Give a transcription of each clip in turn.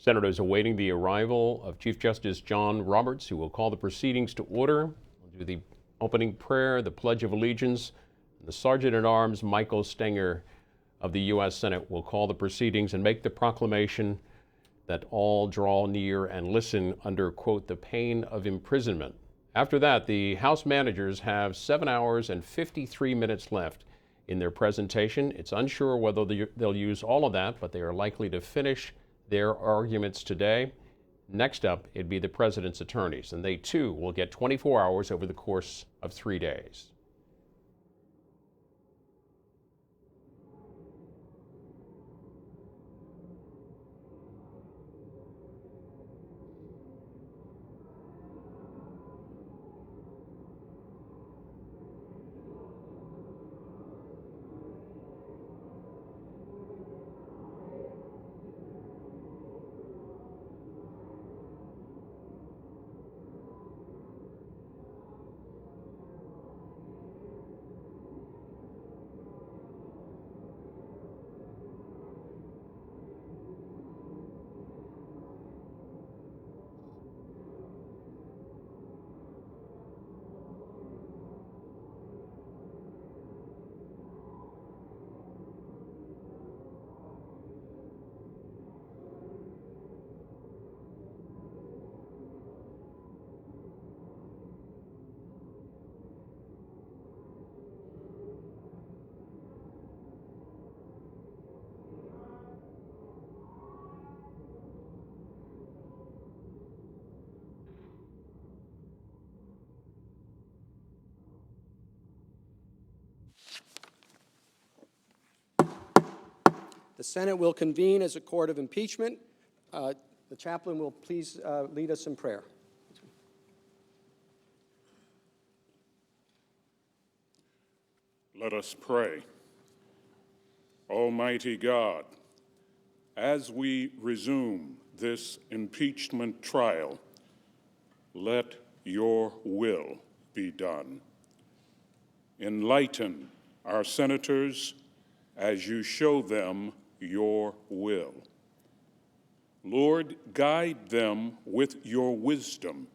Senators awaiting the arrival of Chief Justice John Roberts, who will call the proceedings to order. We'll do the opening prayer, the Pledge of Allegiance. And the Sergeant-at-Arms Michael Stenger of the U.S. Senate will call the proceedings and make the proclamation that all draw near and listen under, quote, the pain of imprisonment. After that, the House managers have 7 hours and 53 minutes left in their presentation. It's unsure whether they'll use all of that, but they are likely to finish their arguments today. Next up, it'd be the president's attorneys, and they too will get 24 hours over the course of 3 days. The Senate will convene as a court of impeachment. The chaplain will please lead us in prayer. Let us pray. Almighty God, as we resume this impeachment trial, let your will be done. Enlighten our senators as you show them your will. Lord, guide them with your wisdom,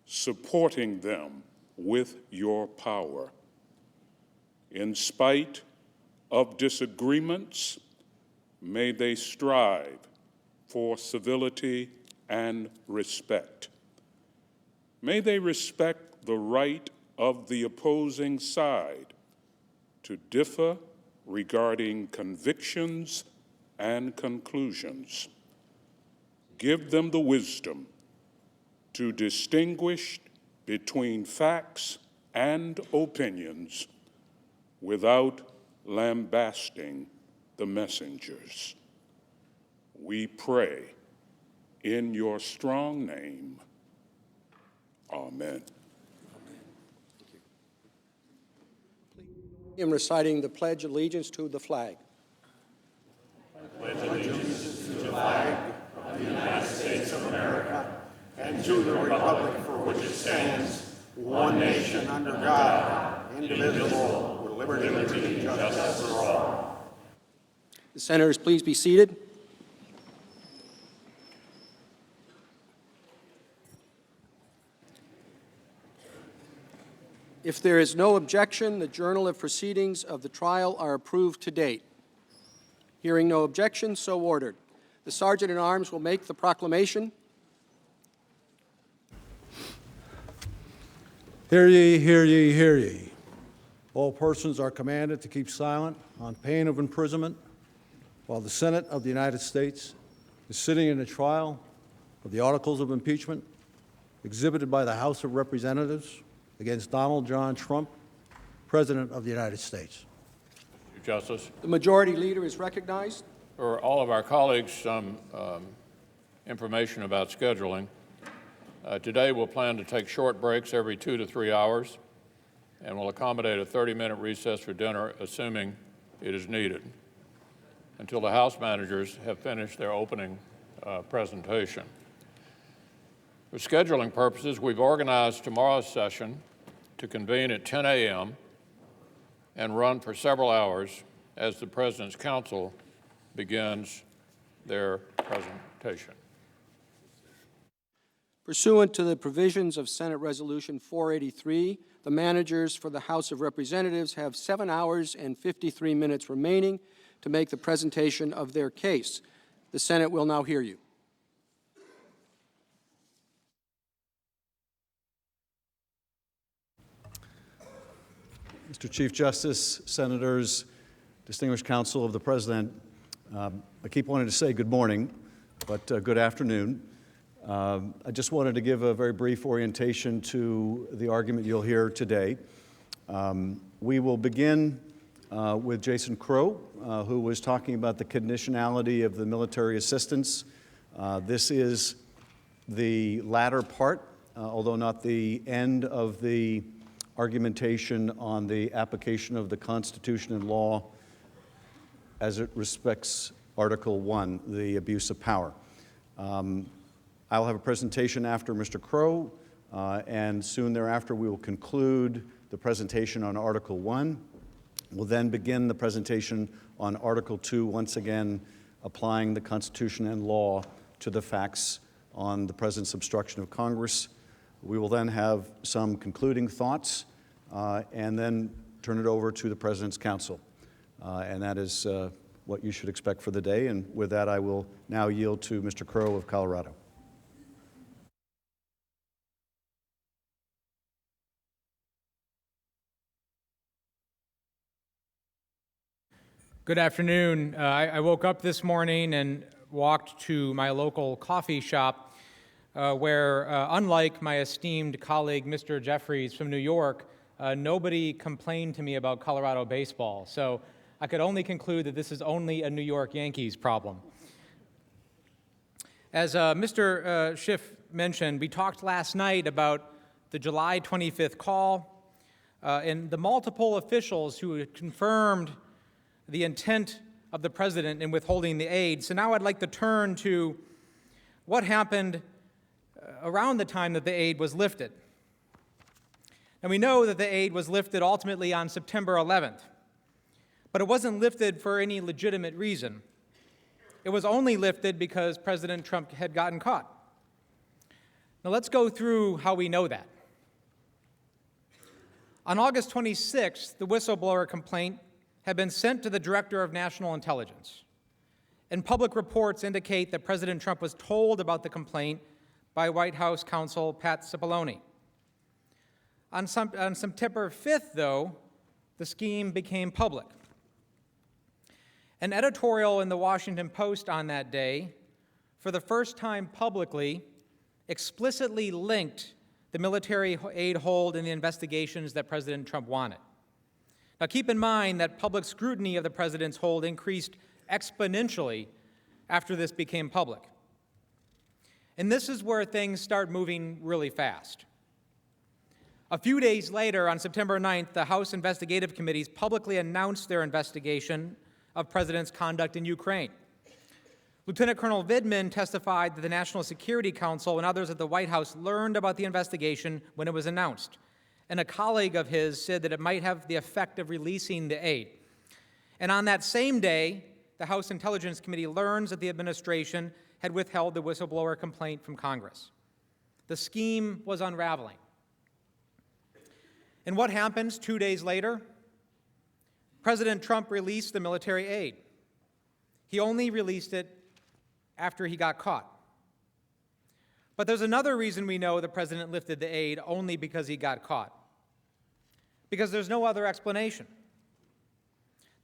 supporting them with your power. In spite of disagreements, may they strive for civility and respect. May they respect the right of the opposing side to differ regarding convictions and conclusions. Give them the wisdom to distinguish between facts and opinions without lambasting the messengers. We pray in your strong name. Amen. In reciting the Pledge of Allegiance to the flag. I pledge allegiance to the flag of the United States of America and to the republic for which it stands, one nation under God, indivisible, with liberty and justice for all. The senators, please be seated. If there is no objection, the journal of proceedings of the trial are approved to date. Hearing no objection, so ordered. The Sergeant-at-Arms will make the proclamation. Hear ye, hear ye, hear ye. All persons are commanded to keep silent on pain of imprisonment while the Senate of the United States is sitting in a trial of the articles of impeachment exhibited by the House of Representatives against Donald John Trump, President of the United States. Mr. Justice. The Majority Leader is recognized. For all of our colleagues, some information about scheduling. Today we'll plan to take short breaks every 2 to 3 hours, and we'll accommodate a 30-minute recess for dinner, assuming it is needed, until the House managers have finished their opening presentation. For scheduling purposes, we've organized tomorrow's session to convene at 10 a.m. and run for several hours as the President's Council begins their presentation. Pursuant to the provisions of Senate Resolution 483, the managers for the House of Representatives have 7 hours and 53 minutes remaining to make the presentation of their case. The Senate will now hear you. Mr. Chief Justice, Senators, distinguished counsel of the President, I keep wanting to say good morning, but good afternoon. I just wanted to give a very brief orientation to the argument you'll hear today. We will begin with Jason Crow, who was talking about the conditionality of the military assistance. This is the latter part, although not the end of the argumentation on the application of the Constitution and law as it respects Article 1, the abuse of power. I'll have a presentation after Mr. Crow, and soon thereafter we will conclude the presentation on Article 1. We'll then begin the presentation on Article 2, once again applying the Constitution and law to the facts on the President's obstruction of Congress. We will then have some concluding thoughts and then turn it over to the President's counsel. And that is what you should expect for the day. And with that, I will now yield to Mr. Crow of Colorado. Good afternoon. I woke up this morning and walked to my local coffee shop where, unlike my esteemed colleague, Mr. Jeffries from New York, nobody complained to me about Colorado baseball. So I could only conclude that this is only a New York Yankees problem. As Mr. Schiff mentioned, we talked last night about the July 25th call and the multiple officials who had confirmed the intent of the President in withholding the aid. So now I'd like to turn to what happened around the time that the aid was lifted. And we know that the aid was lifted ultimately on September 11th, but it wasn't lifted for any legitimate reason. It was only lifted because President Trump had gotten caught. Now let's go through how we know that. On August 26th, the whistleblower complaint had been sent to the Director of National Intelligence, and public reports indicate that President Trump was told about the complaint by White House counsel Pat Cipollone. On September 5th, though, the scheme became public. An editorial in the Washington Post on that day, for the first time publicly, explicitly linked the military aid hold in the investigations that President Trump wanted. Now, keep in mind that public scrutiny of the President's hold increased exponentially after this became public. And this is where things start moving really fast. A few days later, on September 9th, the House Investigative Committees publicly announced their investigation of President's conduct in Ukraine. Lieutenant Colonel Vindman testified that the National Security Council and others at the White House learned about the investigation when it was announced. And a colleague of his said that it might have the effect of releasing the aid. And on that same day, the House Intelligence Committee learns that the administration had withheld the whistleblower complaint from Congress. The scheme was unraveling. And what happens 2 days later? President Trump released the military aid. He only released it after he got caught. But there's another reason we know the President lifted the aid only because he got caught. Because there's no other explanation.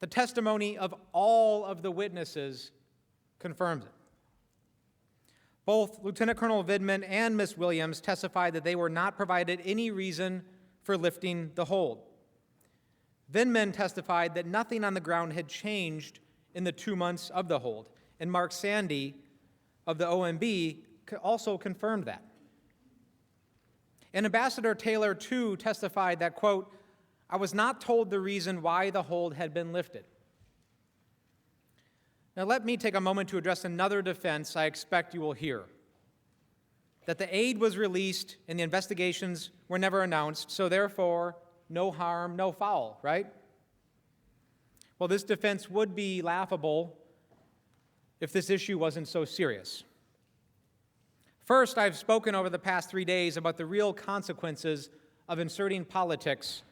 The testimony of all of the witnesses confirms it. Both Lieutenant Colonel Vindman and Ms. Williams testified that they were not provided any reason for lifting the hold. Vindman testified that nothing on the ground had changed in the 2 months of the hold, and Mark Sandy of the OMB also confirmed that. And Ambassador Taylor, too, testified that, quote, "I was not told the reason why the hold had been lifted." Now let me take a moment to address another defense I expect you will hear. That the aid was released and the investigations were never announced, so therefore, no harm, no foul, right? Well, this defense would be laughable if this issue wasn't so serious. First, I've spoken over the past 3 days about the real consequences of inserting politics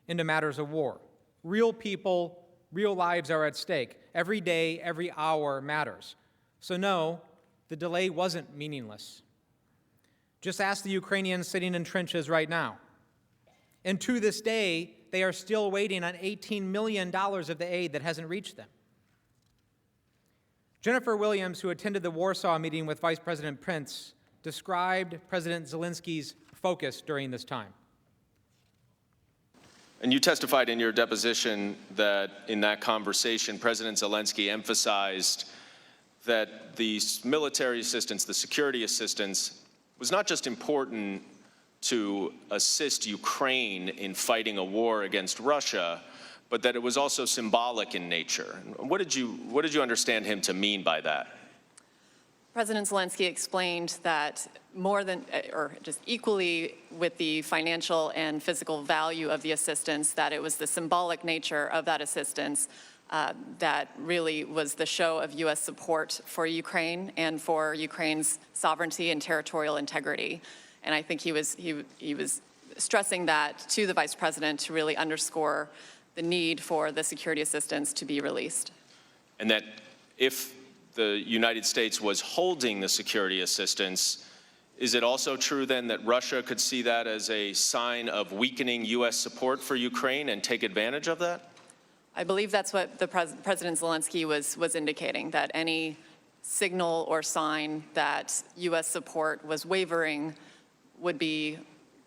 into matters of war. Real people, real lives are at stake. Every day, every hour matters. So no, the delay wasn't meaningless. Just ask the Ukrainians sitting in trenches right now. And to this day, they are still waiting on $18 million of the aid that hasn't reached them. Jennifer Williams, who attended the Warsaw meeting with Vice President Pence, described President Zelensky's focus during this time. And you testified in your deposition that in that conversation, President Zelensky emphasized that the military assistance, the security assistance, was not just important to assist Ukraine in fighting a war against Russia, but that it was also symbolic in nature. What did you understand him to mean by that? President Zelensky explained that more than, or just equally with the financial and physical value of the assistance, that it was the symbolic nature of that assistance that really was the show of U.S. support for Ukraine and for Ukraine's sovereignty and territorial integrity. And I think he was stressing that to the Vice President to really underscore the need for the security assistance to be released. And that if the United States was holding the security assistance, is it also true then that Russia could see that as a sign of weakening U.S. support for Ukraine and take advantage of that? I believe that's what the President Zelensky was indicating, that any signal or sign that U.S. support was wavering would be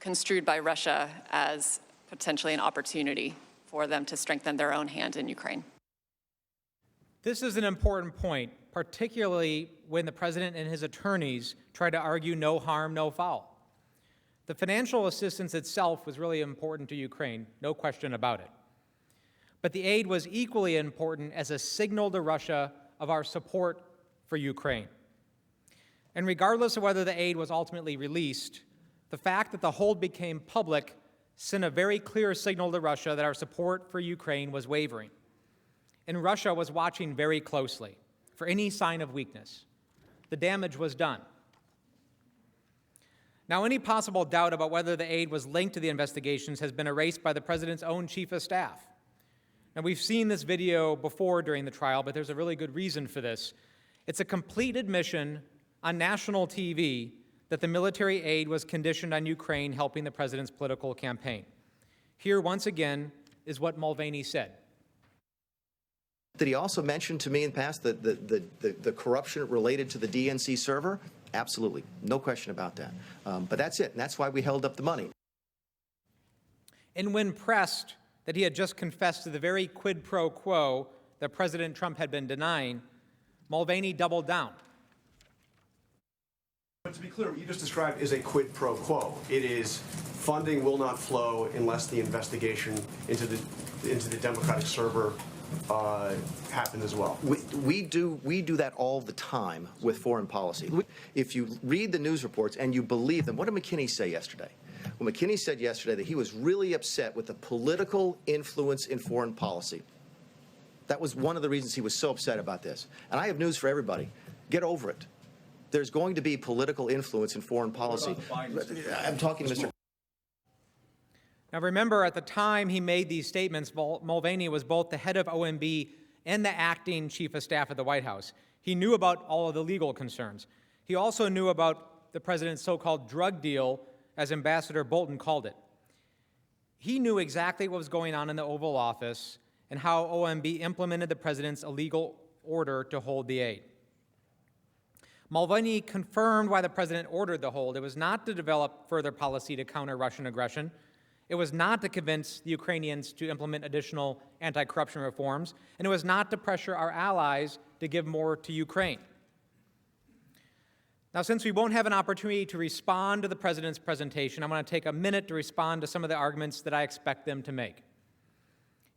construed by Russia as potentially an opportunity for them to strengthen their own hand in Ukraine. This is an important point, particularly when the president and his attorneys try to argue no harm, no foul. The financial assistance itself was really important to Ukraine, no question about it. But the aid was equally important as a signal to Russia of our support for Ukraine. And regardless of whether the aid was ultimately released, the fact that the hold became public sent a very clear signal to Russia that our support for Ukraine was wavering. And Russia was watching very closely for any sign of weakness. The damage was done. Now, any possible doubt about whether the aid was linked to the investigations has been erased by the president's own chief of staff. Now, we've seen this video before during the trial, but there's a really good reason for this. It's a complete admission on national TV that the military aid was conditioned on Ukraine helping the president's political campaign. Here, once again, is what Mulvaney said. Did he also mention to me in the past the corruption related to the DNC server? Absolutely. No question about that. But that's it. And that's why we held up the money. And when pressed that he had just confessed to the very quid pro quo that President Trump had been denying, Mulvaney doubled down. But to be clear, what you just described is a quid pro quo. It is funding will not flow unless the investigation into the Democratic server happened as well. We do that all the time with foreign policy. If you read the news reports and you believe them, what did McKinney say yesterday? Well, McKinney said yesterday that he was really upset with the political influence in foreign policy. That was one of the reasons he was so upset about this. And I have news for everybody. Get over it. There's going to be political influence in foreign policy. I'm talking to Mr. Now remember, at the time he made these statements, Mulvaney was both the head of OMB and the acting chief of staff at the White House. He knew about all of the legal concerns. He also knew about the president's so-called drug deal, as Ambassador Bolton called it. He knew exactly what was going on in the Oval Office and how OMB implemented the president's illegal order to hold the aid. Mulvaney confirmed why the president ordered the hold. It was not to develop further policy to counter Russian aggression. It was not to convince the Ukrainians to implement additional anti-corruption reforms, and it was not to pressure our allies to give more to Ukraine. Now, since we won't have an opportunity to respond to the president's presentation, I'm going to take a minute to respond to some of the arguments that I expect them to make.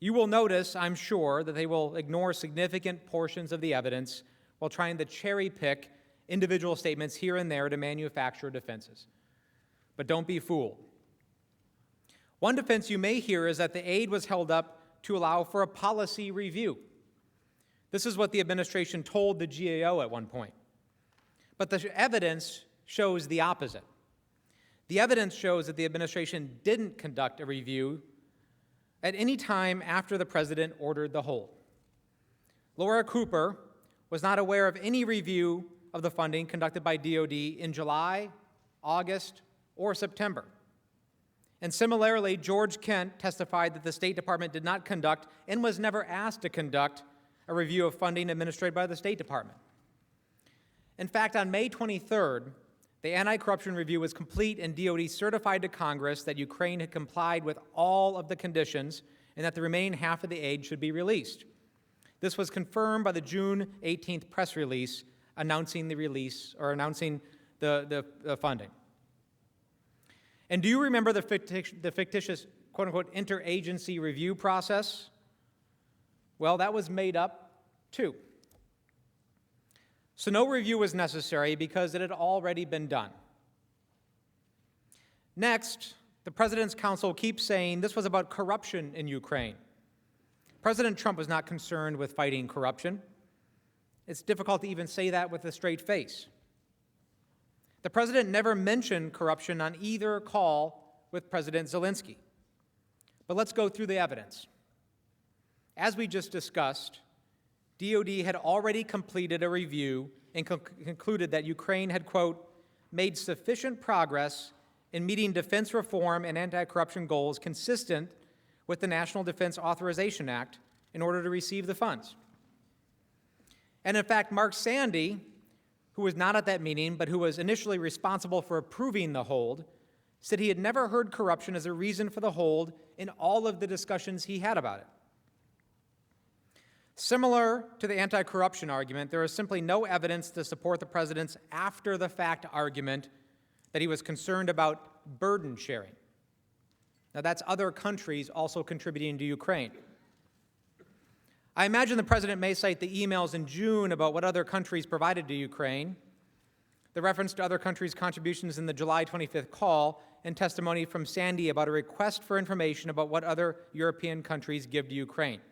You will notice, I'm sure, that they will ignore significant portions of the evidence while trying to cherry-pick individual statements here and there to manufacture defenses. But don't be fooled. One defense you may hear is that the aid was held up to allow for a policy review. This is what the administration told the GAO at one point. But the evidence shows the opposite. The evidence shows that the administration didn't conduct a review at any time after the president ordered the hold. Laura Cooper was not aware of any review of the funding conducted by DOD in July, August, or September. And similarly, George Kent testified that the State Department did not conduct and was never asked to conduct a review of funding administered by the State Department. In fact, on May 23rd, the anti-corruption review was complete and DOD certified to Congress that Ukraine had complied with all of the conditions and that the remaining half of the aid should be released. This was confirmed by the June 18th press release announcing the release or announcing the funding. And do you remember the fictitious, quote-unquote, interagency review process? Well, that was made up, too. So no review was necessary because it had already been done. Next, the President's counsel keeps saying this was about corruption in Ukraine. President Trump was not concerned with fighting corruption. It's difficult to even say that with a straight face. The President never mentioned corruption on either call with President Zelensky. But let's go through the evidence. As we just discussed, DOD had already completed a review and concluded that Ukraine had, quote, made sufficient progress in meeting defense reform and anti-corruption goals consistent with the National Defense Authorization Act in order to receive the funds. And in fact, Mark Sandy, who was not at that meeting but who was initially responsible for approving the hold, said he had never heard corruption as a reason for the hold in all of the discussions he had about it. Similar to the anti-corruption argument, there is simply no evidence to support the President's after-the-fact argument that he was concerned about burden sharing. Now, that's other countries also contributing to Ukraine. I imagine the President may cite the emails in June about what other countries provided to Ukraine, the reference to other countries' contributions in the July 25th call, and testimony from Sandy about a request for information about what other European countries give to Ukraine.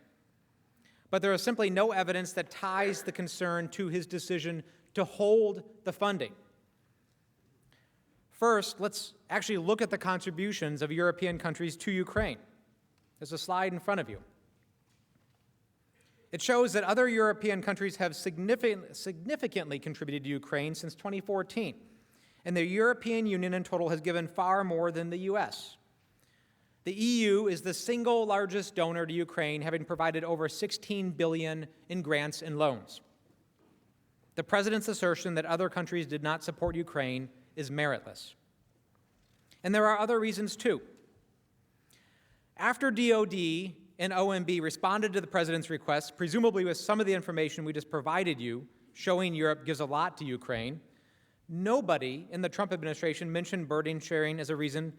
But there is simply no evidence that ties the concern to his decision to hold the funding. First, let's actually look at the contributions of European countries to Ukraine. There's a slide in front of you. It shows that other European countries have significantly contributed to Ukraine since 2014, and the European Union in total has given far more than the U.S. The EU is the single largest donor to Ukraine, having provided over $16 billion in grants and loans. The President's assertion that other countries did not support Ukraine is meritless. And there are other reasons, too. After DOD and OMB responded to the President's request, presumably with some of the information we just provided you, showing Europe gives a lot to Ukraine, nobody in the Trump administration mentioned burden sharing as a reason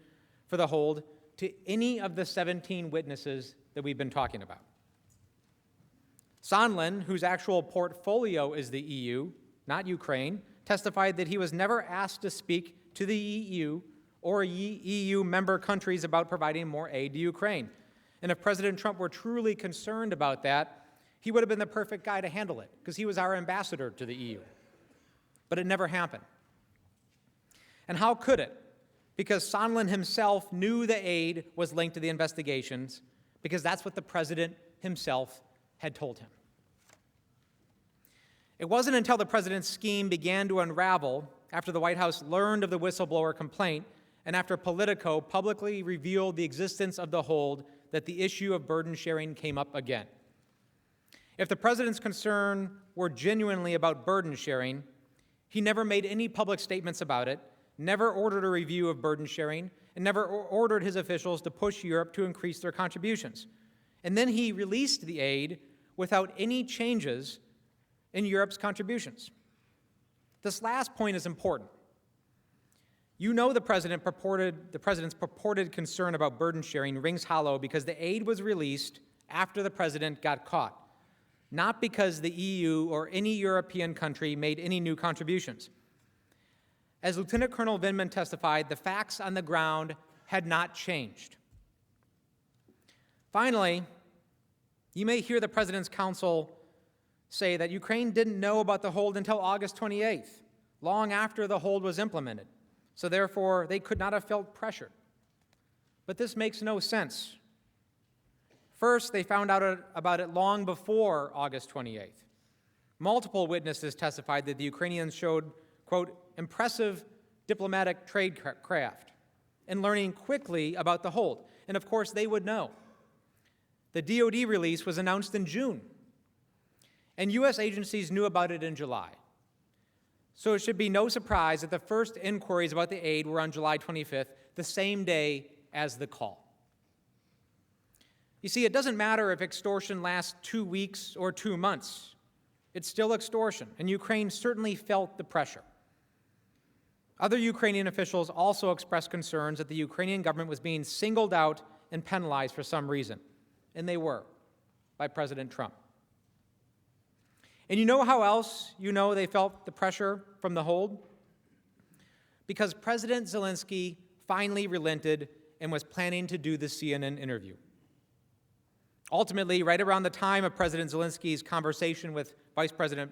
for the hold to any of the 17 witnesses that we've been talking about. Sondland, whose actual portfolio is the EU, not Ukraine, testified that he was never asked to speak to the EU or EU member countries about providing more aid to Ukraine. And if President Trump were truly concerned about that, he would have been the perfect guy to handle it, because he was our ambassador to the EU. But it never happened. And how could it? Because Sondland himself knew the aid was linked to the investigations, because that's what the President himself had told him. It wasn't until the President's scheme began to unravel, after the White House learned of the whistleblower complaint, and after Politico publicly revealed the existence of the hold, that the issue of burden sharing came up again. If the President's concern were genuinely about burden sharing, he never made any public statements about it, never ordered a review of burden sharing, and never ordered his officials to push Europe to increase their contributions. And then he released the aid without any changes in Europe's contributions. This last point is important. You know the President's purported concern about burden sharing rings hollow because the aid was released after the President got caught, not because the EU or any European country made any new contributions. As Lieutenant Colonel Vindman testified, the facts on the ground had not changed. Finally, you may hear the President's counsel say that Ukraine didn't know about the hold until August 28th, long after the hold was implemented, so therefore they could not have felt pressured. But this makes no sense. First, they found out about it long before August 28th. Multiple witnesses testified that the Ukrainians showed, quote, impressive diplomatic tradecraft in learning quickly about the hold. And of course, they would know. The DoD release was announced in June, and U.S. agencies knew about it in July. So it should be no surprise that the first inquiries about the aid were on July 25th, the same day as the call. You see, it doesn't matter if extortion lasts 2 weeks or 2 months. It's still extortion, and Ukraine certainly felt the pressure. Other Ukrainian officials also expressed concerns that the Ukrainian government was being singled out and penalized for some reason, and they were, by President Trump. And you know how else you know they felt the pressure from the hold? Because President Zelensky finally relented and was planning to do the CNN interview. Ultimately, right around the time of President Zelensky's conversation with President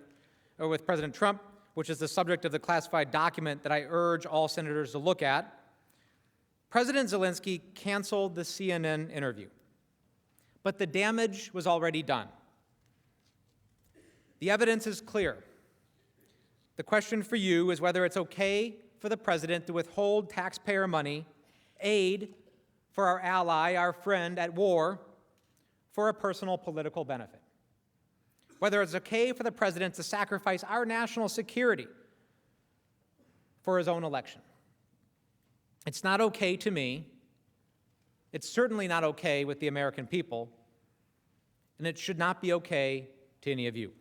Trump, which is the subject of the classified document that I urge all senators to look at, President Zelensky canceled the CNN interview. But the damage was already done. The evidence is clear. The question for you is whether it's okay for the president to withhold taxpayer money, aid for our ally, our friend at war, for a personal political benefit. Whether it's okay for the president to sacrifice our national security for his own election. It's not okay to me. It's certainly not okay with the American people. And it should not be okay to any of you.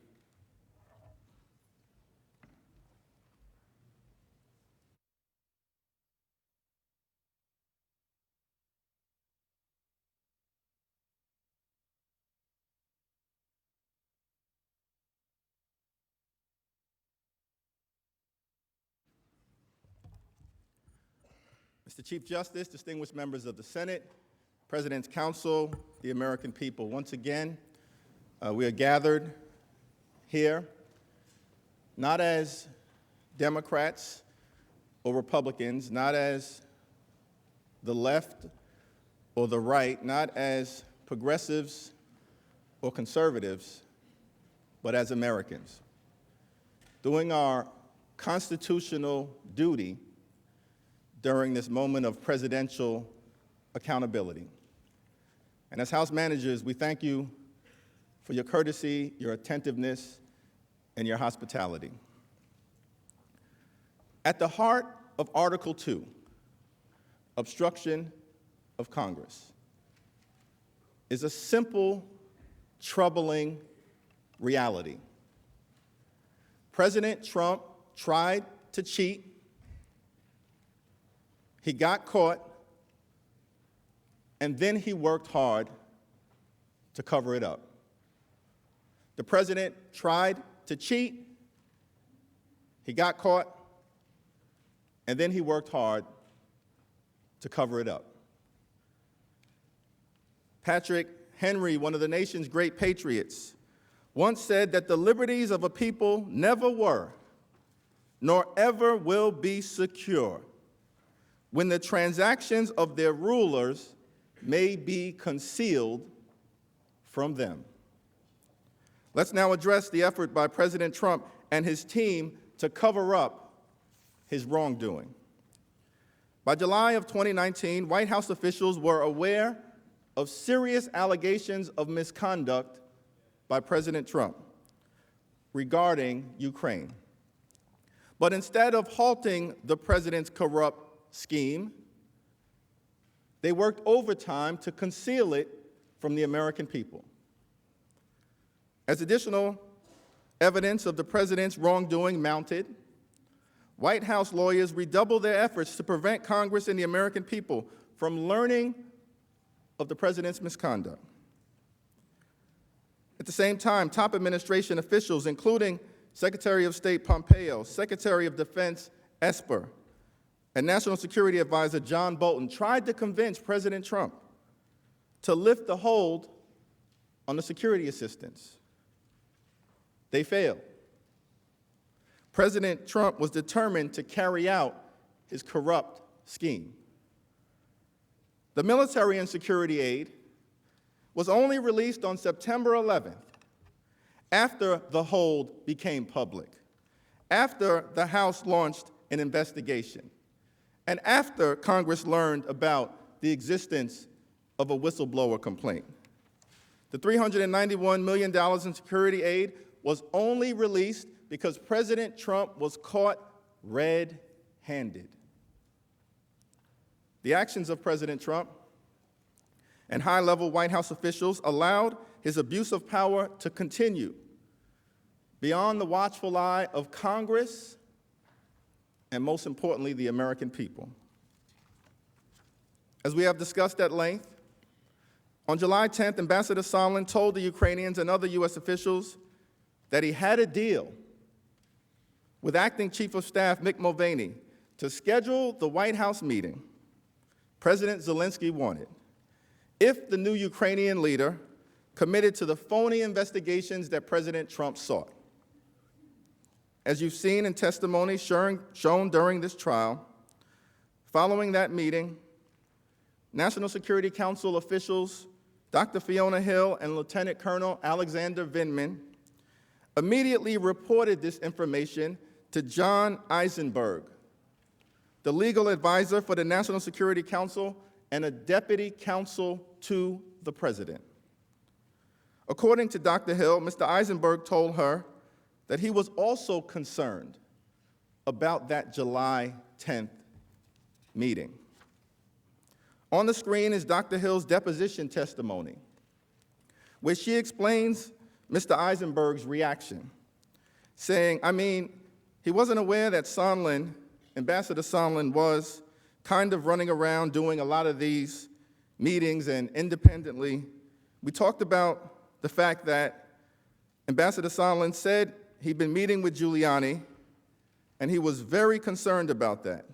Mr. Chief Justice, distinguished members of the Senate, President's Council, the American people, once again, we are gathered here not as Democrats or Republicans, not as the left or the right, not as progressives or conservatives, but as Americans, doing our constitutional duty during this moment of presidential accountability. And as House managers, we thank you for your courtesy, your attentiveness, and your hospitality. At the heart of Article 2, obstruction of Congress, is a simple, troubling reality. President Trump tried to cheat. He got caught, and then he worked hard to cover it up. The president tried to cheat, he got caught, and then he worked hard to cover it up. Patrick Henry, one of the nation's great patriots, once said that the liberties of a people never were, nor ever will be secure when the transactions of their rulers may be concealed from them. Let's now address the effort by President Trump and his team to cover up his wrongdoing. By July of 2019, White House officials were aware of serious allegations of misconduct by President Trump regarding Ukraine. But instead of halting the president's corrupt scheme, they worked overtime to conceal it from the American people. As additional evidence of the president's wrongdoing mounted, White House lawyers redoubled their efforts to prevent Congress and the American people from learning of the president's misconduct. At the same time, top administration officials, including Secretary of State Pompeo, Secretary of Defense Esper, and National Security Advisor John Bolton, tried to convince President Trump to lift the hold on the security assistance. They failed. President Trump was determined to carry out his corrupt scheme. The military and security aid was only released on September 11th, after the hold became public, after the House launched an investigation, and after Congress learned about the existence of a whistleblower complaint. The $391 million in security aid was only released because President Trump was caught red-handed. The actions of President Trump and high-level White House officials allowed his abuse of power to continue beyond the watchful eye of Congress and, most importantly, the American people. As we have discussed at length, on July 10th, Ambassador Sondland told the Ukrainians and other U.S. officials that he had a deal with Acting Chief of Staff Mick Mulvaney to schedule the White House meeting President Zelensky wanted if the new Ukrainian leader committed to the phony investigations that President Trump sought. As you've seen in testimony shown during this trial, following that meeting, National Security Council officials Dr. Fiona Hill and Lieutenant Colonel Alexander Vindman immediately reported this information to John Eisenberg, the legal advisor for the National Security Council and a deputy counsel to the president. According to Dr. Hill, Mr. Eisenberg told her that he was also concerned about that July 10th meeting. On the screen is Dr. Hill's deposition testimony, where she explains Mr. Eisenberg's reaction, saying, he wasn't aware that Sondland, Ambassador Sondland, was kind of running around doing a lot of these meetings and independently. We talked about the fact that Ambassador Sondland said he'd been meeting with Giuliani, and he was very concerned about that.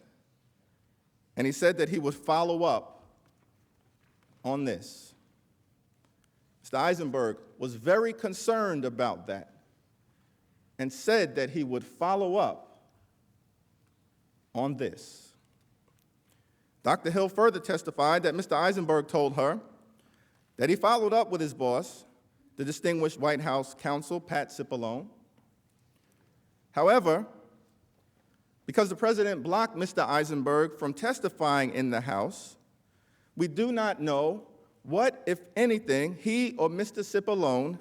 And he said that he would follow up on this. Mr. Eisenberg was very concerned about that and said that he would follow up on this. Dr. Hill further testified that Mr. Eisenberg told her that he followed up with his boss, the distinguished White House counsel, Pat Cipollone. However, because the president blocked Mr. Eisenberg from testifying in the House, we do not know what, if anything, he or Mr. Cipollone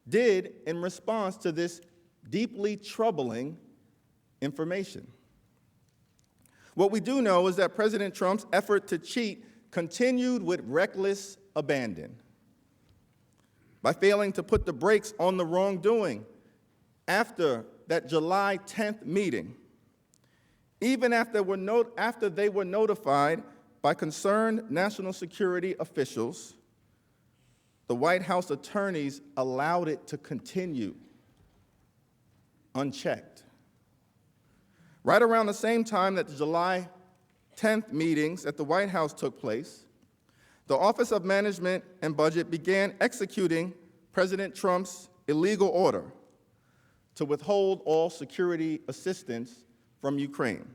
did in response to this deeply troubling information. What we do know is that President Trump's effort to cheat continued with reckless abandon by failing to put the brakes on the wrongdoing after that July 10th meeting, even after they were notified by concerned national security officials. The White House attorneys allowed it to continue unchecked. Right around the same time that the July 10th meetings at the White House took place, the Office of Management and Budget began executing President Trump's illegal order to withhold all security assistance from Ukraine.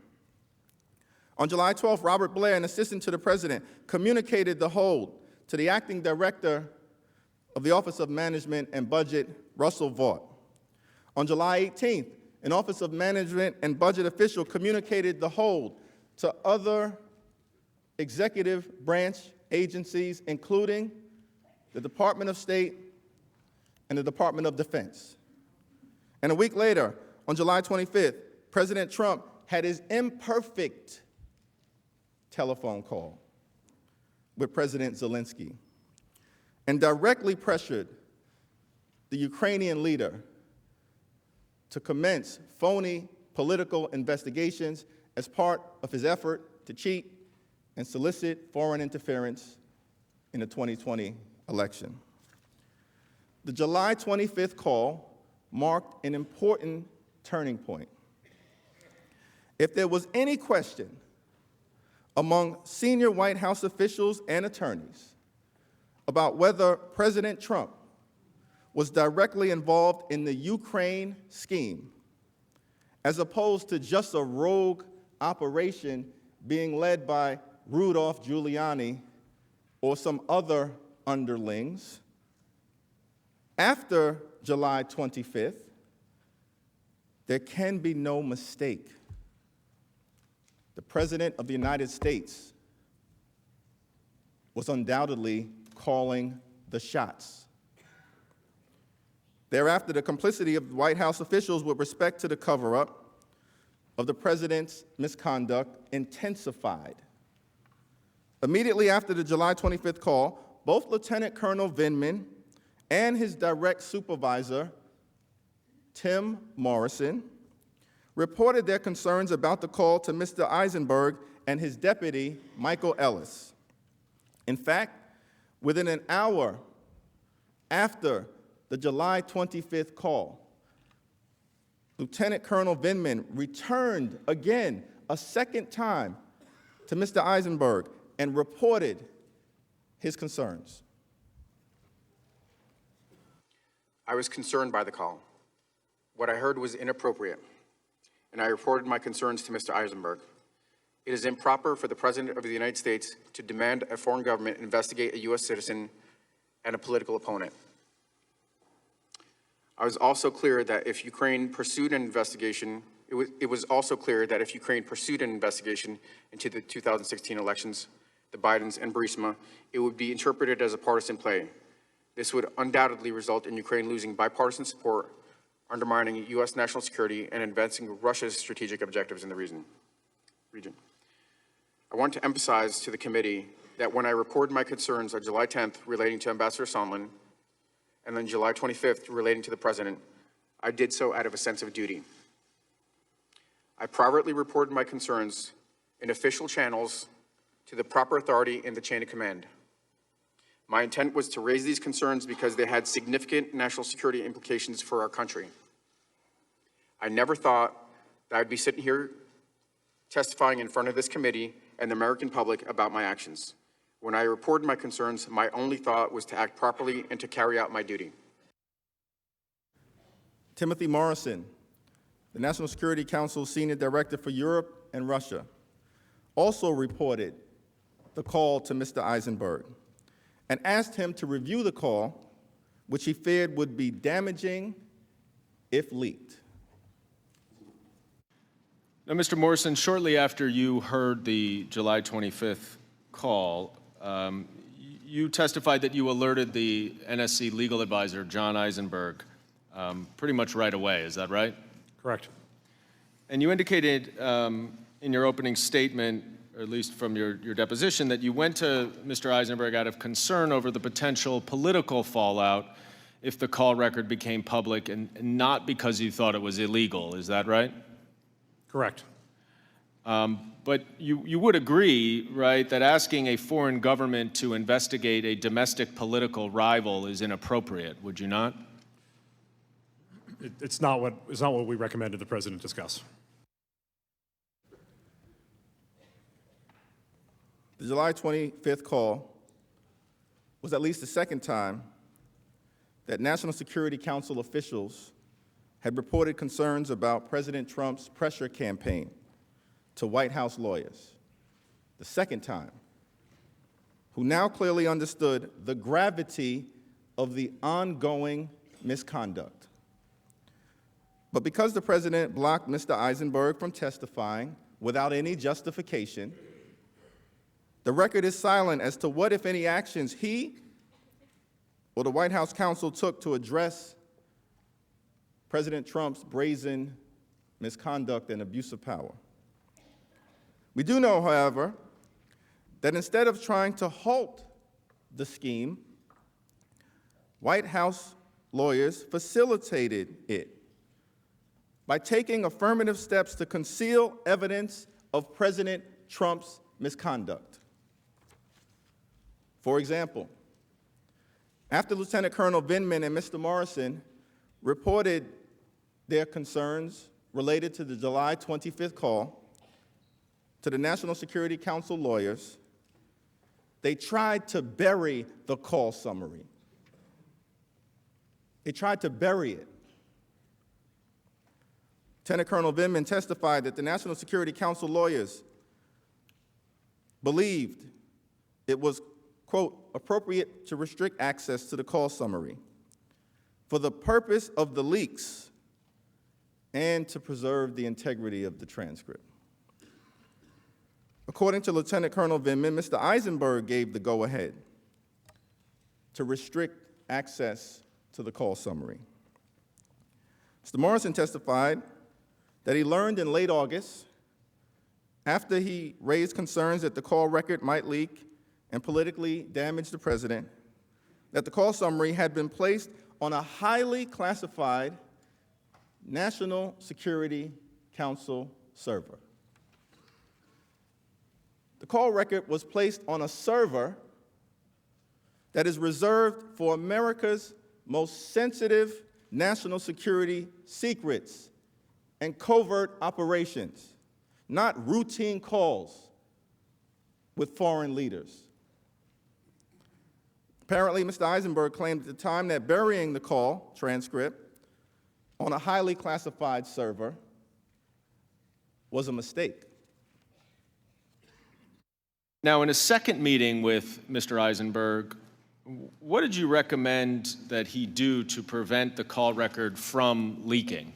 On July 12th, Robert Blair, an assistant to the president, communicated the hold to the acting director of the Office of Management and Budget, Russell Vought. On July 18th, an Office of Management and Budget official communicated the hold to other executive branch agencies, including the Department of State and the Department of Defense. And a week later, on July 25th, President Trump had his imperfect telephone call with President Zelensky and directly pressured the Ukrainian leader to commence phony political investigations as part of his effort to cheat and solicit foreign interference in the 2020 election. The July 25th call marked an important turning point. If there was any question among senior White House officials and attorneys about whether President Trump was directly involved in the Ukraine scheme, as opposed to just a rogue operation being led by Rudolph Giuliani or some other underlings. After July 25th, there can be no mistake. The President of the United States was undoubtedly calling the shots. Thereafter, the complicity of White House officials with respect to the cover-up of the President's misconduct intensified. Immediately after the July 25th call, both Lieutenant Colonel Vindman and his direct supervisor, Tim Morrison, reported their concerns about the call to Mr. Eisenberg and his deputy, Michael Ellis. In fact, within an hour after the July 25th call, Lieutenant Colonel Vindman returned again a second time to Mr. Eisenberg and reported his concerns. I was concerned by the call. What I heard was inappropriate, and I reported my concerns to Mr. Eisenberg. It is improper for the President of the United States to demand a foreign government investigate a U.S. citizen and a political opponent. I was also clear that if Ukraine pursued an investigation, it was also clear that if Ukraine pursued an investigation into the 2016 elections, the Bidens and Burisma, it would be interpreted as a partisan play. This would undoubtedly result in Ukraine losing bipartisan support, undermining U.S. national security, and advancing Russia's strategic objectives in the region. I want to emphasize to the committee that when I reported my concerns on July 10th relating to Ambassador Sondland, and then July 25th relating to the President, I did so out of a sense of duty. I privately reported my concerns in official channels to the proper authority in the chain of command. My intent was to raise these concerns because they had significant national security implications for our country. I never thought that I'd be sitting here testifying in front of this committee and the American public about my actions. When I reported my concerns, my only thought was to act properly and to carry out my duty. Timothy Morrison, the National Security Council's Senior Director for Europe and Russia, also reported the call to Mr. Eisenberg and asked him to review the call, which he feared would be damaging if leaked. Now, Mr. Morrison, shortly after you heard the July 25th call, you testified that you alerted the NSC legal advisor, John Eisenberg, pretty much right away. Is that right? Correct. And you indicated in your opening statement, or at least from your deposition, that you went to Mr. Eisenberg out of concern over the potential political fallout if the call record became public and not because you thought it was illegal. Is that right? Correct. But you would agree, right, that asking a foreign government to investigate a domestic political rival is inappropriate, would you not? It's not what we recommended the President discuss. The July 25th call was at least the second time that National Security Council officials had reported concerns about President Trump's pressure campaign to White House lawyers, the second time, who now clearly understood the gravity of the ongoing misconduct. But because the President blocked Mr. Eisenberg from testifying without any justification, the record is silent as to what, if any, actions he or the White House counsel took to address President Trump's brazen misconduct and abuse of power. We do know, however, that instead of trying to halt the scheme, White House lawyers facilitated it by taking affirmative steps to conceal evidence of President Trump's misconduct. For example, after Lieutenant Colonel Vindman and Mr. Morrison reported their concerns related to the July 25th call to the National Security Council lawyers, they tried to bury the call summary. They tried to bury it. Lieutenant Colonel Vindman testified that the National Security Council lawyers believed it was, quote, appropriate to restrict access to the call summary for the purpose of the leaks and to preserve the integrity of the transcript. According to Lieutenant Colonel Vindman, Mr. Eisenberg gave the go-ahead to restrict access to the call summary. Mr. Morrison testified that he learned in late August, after he raised concerns that the call record might leak and politically damage the president, that the call summary had been placed on a highly classified National Security Council server. The call record was placed on a server that is reserved for America's most sensitive national security secrets and covert operations, not routine calls with foreign leaders. Apparently, Mr. Eisenberg claimed at the time that burying the call transcript on a highly classified server was a mistake. Now, in a second meeting with Mr. Eisenberg, what did you recommend that he do to prevent the call record from leaking?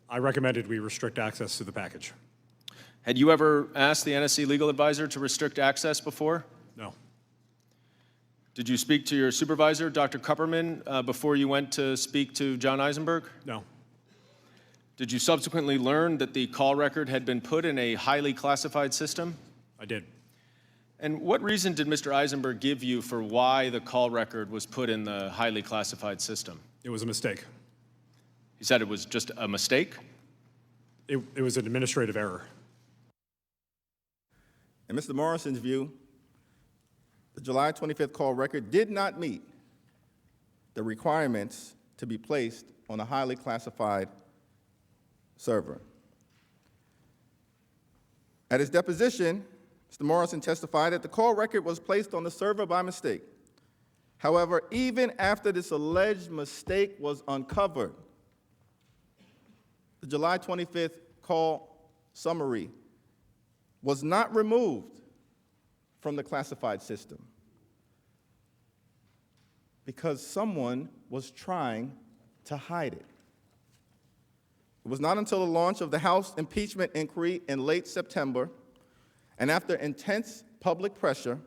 I recommended we restrict access to the package. Had you ever asked the NSC legal advisor to restrict access before? No. Did you speak to your supervisor, Dr. Kupperman, before you went to speak to John Eisenberg? No. Did you subsequently learn that the call record had been put in a highly classified system? I did. And what reason did Mr. Eisenberg give you for why the call record was put in the highly classified system? It was a mistake. He said it was just a mistake? It was an administrative error. In Mr. Morrison's view, the July 25th call record did not meet the requirements to be placed on a highly classified server. At his deposition, Mr. Morrison testified that the call record was placed on the server by mistake. However, even after this alleged mistake was uncovered, the July 25th call summary was not removed from the classified system because someone was trying to hide it. It was not until the launch of the House impeachment inquiry in late September and after intense public pressure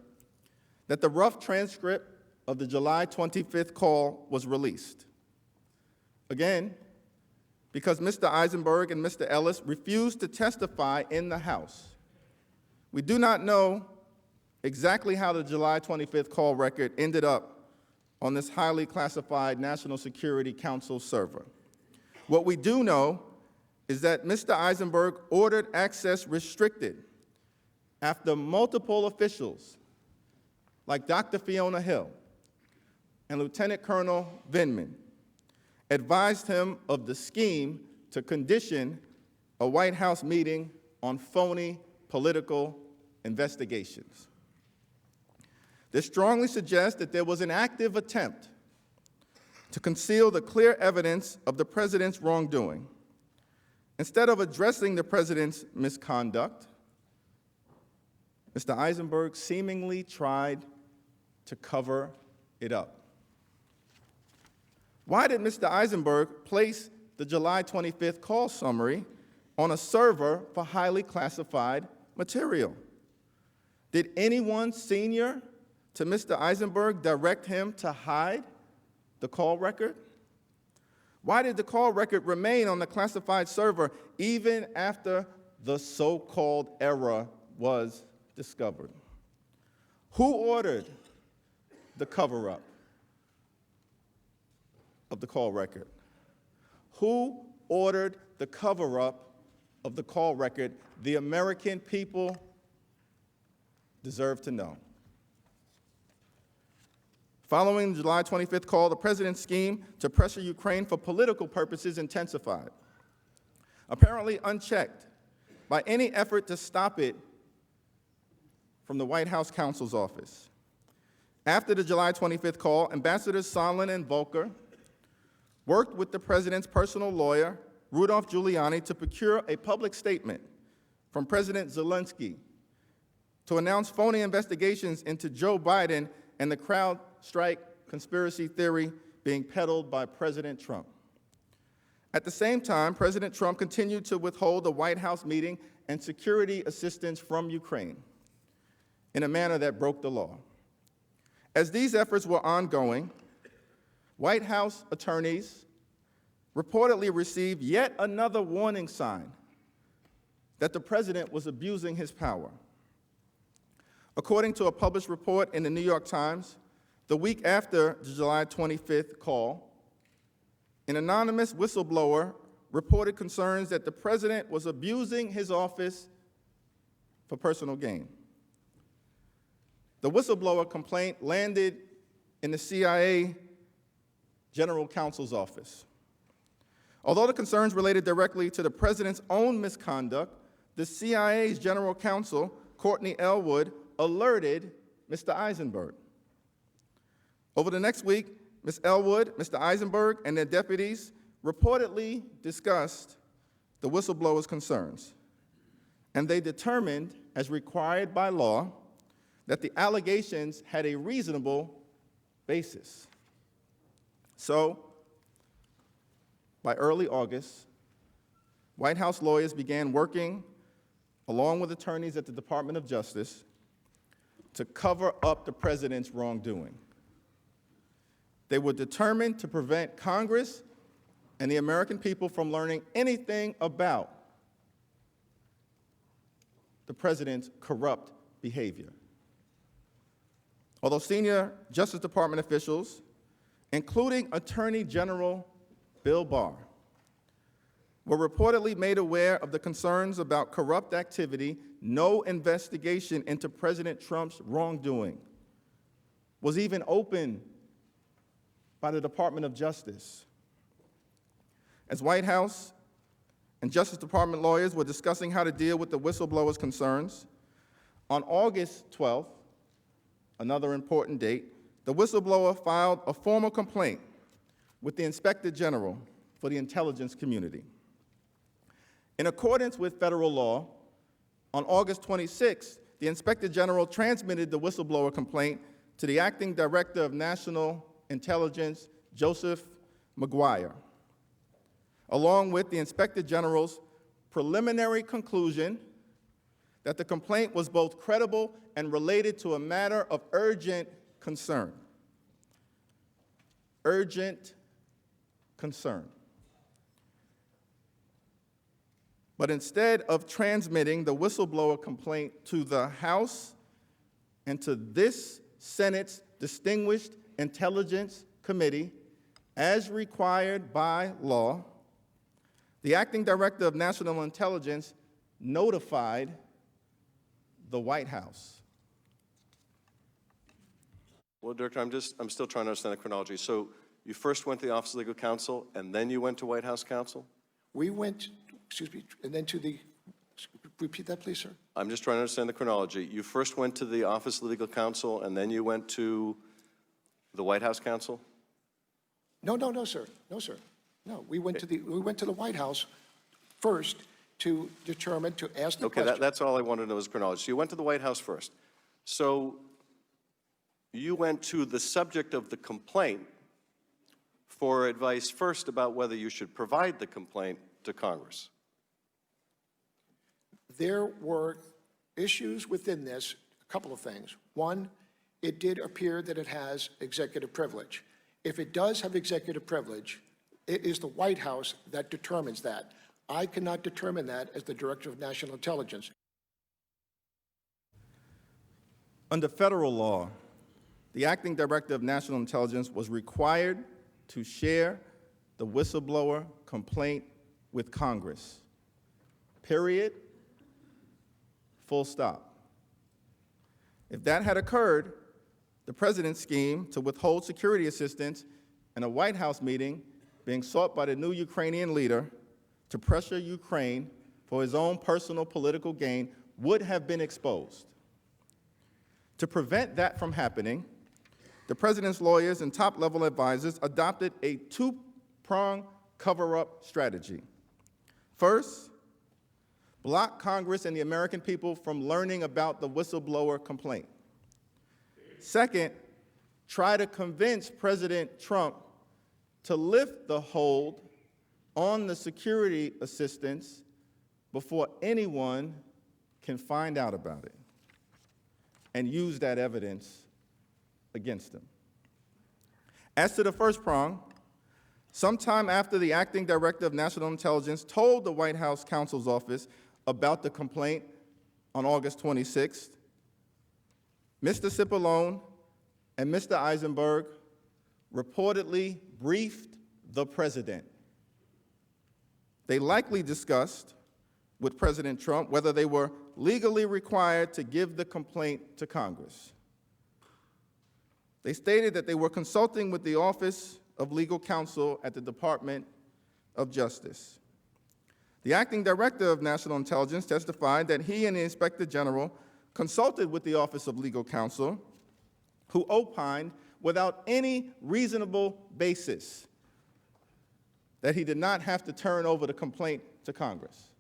that the rough transcript of the July 25th call was released. Again, because Mr. Eisenberg and Mr. Ellis refused to testify in the House. We do not know exactly how the July 25th call record ended up on this highly classified National Security Council server. What we do know is that Mr. Eisenberg ordered access restricted after multiple officials, like Dr. Fiona Hill and Lieutenant Colonel Vindman, advised him of the scheme to condition a White House meeting on phony political investigations. This strongly suggests that there was an active attempt to conceal the clear evidence of the president's wrongdoing. Instead of addressing the president's misconduct, Mr. Eisenberg seemingly tried to cover it up. Why did Mr. Eisenberg place the July 25th call summary on a server for highly classified material? Did anyone senior to Mr. Eisenberg direct him to hide the call record? Why did the call record remain on the classified server even after the so-called error was discovered? Who ordered the cover-up of the call record? Who ordered the cover-up of the call record? The American people deserve to know. Following the July 25th call, the president's scheme to pressure Ukraine for political purposes intensified, apparently unchecked by any effort to stop it from the White House counsel's office. After the July 25th call, Ambassadors Sondland and Volker worked with the president's personal lawyer, Rudolph Giuliani, to procure a public statement from President Zelensky to announce phony investigations into Joe Biden and the CrowdStrike conspiracy theory being peddled by President Trump. At the same time, President Trump continued to withhold a White House meeting and security assistance from Ukraine in a manner that broke the law. As these efforts were ongoing, White House attorneys reportedly received yet another warning sign that the president was abusing his power. According to a published report in the New York Times, the week after the July 25th call, an anonymous whistleblower reported concerns that the president was abusing his office for personal gain. The whistleblower complaint landed in the CIA General Counsel's office. Although the concerns related directly to the president's own misconduct, the CIA's General Counsel, Courtney Elwood, alerted Mr. Eisenberg. Over the next week, Ms. Elwood, Mr. Eisenberg, and their deputies reportedly discussed the whistleblower's concerns, and they determined, as required by law, that the allegations had a reasonable basis. So, by early August, White House lawyers began working along with attorneys at the Department of Justice to cover up the president's wrongdoing. They were determined to prevent Congress and the American people from learning anything about the president's corrupt behavior. Although senior Justice Department officials, including Attorney General Bill Barr, were reportedly made aware of the concerns about corrupt activity, no investigation into President Trump's wrongdoing was even opened by the Department of Justice. As White House and Justice Department lawyers were discussing how to deal with the whistleblower's concerns, on August 12th, another important date, the whistleblower filed a formal complaint with the Inspector General for the intelligence community. In accordance with federal law, on August 26th, the Inspector General transmitted the whistleblower complaint to the Acting Director of National Intelligence, Joseph Maguire, along with the Inspector General's preliminary conclusion that the complaint was both credible and related to a matter of urgent concern. Urgent concern. But instead of transmitting the whistleblower complaint to the House and to this Senate's Distinguished Intelligence Committee, as required by law, the Acting Director of National Intelligence notified the White House. Well, Director, I'm still trying to understand the chronology. So you first went to the Office of Legal Counsel, and then you went to White House counsel? We went, and then to the, repeat that, please, sir. I'm just trying to understand the chronology. You first went to the Office of Legal Counsel, and then you went to the White House counsel? No, sir. No, sir. No, we went to the White House first to determine, to ask the question. Okay, that's all I wanted to know is chronology. So you went to the White House first. So you went to the subject of the complaint for advice first about whether you should provide the complaint to Congress. There were issues within this, a couple of things. One, it did appear that it has executive privilege. If it does have executive privilege, it is the White House that determines that. I cannot determine that as the Director of National Intelligence. Under federal law, the Acting Director of National Intelligence was required to share the whistleblower complaint with Congress. Period. Full stop. If that had occurred, the president's scheme to withhold security assistance in a White House meeting being sought by the new Ukrainian leader to pressure Ukraine for his own personal political gain would have been exposed. To prevent that from happening, the president's lawyers and top-level advisors adopted a prong cover-up strategy. First, block Congress and the American people from learning about the whistleblower complaint. Second, try to convince President Trump to lift the hold on the security assistance before anyone can find out about it and use that evidence against him. As to the first prong, sometime after the acting director of national intelligence told the White House counsel's office about the complaint on August 26th, Mr. Cipollone and Mr. Eisenberg reportedly briefed the president. They likely discussed with President Trump whether they were legally required to give the complaint to Congress. They stated that they were consulting with the Office of Legal Counsel at the Department of Justice. The acting director of national intelligence testified that he and the Inspector General consulted with the Office of Legal Counsel, who opined without any reasonable basis that he did not have to turn over the complaint to Congress.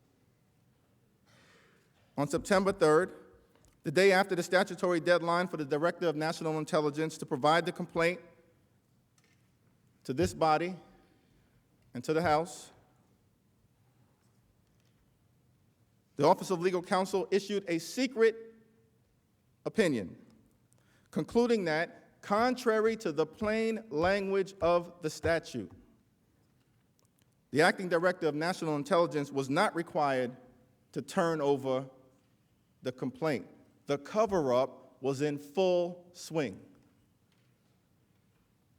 On September 3rd, the day after the statutory deadline for the Director of National Intelligence to provide the complaint to this body and to the House, the Office of Legal Counsel issued a secret opinion, concluding that, contrary to the plain language of the statute, the acting director of national intelligence was not required to turn over the complaint. The cover-up was in full swing.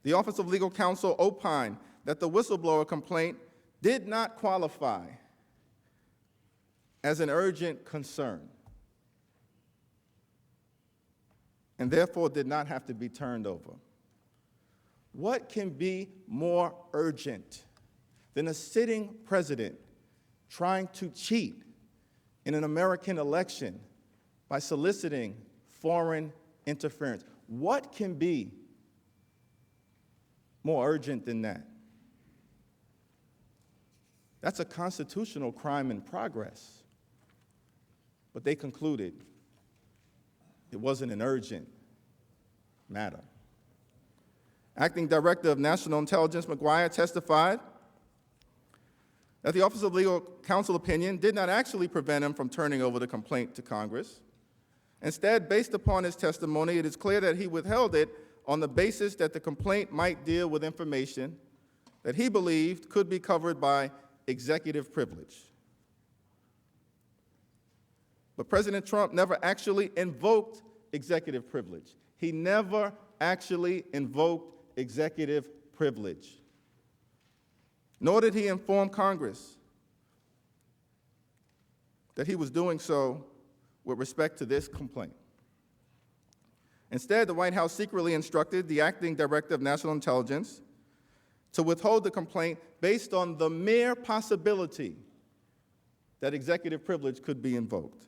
The Office of Legal Counsel opined that the whistleblower complaint did not qualify as an urgent concern and therefore did not have to be turned over. What can be more urgent than a sitting president trying to cheat in an American election by soliciting foreign interference? What can be more urgent than that? That's a constitutional crime in progress. But they concluded it wasn't an urgent matter. Acting Director of National Intelligence McGuire testified that the Office of Legal Counsel opinion did not actually prevent him from turning over the complaint to Congress. Instead, based upon his testimony, it is clear that he withheld it on the basis that the complaint might deal with information that he believed could be covered by executive privilege. But President Trump never actually invoked executive privilege. He never actually invoked executive privilege. Nor did he inform Congress that he was doing so with respect to this complaint. Instead, the White House secretly instructed the acting director of national intelligence to withhold the complaint based on the mere possibility that executive privilege could be invoked.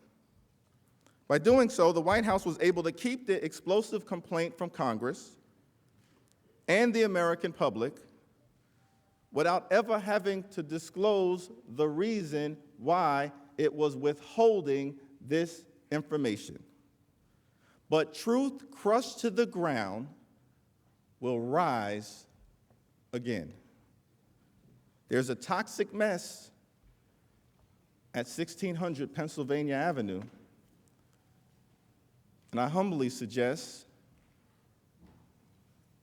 By doing so, the White House was able to keep the explosive complaint from Congress and the American public without ever having to disclose the reason why it was withholding this information. But truth crushed to the ground will rise again. There's a toxic mess at 1600 Pennsylvania Avenue, and I humbly suggest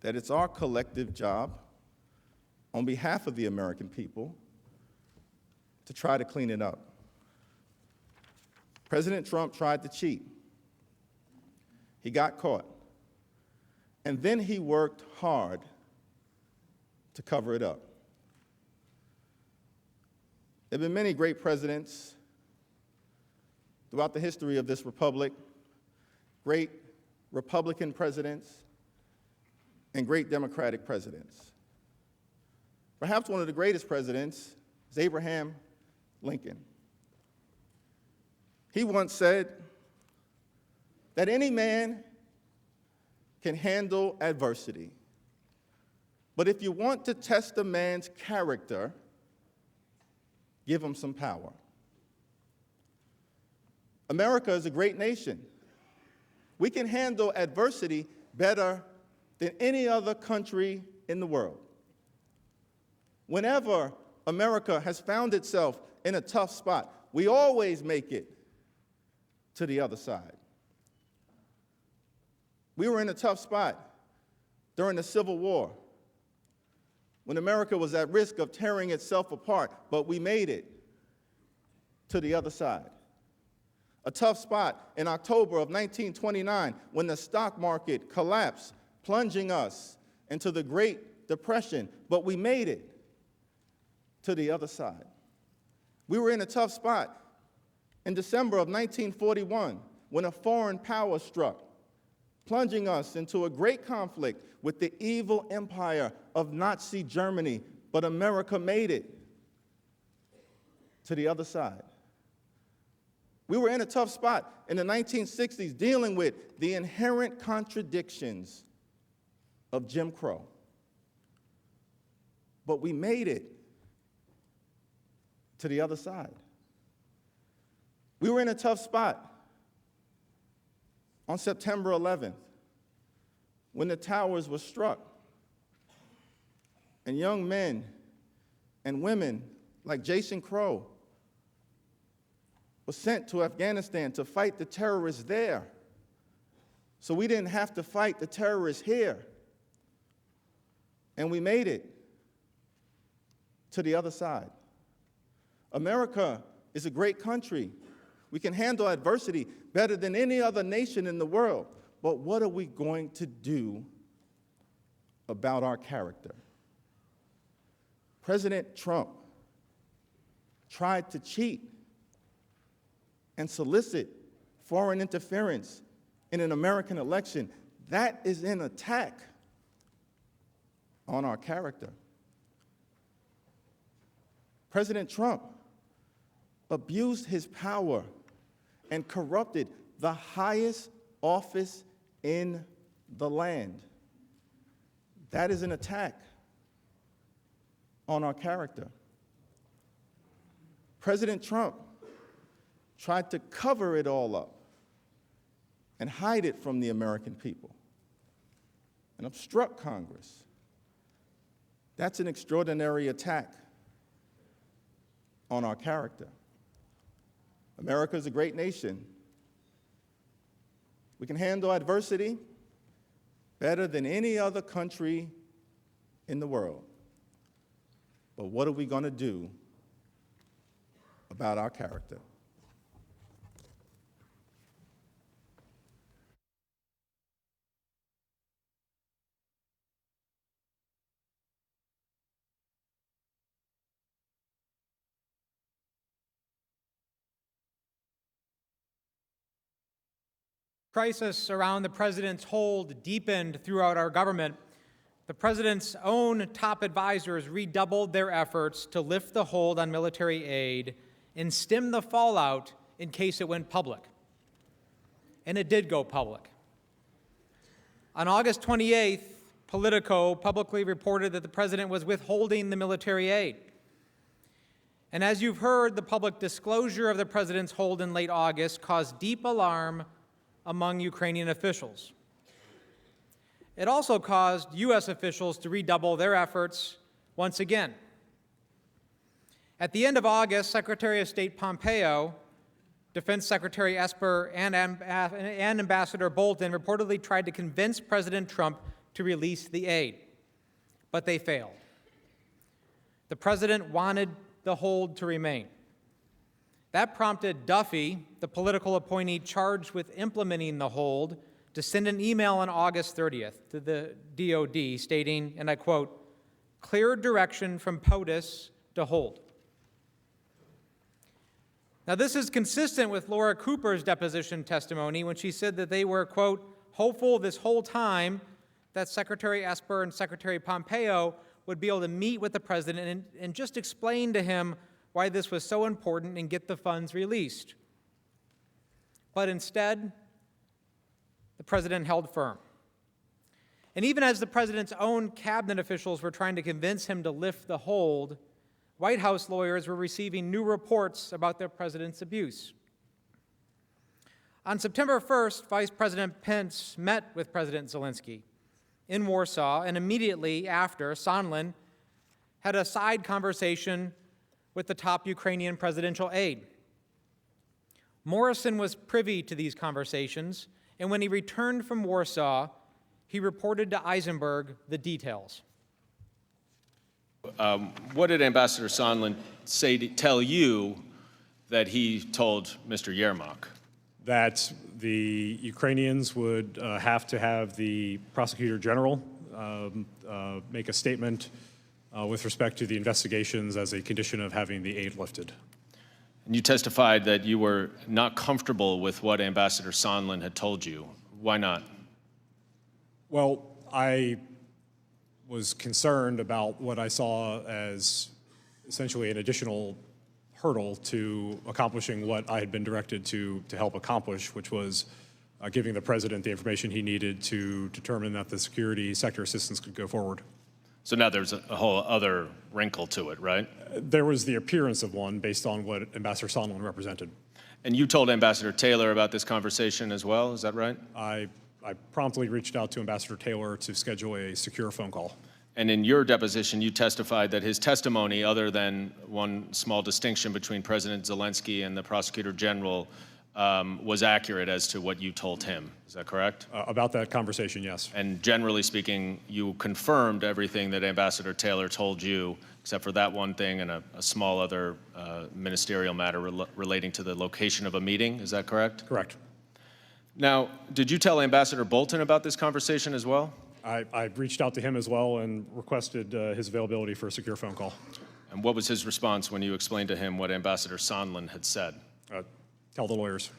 that it's our collective job, on behalf of the American people, to try to clean it up. President Trump tried to cheat. He got caught. And then he worked hard to cover it up. There have been many great presidents throughout the history of this republic, great Republican presidents, and great Democratic presidents. Perhaps one of the greatest presidents is Abraham Lincoln. He once said that any man can handle adversity, But if you want to test a man's character, give him some power. America is a great nation. We can handle adversity better than any other country in the world. Whenever America has found itself in a tough spot, we always make it to the other side. We were in a tough spot during the Civil War, when America was at risk of tearing itself apart, but we made it to the other side. A tough spot in October of 1929, when the stock market collapsed, plunging us into the Great Depression, but we made it to the other side. We were in a tough spot in December of 1941, when a foreign power struck, plunging us into a great conflict with the evil empire of Nazi Germany, but America made it to the other side. We were in a tough spot in the 1960s dealing with the inherent contradictions of Jim Crow, but we made it to the other side. We were in a tough spot on September 11th, when the towers were struck, and young men and women like Jason Crow was sent to Afghanistan to fight the terrorists there, so we didn't have to fight the terrorists here. And we made it to the other side. America is a great country. We can handle adversity better than any other nation in the world. But what are we going to do about our character? President Trump tried to cheat and solicit foreign interference in an American election. That is an attack on our character. President Trump abused his power and corrupted the highest office in the land. That is an attack on our character. President Trump tried to cover it all up and hide it from the American people and obstruct Congress. That's an extraordinary attack on our character. America is a great nation. We can handle adversity better than any other country in the world. But what are we going to do about our character? Crisis around the president's hold deepened throughout our government. The president's own top advisors redoubled their efforts to lift the hold on military aid and stem the fallout in case it went public. And it did go public. On August 28th, Politico publicly reported that the president was withholding the military aid. And as you've heard, the public disclosure of the president's hold in late August caused deep alarm among Ukrainian officials. It also caused U.S. officials to redouble their efforts once again. At the end of August, Secretary of State Pompeo, Defense Secretary Esper, and Ambassador Bolton reportedly tried to convince President Trump to release the aid, but they failed. The president wanted the hold to remain. That prompted Duffy, the political appointee charged with implementing the hold, to send an email on August 30th to the DOD stating, and I quote, "Clear direction from POTUS to hold." Now, this is consistent with Laura Cooper's deposition testimony when she said that they were, quote, "hopeful this whole time that Secretary Esper and Secretary Pompeo would be able to meet with the president and just explain to him why this was so important and get the funds released." But instead, the president held firm. And even as the president's own cabinet officials were trying to convince him to lift the hold, White House lawyers were receiving new reports about the president's abuse. On September 1st, Vice President Pence met with President Zelensky in Warsaw, and immediately after, Sondland had a side conversation with the top Ukrainian presidential aide. Morrison was privy to these conversations, and when he returned from Warsaw, he reported to Eisenberg the details. What did Ambassador Sondland tell you that he told Mr. Yermak? That the Ukrainians would have to have the Prosecutor General make a statement with respect to the investigations as a condition of having the aid lifted. And you testified that you were not comfortable with what Ambassador Sondland had told you. Why not? Well, I was concerned about what I saw as essentially an additional hurdle to accomplishing what I had been directed to help accomplish, which was giving the president the information he needed to determine that the security sector assistance could go forward. So now there's a whole other wrinkle to it, right? There was the appearance of one based on what Ambassador Sondland represented. And you told Ambassador Taylor about this conversation as well, is that right? I promptly reached out to Ambassador Taylor to schedule a secure phone call. And in your deposition, you testified that his testimony, other than one small distinction between President Zelensky and the Prosecutor General, was accurate as to what you told him. Is that correct? About that conversation, yes. And generally speaking, you confirmed everything that Ambassador Taylor told you, except for that one thing and a small other ministerial matter relating to the location of a meeting. Is that correct? Correct. Now, did you tell Ambassador Bolton about this conversation as well? I reached out to him as well and requested his availability for a secure phone call. And what was his response when you explained to him what Ambassador Sondland had said? Tell the lawyers.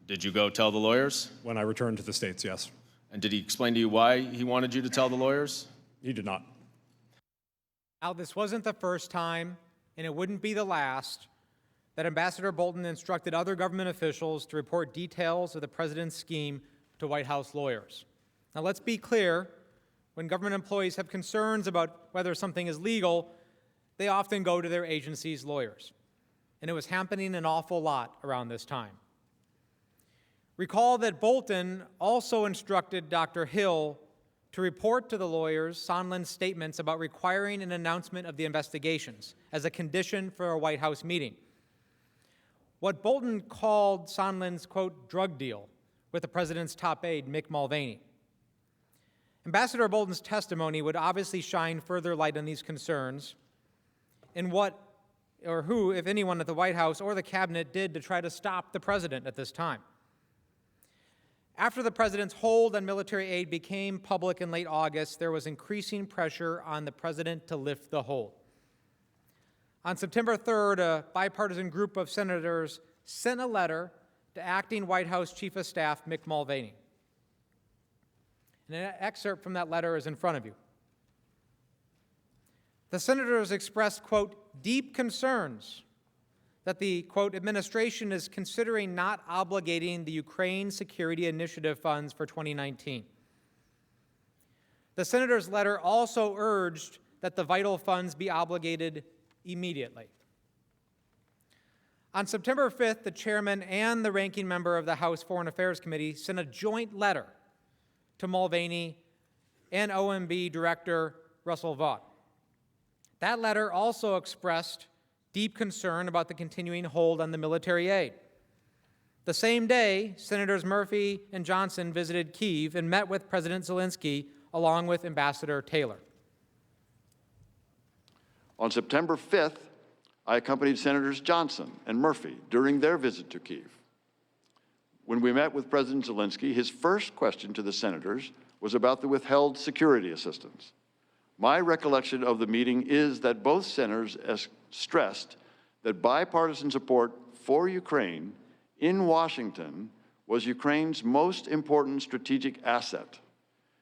Did you go tell the lawyers? When I returned to the States, yes. And did he explain to you why he wanted you to tell the lawyers? He did not. Now, this wasn't the first time, and it wouldn't be the last, that Ambassador Bolton instructed other government officials to report details of the president's scheme to White House lawyers. Now, let's be clear. When government employees have concerns about whether something is legal, they often go to their agency's lawyers. And it was happening an awful lot around this time. Recall that Bolton also instructed Dr. Hill to report to the lawyers Sondland's statements about requiring an announcement of the investigations as a condition for a White House meeting. What Bolton called Sondland's, quote, drug deal with the president's top aide, Mick Mulvaney. Ambassador Bolton's testimony would obviously shine further light on these concerns and what or who, if anyone at the White House or the cabinet, did to try to stop the president at this time. After the president's hold on military aid became public in late August, there was increasing pressure on the president to lift the hold. On September 3rd, a bipartisan group of senators sent a letter to acting White House Chief of Staff Mick Mulvaney. And an excerpt from that letter is in front of you. The senators expressed, quote, deep concerns that the, quote, administration is considering not obligating the Ukraine Security Initiative funds for 2019. The senator's letter also urged that the vital funds be obligated immediately. On September 5th, the chairman and the ranking member of the House Foreign Affairs Committee sent a joint letter to Mulvaney and OMB Director Russell Vought. That letter also expressed deep concern about the continuing hold on the military aid. The same day, Senators Murphy and Johnson visited Kyiv and met with President Zelensky along with Ambassador Taylor. On September 5th, I accompanied Senators Johnson and Murphy during their visit to Kyiv. When we met with President Zelensky, his first question to the senators was about the withheld security assistance. My recollection of the meeting is that both senators stressed that bipartisan support for Ukraine in Washington was Ukraine's most important strategic asset,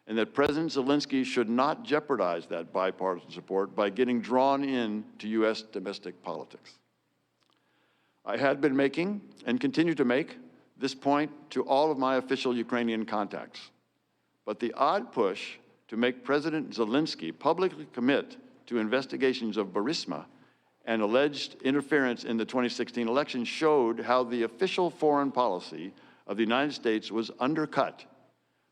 and that President Zelensky should not jeopardize that bipartisan support by getting drawn into U.S. domestic politics. I had been making, and continue to make, this point to all of my official Ukrainian contacts. but the odd push to make President Zelensky publicly commit to investigations of Burisma and alleged interference in the 2016 election showed how the official foreign policy of the United States was undercut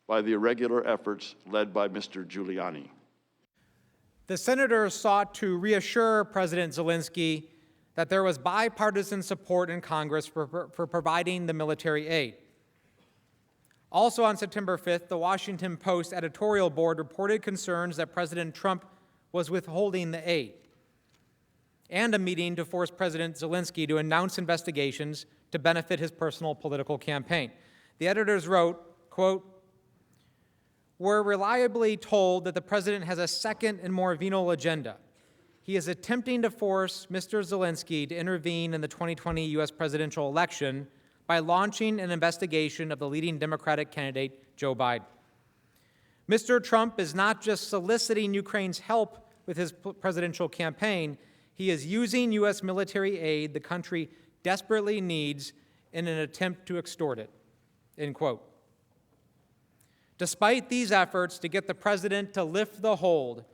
by the irregular efforts led by Mr. Giuliani. The senators sought to reassure President Zelensky that there was bipartisan support in Congress for providing the military aid. Also on September 5th, the Washington Post editorial board reported concerns that President Trump was withholding the aid, and a meeting to force President Zelensky to announce investigations to benefit his personal political campaign. The editors wrote, quote, "We're reliably told that the president has a second and more venal agenda. He is attempting to force Mr. Zelensky to intervene in the 2020 U.S. presidential election by launching an investigation of the leading Democratic candidate, Joe Biden. Mr. Trump is not just soliciting Ukraine's help with his presidential campaign, he is using U.S. military aid the country desperately needs in an attempt to extort it," end quote. Despite these efforts to get the president to lift the hold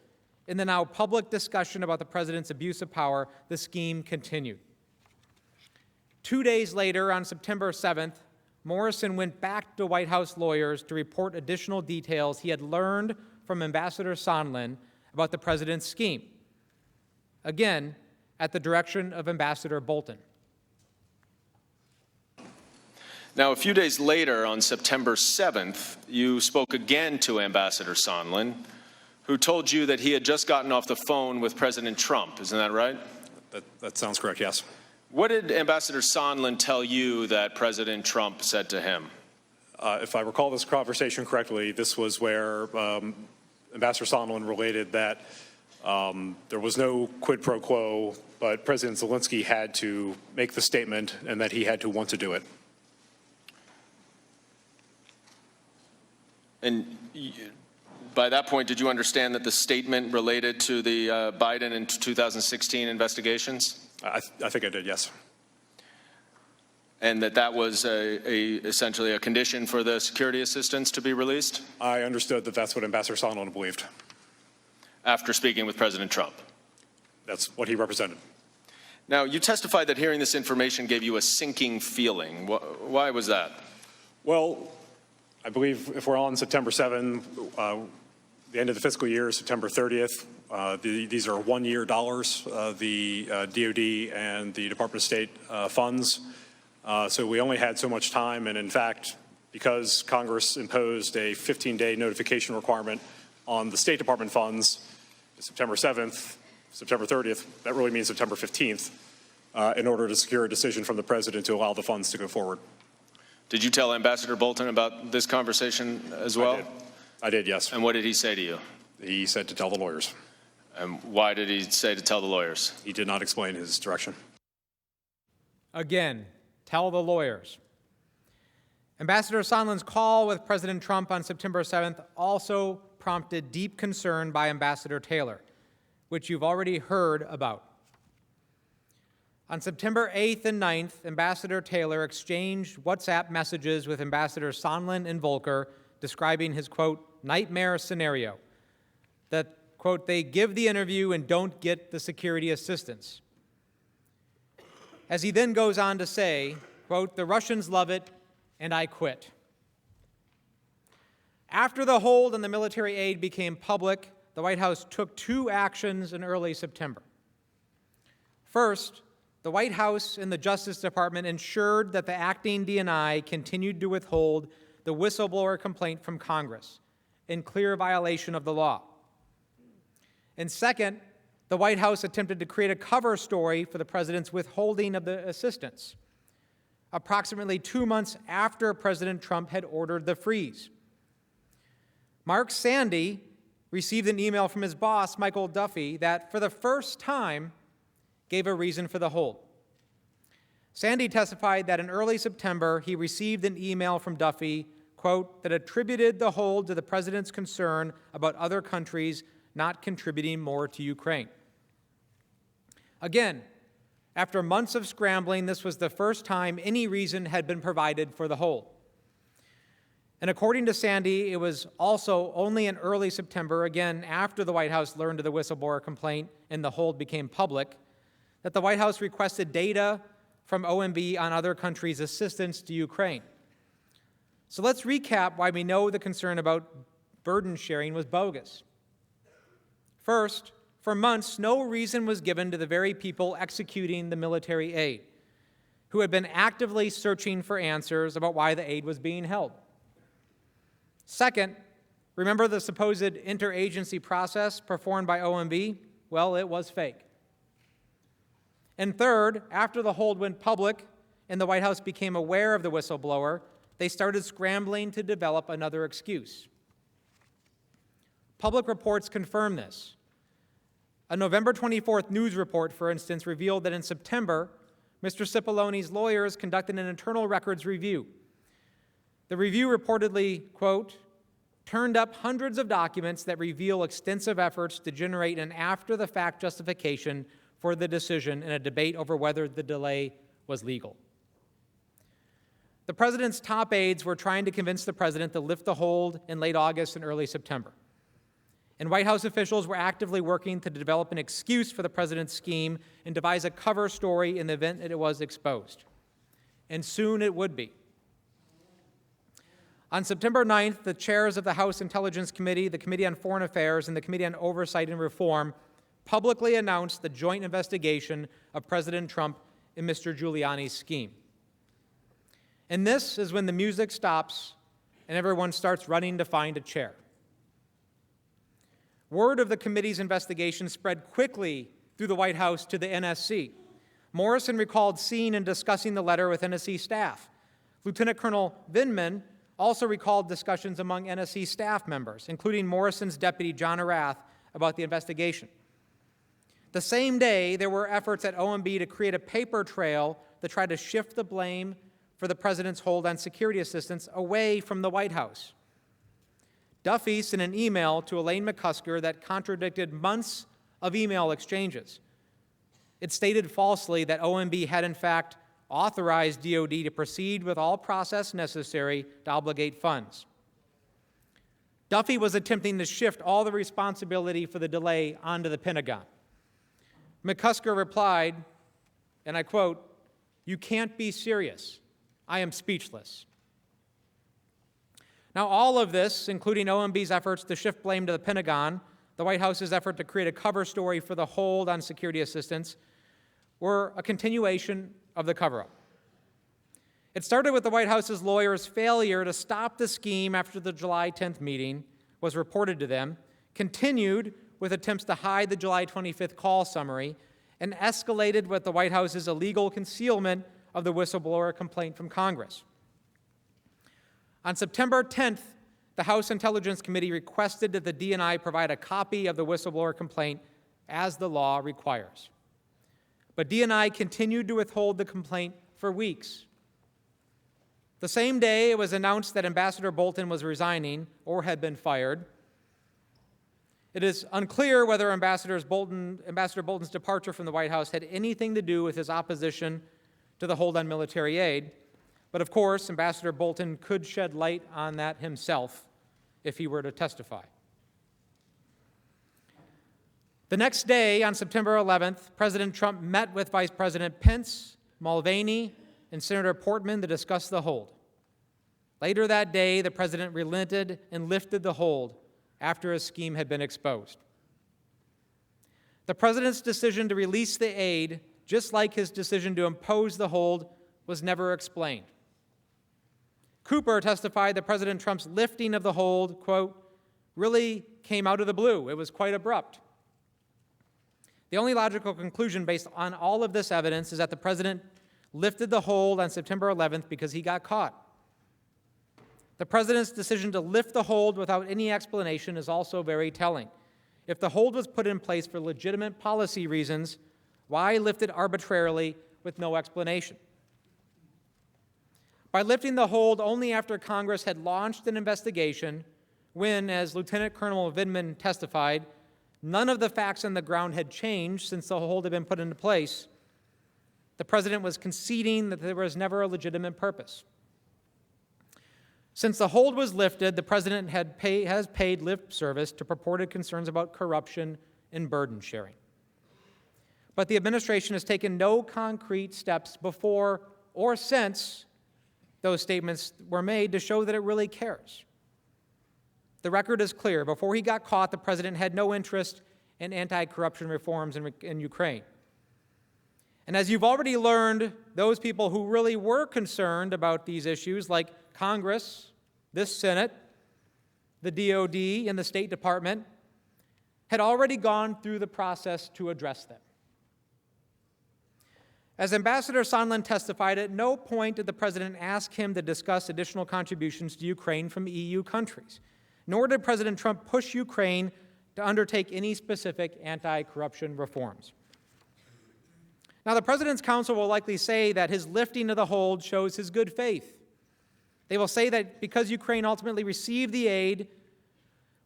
in the now public discussion about the president's abuse of power, the scheme continued. 2 days later, on September 7th, Morrison went back to White House lawyers to report additional details he had learned from Ambassador Sondland about the president's scheme, again, at the direction of Ambassador Bolton. Now, a few days later, on September 7th, you spoke again to Ambassador Sondland, who told you that he had just gotten off the phone with President Trump. Isn't that right? That sounds correct, yes. What did Ambassador Sondland tell you that President Trump said to him? If I recall this conversation correctly, this was where Ambassador Sondland related that there was no quid pro quo, but President Zelensky had to make the statement and that he had to want to do it. And by that point, did you understand that the statement related to the Biden and 2016 investigations? I think I did, yes. And that was essentially a condition for the security assistance to be released? I understood that that's what Ambassador Sondland believed. After speaking with President Trump? That's what he represented. Now, you testified that hearing this information gave you a sinking feeling. Why was that? Well, I believe if we're on September 7th, the end of the fiscal year is September 30th. These are one-year dollars, the DOD and the Department of State funds. So we only had so much time, and in fact, because Congress imposed a 15-day notification requirement on the State Department funds, September 7th, September 30th, that really means September 15th, in order to secure a decision from the President to allow the funds to go forward. Did you tell Ambassador Bolton about this conversation as well? I did, yes. And what did he say to you? He said to tell the lawyers. And why did he say to tell the lawyers? He did not explain his direction. Again, tell the lawyers. Ambassador Sondland's call with President Trump on September 7th also prompted deep concern by Ambassador Taylor, which you've already heard about. On September 8th and 9th, Ambassador Taylor exchanged WhatsApp messages with Ambassadors Sondland and Volker describing his, quote, nightmare scenario, that, quote, they give the interview and don't get the security assistance. As he then goes on to say, quote, the Russians love it and I quit. After the hold on the military aid became public, the White House took two actions in early September. First, the White House and the Justice Department ensured that the acting DNI continued to withhold the whistleblower complaint from Congress in clear violation of the law. And second, the White House attempted to create a cover story for the president's withholding of the assistance, approximately 2 months after President Trump had ordered the freeze. Mark Sandy received an email from his boss, Michael Duffy, that for the first time gave a reason for the hold. Sandy testified that in early September, he received an email from Duffy, quote, that attributed the hold to the president's concern about other countries not contributing more to Ukraine. Again, after months of scrambling, this was the first time any reason had been provided for the hold. And according to Sandy, it was also only in early September, again after the White House learned of the whistleblower complaint and the hold became public, that the White House requested data from OMB on other countries' assistance to Ukraine. So let's recap why we know the concern about burden sharing was bogus. First, for months, no reason was given to the very people executing the military aid, who had been actively searching for answers about why the aid was being held. Second, remember the supposed interagency process performed by OMB? Well, it was fake. And third, after the hold went public and the White House became aware of the whistleblower, they started scrambling to develop another excuse. Public reports confirm this. A November 24th news report, for instance, revealed that in September, Mr. Cipollone's lawyers conducted an internal records review. The review reportedly, quote, turned up hundreds of documents that reveal extensive efforts to generate an after-the-fact justification for the decision in a debate over whether the delay was legal. The president's top aides were trying to convince the president to lift the hold in late August and early September. And White House officials were actively working to develop an excuse for the president's scheme and devise a cover story in the event that it was exposed. And soon it would be. On September 9th, the chairs of the House Intelligence Committee, the Committee on Foreign Affairs, and the Committee on Oversight and Reform publicly announced the joint investigation of President Trump and Mr. Giuliani's scheme. And this is when the music stops and everyone starts running to find a chair. Word of the committee's investigation spread quickly through the White House to the NSC. Morrison recalled seeing and discussing the letter with NSC staff. Lieutenant Colonel Vindman also recalled discussions among NSC staff members, including Morrison's deputy, John Arath, about the investigation. The same day, there were efforts at OMB to create a paper trail to try to shift the blame for the president's hold on security assistance away from the White House. Duffy sent an email to Elaine McCusker that contradicted months of email exchanges. It stated falsely that OMB had, in fact, authorized DOD to proceed with all process necessary to obligate funds. Duffy was attempting to shift all the responsibility for the delay onto the Pentagon. McCusker replied, and I quote, "You can't be serious. I am speechless." Now, all of this, including OMB's efforts to shift blame to the Pentagon, the White House's effort to create a cover story for the hold on security assistance, were a continuation of the cover-up. It started with the White House's lawyers' failure to stop the scheme after the July 10th meeting was reported to them, continued with attempts to hide the July 25th call summary, and escalated with the White House's illegal concealment of the whistleblower complaint from Congress. On September 10th, the House Intelligence Committee requested that the DNI provide a copy of the whistleblower complaint as the law requires. But DNI continued to withhold the complaint for weeks. The same day it was announced that Ambassador Bolton was resigning or had been fired. It is unclear whether Ambassador Bolton's departure from the White House had anything to do with his opposition to the hold on military aid, but of course, Ambassador Bolton could shed light on that himself if he were to testify. The next day, on September 11th, President Trump met with Vice President Pence, Mulvaney, and Senator Portman to discuss the hold. Later that day, the president relented and lifted the hold after his scheme had been exposed. The president's decision to release the aid, just like his decision to impose the hold, was never explained. Cooper testified that President Trump's lifting of the hold, quote, really came out of the blue. It was quite abrupt. The only logical conclusion based on all of this evidence is that the president lifted the hold on September 11th because he got caught. The president's decision to lift the hold without any explanation is also very telling. If the hold was put in place for legitimate policy reasons, why lift it arbitrarily with no explanation? By lifting the hold only after Congress had launched an investigation when, as Lieutenant Colonel Vindman testified, none of the facts on the ground had changed since the hold had been put into place, the president was conceding that there was never a legitimate purpose. Since the hold was lifted, the president has paid lip service to purported concerns about corruption and burden sharing. But the administration has taken no concrete steps before or since those statements were made to show that it really cares. The record is clear. Before he got caught, the president had no interest in anti-corruption reforms in Ukraine. And as you've already learned, those people who really were concerned about these issues, like Congress, this Senate, the DOD, and the State Department, had already gone through the process to address them. As Ambassador Sondland testified, at no point did the president ask him to discuss additional contributions to Ukraine from EU countries, nor did President Trump push Ukraine to undertake any specific anti-corruption reforms. Now, the President's counsel will likely say that his lifting of the hold shows his good faith. They will say that because Ukraine ultimately received the aid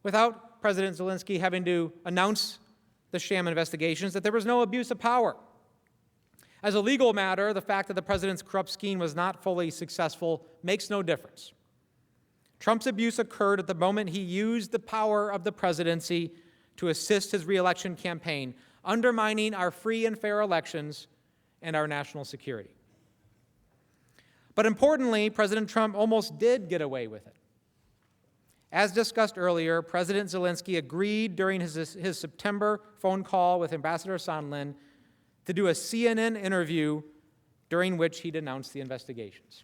without President Zelensky having to announce the sham investigations, that there was no abuse of power. As a legal matter, the fact that the president's corrupt scheme was not fully successful makes no difference. Trump's abuse occurred at the moment he used the power of the presidency to assist his re-election campaign, undermining our free and fair elections and our national security. But importantly, President Trump almost did get away with it. As discussed earlier, President Zelensky agreed during his September phone call with Ambassador Sondland to do a CNN interview during which he denounced the investigations.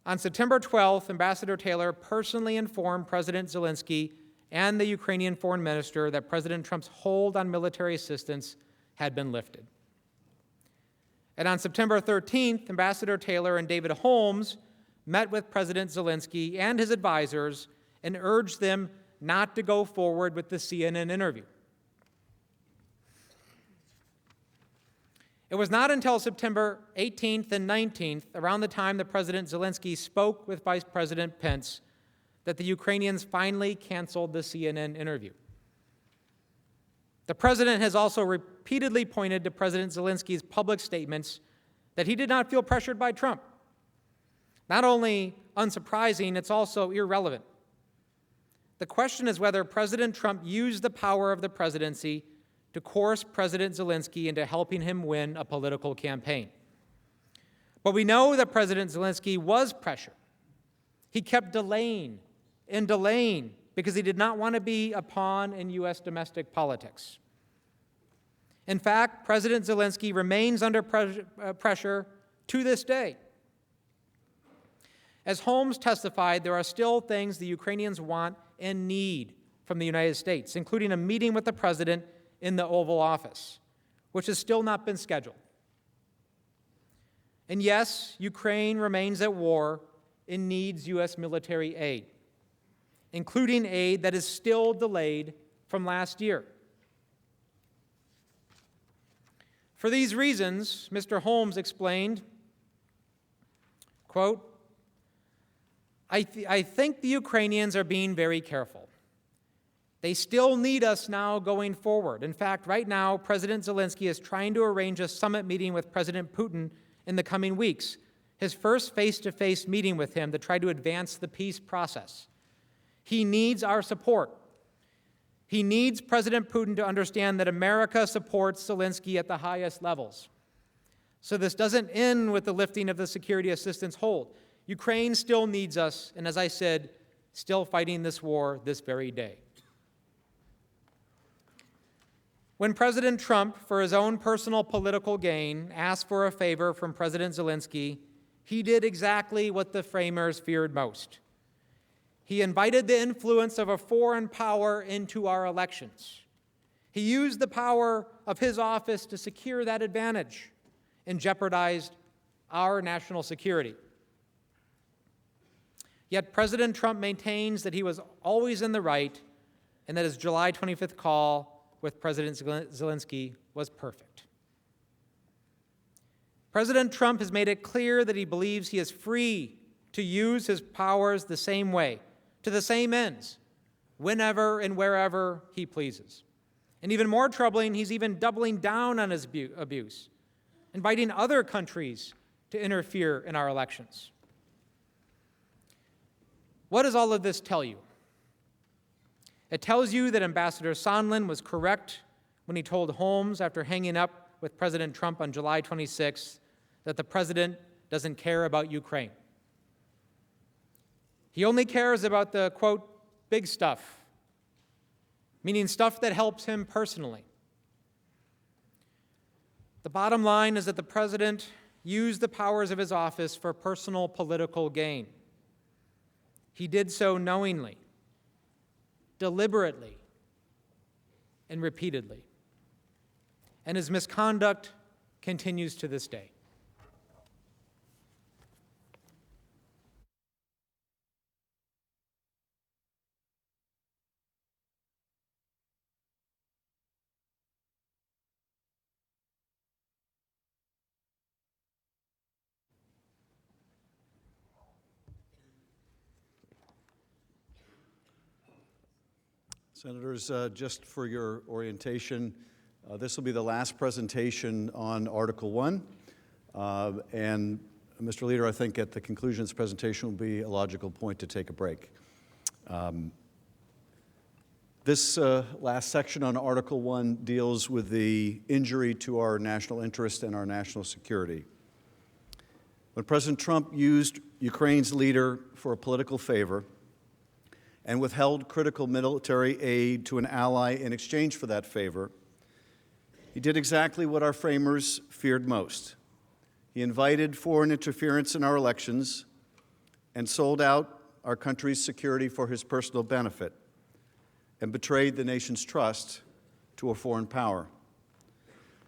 On September 12th, Ambassador Taylor personally informed President Zelensky and the Ukrainian foreign minister that President Trump's hold on military assistance had been lifted. And on September 13th, Ambassador Taylor and David Holmes met with President Zelensky and his advisors and urged them not to go forward with the CNN interview. It was not until September 18th and 19th, around the time that President Zelensky spoke with Vice President Pence, that the Ukrainians finally canceled the CNN interview. The president has also repeatedly pointed to President Zelensky's public statements that he did not feel pressured by Trump. Not only unsurprising, it's also irrelevant. The question is whether President Trump used the power of the presidency to coerce President Zelensky into helping him win a political campaign. But we know that President Zelensky was pressured. He kept delaying and delaying because he did not want to be a pawn in U.S. domestic politics. In fact, President Zelensky remains under pressure to this day. As Holmes testified, there are still things the Ukrainians want and need from the United States, including a meeting with the president in the Oval Office, which has still not been scheduled. And yes, Ukraine remains at war and needs U.S. military aid, including aid that is still delayed from last year. For these reasons, Mr. Holmes explained, quote, I think the Ukrainians are being very careful. They still need us now going forward. In fact, right now, President Zelensky is trying to arrange a summit meeting with President Putin in the coming weeks, his first face-to-face meeting with him to try to advance the peace process. He needs our support. He needs President Putin to understand that America supports Zelensky at the highest levels. So this doesn't end with the lifting of the security assistance hold. Ukraine still needs us, and as I said, still fighting this war this very day. When President Trump, for his own personal political gain, asked for a favor from President Zelensky, he did exactly what the framers feared most. He invited the influence of a foreign power into our elections. He used the power of his office to secure that advantage and jeopardized our national security. Yet President Trump maintains that he was always in the right and that his July 25th call with President Zelensky was perfect. President Trump has made it clear that he believes he is free to use his powers the same way, to the same ends, whenever and wherever he pleases. And even more troubling, he's even doubling down on his abuse, inviting other countries to interfere in our elections. What does all of this tell you? It tells you that Ambassador Sondland was correct when he told Holmes after hanging up with President Trump on July 26 that the president doesn't care about Ukraine. He only cares about the, quote, big stuff, meaning stuff that helps him personally. The bottom line is that the president used the powers of his office for personal political gain. He did so knowingly, deliberately, and repeatedly. And his misconduct continues to this day. Senators, just for your orientation, this will be the last presentation on Article 1. And Mr. Leader, I think at the conclusion of this presentation will be a logical point to take a break. This last section on Article 1 deals with the injury to our national interest and our national security. When President Trump used Ukraine's leader for a political favor and withheld critical military aid to an ally in exchange for that favor, he did exactly what our framers feared most. He invited foreign interference in our elections and sold out our country's security for his personal benefit and betrayed the nation's trust to a foreign power.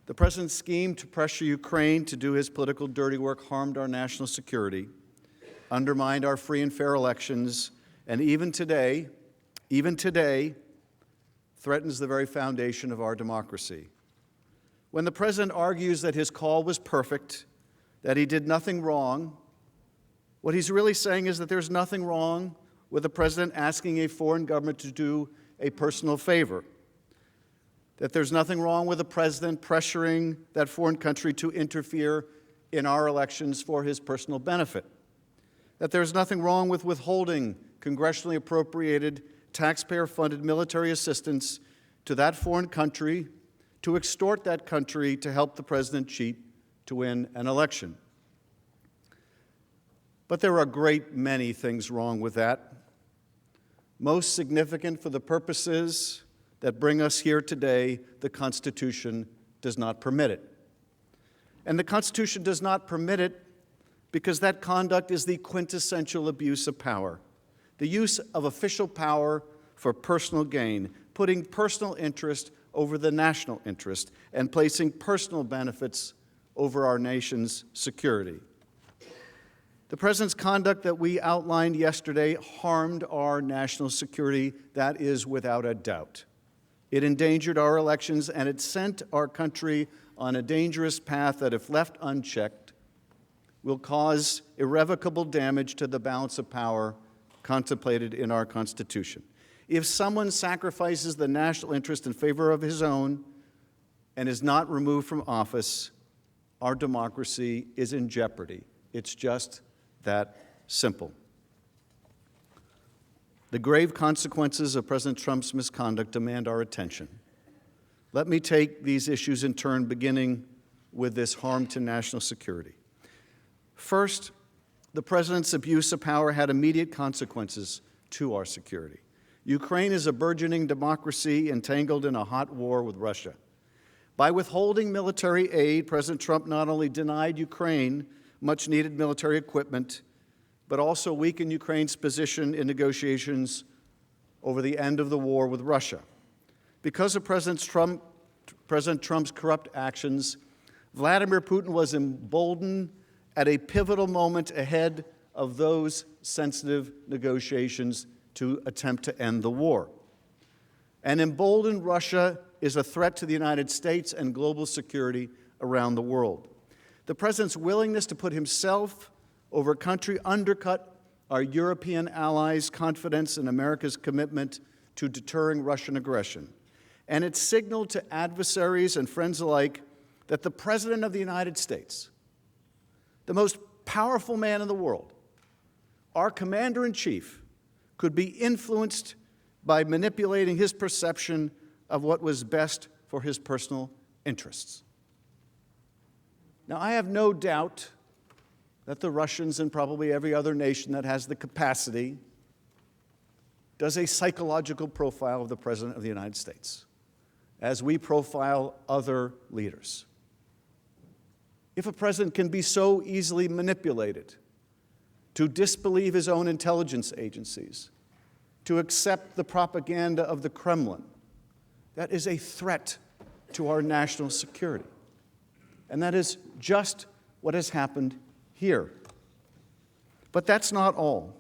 The president's scheme to pressure Ukraine to do his political dirty work harmed our national security, undermined our free and fair elections, and even today, threatens the very foundation of our democracy. When the president argues that his call was perfect, that he did nothing wrong, what he's really saying is that there's nothing wrong with the president asking a foreign government to do a personal favor, that there's nothing wrong with the president pressuring that foreign country to interfere in our elections for his personal benefit, that there's nothing wrong with withholding congressionally appropriated, taxpayer-funded military assistance to that foreign country to extort that country to help the president cheat to win an election. But there are a great many things wrong with that. Most significant for the purposes that bring us here today, the Constitution does not permit it. And the Constitution does not permit it because that conduct is the quintessential abuse of power. The use of official power for personal gain, putting personal interest over the national interest, and placing personal benefits over our nation's security. The president's conduct that we outlined yesterday harmed our national security, that is without a doubt. It endangered our elections, and it sent our country on a dangerous path that, if left unchecked, will cause irrevocable damage to the balance of power contemplated in our Constitution. If someone sacrifices the national interest in favor of his own and is not removed from office, our democracy is in jeopardy. It's just that simple. The grave consequences of President Trump's misconduct demand our attention. Let me take these issues in turn, beginning with this harm to national security. First, the president's abuse of power had immediate consequences to our security. Ukraine is a burgeoning democracy entangled in a hot war with Russia. By withholding military aid, President Trump not only denied Ukraine much-needed military equipment, but also weakened Ukraine's position in negotiations over the end of the war with Russia. Because of President Trump's corrupt actions, Vladimir Putin was emboldened at a pivotal moment ahead of those sensitive negotiations to attempt to end the war. And emboldened Russia is a threat to the United States and global security around the world. The president's willingness to put himself over a country undercut our European allies' confidence in America's commitment to deterring Russian aggression. And it signaled to adversaries and friends alike that the President of the United States, the most powerful man in the world, our commander-in-chief, could be influenced by manipulating his perception of what was best for his personal interests. Now, I have no doubt that the Russians and probably every other nation that has the capacity does a psychological profile of the President of the United States, as we profile other leaders. If a president can be so easily manipulated to disbelieve his own intelligence agencies, to accept the propaganda of the Kremlin, that is a threat to our national security. And that is just what has happened here. But that's not all.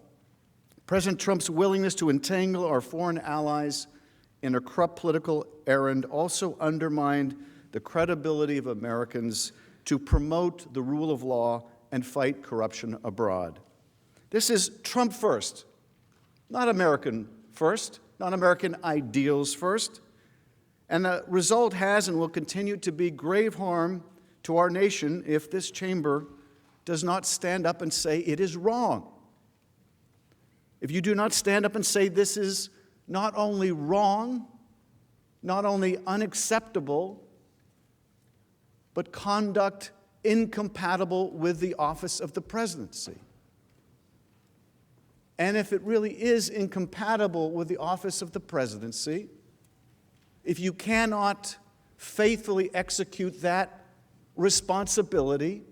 President Trump's willingness to entangle our foreign allies in a corrupt political errand also undermined the credibility of Americans to promote the rule of law and fight corruption abroad. This is Trump first, not American first, not American ideals first. And the result has and will continue to be grave harm to our nation if this chamber does not stand up and say it is wrong. If you do not stand up and say this is not only wrong, not only unacceptable, but conduct incompatible with the office of the presidency. And if it really is incompatible with the office of the presidency, if you cannot faithfully execute that responsibility,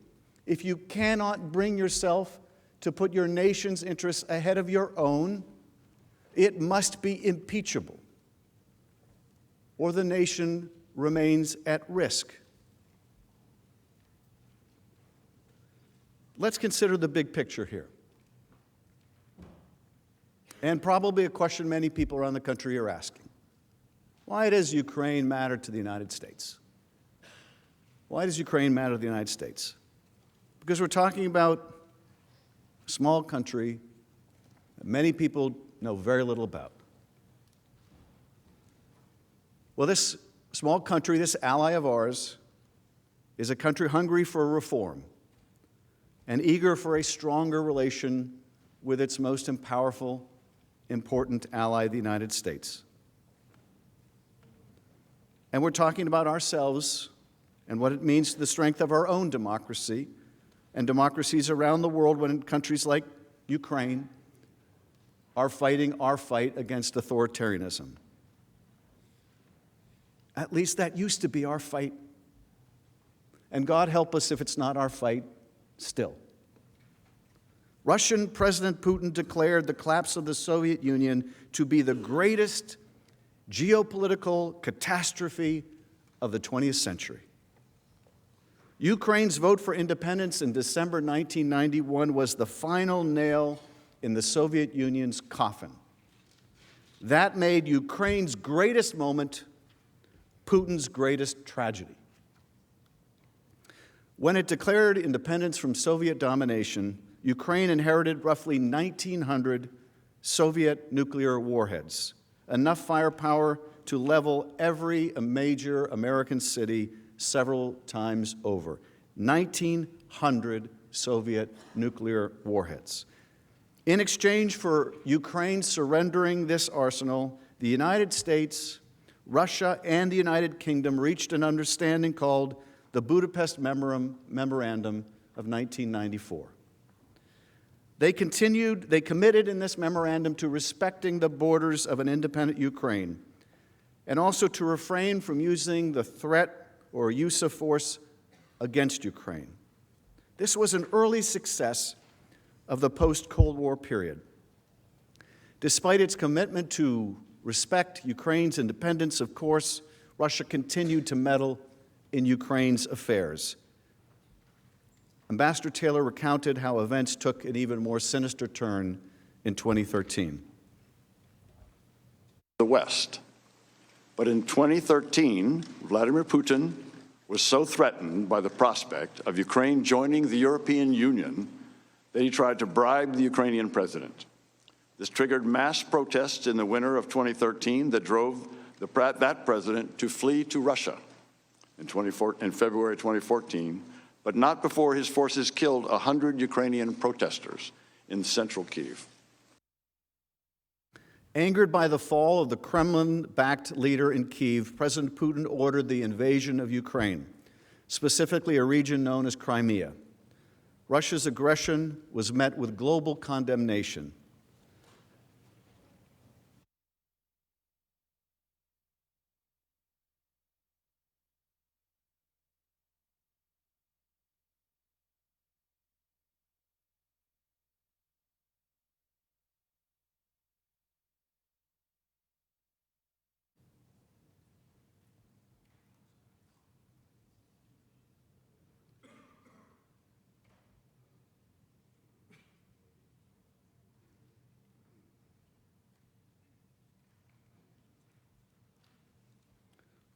if you cannot bring yourself to put your nation's interests ahead of your own, it must be impeachable, or the nation remains at risk. Let's consider the big picture here. And probably a question many people around the country are asking. Why does Ukraine matter to the United States? Why does Ukraine matter to the United States? Because we're talking about a small country that many people know very little about. Well, this small country, this ally of ours, is a country hungry for reform and eager for a stronger relation with its most powerful, important ally, the United States. And we're talking about ourselves and what it means to the strength of our own democracy and democracies around the world when countries like Ukraine are fighting our fight against authoritarianism. At least that used to be our fight. And God help us if it's not our fight still. Russian President Putin declared the collapse of the Soviet Union to be the greatest geopolitical catastrophe of the 20th century. Ukraine's vote for independence in December 1991 was the final nail in the Soviet Union's coffin. That made Ukraine's greatest moment Putin's greatest tragedy. When it declared independence from Soviet domination, Ukraine inherited roughly 1,900 Soviet nuclear warheads, enough firepower to level every major American city several times over. 1,900 Soviet nuclear warheads. In exchange for Ukraine surrendering this arsenal, the United States, Russia, and the United Kingdom reached an understanding called the Budapest Memorandum of 1994. They committed in this memorandum to respecting the borders of an independent Ukraine and also to refrain from using the threat or use of force against Ukraine. This was an early success of the post-Cold War period. Despite its commitment to respect Ukraine's independence, of course, Russia continued to meddle in Ukraine's affairs. Ambassador Taylor recounted how events took an even more sinister turn in 2013. The West. But in 2013, Vladimir Putin was so threatened by the prospect of Ukraine joining the European Union that he tried to bribe the Ukrainian president. This triggered mass protests in the winter of 2013 that drove that president to flee to Russia in February 2014, but not before his forces killed 100 Ukrainian protesters in central Kyiv. Angered by the fall of the Kremlin-backed leader in Kyiv, President Putin ordered the invasion of Ukraine, specifically a region known as Crimea. Russia's aggression was met with global condemnation.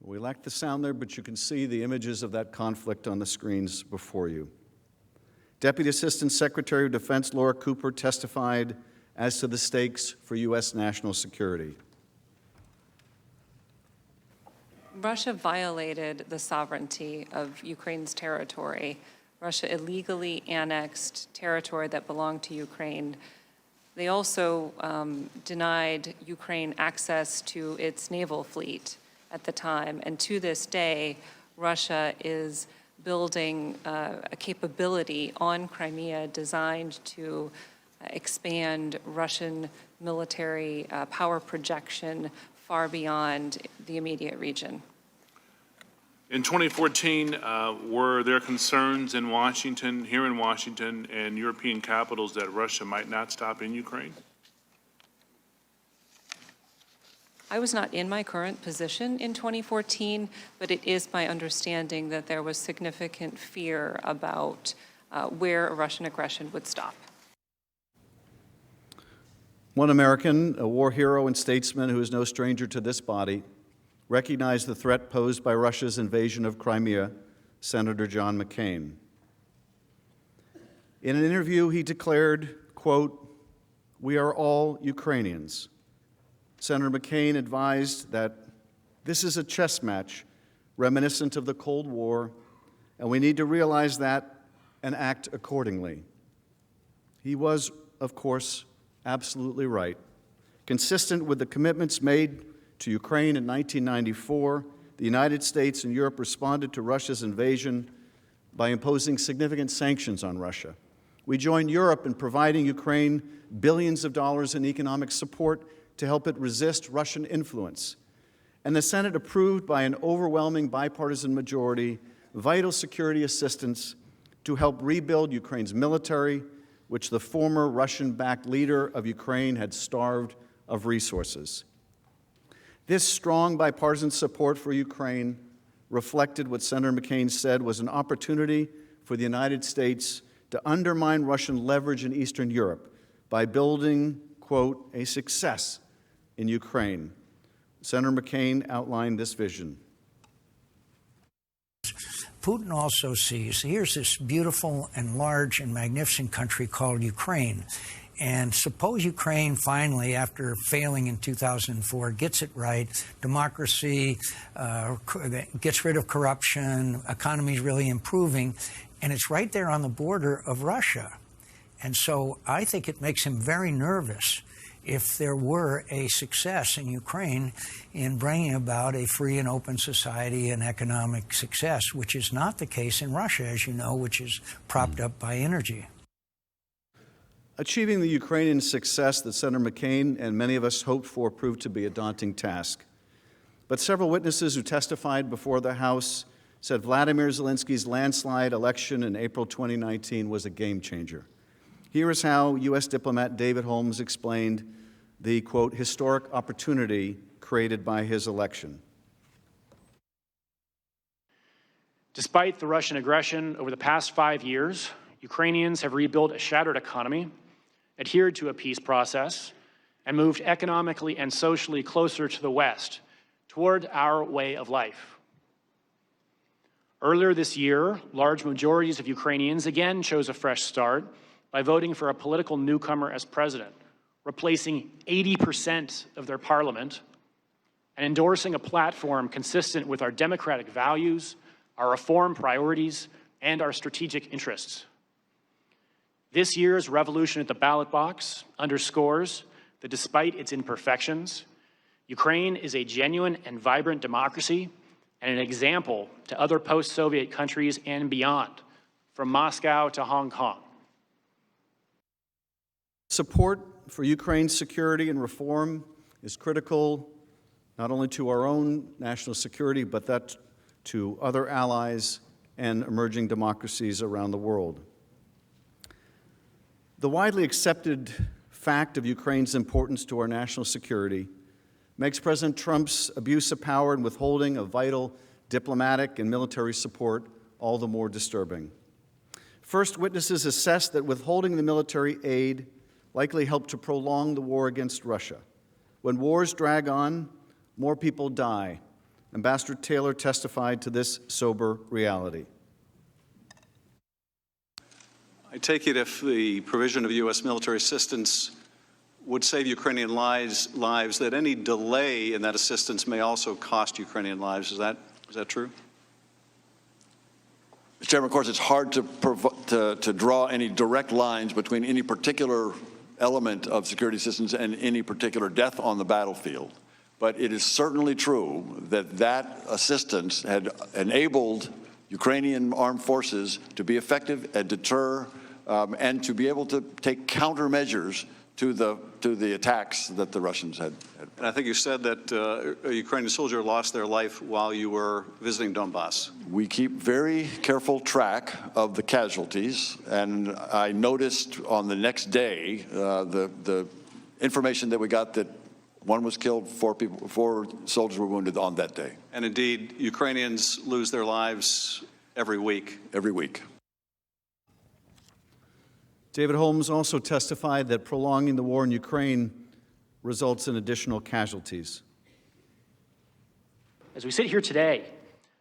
We lack the sound there, but you can see the images of that conflict on the screens before you. Deputy Assistant Secretary of Defense Laura Cooper testified as to the stakes for U.S. national security. Russia violated the sovereignty of Ukraine's territory. Russia illegally annexed territory that belonged to Ukraine. They also denied Ukraine access to its naval fleet at the time. And to this day, Russia is building a capability on Crimea designed to expand Russian military power projection far beyond the immediate region. In 2014, were there concerns in Washington, here in Washington, and European capitals that Russia might not stop in Ukraine? I was not in my current position in 2014, but it is my understanding that there was significant fear about where a Russian aggression would stop. One American, a war hero and statesman who is no stranger to this body, recognized the threat posed by Russia's invasion of Crimea, Senator John McCain. In an interview, he declared, quote, "We are all Ukrainians." Senator McCain advised that this is a chess match reminiscent of the Cold War, and we need to realize that and act accordingly. He was, of course, absolutely right. Consistent with the commitments made to Ukraine in 1994, the United States and Europe responded to Russia's invasion by imposing significant sanctions on Russia. We joined Europe in providing Ukraine billions of dollars in economic support to help it resist Russian influence. And the Senate approved by an overwhelming bipartisan majority vital security assistance to help rebuild Ukraine's military, which the former Russian-backed leader of Ukraine had starved of resources. This strong bipartisan support for Ukraine reflected what Senator McCain said was an opportunity for the United States to undermine Russian leverage in Eastern Europe by building, quote, a success in Ukraine. Senator McCain outlined this vision. Putin also sees, here's this beautiful and large and magnificent country called Ukraine. And suppose Ukraine finally, after failing in 2004, gets it right, democracy, gets rid of corruption, economy is really improving, and it's right there on the border of Russia. And so I think it makes him very nervous if there were a success in Ukraine in bringing about a free and open society and economic success, which is not the case in Russia, as you know, which is propped up by energy. Achieving the Ukrainian success that Senator McCain and many of us hoped for proved to be a daunting task. But several witnesses who testified before the House said Vladimir Zelensky's landslide election in April 2019 was a game changer. Here is how U.S. diplomat David Holmes explained the, quote, historic opportunity created by his election. Despite the Russian aggression over the past 5 years, Ukrainians have rebuilt a shattered economy, adhered to a peace process, and moved economically and socially closer to the West, toward our way of life. Earlier this year, large majorities of Ukrainians again chose a fresh start by voting for a political newcomer as president, replacing 80% of their parliament, and endorsing a platform consistent with our democratic values, our reform priorities, and our strategic interests. This year's revolution at the ballot box underscores that despite its imperfections, Ukraine is a genuine and vibrant democracy and an example to other post-Soviet countries and beyond, from Moscow to Hong Kong. Support for Ukraine's security and reform is critical not only to our own national security, but that to other allies and emerging democracies around the world. The widely accepted fact of Ukraine's importance to our national security makes President Trump's abuse of power and withholding of vital diplomatic and military support all the more disturbing. First, witnesses assess that withholding the military aid likely helped to prolong the war against Russia. When wars drag on, more people die. Ambassador Taylor testified to this sober reality. I take it if the provision of U.S. military assistance would save Ukrainian lives, that any delay in that assistance may also cost Ukrainian lives. Is that true? Mr. Chairman, of course, it's hard to draw any direct lines between any particular element of security assistance and any particular death on the battlefield. But it is certainly true that that assistance had enabled Ukrainian armed forces to be effective and deter and to be able to take countermeasures to the attacks that the Russians had. And I think you said that a Ukrainian soldier lost their life while you were visiting Donbass. We keep very careful track of the casualties, and I noticed on the next day the information that we got that one was killed, 4 soldiers were wounded on that day. And indeed, Ukrainians lose their lives every week. Every week. David Holmes also testified that prolonging the war in Ukraine results in additional casualties. As we sit here today,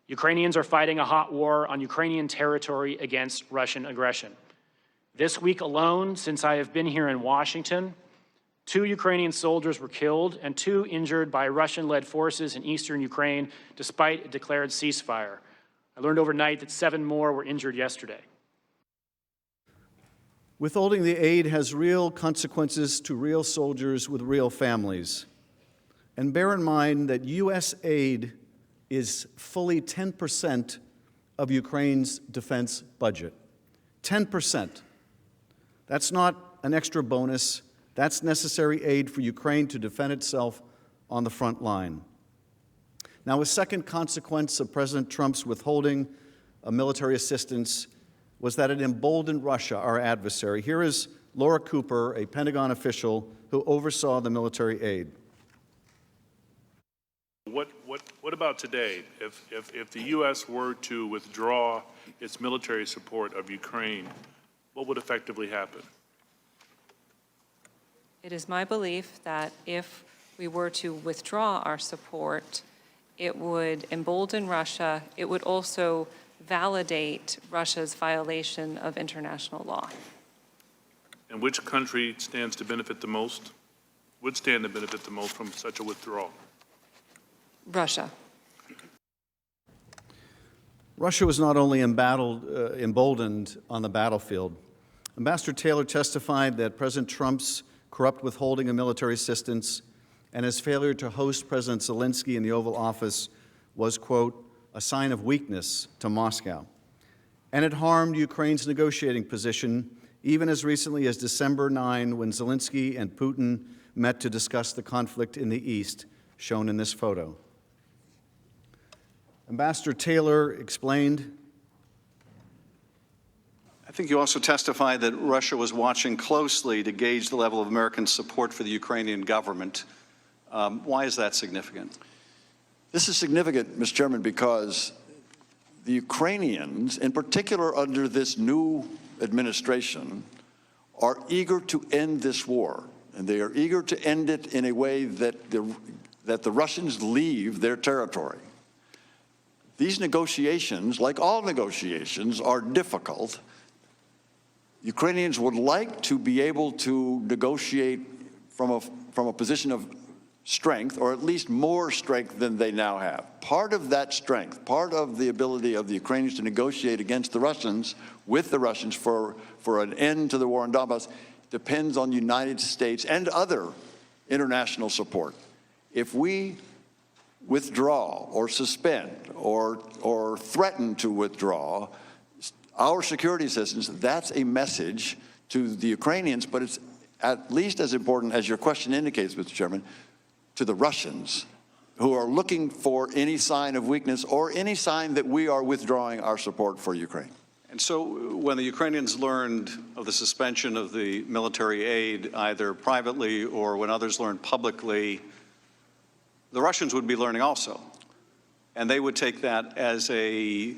Ukrainians are fighting a hot war on Ukrainian territory against Russian aggression. This week alone, since I have been here in Washington, 2 Ukrainian soldiers were killed and 2 injured by Russian-led forces in eastern Ukraine, despite a declared ceasefire. I learned overnight that 7 more were injured yesterday. Withholding the aid has real consequences to real soldiers with real families. And bear in mind that U.S. aid is fully 10% of Ukraine's defense budget. 10%. That's not an extra bonus. That's necessary aid for Ukraine to defend itself on the front line. Now, a second consequence of President Trump's withholding of military assistance was that it emboldened Russia, our adversary. Here is Laura Cooper, a Pentagon official who oversaw the military aid. What about today? If the U.S. were to withdraw its military support of Ukraine, what would effectively happen? It is my belief that if we were to withdraw our support, it would embolden Russia. It would also validate Russia's violation of international law. And which country stands to benefit the most? Would stand to benefit the most from such a withdrawal? Russia. Russia was not only emboldened on the battlefield. Ambassador Taylor testified that President Trump's corrupt withholding of military assistance and his failure to host President Zelensky in the Oval Office was, quote, a sign of weakness to Moscow. And it harmed Ukraine's negotiating position even as recently as December 9, when Zelensky and Putin met to discuss the conflict in the East, shown in this photo. Ambassador Taylor explained, I think you also testified that Russia was watching closely to gauge the level of American support for the Ukrainian government. Why is that significant? This is significant, Mr. Chairman, because the Ukrainians, in particular under this new administration, are eager to end this war. And they are eager to end it in a way that the Russians leave their territory. These negotiations, like all negotiations, are difficult. Ukrainians would like to be able to negotiate from a position of strength, or at least more strength than they now have. Part of that strength, part of the ability of the Ukrainians to negotiate against the Russians, with the Russians for an end to the war in Donbass, depends on the United States and other international support. If we withdraw or suspend or threaten to withdraw our security assistance, that's a message to the Ukrainians, but it's at least as important, as your question indicates, Mr. Chairman, to the Russians, who are looking for any sign of weakness or any sign that we are withdrawing our support for Ukraine. And so when the Ukrainians learned of the suspension of the military aid, either privately or when others learned publicly, the Russians would be learning also. And they would take that as a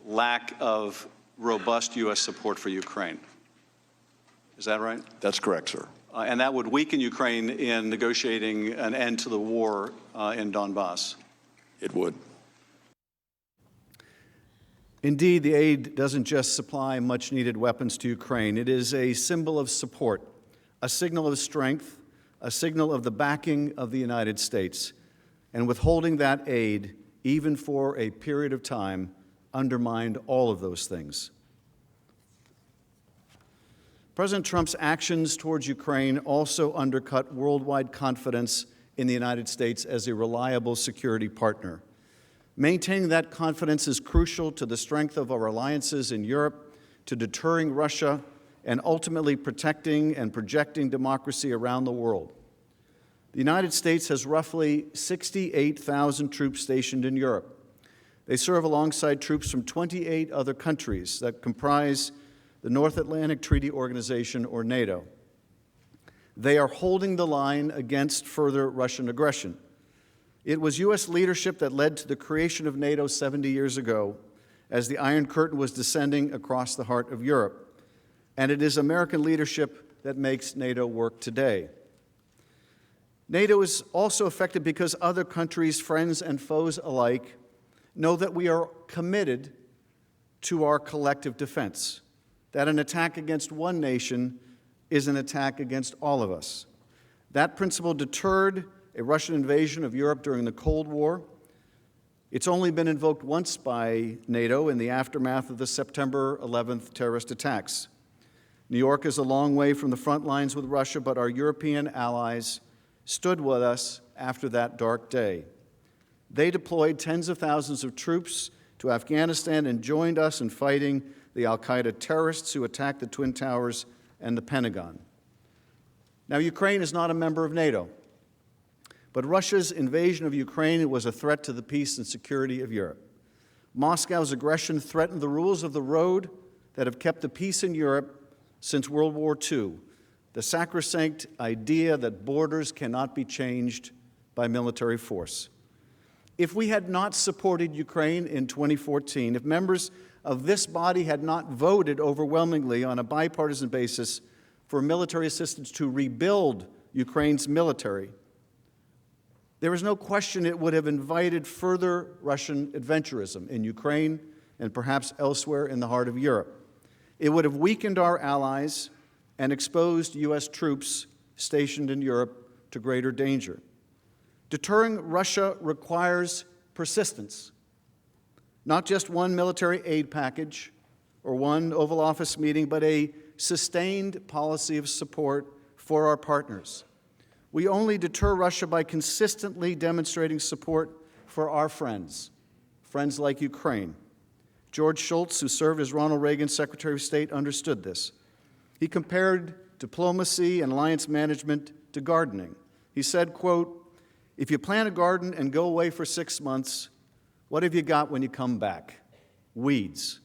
lack of robust U.S. support for Ukraine. Is that right? That's correct, sir. And that would weaken Ukraine in negotiating an end to the war in Donbass. It would. Indeed, the aid doesn't just supply much-needed weapons to Ukraine. It is a symbol of support, a signal of strength, a signal of the backing of the United States. And withholding that aid, even for a period of time, undermined all of those things. President Trump's actions towards Ukraine also undercut worldwide confidence in the United States as a reliable security partner. Maintaining that confidence is crucial to the strength of our alliances in Europe, to deterring Russia, and ultimately protecting and projecting democracy around the world. The United States has roughly 68,000 troops stationed in Europe. They serve alongside troops from 28 other countries that comprise the North Atlantic Treaty Organization, or NATO. They are holding the line against further Russian aggression. It was U.S. leadership that led to the creation of NATO 70 years ago, as the Iron Curtain was descending across the heart of Europe. And it is American leadership that makes NATO work today. NATO is also effective because other countries, friends and foes alike, know that we are committed to our collective defense, that an attack against one nation is an attack against all of us. That principle deterred a Russian invasion of Europe during the Cold War. It's only been invoked once by NATO in the aftermath of the September 11th terrorist attacks. New York is a long way from the front lines with Russia, but our European allies stood with us after that dark day. They deployed tens of thousands of troops to Afghanistan and joined us in fighting the al-Qaeda terrorists who attacked the Twin Towers and the Pentagon. Now, Ukraine is not a member of NATO, but Russia's invasion of Ukraine was a threat to the peace and security of Europe. Moscow's aggression threatened the rules of the road that have kept the peace in Europe since World War II, the sacrosanct idea that borders cannot be changed by military force. If we had not supported Ukraine in 2014, if members of this body had not voted overwhelmingly on a bipartisan basis for military assistance to rebuild Ukraine's military, there is no question it would have invited further Russian adventurism in Ukraine and perhaps elsewhere in the heart of Europe. It would have weakened our allies and exposed U.S. troops stationed in Europe to greater danger. Deterring Russia requires persistence, not just one military aid package or one Oval Office meeting, but a sustained policy of support for our partners. We only deter Russia by consistently demonstrating support for our friends like Ukraine. George Shultz, who served as Ronald Reagan's Secretary of State, understood this. He compared diplomacy and alliance management to gardening. He said, quote, "If you plant a garden and go away for 6 months, what have you got when you come back? Weeds."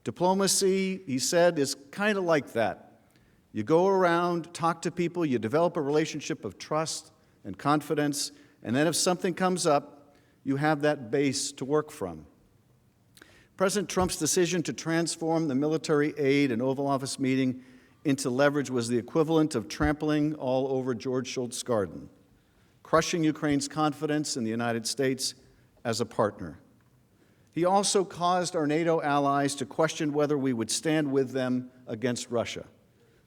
Diplomacy, he said, is kind of like that. You go around, talk to people, you develop a relationship of trust and confidence, and then if something comes up, you have that base to work from. President Trump's decision to transform the military aid and Oval Office meeting into leverage was the equivalent of trampling all over George Shultz's garden, crushing Ukraine's confidence in the United States as a partner. He also caused our NATO allies to question whether we would stand with them against Russia.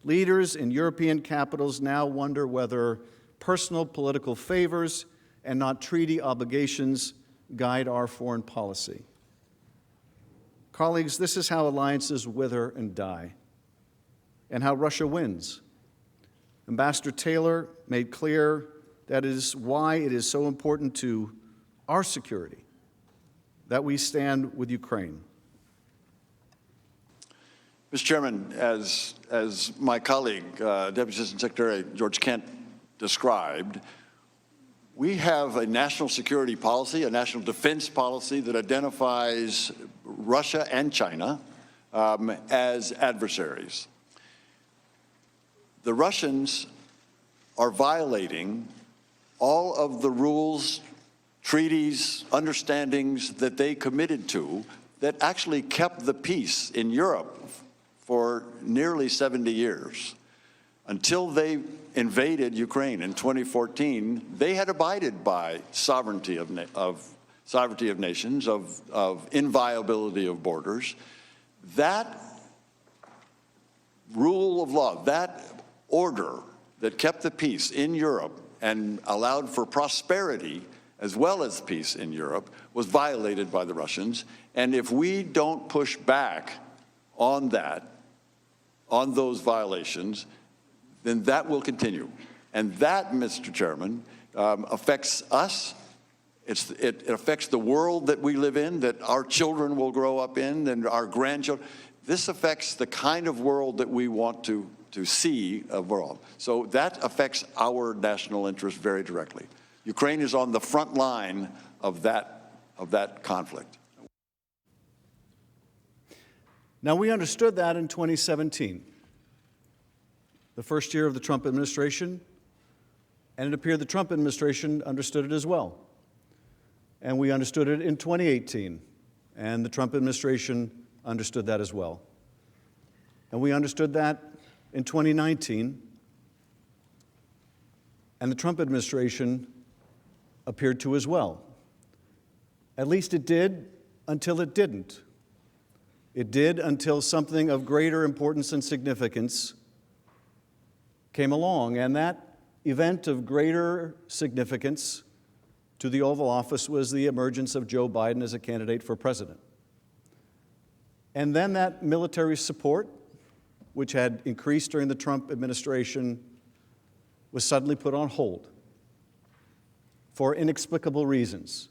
Leaders in European capitals now wonder whether personal political favors and not treaty obligations guide our foreign policy. Colleagues, this is how alliances wither and die, and how Russia wins. Ambassador Taylor made clear That is why it is so important to our security that we stand with Ukraine. Mr. Chairman, as my colleague, Deputy Assistant Secretary George Kent described, we have a national security policy, a national defense policy that identifies Russia and China as adversaries. The Russians are violating all of the rules, treaties, understandings that they committed to that actually kept the peace in Europe for nearly 70 years. Until they invaded Ukraine in 2014, they had abided by sovereignty of nations, of inviolability of borders. That rule of law, that order that kept the peace in Europe and allowed for prosperity as well as peace in Europe was violated by the Russians. And if we don't push back on that, on those violations, then that will continue. And that, Mr. Chairman, affects us. It affects the world that we live in, that our children will grow up in, and our grandchildren. This affects the kind of world that we want to see abroad. So that affects our national interest very directly. Ukraine is on the front line of that conflict. Now, we understood that in 2017, the first year of the Trump administration, and it appeared the Trump administration understood it as well. And we understood it in 2018, and the Trump administration understood that as well. And we understood that in 2019, and the Trump administration appeared to as well. At least it did until it didn't. It did until something of greater importance and significance came along, and that event of greater significance to the Oval Office was the emergence of Joe Biden as a candidate for president. And then that military support, which had increased during the Trump administration, was suddenly put on hold for inexplicable reasons.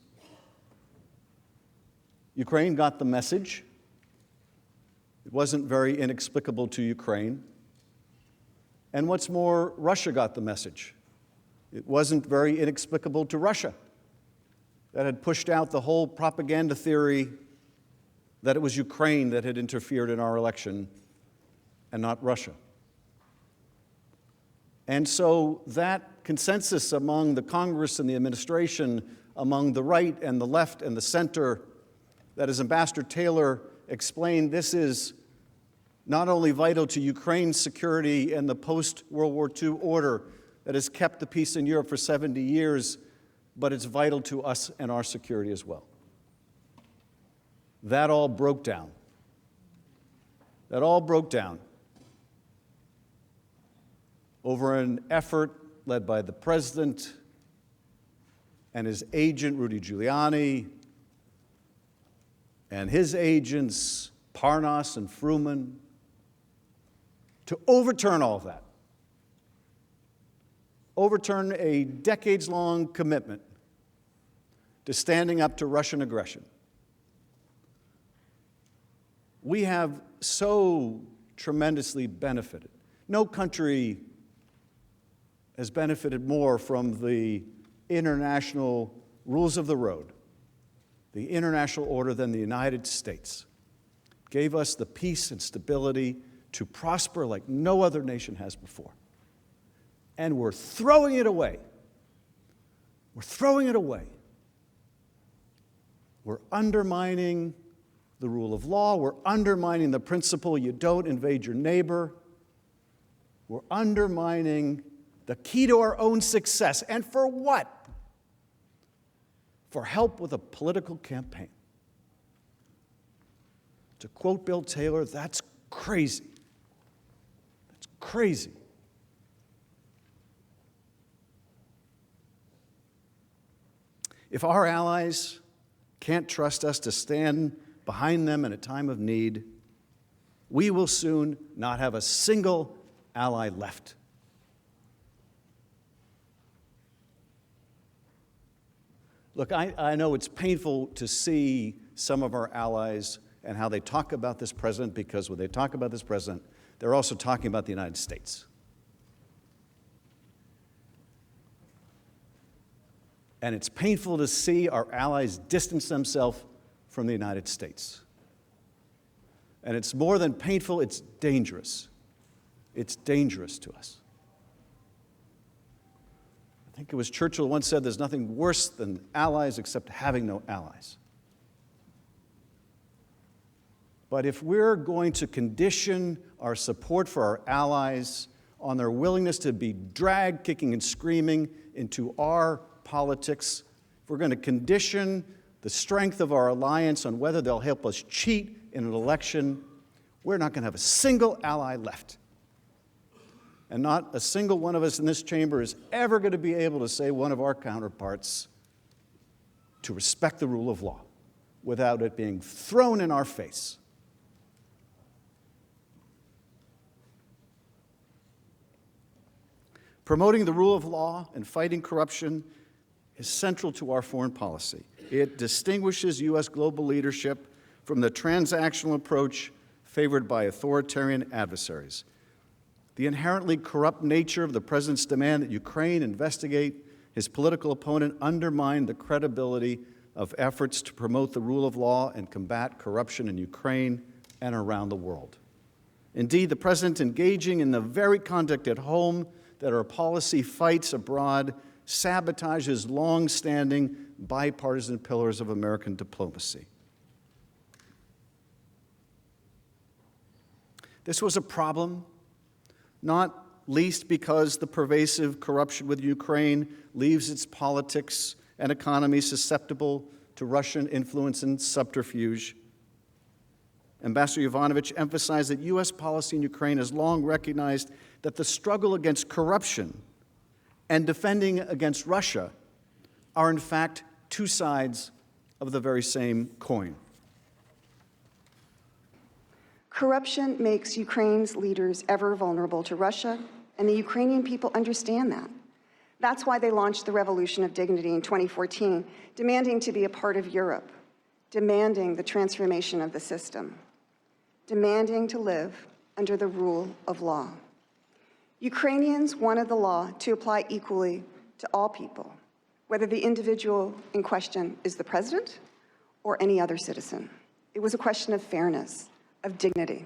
Ukraine got the message. It wasn't very inexplicable to Ukraine. And what's more, Russia got the message. It wasn't very inexplicable to Russia, that had pushed out the whole propaganda theory that it was Ukraine that had interfered in our election and not Russia. And so that consensus among the Congress and the administration, among the right and the left and the center, that as Ambassador Taylor explained, this is not only vital to Ukraine's security and the post-World War II order that has kept the peace in Europe for 70 years, but it's vital to us and our security as well. That all broke down. That all broke down over an effort led by the president and his agent, Rudy Giuliani, and his agents, Parnas and Fruman, to overturn all of that. Overturn a decades-long commitment to standing up to Russian aggression. We have so tremendously benefited. No country has benefited more from the international rules of the road, the international order, than the United States. It gave us the peace and stability to prosper like no other nation has before. And we're throwing it away. We're throwing it away. We're undermining the rule of law. We're undermining the principle you don't invade your neighbor. We're undermining the key to our own success. And for what? For help with a political campaign. To quote Bill Taylor, that's crazy. That's crazy. If our allies can't trust us to stand behind them in a time of need, we will soon not have a single ally left. Look, I know it's painful to see some of our allies and how they talk about this president, because when they talk about this president, they're also talking about the United States. And it's painful to see our allies distance themselves from the United States. And it's more than painful, it's dangerous. It's dangerous to us. I think it was Churchill who once said, there's nothing worse than allies except having no allies. But if we're going to condition our support for our allies on their willingness to be dragged kicking and screaming into our politics, if we're going to condition the strength of our alliance on whether they'll help us cheat in an election, we're not going to have a single ally left. And not a single one of us in this chamber is ever going to be able to say one of our counterparts to respect the rule of law without it being thrown in our face. Promoting the rule of law and fighting corruption is central to our foreign policy. It distinguishes U.S. global leadership from the transactional approach favored by authoritarian adversaries. The inherently corrupt nature of the president's demand that Ukraine investigate his political opponent undermined the credibility of efforts to promote the rule of law and combat corruption in Ukraine and around the world. Indeed, the president engaging in the very conduct at home that our policy fights abroad sabotages long-standing bipartisan pillars of American diplomacy. This was a problem, not least because the pervasive corruption with Ukraine leaves its politics and economy susceptible to Russian influence and subterfuge. Ambassador Yovanovitch emphasized that U.S. policy in Ukraine has long recognized that the struggle against corruption and defending against Russia are in fact two sides of the very same coin. Corruption makes Ukraine's leaders ever vulnerable to Russia, and the Ukrainian people understand that. That's why they launched the Revolution of Dignity in 2014, demanding to be a part of Europe, demanding the transformation of the system, demanding to live under the rule of law. Ukrainians wanted the law to apply equally to all people, whether the individual in question is the president or any other citizen. It was a question of fairness, of dignity.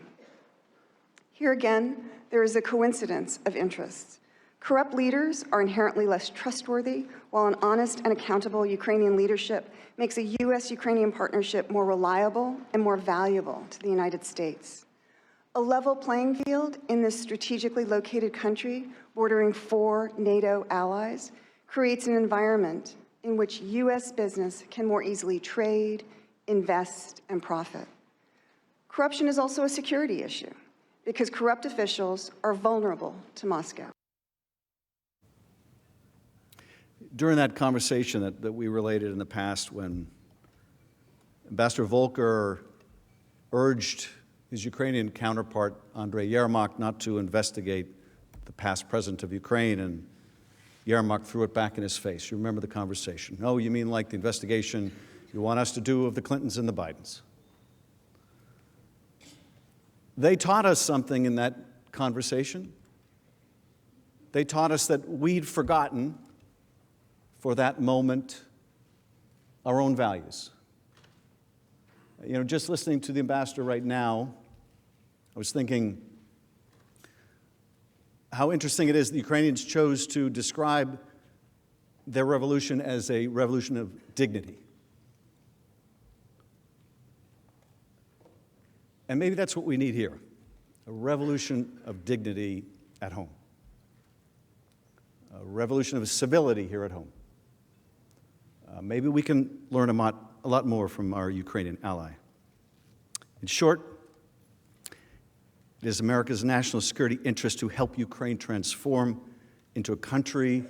Here again, there is a coincidence of interests. Corrupt leaders are inherently less trustworthy, while an honest and accountable Ukrainian leadership makes a U.S.-Ukrainian partnership more reliable and more valuable to the United States. A level playing field in this strategically located country, bordering 4 NATO allies, creates an environment in which U.S. business can more easily trade, invest, and profit. Corruption is also a security issue, because corrupt officials are vulnerable to Moscow. During that conversation that we related in the past, when Ambassador Volker urged his Ukrainian counterpart, Andrei Yermak, not to investigate the past president of Ukraine, and Yermak threw it back in his face. You remember the conversation. No, you mean like the investigation you want us to do of the Clintons and the Bidens. They taught us something in that conversation. They taught us that we'd forgotten, for that moment, our own values. You know, just listening to the ambassador right now, I was thinking how interesting it is the Ukrainians chose to describe their revolution as a revolution of dignity. And maybe that's what we need here, a revolution of dignity at home, a revolution of civility here at home. Maybe we can learn a lot more from our Ukrainian ally. In short, it is America's national security interest to help Ukraine transform into a country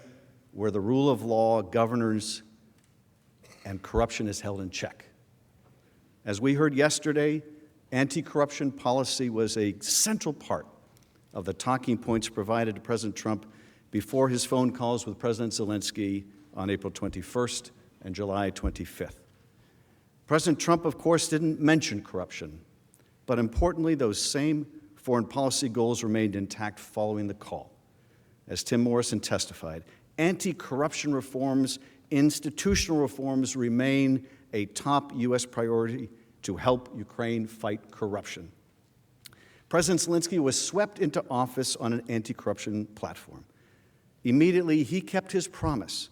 where the rule of law governs and corruption is held in check. As we heard yesterday, anti-corruption policy was a central part of the talking points provided to President Trump before his phone calls with President Zelensky on April 21st and July 25th. President Trump, of course, didn't mention corruption, but importantly, those same foreign policy goals remained intact following the call. As Tim Morrison testified, anti-corruption reforms, institutional reforms remain a top U.S. priority to help Ukraine fight corruption. President Zelensky was swept into office on an anti-corruption platform. Immediately, he kept his promise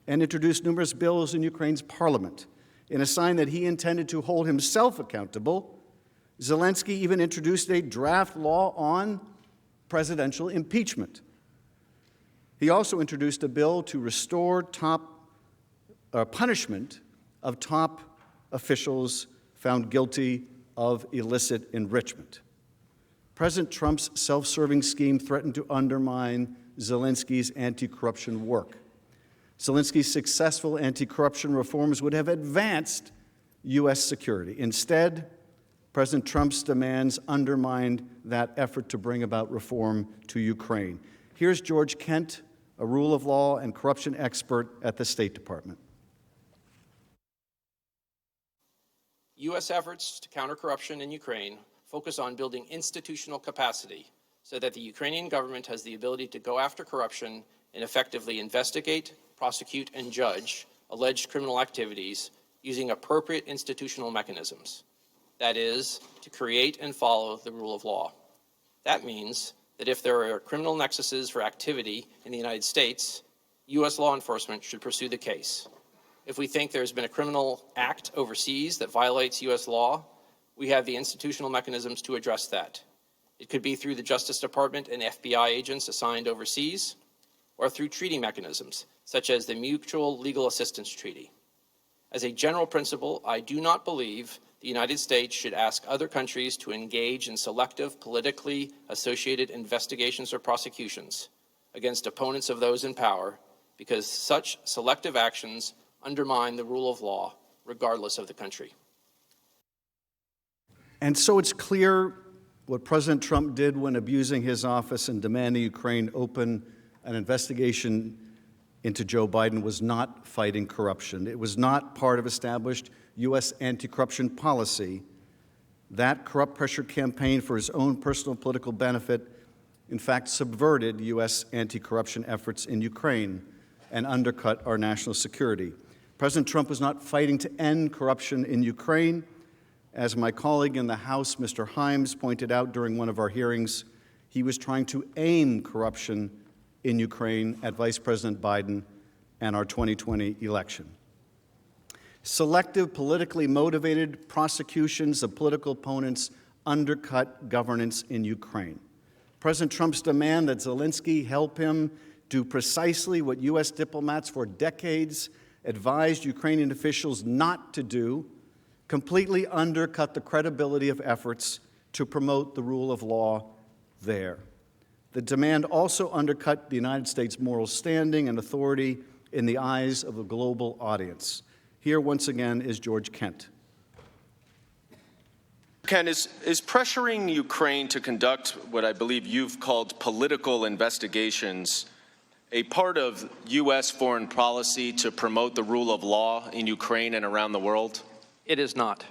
and introduced numerous bills in Ukraine's parliament. In a sign that he intended to hold himself accountable, Zelensky even introduced a draft law on presidential impeachment. He also introduced a bill to restore punishment of top officials found guilty of illicit enrichment. President Trump's self-serving scheme threatened to undermine Zelensky's anti-corruption work. Zelensky's successful anti-corruption reforms would have advanced U.S. security. Instead, President Trump's demands undermined that effort to bring about reform to Ukraine. Here's George Kent, a rule of law and corruption expert at the State Department. U.S. efforts to counter corruption in Ukraine focus on building institutional capacity so that the Ukrainian government has the ability to go after corruption and effectively investigate, prosecute, and judge alleged criminal activities using appropriate institutional mechanisms. That is, to create and follow the rule of law. That means that if there are criminal nexuses for activity in the United States, U.S. law enforcement should pursue the case. If we think there's been a criminal act overseas that violates U.S. law, we have the institutional mechanisms to address that. It could be through the Justice Department and FBI agents assigned overseas, or through treaty mechanisms, such as the Mutual Legal Assistance Treaty. As a general principle, I do not believe the United States should ask other countries to engage in selective, politically associated investigations or prosecutions against opponents of those in power, because such selective actions undermine the rule of law, regardless of the country. And so it's clear what President Trump did when abusing his office and demanding Ukraine open an investigation into Joe Biden was not fighting corruption. It was not part of established U.S. anti-corruption policy. That corrupt pressure campaign for his own personal political benefit, in fact, subverted U.S. anti-corruption efforts in Ukraine and undercut our national security. President Trump was not fighting to end corruption in Ukraine. As my colleague in the House, Mr. Himes, pointed out during one of our hearings, he was trying to aim corruption in Ukraine at Vice President Biden and our 2020 election. Selective, politically motivated prosecutions of political opponents undercut governance in Ukraine. President Trump's demand that Zelensky help him do precisely what U.S. diplomats for decades advised Ukrainian officials not to do completely undercut the credibility of efforts to promote the rule of law there. The demand also undercut the United States' moral standing and authority in the eyes of a global audience. Here, once again, is George Kent. Ken, is pressuring Ukraine to conduct what I believe you've called political investigations a part of U.S. foreign policy to promote the rule of law in Ukraine and around the world? It is not.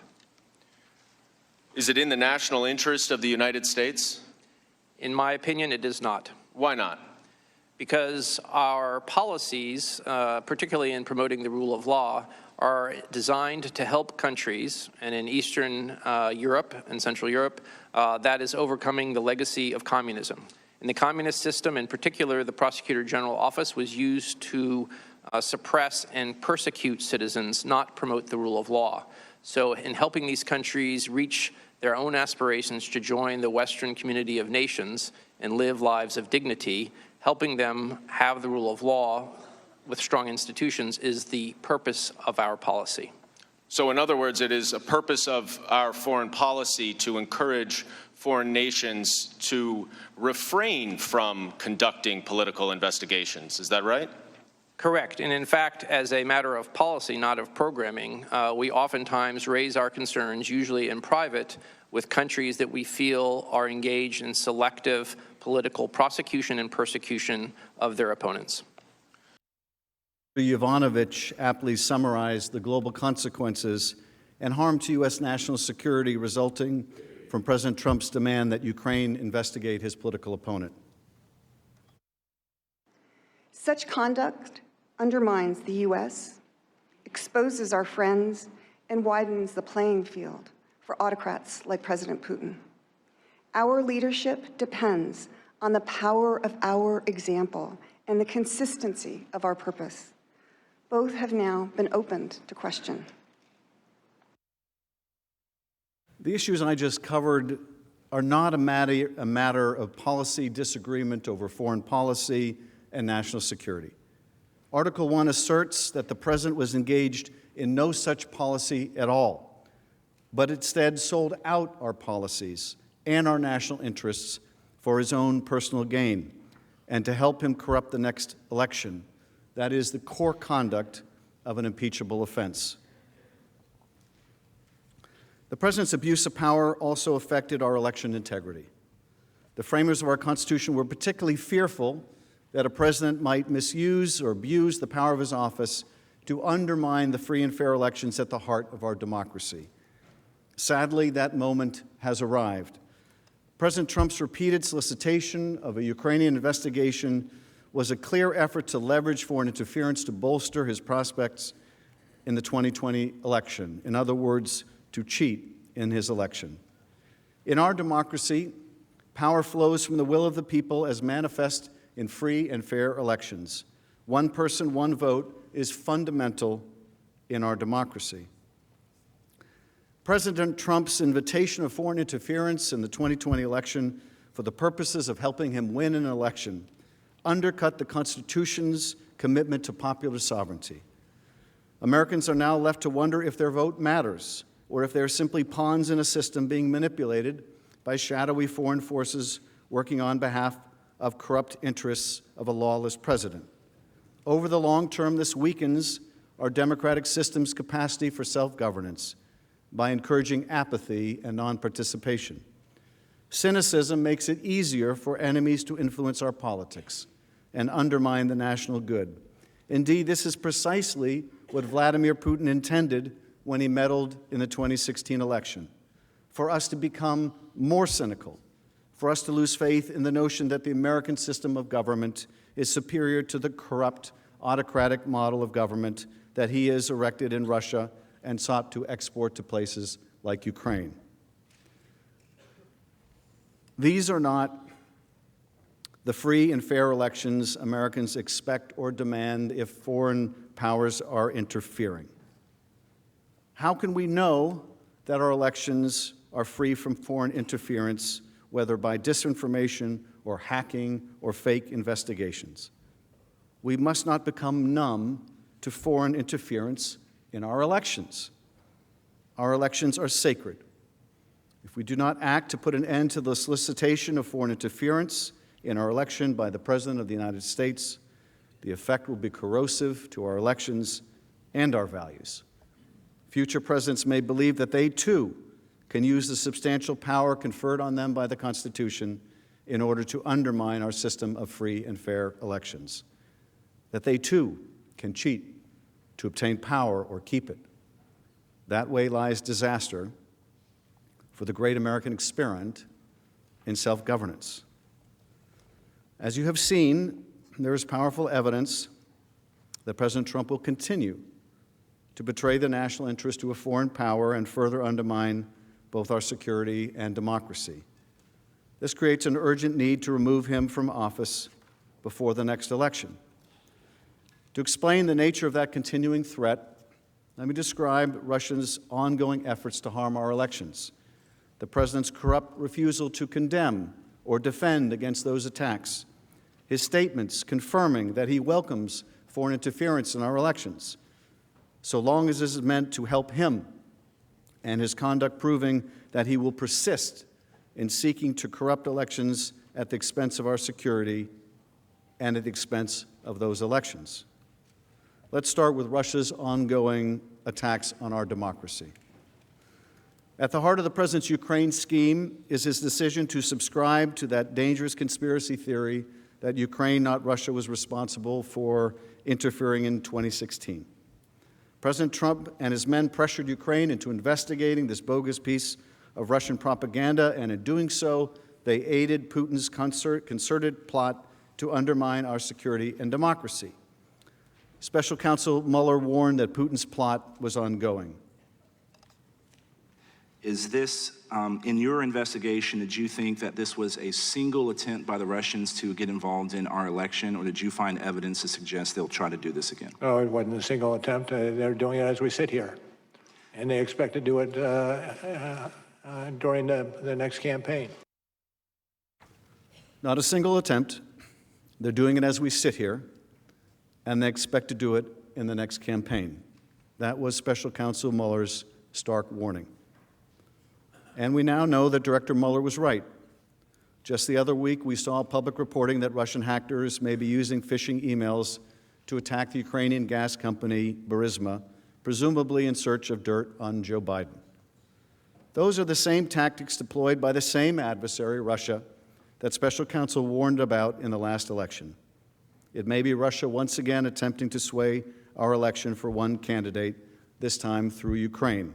Is it in the national interest of the United States? In my opinion, it is not. Why not? Because our policies, particularly in promoting the rule of law, are designed to help countries, and in Eastern Europe and Central Europe, that is overcoming the legacy of communism. In the communist system, in particular, the Prosecutor General Office was used to suppress and persecute citizens, not promote the rule of law. So in helping these countries reach their own aspirations to join the Western community of nations and live lives of dignity, helping them have the rule of law with strong institutions is the purpose of our policy. So in other words, it is a purpose of our foreign policy to encourage foreign nations to refrain from conducting political investigations. Is that right? Correct. And in fact, as a matter of policy, not of programming, we oftentimes raise our concerns, usually in private, with countries that we feel are engaged in selective political prosecution and persecution of their opponents. Yovanovitch aptly summarized the global consequences and harm to U.S. national security resulting from President Trump's demand that Ukraine investigate his political opponent. Such conduct undermines the U.S., exposes our friends, and widens the playing field for autocrats like President Putin. Our leadership depends on the power of our example and the consistency of our purpose. Both have now been opened to question. The issues I just covered are not a matter of policy disagreement over foreign policy and national security. Article 1 asserts that the President was engaged in no such policy at all, but instead sold out our policies and our national interests for his own personal gain and to help him corrupt the next election. That is the core conduct of an impeachable offense. The President's abuse of power also affected our election integrity. The framers of our Constitution were particularly fearful that a president might misuse or abuse the power of his office to undermine the free and fair elections at the heart of our democracy. Sadly, that moment has arrived. President Trump's repeated solicitation of a Ukrainian investigation was a clear effort to leverage foreign interference to bolster his prospects in the 2020 election. In other words, to cheat in his election. In our democracy, power flows from the will of the people as manifest in free and fair elections. One person, one vote is fundamental in our democracy. President Trump's invitation of foreign interference in the 2020 election for the purposes of helping him win an election undercut the Constitution's commitment to popular sovereignty. Americans are now left to wonder if their vote matters, or if they're simply pawns in a system being manipulated by shadowy foreign forces working on behalf of corrupt interests of a lawless president. Over the long term, this weakens our democratic system's capacity for self-governance by encouraging apathy and non-participation. Cynicism makes it easier for enemies to influence our politics and undermine the national good. Indeed, this is precisely what Vladimir Putin intended when he meddled in the 2016 election, for us to become more cynical, for us to lose faith in the notion that the American system of government is superior to the corrupt, autocratic model of government that he has erected in Russia and sought to export to places like Ukraine. These are not the free and fair elections Americans expect or demand if foreign powers are interfering. How can we know that our elections are free from foreign interference, whether by disinformation or hacking or fake investigations? We must not become numb to foreign interference in our elections. Our elections are sacred. If we do not act to put an end to the solicitation of foreign interference in our election by the President of the United States, the effect will be corrosive to our elections and our values. Future presidents may believe that they, too, can use the substantial power conferred on them by the Constitution in order to undermine our system of free and fair elections, that they, too, can cheat to obtain power or keep it. That way lies disaster for the great American experiment in self-governance. As you have seen, there is powerful evidence that President Trump will continue to betray the national interest to a foreign power and further undermine both our security and democracy. This creates an urgent need to remove him from office before the next election. To explain the nature of that continuing threat, let me describe Russia's ongoing efforts to harm our elections, the President's corrupt refusal to condemn or defend against those attacks, his statements confirming that he welcomes foreign interference in our elections, so long as this is meant to help him, and his conduct proving that he will persist in seeking to corrupt elections at the expense of our security and at the expense of those elections. Let's start with Russia's ongoing attacks on our democracy. At the heart of the President's Ukraine scheme is his decision to subscribe to that dangerous conspiracy theory that Ukraine, not Russia, was responsible for interfering in 2016. President Trump and his men pressured Ukraine into investigating this bogus piece of Russian propaganda, and in doing so, they aided Putin's concerted plot to undermine our security and democracy. Special Counsel Mueller warned that Putin's plot was ongoing. Is this, in your investigation, did you think that this was a single attempt by the Russians to get involved in our election, or did you find evidence to suggest they'll try to do this again? No, it wasn't a single attempt. They're doing it as we sit here. And they expect to do it during the next campaign. Not a single attempt. They're doing it as we sit here, and they expect to do it in the next campaign. That was Special Counsel Mueller's stark warning. And we now know that Director Mueller was right. Just the other week, we saw public reporting that Russian hackers may be using phishing emails to attack the Ukrainian gas company Burisma, presumably in search of dirt on Joe Biden. Those are the same tactics deployed by the same adversary, Russia, that Special Counsel warned about in the last election. It may be Russia once again attempting to sway our election for one candidate, this time through Ukraine.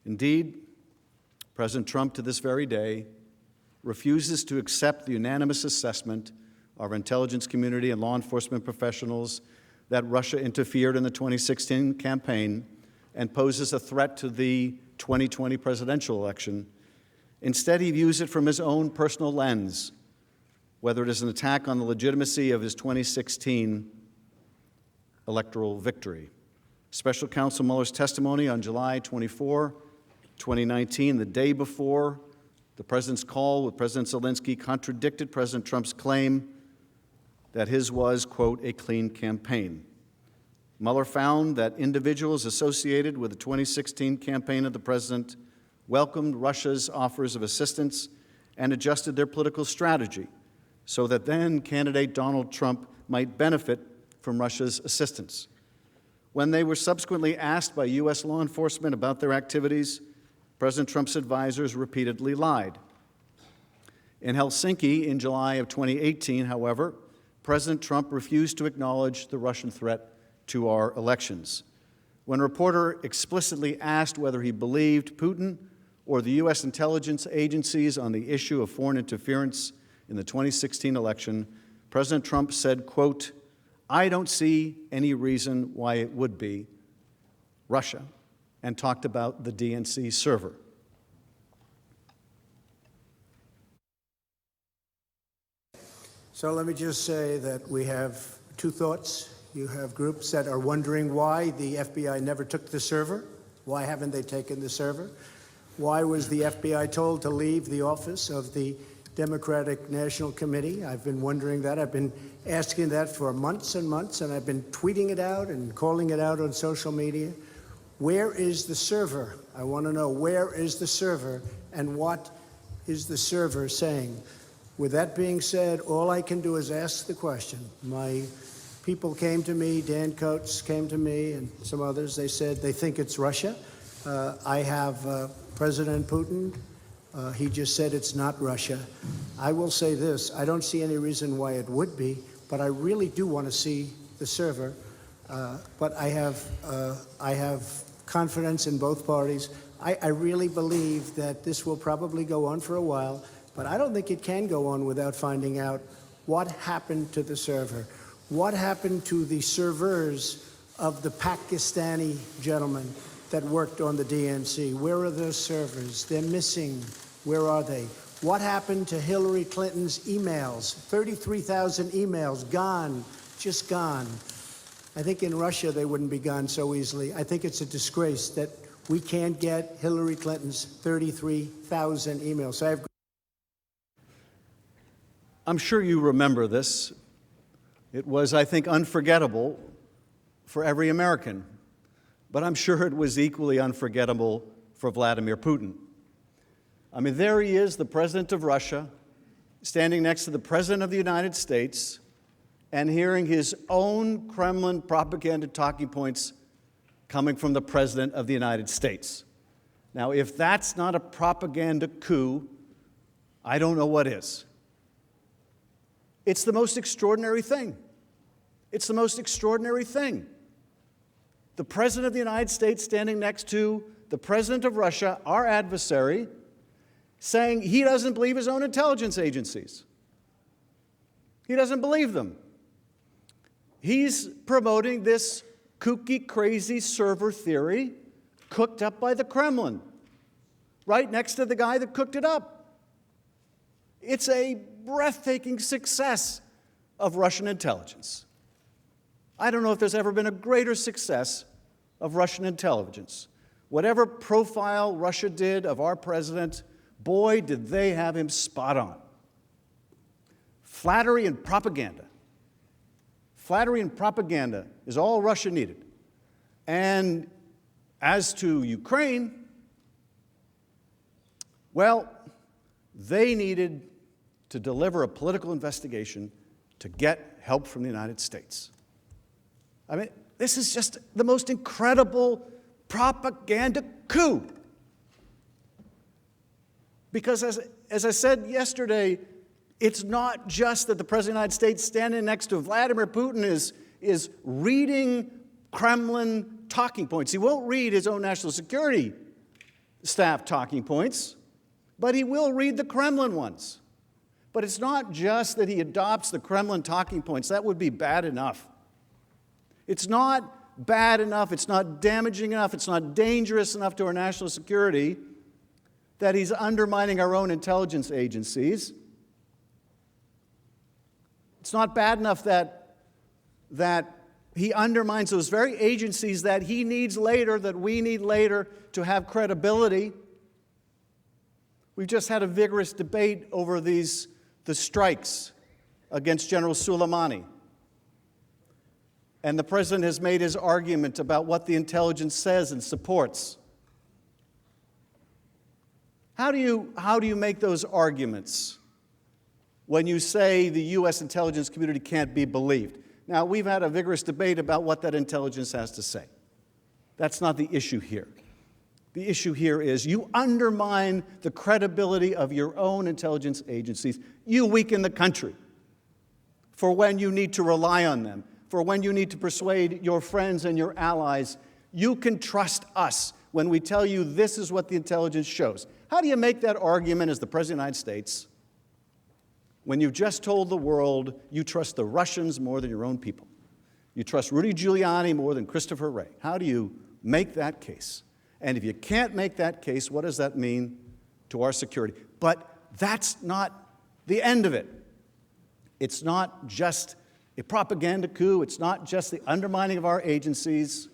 Indeed, President Trump, to this very day, refuses to accept the unanimous assessment of our intelligence community and law enforcement professionals that Russia interfered in the 2016 campaign and poses a threat to the 2020 presidential election. Instead, he views it from his own personal lens, whether it is an attack on the legitimacy of his 2016 electoral victory. Special Counsel Mueller's testimony on July 24, 2019, the day before the President's call with President Zelensky, contradicted President Trump's claim that his was, quote, a clean campaign. Mueller found that individuals associated with the 2016 campaign of the President welcomed Russia's offers of assistance and adjusted their political strategy so that then candidate Donald Trump might benefit from Russia's assistance. When they were subsequently asked by U.S. law enforcement about their activities, President Trump's advisors repeatedly lied. In Helsinki in July of 2018, however, President Trump refused to acknowledge the Russian threat to our elections. When a reporter explicitly asked whether he believed Putin or the U.S. intelligence agencies on the issue of foreign interference in the 2016 election, President Trump said, quote, I don't see any reason why it would be Russia, and talked about the DNC server. So let me just say that we have two thoughts. You have groups that are wondering why the FBI never took the server. Why haven't they taken the server? Why was the FBI told to leave the office of the Democratic National Committee? I've been wondering that. I've been asking that for months and months, and I've been tweeting it out and calling it out on social media. Where is the server? I want to know, where is the server, and what is the server saying? With that being said, all I can do is ask the question. My people came to me, Dan Coates came to me, and some others. They said they think it's Russia. I have President Putin. He just said it's not Russia. I will say this, I don't see any reason why it would be, but I really do want to see the server. But I have confidence in both parties. I really believe that this will probably go on for a while, but I don't think it can go on without finding out what happened to the server. What happened to the servers of the Pakistani gentleman that worked on the DNC? Where are those servers? They're missing. Where are they? What happened to Hillary Clinton's emails? 33,000 emails, gone, just gone. I think in Russia they wouldn't be gone so easily. I think it's a disgrace that we can't get Hillary Clinton's 33,000 emails. So I'm sure you remember this. It was, I think, unforgettable for every American. But I'm sure it was equally unforgettable for Vladimir Putin. I mean, there he is, the president of Russia, standing next to the president of the United States and hearing his own Kremlin propaganda talking points coming from the President of the United States. Now, if that's not a propaganda coup, I don't know what is. It's the most extraordinary thing. It's the most extraordinary thing. The President of the United States standing next to the President of Russia, our adversary, saying he doesn't believe his own intelligence agencies. He doesn't believe them. He's promoting this kooky, crazy server theory cooked up by the Kremlin, right next to the guy that cooked it up. It's a breathtaking success of Russian intelligence. I don't know if there's ever been a greater success of Russian intelligence. Whatever profile Russia did of our president, boy, did they have him spot on. Flattery and propaganda. Flattery and propaganda is all Russia needed. And as to Ukraine, well, they needed to deliver a political investigation to get help from the United States. I mean, this is just the most incredible propaganda coup. Because as I said yesterday, it's not just that the President of the United States standing next to Vladimir Putin is reading Kremlin talking points. He won't read his own national security staff talking points, but he will read the Kremlin ones. But it's not just that he adopts the Kremlin talking points. That would be bad enough. It's not bad enough, it's not damaging enough, it's not dangerous enough to our national security that he's undermining our own intelligence agencies. It's not bad enough that he undermines those very agencies that he needs later, that we need later to have credibility. We've just had a vigorous debate over the strikes against General Soleimani. And the president has made his argument about what the intelligence says and supports. How do you make those arguments when you say the U.S. intelligence community can't be believed? Now, we've had a vigorous debate about what that intelligence has to say. That's not the issue here. The issue here is you undermine the credibility of your own intelligence agencies. You weaken the country for when you need to rely on them, for when you need to persuade your friends and your allies. You can trust us when we tell you this is what the intelligence shows. How do you make that argument as the President of the United States when you've just told the world you trust the Russians more than your own people? You trust Rudy Giuliani more than Christopher Wray. How do you make that case? And if you can't make that case, what does that mean to our security? But that's not the end of it. It's not just a propaganda coup. It's not just the undermining of our agencies.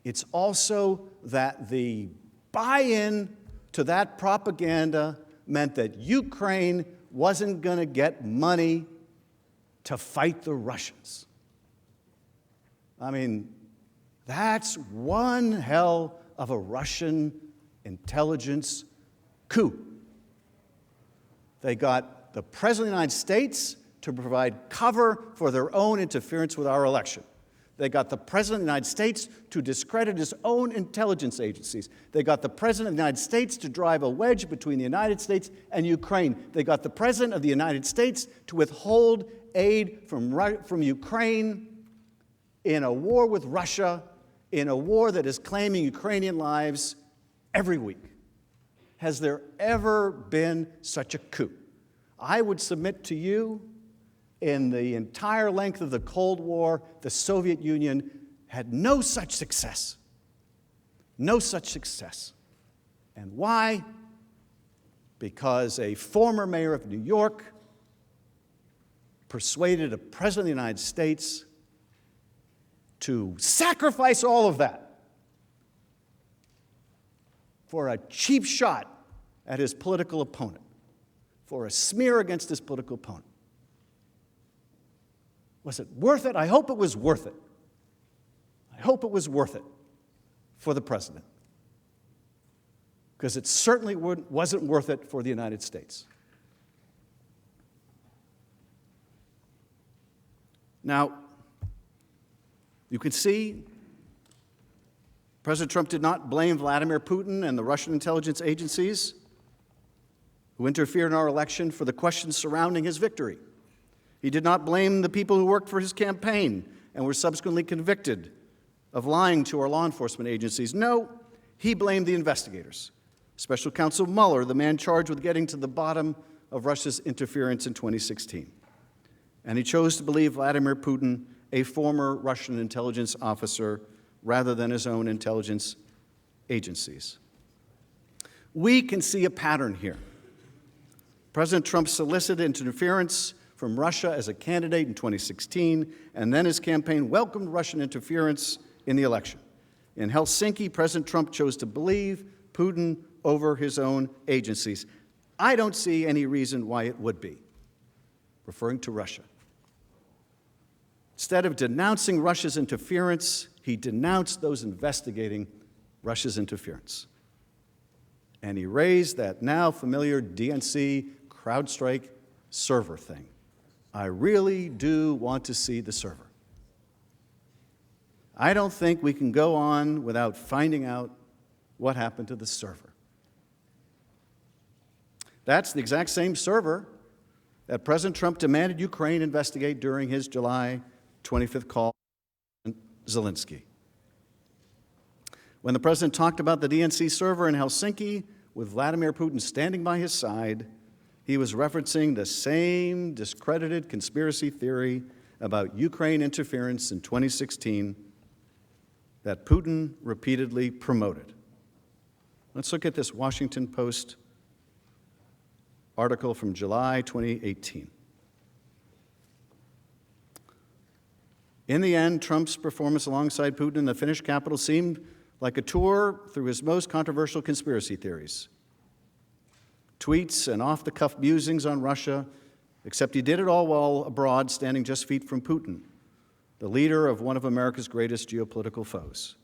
It's also that the buy-in to that propaganda meant that Ukraine wasn't going to get money to fight the Russians. I mean, that's one hell of a Russian intelligence coup. They got the President of the United States to provide cover for their own interference with our election. They got the President of the United States to discredit his own intelligence agencies. They got the President of the United States to drive a wedge between the United States and Ukraine. They got the President of the United States to withhold aid from Ukraine in a war with Russia, in a war that is claiming Ukrainian lives every week. Has there ever been such a coup? I would submit to you, in the entire length of the Cold War, the Soviet Union had no such success. No such success. And why? Because a former mayor of New York persuaded a president of the United States to sacrifice all of that for a cheap shot at his political opponent, for a smear against his political opponent. Was it worth it? I hope it was worth it. I hope it was worth it for the president, because it certainly wasn't worth it for the United States. Now, you can see President Trump did not blame Vladimir Putin and the Russian intelligence agencies who interfered in our election for the questions surrounding his victory. He did not blame the people who worked for his campaign and were subsequently convicted of lying to our law enforcement agencies. No, he blamed the investigators. Special Counsel Mueller, the man charged with getting to the bottom of Russia's interference in 2016. And he chose to believe Vladimir Putin, a former Russian intelligence officer, rather than his own intelligence agencies. We can see a pattern here. President Trump solicited interference from Russia as a candidate in 2016, and then his campaign welcomed Russian interference in the election. In Helsinki, President Trump chose to believe Putin over his own agencies. I don't see any reason why it would be, referring to Russia. Instead of denouncing Russia's interference, he denounced those investigating Russia's interference. And he raised that now familiar DNC CrowdStrike server thing. I really do want to see the server. I don't think we can go on without finding out what happened to the server. That's the exact same server that President Trump demanded Ukraine investigate during his July 25th call to Zelensky. When the president talked about the DNC server in Helsinki with Vladimir Putin standing by his side, he was referencing the same discredited conspiracy theory about Ukraine interference in 2016 that Putin repeatedly promoted. Let's look at this Washington Post article from July 2018. In the end, Trump's performance alongside Putin in the Finnish capital seemed like a tour through his most controversial conspiracy theories. Tweets and off-the-cuff musings on Russia, except he did it all while abroad, standing just feet from Putin, the leader of one of America's greatest geopolitical foes.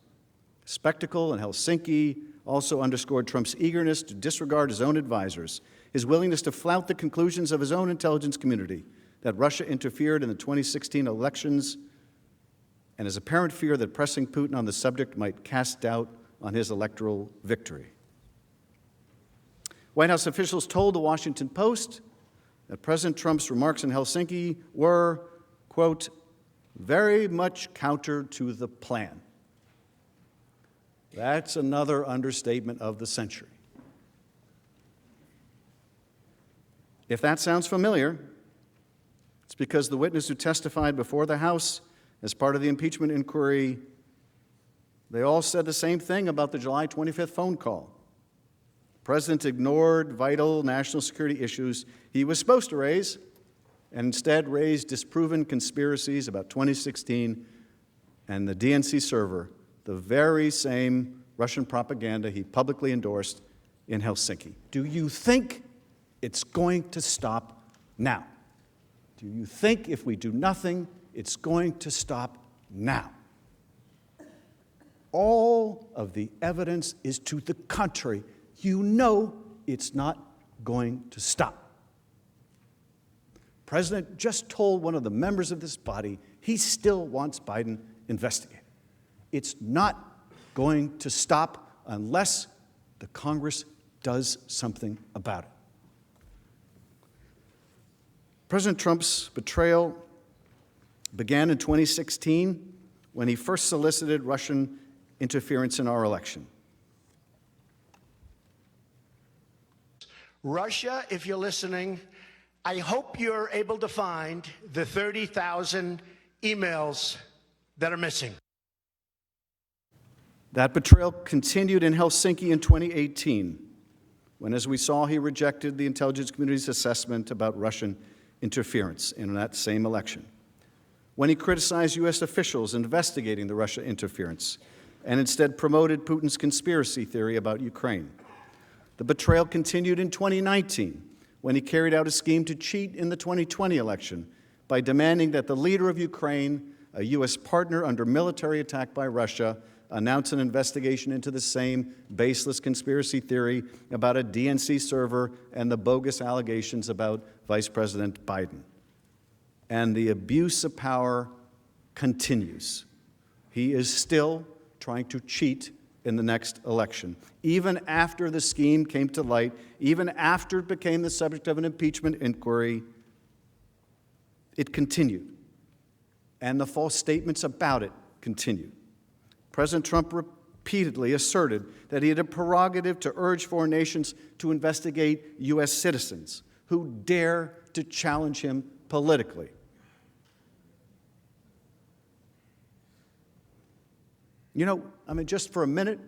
The spectacle in Helsinki also underscored Trump's eagerness to disregard his own advisors, his willingness to flout the conclusions of his own intelligence community that Russia interfered in the 2016 elections, and his apparent fear that pressing Putin on the subject might cast doubt on his electoral victory. White House officials told the Washington Post that President Trump's remarks in Helsinki were, quote, very much counter to the plan. That's another understatement of the century. If that sounds familiar, it's because the witness who testified before the House as part of the impeachment inquiry, they all said the same thing about the July 25th phone call. The president ignored vital national security issues he was supposed to raise and instead raised disproven conspiracies about 2016 and the DNC server, the very same Russian propaganda he publicly endorsed in Helsinki. Do you think it's going to stop now? Do you think if we do nothing, it's going to stop now? All of the evidence is to the contrary. You know it's not going to stop. The president just told one of the members of this body he still wants Biden investigated. It's not going to stop unless the Congress does something about it. President Trump's betrayal began in 2016 when he first solicited Russian interference in our election. Russia, if you're listening, I hope you're able to find the 30,000 emails that are missing. That betrayal continued in Helsinki in 2018, when, as we saw, he rejected the intelligence community's assessment about Russian interference in that same election. When he criticized U.S. officials investigating the Russia interference and instead promoted Putin's conspiracy theory about Ukraine. The betrayal continued in 2019, when he carried out a scheme to cheat in the 2020 election by demanding that the leader of Ukraine, a U.S. partner under military attack by Russia, announce an investigation into the same baseless conspiracy theory about a DNC server and the bogus allegations about Vice President Biden. And the abuse of power continues. He is still trying to cheat in the next election. Even after the scheme came to light, even after it became the subject of an impeachment inquiry, it continued. And the false statements about it continued. President Trump repeatedly asserted that he had a prerogative to urge foreign nations to investigate U.S. citizens who dare to challenge him politically. You know, I mean, just for a minute,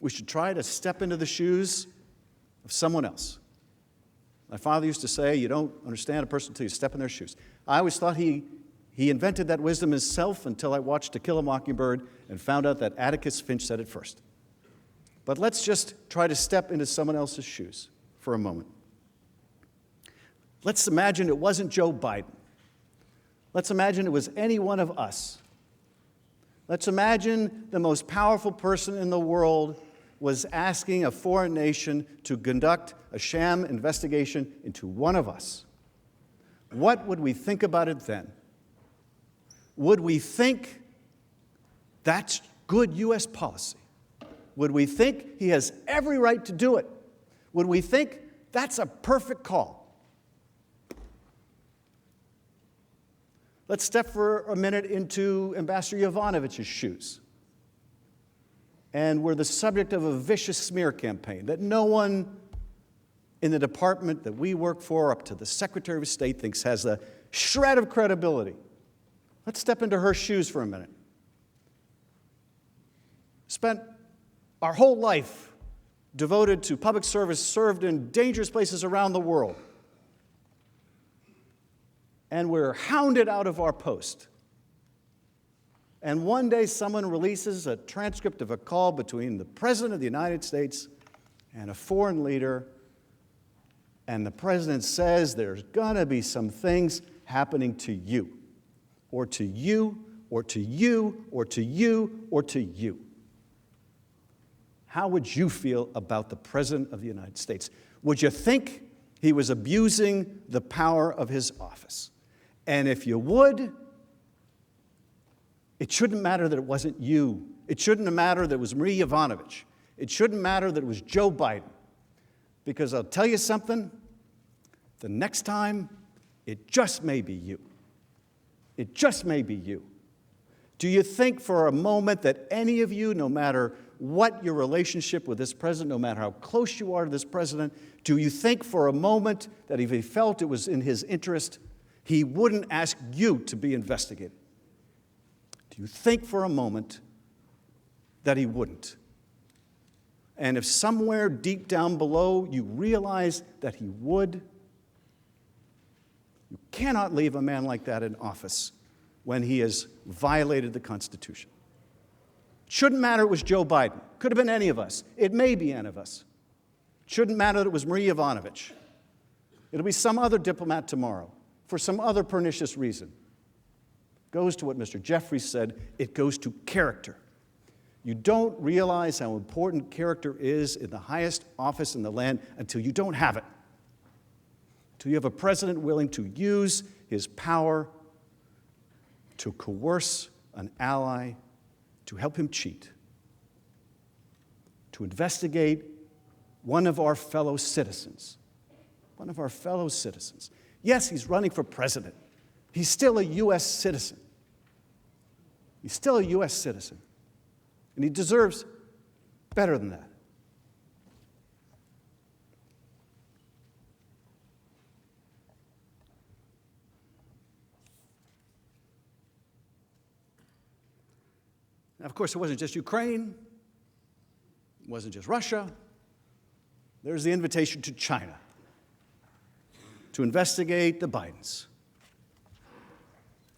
we should try to step into the shoes of someone else. My father used to say, you don't understand a person until you step in their shoes. I always thought he invented that wisdom himself until I watched To Kill a Mockingbird and found out that Atticus Finch said it first. But let's just try to step into someone else's shoes for a moment. Let's imagine it wasn't Joe Biden. Let's imagine it was any one of us. Let's imagine the most powerful person in the world was asking a foreign nation to conduct a sham investigation into one of us. What would we think about it then? Would we think that's good U.S. policy? Would we think he has every right to do it? Would we think that's a perfect call? Let's step for a minute into Ambassador Yovanovitch's shoes. And we're the subject of a vicious smear campaign that no one in the department that we work for, up to the Secretary of State, thinks has a shred of credibility. Let's step into her shoes for a minute. Spent our whole life devoted to public service, served in dangerous places around the world. And we're hounded out of our post. And one day someone releases a transcript of a call between the President of the United States and a foreign leader, and the President says there's going to be some things happening to you, or to you, or to you, or to you, or to you. How would you feel about the President of the United States? Would you think he was abusing the power of his office? And if you would, it shouldn't matter that it wasn't you. It shouldn't matter that it was Marie Yovanovitch. It shouldn't matter that it was Joe Biden. Because I'll tell you something, the next time, it just may be you. It just may be you. Do you think for a moment that any of you, no matter what your relationship with this president, no matter how close you are to this president, do you think for a moment that if he felt it was in his interest, he wouldn't ask you to be investigated? Do you think for a moment that he wouldn't? And if somewhere deep down below you realize that he would, you cannot leave a man like that in office when he has violated the Constitution. Shouldn't matter it was Joe Biden. Could have been any of us. It may be any of us. Shouldn't matter that it was Marie Yovanovitch. It'll be some other diplomat tomorrow for some other pernicious reason. Goes to what Mr. Jeffries said, it goes to character. You don't realize how important character is in the highest office in the land until you don't have it. Until you have a president willing to use his power to coerce an ally, to help him cheat, to investigate one of our fellow citizens. One of our fellow citizens. Yes, he's running for president. He's still a U.S. citizen. He's still a U.S. citizen. And he deserves better than that. Now, of course, it wasn't just Ukraine. It wasn't just Russia. There's the invitation to China to investigate the Bidens.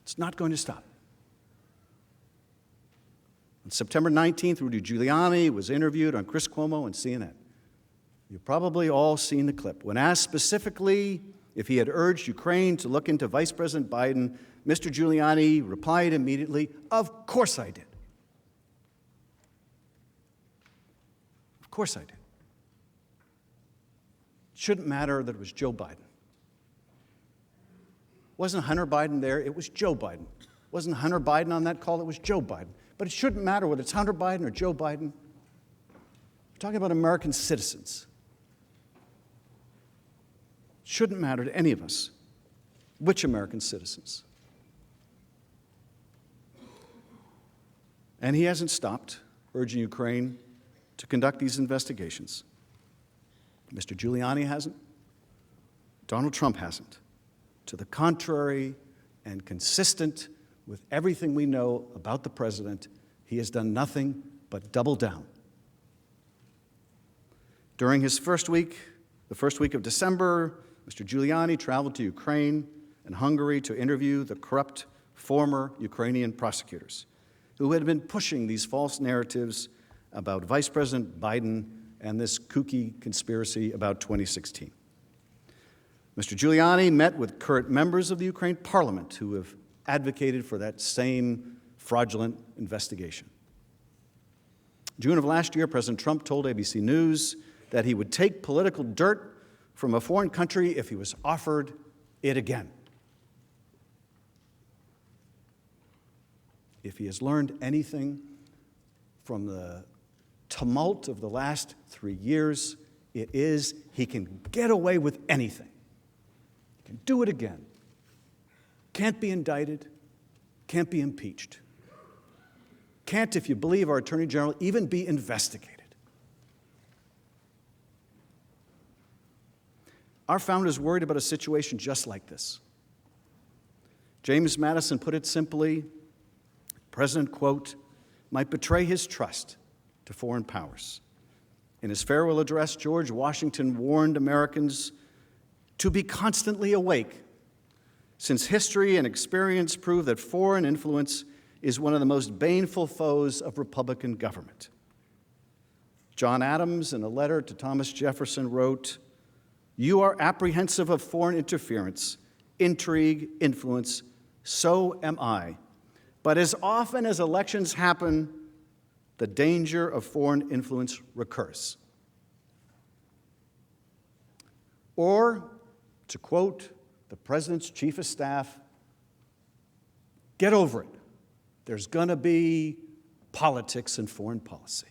It's not going to stop. On September 19th, Rudy Giuliani was interviewed on Chris Cuomo and CNN. You've probably all seen the clip. When asked specifically if he had urged Ukraine to look into Vice President Biden, Mr. Giuliani replied immediately, "Of course I did. Of course I did." It shouldn't matter that it was Joe Biden. Wasn't Hunter Biden there? It was Joe Biden. Wasn't Hunter Biden on that call? It was Joe Biden. But it shouldn't matter whether it's Hunter Biden or Joe Biden. We're talking about American citizens. It shouldn't matter to any of us which American citizens. And he hasn't stopped urging Ukraine to conduct these investigations. Mr. Giuliani hasn't. Donald Trump hasn't. To the contrary, and consistent with everything we know about the president, he has done nothing but double down. During his the first week of December, Mr. Giuliani traveled to Ukraine and Hungary to interview the corrupt former Ukrainian prosecutors who had been pushing these false narratives about Vice President Biden and this kooky conspiracy about 2016. Mr. Giuliani met with current members of the Ukraine parliament who have advocated for that same fraudulent investigation. June of last year, President Trump told ABC News that he would take political dirt from a foreign country if he was offered it again. If he has learned anything from the tumult of the last 3 years, it is he can get away with anything. He can do it again. Can't be indicted, can't be impeached. Can't, if you believe our Attorney General, even be investigated. Our founders worried about a situation just like this. James Madison put it simply, the President, quote, might betray his trust to foreign powers. In his farewell address, George Washington warned Americans to be constantly awake, since history and experience prove that foreign influence is one of the most baneful foes of Republican government. John Adams, in a letter to Thomas Jefferson, wrote, "You are apprehensive of foreign interference, intrigue, influence, so am I. But as often as elections happen, the danger of foreign influence recurs." Or, to quote the President's Chief of Staff, get over it. There's going to be politics and foreign policy.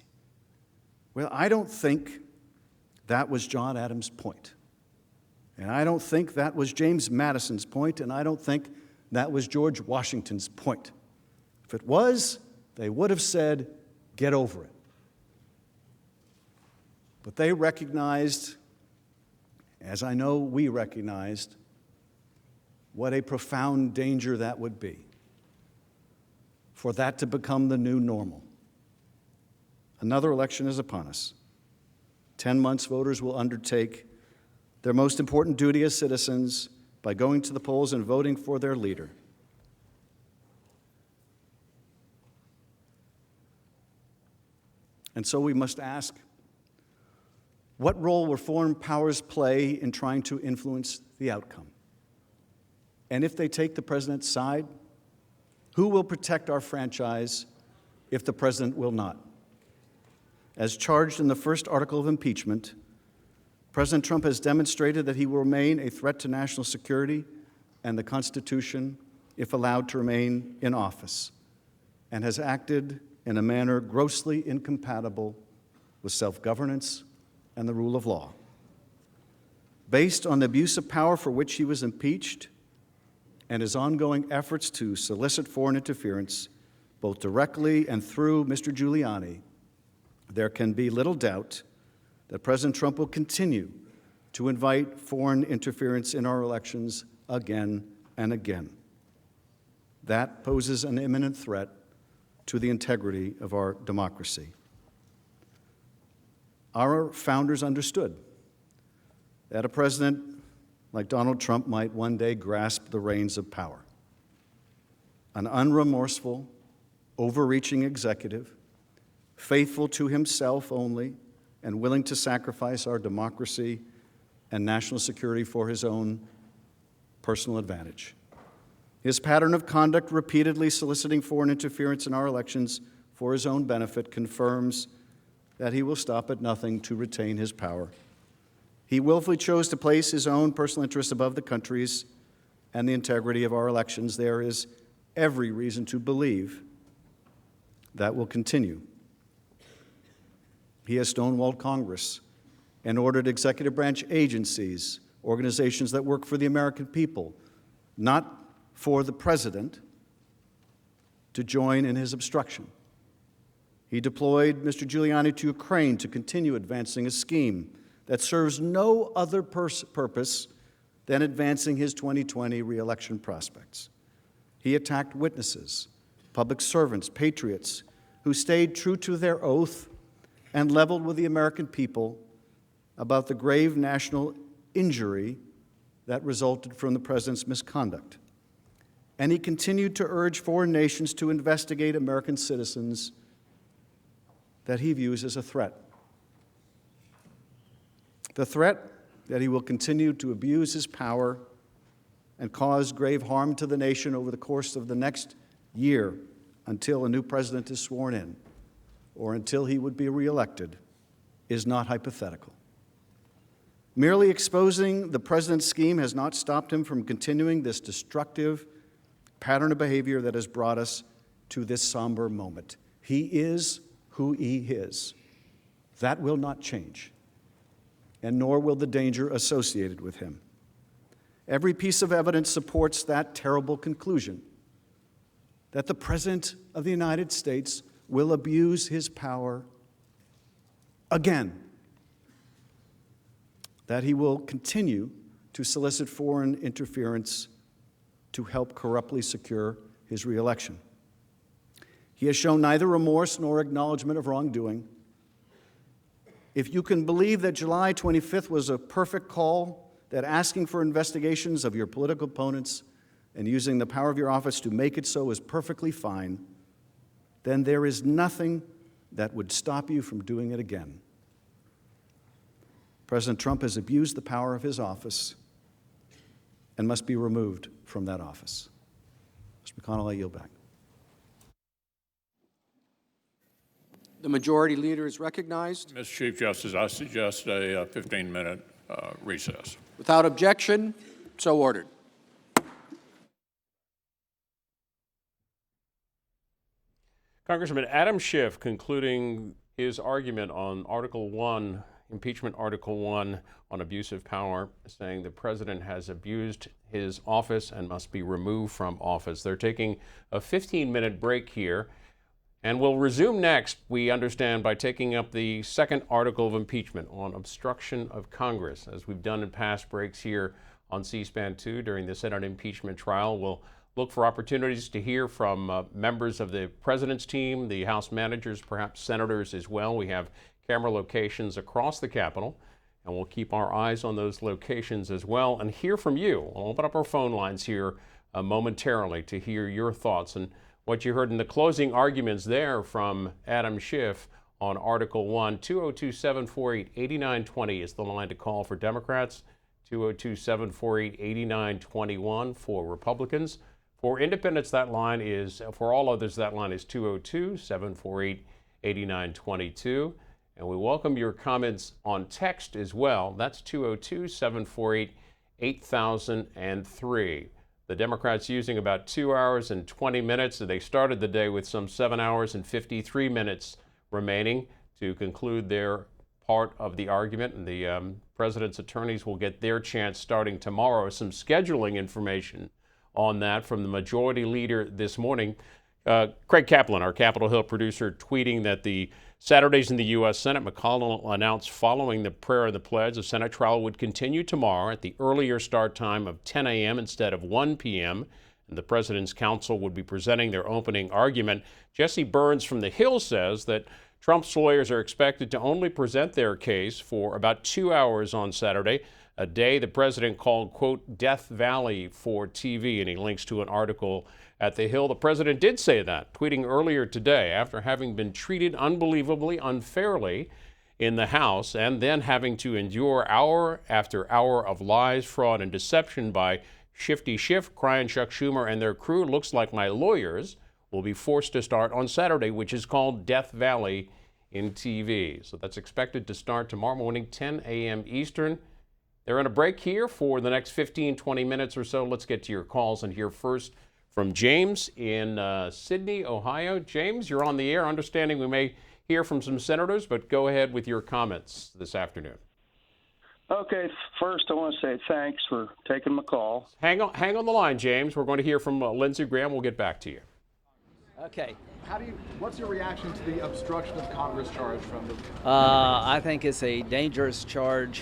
Well, I don't think that was John Adams' point. And I don't think that was James Madison's point, and I don't think that was George Washington's point. If it was, they would have said, get over it. But they recognized, as I know we recognized, what a profound danger that would be, for that to become the new normal. Another election is upon us. 10 months, voters will undertake their most important duty as citizens by going to the polls and voting for their leader. And so we must ask, what role will foreign powers play in trying to influence the outcome? And if they take the president's side, who will protect our franchise if the president will not? As charged in the first article of impeachment, President Trump has demonstrated that he will remain a threat to national security and the Constitution if allowed to remain in office, and has acted in a manner grossly incompatible with self-governance and the rule of law. Based on the abuse of power for which he was impeached and his ongoing efforts to solicit foreign interference, both directly and through Mr. Giuliani, there can be little doubt that President Trump will continue to invite foreign interference in our elections again and again. That poses an imminent threat to the integrity of our democracy. Our founders understood that a president like Donald Trump might one day grasp the reins of power. An unremorseful, overreaching executive, faithful to himself only, and willing to sacrifice our democracy and national security for his own personal advantage. His pattern of conduct, repeatedly soliciting foreign interference in our elections for his own benefit, confirms that he will stop at nothing to retain his power. He willfully chose to place his own personal interests above the country's and the integrity of our elections. There is every reason to believe that will continue. He has stonewalled Congress and ordered executive branch agencies, organizations that work for the American people, not for the president, to join in his obstruction. He deployed Mr. Giuliani to Ukraine to continue advancing a scheme that serves no other purpose than advancing his 2020 re-election prospects. He attacked witnesses, public servants, patriots who stayed true to their oath and leveled with the American people about the grave national injury that resulted from the president's misconduct. And he continued to urge foreign nations to investigate American citizens that he views as a threat. The threat that he will continue to abuse his power and cause grave harm to the nation over the course of the next year until a new president is sworn in or until he would be reelected is not hypothetical. Merely exposing the president's scheme has not stopped him from continuing this destructive pattern of behavior that has brought us to this somber moment. He is who he is. That will not change, and nor will the danger associated with him. Every piece of evidence supports that terrible conclusion, that the President of the United States will abuse his power again, that he will continue to solicit foreign interference to help corruptly secure his reelection. He has shown neither remorse nor acknowledgement of wrongdoing. If you can believe that July 25th was a perfect call, that asking for investigations of your political opponents and using the power of your office to make it so is perfectly fine, then there is nothing that would stop you from doing it again. President Trump has abused the power of his office and must be removed from that office. Mr. McConnell, I yield back. The majority leader is recognized. Mr. Chief Justice, I suggest a 15-minute recess. Without objection, so ordered. Congressman Adam Schiff concluding his argument on Article 1, Impeachment Article 1 on abuse of power, saying the president has abused his office and must be removed from office. They're taking a 15-minute break here, and we'll resume next, we understand, by taking up the second article of impeachment on obstruction of Congress. As we've done in past breaks here on C-SPAN 2 during the Senate impeachment trial, we'll look for opportunities to hear from members of the president's team, the House managers, perhaps senators as well. We have camera locations across the Capitol, and we'll keep our eyes on those locations as well and hear from you. We'll open up our phone lines here momentarily to hear your thoughts and what you heard in the closing arguments there from Adam Schiff on Article 1. 202-748-8920 is the line to call for Democrats, 202-748-8921 for Republicans. For independents, that line is, for all others, that line is 202-748-8922. And we welcome your comments on text as well. That's 202-748-8003. The Democrats using about 2 hours and 20 minutes. They started the day with some 7 hours and 53 minutes remaining to conclude their part of the argument. And the president's attorneys will get their chance starting tomorrow. Some scheduling information on that from the majority leader this morning. Craig Kaplan, our Capitol Hill producer, tweeting that the Saturdays in the U.S. Senate, McConnell announced following the prayer and the pledge, the Senate trial would continue tomorrow at the earlier start time of 10 a.m. instead of 1 p.m., and the president's counsel would be presenting their opening argument. Jesse Burns from the Hill says that Trump's lawyers are expected to only present their case for about 2 hours on Saturday, a day the president called, quote, Death Valley for TV, and he links to an article at the Hill. The president did say that, tweeting earlier today after having been treated unbelievably unfairly in the House and then having to endure hour after hour of lies, fraud, and deception by Shifty Schiff, Crying Chuck Schumer, and their crew. Looks like my lawyers will be forced to start on Saturday, which is called Death Valley in TV. So that's expected to start tomorrow morning, 10 a.m. Eastern. They're on a break here for the next 15, 20 minutes or so. Let's get to your calls and hear first from James in Sydney, Ohio. James, you're on the air. Understanding we may hear from some senators, but go ahead with your comments this afternoon. Okay, first I want to say thanks for taking my call. Hang on the line, James. We're going to hear from Lindsey Graham. We'll get back to you. Okay. What's your reaction to the obstruction of Congress charge from the? I think it's a dangerous charge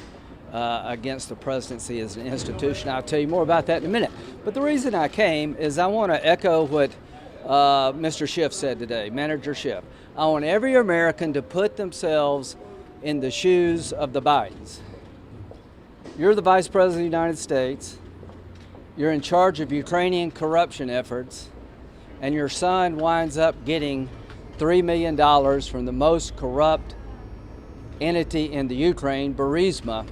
against the presidency as an institution. I'll tell you more about that in a minute. But the reason I came is I want to echo what Mr. Schiff said today, Manager Schiff. I want every American to put themselves in the shoes of the Bidens. You're the Vice President of the United States. You're in charge of Ukrainian corruption efforts, and your son winds up getting $3 million from the most corrupt entity in the Ukraine, Burisma.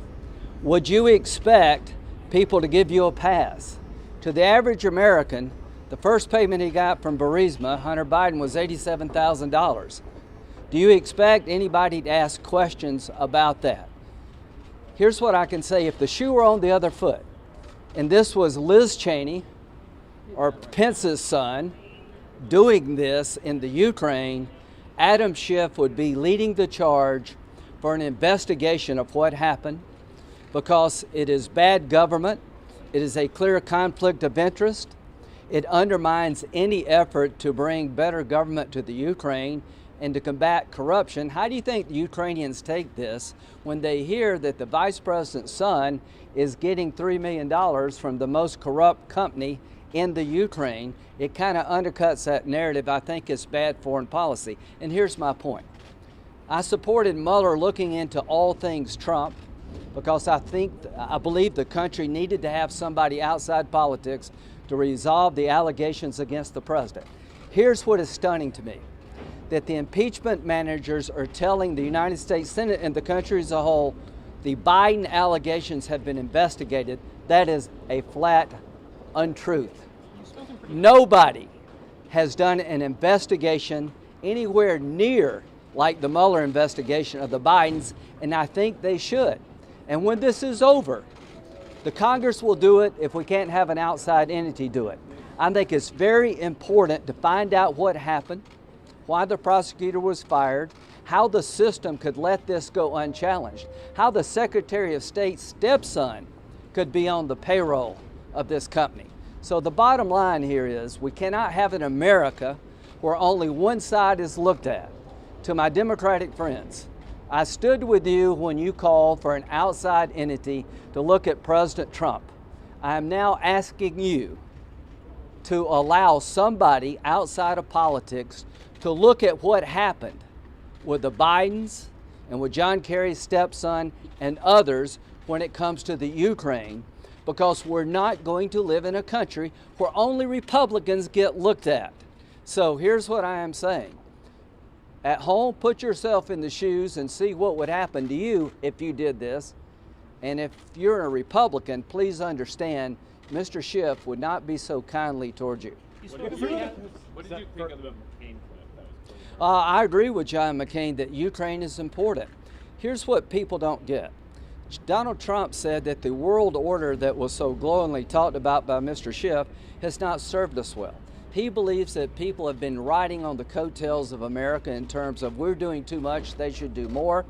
Would you expect people to give you a pass? To the average American, the first payment he got from Burisma, Hunter Biden, was $87,000. Do you expect anybody to ask questions about that? Here's what I can say. If the shoe were on the other foot, and this was Liz Cheney or Pence's son doing this in the Ukraine, Adam Schiff would be leading the charge for an investigation of what happened, because it is bad government, it is a clear conflict of interest, it undermines any effort to bring better government to the Ukraine and to combat corruption. How do you think the Ukrainians take this when they hear that the vice president's son is getting $3 million from the most corrupt company in the Ukraine? It kind of undercuts that narrative. I think it's bad foreign policy. And here's my point. I supported Mueller looking into all things Trump because I believe the country needed to have somebody outside politics to resolve the allegations against the president. Here's what is stunning to me, that the impeachment managers are telling the United States Senate and the country as a whole the Biden allegations have been investigated. That is a flat untruth. Nobody has done an investigation anywhere near like the Mueller investigation of the Bidens, and I think they should. And when this is over, the Congress will do it if we can't have an outside entity do it. I think it's very important to find out what happened, why the prosecutor was fired, how the system could let this go unchallenged, how the Secretary of State's stepson could be on the payroll of this company. So the bottom line here is we cannot have an America where only one side is looked at. To my Democratic friends, I stood with you when you called for an outside entity to look at President Trump. I am now asking you to allow somebody outside of politics to look at what happened with the Bidens and with John Kerry's stepson and others when it comes to the Ukraine, because we're not going to live in a country where only Republicans get looked at. So here's what I am saying. At home, put yourself in the shoes and see what would happen to you if you did this. And if you're a Republican, please understand, Mr. Schiff would not be so kindly towards you. What did you think of the McCain clip? I agree with John McCain that Ukraine is important. Here's what people don't get. Donald Trump said that the world order that was so glowingly talked about by Mr. Schiff has not served us well. He believes that people have been riding on the coattails of America in terms of we're doing too much, they should do more.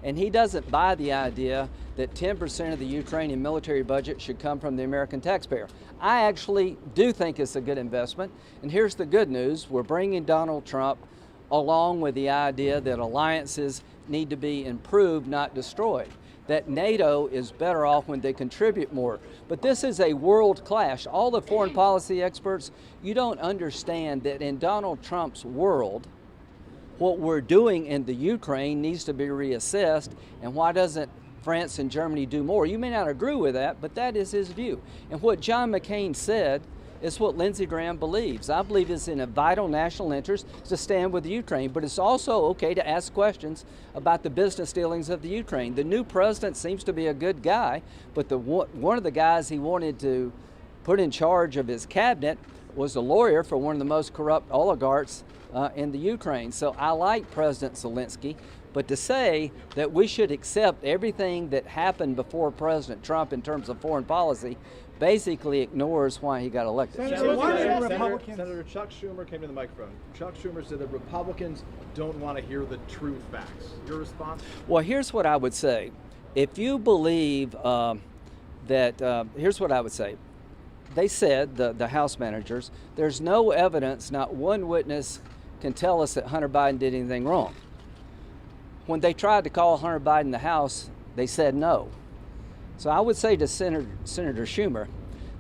And he doesn't buy the idea that 10% of the Ukrainian military budget should come from the American taxpayer. I actually do think it's a good investment. And here's the good news. We're bringing Donald Trump along with the idea that alliances need to be improved, not destroyed. That NATO is better off when they contribute more. But this is a world clash. All the foreign policy experts, you don't understand that in Donald Trump's world, what we're doing in the Ukraine needs to be reassessed, and why doesn't France and Germany do more? You may not agree with that, but that is his view. And what John McCain said is what Lindsey Graham believes. I believe it's in a vital national interest to stand with Ukraine, but it's also okay to ask questions about the business dealings of the Ukraine. The new president seems to be a good guy, but one of the guys he wanted to put in charge of his cabinet was a lawyer for one of the most corrupt oligarchs in the Ukraine. So I like President Zelensky, But to say that we should accept everything that happened before President Trump in terms of foreign policy basically ignores why he got elected. Senator Chuck Schumer came to the microphone. Chuck Schumer said that Republicans don't want to hear the true facts. Your response? Well, here's what I would say. If you believe here's what I would say. They said, the House managers, there's no evidence, not one witness can tell us that Hunter Biden did anything wrong. When they tried to call Hunter Biden in the House, they said no. So I would say to Senator Schumer,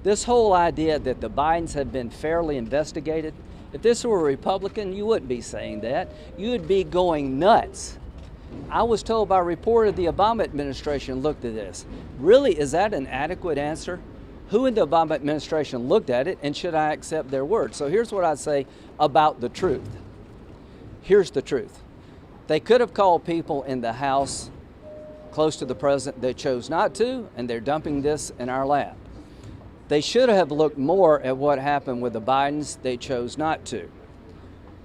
this whole idea that the Bidens have been fairly investigated, if this were a Republican, you wouldn't be saying that. You would be going nuts. I was told by a reporter the Obama administration looked at this. Really, is that an adequate answer? Who in the Obama administration looked at it, and should I accept their word? So here's what I'd say about the truth. Here's the truth. They could have called people in the House close to the president. They chose not to, and they're dumping this in our lap. They should have looked more at what happened with the Bidens. They chose not to.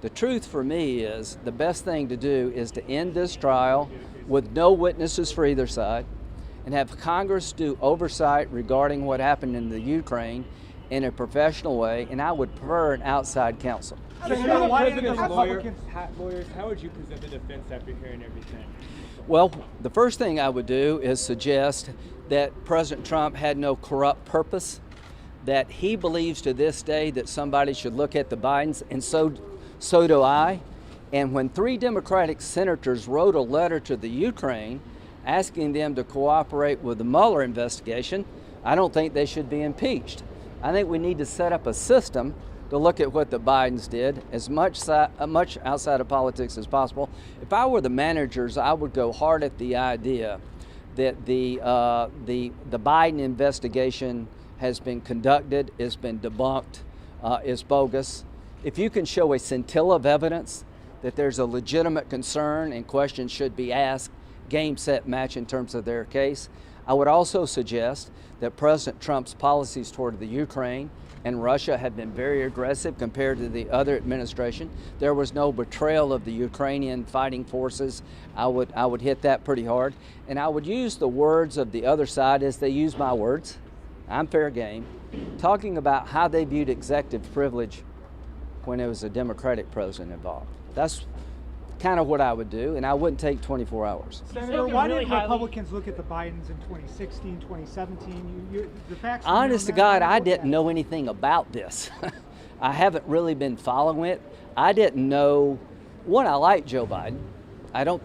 The truth for me is the best thing to do is to end this trial with no witnesses for either side and have Congress do oversight regarding what happened in the Ukraine in a professional way, and I would prefer an outside counsel. Lawyers, how would you present the defense after hearing everything? Well, the first thing I would do is suggest that President Trump had no corrupt purpose, that he believes to this day that somebody should look at the Bidens, and so do I. And when 3 Democratic senators wrote a letter to the Ukraine asking them to cooperate with the Mueller investigation, I don't think they should be impeached. I think we need to set up a system to look at what the Bidens did as much outside of politics as possible. If I were the managers, I would go hard at the idea that the Biden investigation has been conducted, has been debunked, is bogus. If you can show a scintilla of evidence that there's a legitimate concern and questions should be asked, game, set, match in terms of their case. I would also suggest that President Trump's policies toward the Ukraine and Russia have been very aggressive compared to the other administration. There was no betrayal of the Ukrainian fighting forces. I would hit that pretty hard. And I would use the words of the other side as they use my words. I'm fair game. Talking about how they viewed executive privilege when there was a Democratic president involved. That's kind of what I would do, and I wouldn't take 24 hours. Senator, why didn't Republicans look at the Bidens in 2016, 2017? The facts. Honest to God, I didn't know anything about this. I haven't really been following it. I didn't know. One, I like Joe Biden.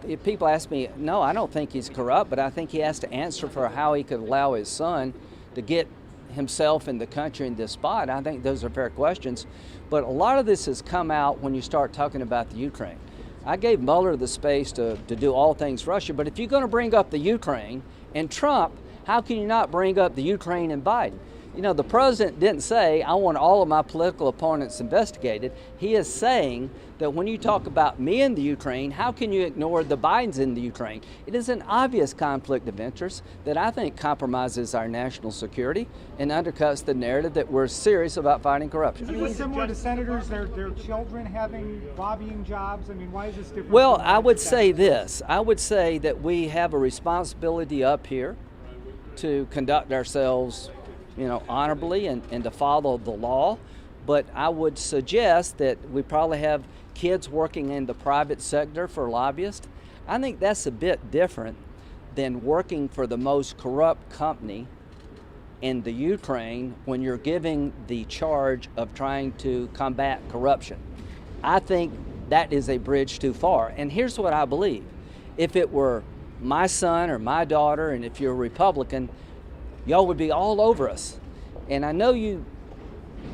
If people ask me, no, I don't think he's corrupt, but I think he has to answer for how he could allow his son to get himself and the country in this spot. I think those are fair questions. But a lot of this has come out when you start talking about the Ukraine. I gave Mueller the space to do all things Russia, but if you're going to bring up the Ukraine and Trump, how can you not bring up the Ukraine and Biden? You know, the president didn't say, I want all of my political opponents investigated. He is saying that when you talk about me in the Ukraine, how can you ignore the Bidens in the Ukraine? It is an obvious conflict of interest that I think compromises our national security and undercuts the narrative that we're serious about fighting corruption. Is it similar to senators, their children having lobbying jobs? I mean, why is this different? Well, I would say this. I would say that we have a responsibility up here to conduct ourselves honorably and to follow the law. But I would suggest that we probably have kids working in the private sector for lobbyists. I think that's a bit different than working for the most corrupt company in the Ukraine when you're giving the charge of trying to combat corruption. I think that is a bridge too far. And here's what I believe. If it were my son or my daughter, and if you're a Republican, y'all would be all over us. And I know you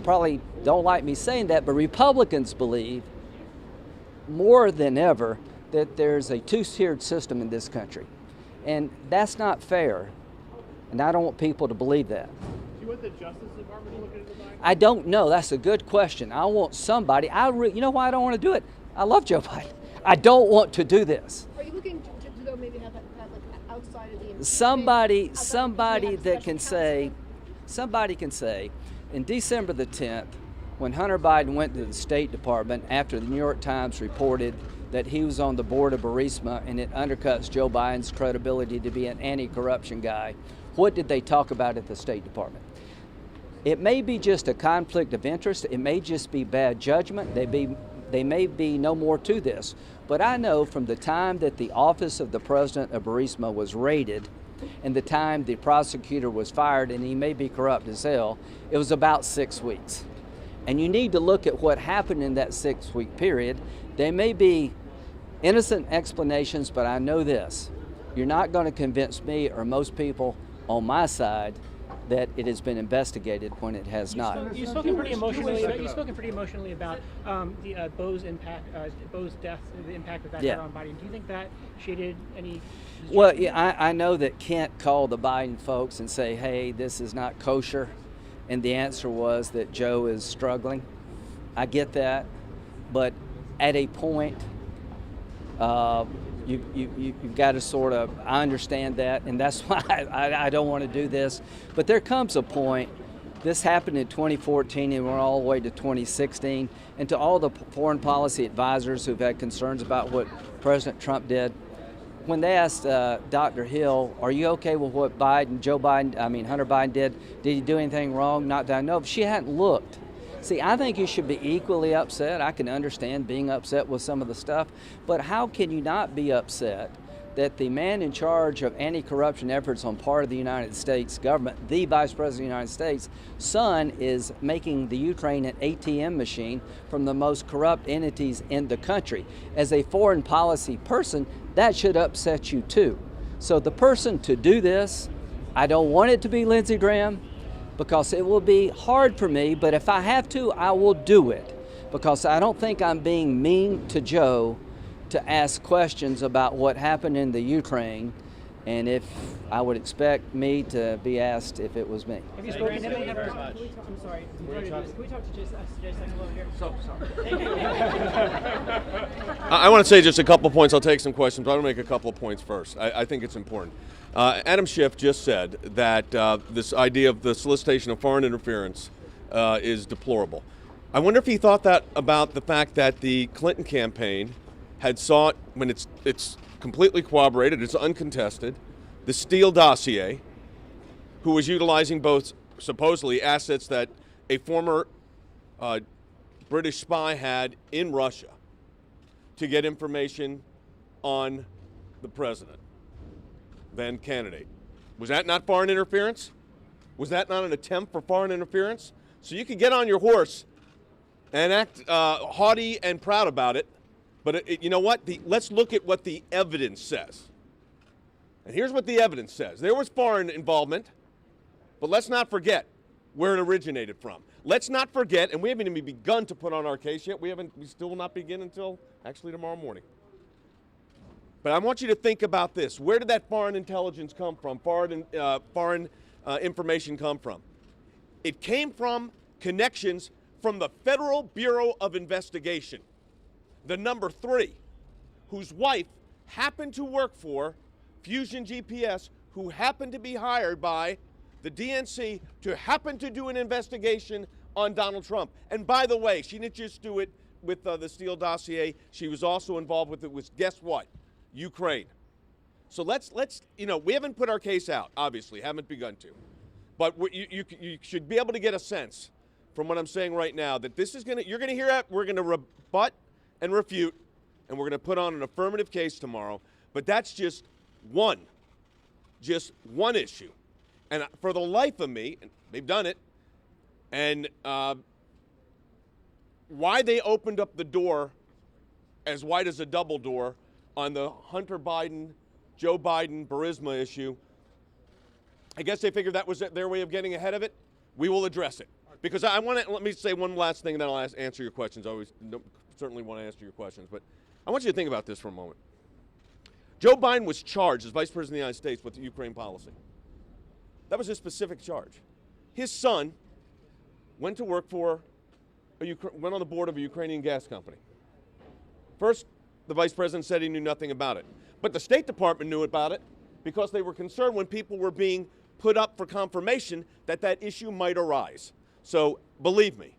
probably don't like me saying that, but Republicans believe more than ever that there's a two-tiered system in this country. And that's not fair. And I don't want people to believe that. Do you want the Justice Department to look into the Biden? I don't know. That's a good question. I want somebody. You know why I don't want to do it? I love Joe Biden. I don't want to do this. Are you looking to maybe have like outside of the somebody that can say, in December the 10th, when Hunter Biden went to the State Department after the New York Times reported that he was on the board of Burisma and it undercuts Joe Biden's credibility to be an anti-corruption guy. What did they talk about at the State Department? It may be just a conflict of interest. It may just be bad judgment. They may be no more to this. But I know from the time that the office of the president of Burisma was raided and the time the prosecutor was fired, and he may be corrupt as hell, it was about 6 weeks. And you need to look at what happened in that 6-week period. There may be innocent explanations, but I know this. You're not going to convince me or most people on my side that it has been investigated when it has not. You've spoken pretty emotionally about Bo's impact, Bo's death, the impact of that had on Biden. Do you think that shaded any? Well, yeah, I know that Kent called the Biden folks and say, "Hey, this is not kosher," and the answer was that Joe is struggling. I get that, but at a point, you've got to sort of, I understand that, and that's why I don't want to do this. But there comes a point, this happened in 2014 and we're all the way to 2016, and to all the foreign policy advisors who've had concerns about what President Trump did, when they asked Dr. Hill, are you okay with what Hunter Biden did he do anything wrong? Not that I know, but she hadn't looked. See, I think you should be equally upset. I can understand being upset with some of the stuff, but how can you not be upset that the man in charge of anti-corruption efforts on part of the United States government, the Vice President of the United States, son is making the Ukraine an ATM machine from the most corrupt entities in the country? As a foreign policy person, that should upset you too. So the person to do this, I don't want it to be Lindsey Graham, because it will be hard for me, but if I have to, I will do it, because I don't think I'm being mean to Joe to ask questions about what happened in the Ukraine, and if I would expect me to be asked if it was me. Have you spoken to him? I'm sorry. Can we talk to Jason over here? So sorry. Thank you. I want to say just a couple points. I'll take some questions, but I want to make a couple of points first. I think it's important. Adam Schiff just said that this idea of the solicitation of foreign interference is deplorable. I wonder if he thought that about the fact that the Clinton campaign had sought, when it's completely corroborated, it's uncontested, the Steele dossier, who was utilizing both supposedly assets that a former British spy had in Russia to get information on the president, then candidate. Was that not foreign interference? Was that not an attempt for foreign interference? So you could get on your horse and act haughty and proud about it, but you know what? Let's look at what the evidence says. And here's what the evidence says. There was foreign involvement, but let's not forget where it originated from. Let's not forget, and we haven't even begun to put on our case yet. We still will not begin until actually tomorrow morning. But I want you to think about this. Where did that foreign intelligence come from? Foreign information come from? It came from connections from the Federal Bureau of Investigation, the number 3, whose wife happened to work for Fusion GPS, who happened to be hired by the DNC to happen to do an investigation on Donald Trump. And by the way, she didn't just do it with the Steele dossier. She was also involved with it with, guess what? Ukraine. So let's we haven't put our case out, obviously, haven't begun to. But you should be able to get a sense from what I'm saying right now that this is you're gonna hear that, we're gonna rebut and refute, and we're gonna put on an affirmative case tomorrow. But that's just one issue. And for the life of me, and they've done it, and why they opened up the door as wide as a double door on the Hunter Biden, Joe Biden, Burisma issue, I guess they figured that was their way of getting ahead of it. We will address it. Because let me say one last thing, and then I'll answer your questions. I always certainly want to answer your questions, but I want you to think about this for a moment. Joe Biden was charged as Vice President of the United States with the Ukraine policy. That was his specific charge. His son went to work for, went on the board of a Ukrainian gas company. First, the Vice President said he knew nothing about it. But the State Department knew about it because they were concerned when people were being put up for confirmation that that issue might arise. So believe me,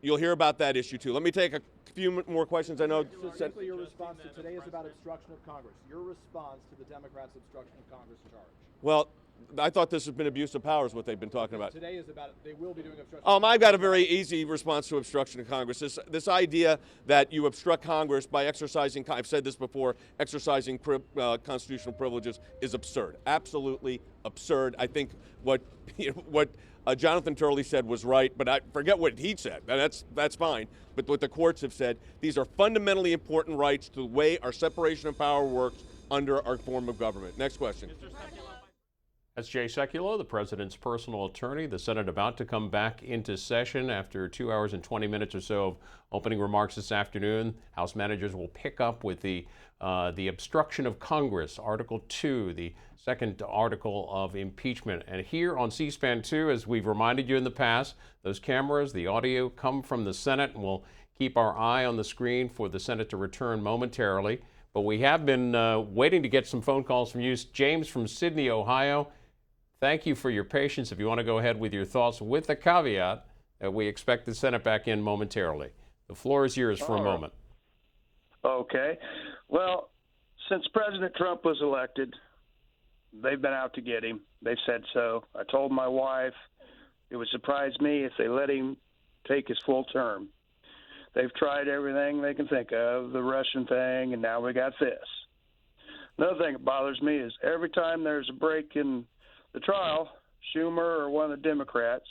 you'll hear about that issue too. Let me take a few more questions. I know. So simply your response to today is about obstruction of Congress. Your response to the Democrats' obstruction of Congress charge. Well, I thought this has been abuse of power is what they've been talking about. Today is about they will be doing obstruction. I've got a very easy response to obstruction of Congress. This idea that you obstruct Congress by exercising, I've said this before, exercising constitutional privileges is absurd. Absolutely absurd. I think what Jonathan Turley said was right, but I forget what he said. That's fine. But what the courts have said, these are fundamentally important rights to the way our separation of power works under our form of government. Next question. That's Jay Sekulow, the president's personal attorney. The Senate about to come back into session after 2 hours and 20 minutes or so of opening remarks this afternoon. House managers will pick up with the obstruction of Congress, Article 2, the second article of impeachment. And here on C-SPAN 2, as we've reminded you in the past, those cameras, the audio come from the Senate, and we'll keep our eye on the screen for the Senate to return momentarily. But we have been waiting to get some phone calls from you. James from Sydney, Ohio. Thank you for your patience. If you want to go ahead with your thoughts, with the caveat that we expect the Senate back in momentarily. The floor is yours for a moment. Okay. Well, since President Trump was elected, they've been out to get him. They've said so. I told my wife it would surprise me if they let him take his full term. They've tried everything they can think of, the Russian thing, and now we got this. Another thing that bothers me is every time there's a break in the trial, Schumer or one of the Democrats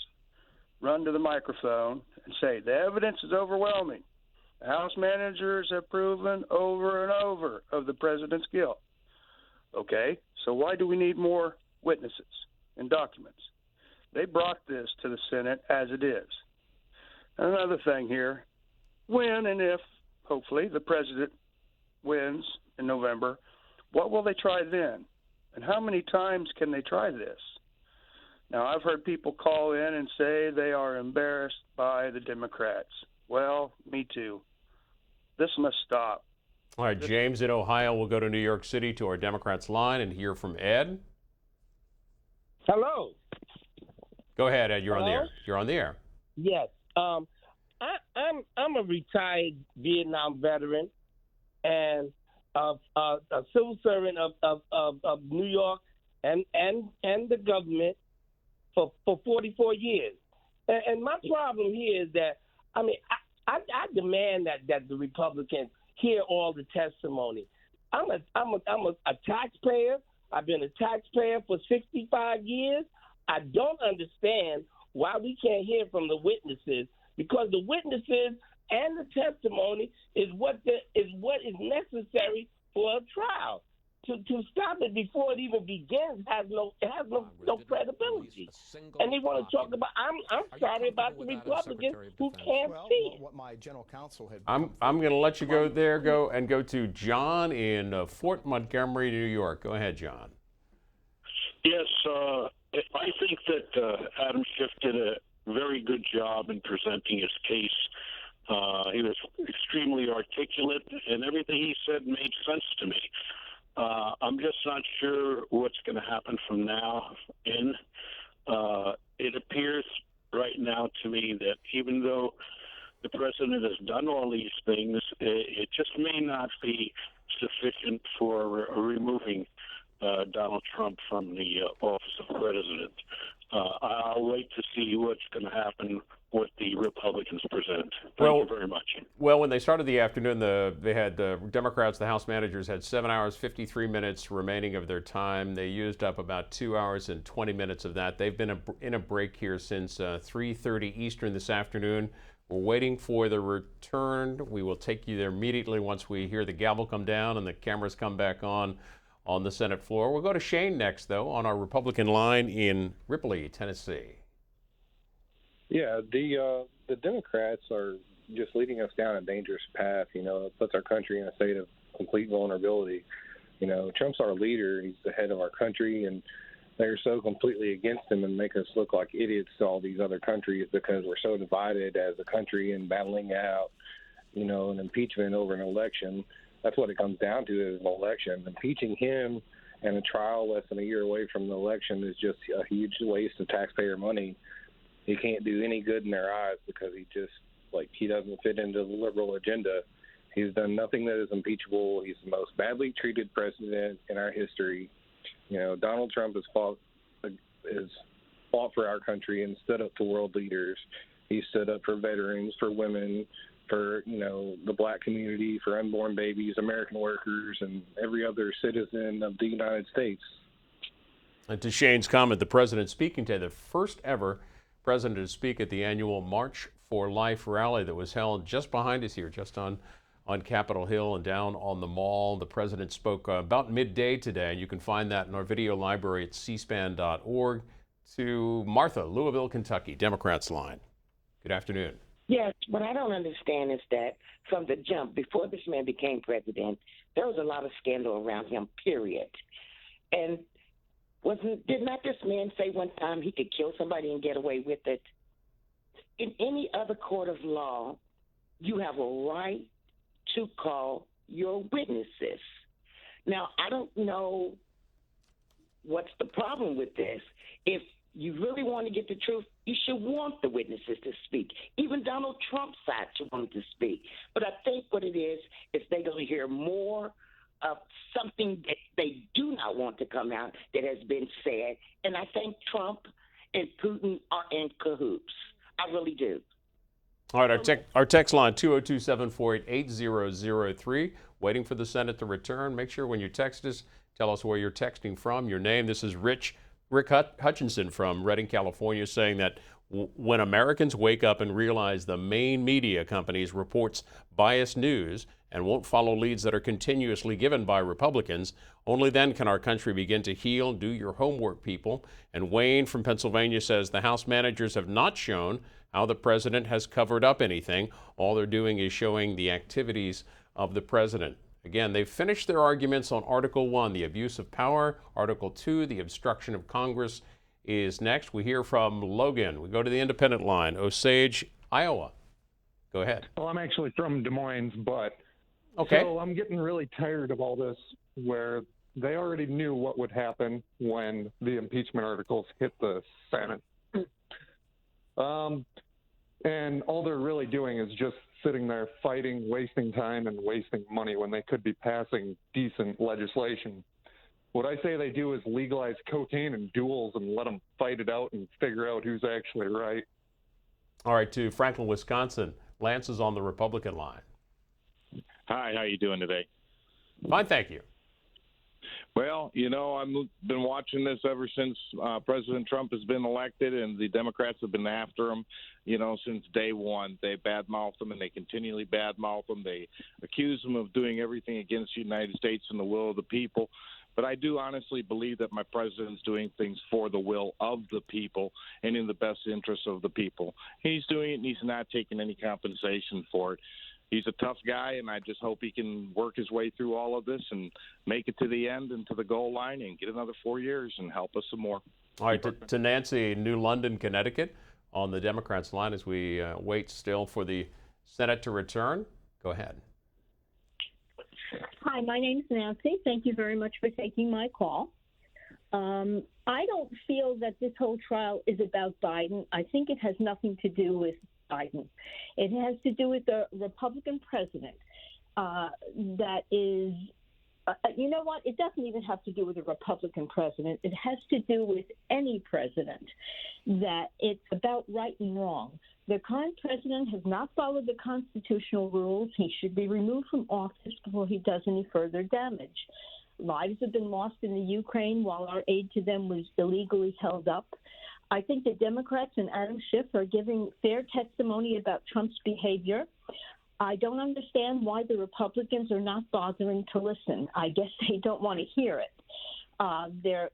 run to the microphone and say, the evidence is overwhelming. The House managers have proven over and over of the president's guilt. Okay, so why do we need more witnesses and documents? They brought this to the Senate as it is. Another thing here, when and if, hopefully, the president wins in November, what will they try then? And how many times can they try this? Now, I've heard people call in and say they are embarrassed by the Democrats. Well, me too. This must stop. All right, James in Ohio will go to New York City to our Democrats line and hear from Ed. Hello. Go ahead, Ed. You're Hello? on the air. You're on the air. Yes. I'm a retired Vietnam veteran and a civil servant of New York and the government for 44 years. And my problem here is that I demand that the Republicans hear all the testimony. I'm a taxpayer. I've been a taxpayer for 65 years. I don't understand why we can't hear from the witnesses, because the witnesses and the testimony is what is necessary for a trial. To stop it before it even begins has no credibility. And they want to talk about. I'm sorry about the Republicans who can't see it. What my general counsel had. I'm going to let you go to John in Fort Montgomery, New York. Go ahead, John. Yes, I think that Adam Schiff did a very good job in presenting his case. He was extremely articulate, and everything he said made sense to me. I'm just not sure what's going to happen from now in. It appears right now to me that even though the president has done all these things, it just may not be sufficient for removing Donald Trump from the office of president. I'll wait to see what's going to happen, what the Republicans present. Thank you very much. Well, when they started the afternoon, they had the Democrats, the House managers, had 7 hours, 53 minutes remaining of their time. They used up about 2 hours and 20 minutes of that. They've been in a break here since 3:30 Eastern this afternoon. We're waiting for the return. We will take you there immediately once we hear the gavel come down and the cameras come back on the Senate floor. We'll go to Shane next, though, on our Republican line in Ripley, Tennessee. Yeah, the Democrats are just leading us down a dangerous path. It puts our country in a state of complete vulnerability. Trump's our leader. He's the head of our country, and they're so completely against him and make us look like idiots to all these other countries because we're so divided as a country and battling out, an impeachment over an election. That's what it comes down to, is an election. Impeaching him and a trial less than a year away from the election is just a huge waste of taxpayer money. He can't do any good in their eyes because he just Like, he doesn't fit into the liberal agenda. He's done nothing that is impeachable. He's the most badly treated president in our history. You know, Donald Trump has fought for our country and stood up for world leaders. He stood up for veterans, for women, for, you know, the black community, for unborn babies, American workers, and every other citizen of the United States. And to Shane's comment, the president speaking today, the first ever president to speak at the annual March for Life rally that was held just behind us here, just on Capitol Hill and down on the Mall. The president spoke about midday today, and you can find that in our video library at cspan.org. To Martha, Louisville, Kentucky, Democrats line. Good afternoon. Yes, what I don't understand is that from the jump, before this man became president, there was a lot of scandal around him, period. And did not this man say one time he could kill somebody and get away with it? In any other court of law, you have a right to call your witnesses. Now, I don't know what's the problem with this. If you really want to get the truth, you should want the witnesses to speak. Even Donald Trump's side should want to speak. But I think what it is they're going to hear more of something that they do not want to come out that has been said. And I think Trump and Putin are in cahoots. I really do. All right, our text line, 202-748-8003, waiting for the Senate to return. Make sure when you text us, tell us where you're texting from, your name. This is Rick Hutchinson from Redding, California, saying that when Americans wake up and realize the main media companies reports biased news and won't follow leads that are continuously given by Republicans, only then can our country begin to heal. Do your homework, people. And Wayne from Pennsylvania says the House managers have not shown how the president has covered up anything. All they're doing is showing the activities of the president. Again, they've finished their arguments on Article 1, the abuse of power. Article 2, the obstruction of Congress, is next. We hear from Logan. We go to the independent line, Osage, Iowa. Go ahead. Well, I'm actually from Des Moines, but okay. So I'm getting really tired of all this where they already knew what would happen when the impeachment articles hit the Senate. And all they're really doing is just sitting there fighting, wasting time, and wasting money when they could be passing decent legislation. What I say they do is legalize cocaine and duels and let them fight it out and figure out who's actually right. All right, to Franklin, Wisconsin. Lance is on the Republican line. Hi, how you doing today? Fine, thank you. Well, you know, I've been watching this ever since President Trump has been elected, and the Democrats have been after him, you know, since day one. They badmouth him, and they continually badmouth him. They accuse him of doing everything against the United States and the will of the people. But I do honestly believe that my president's doing things for the will of the people and in the best interest of the people. He's doing it, and he's not taking any compensation for it. He's a tough guy, and I just hope he can work his way through all of this and make it to the end and to the goal line and get another 4 years and help us some more. All right, to Nancy, New London, Connecticut, on the Democrats' line as we wait still for the Senate to return. Go ahead. Hi, my name's Nancy. Thank you very much for taking my call. I don't feel that this whole trial is about Biden. I think it has nothing to do with Biden. It has to do with the Republican president that is, you know what? It doesn't even have to do with a Republican president. It has to do with any president, that it's about right and wrong. The current president has not followed the constitutional rules. He should be removed from office before he does any further damage. Lives have been lost in the Ukraine while our aid to them was illegally held up. I think the Democrats and Adam Schiff are giving fair testimony about Trump's behavior. I don't understand why the Republicans are not bothering to listen. I guess they don't want to hear it. Their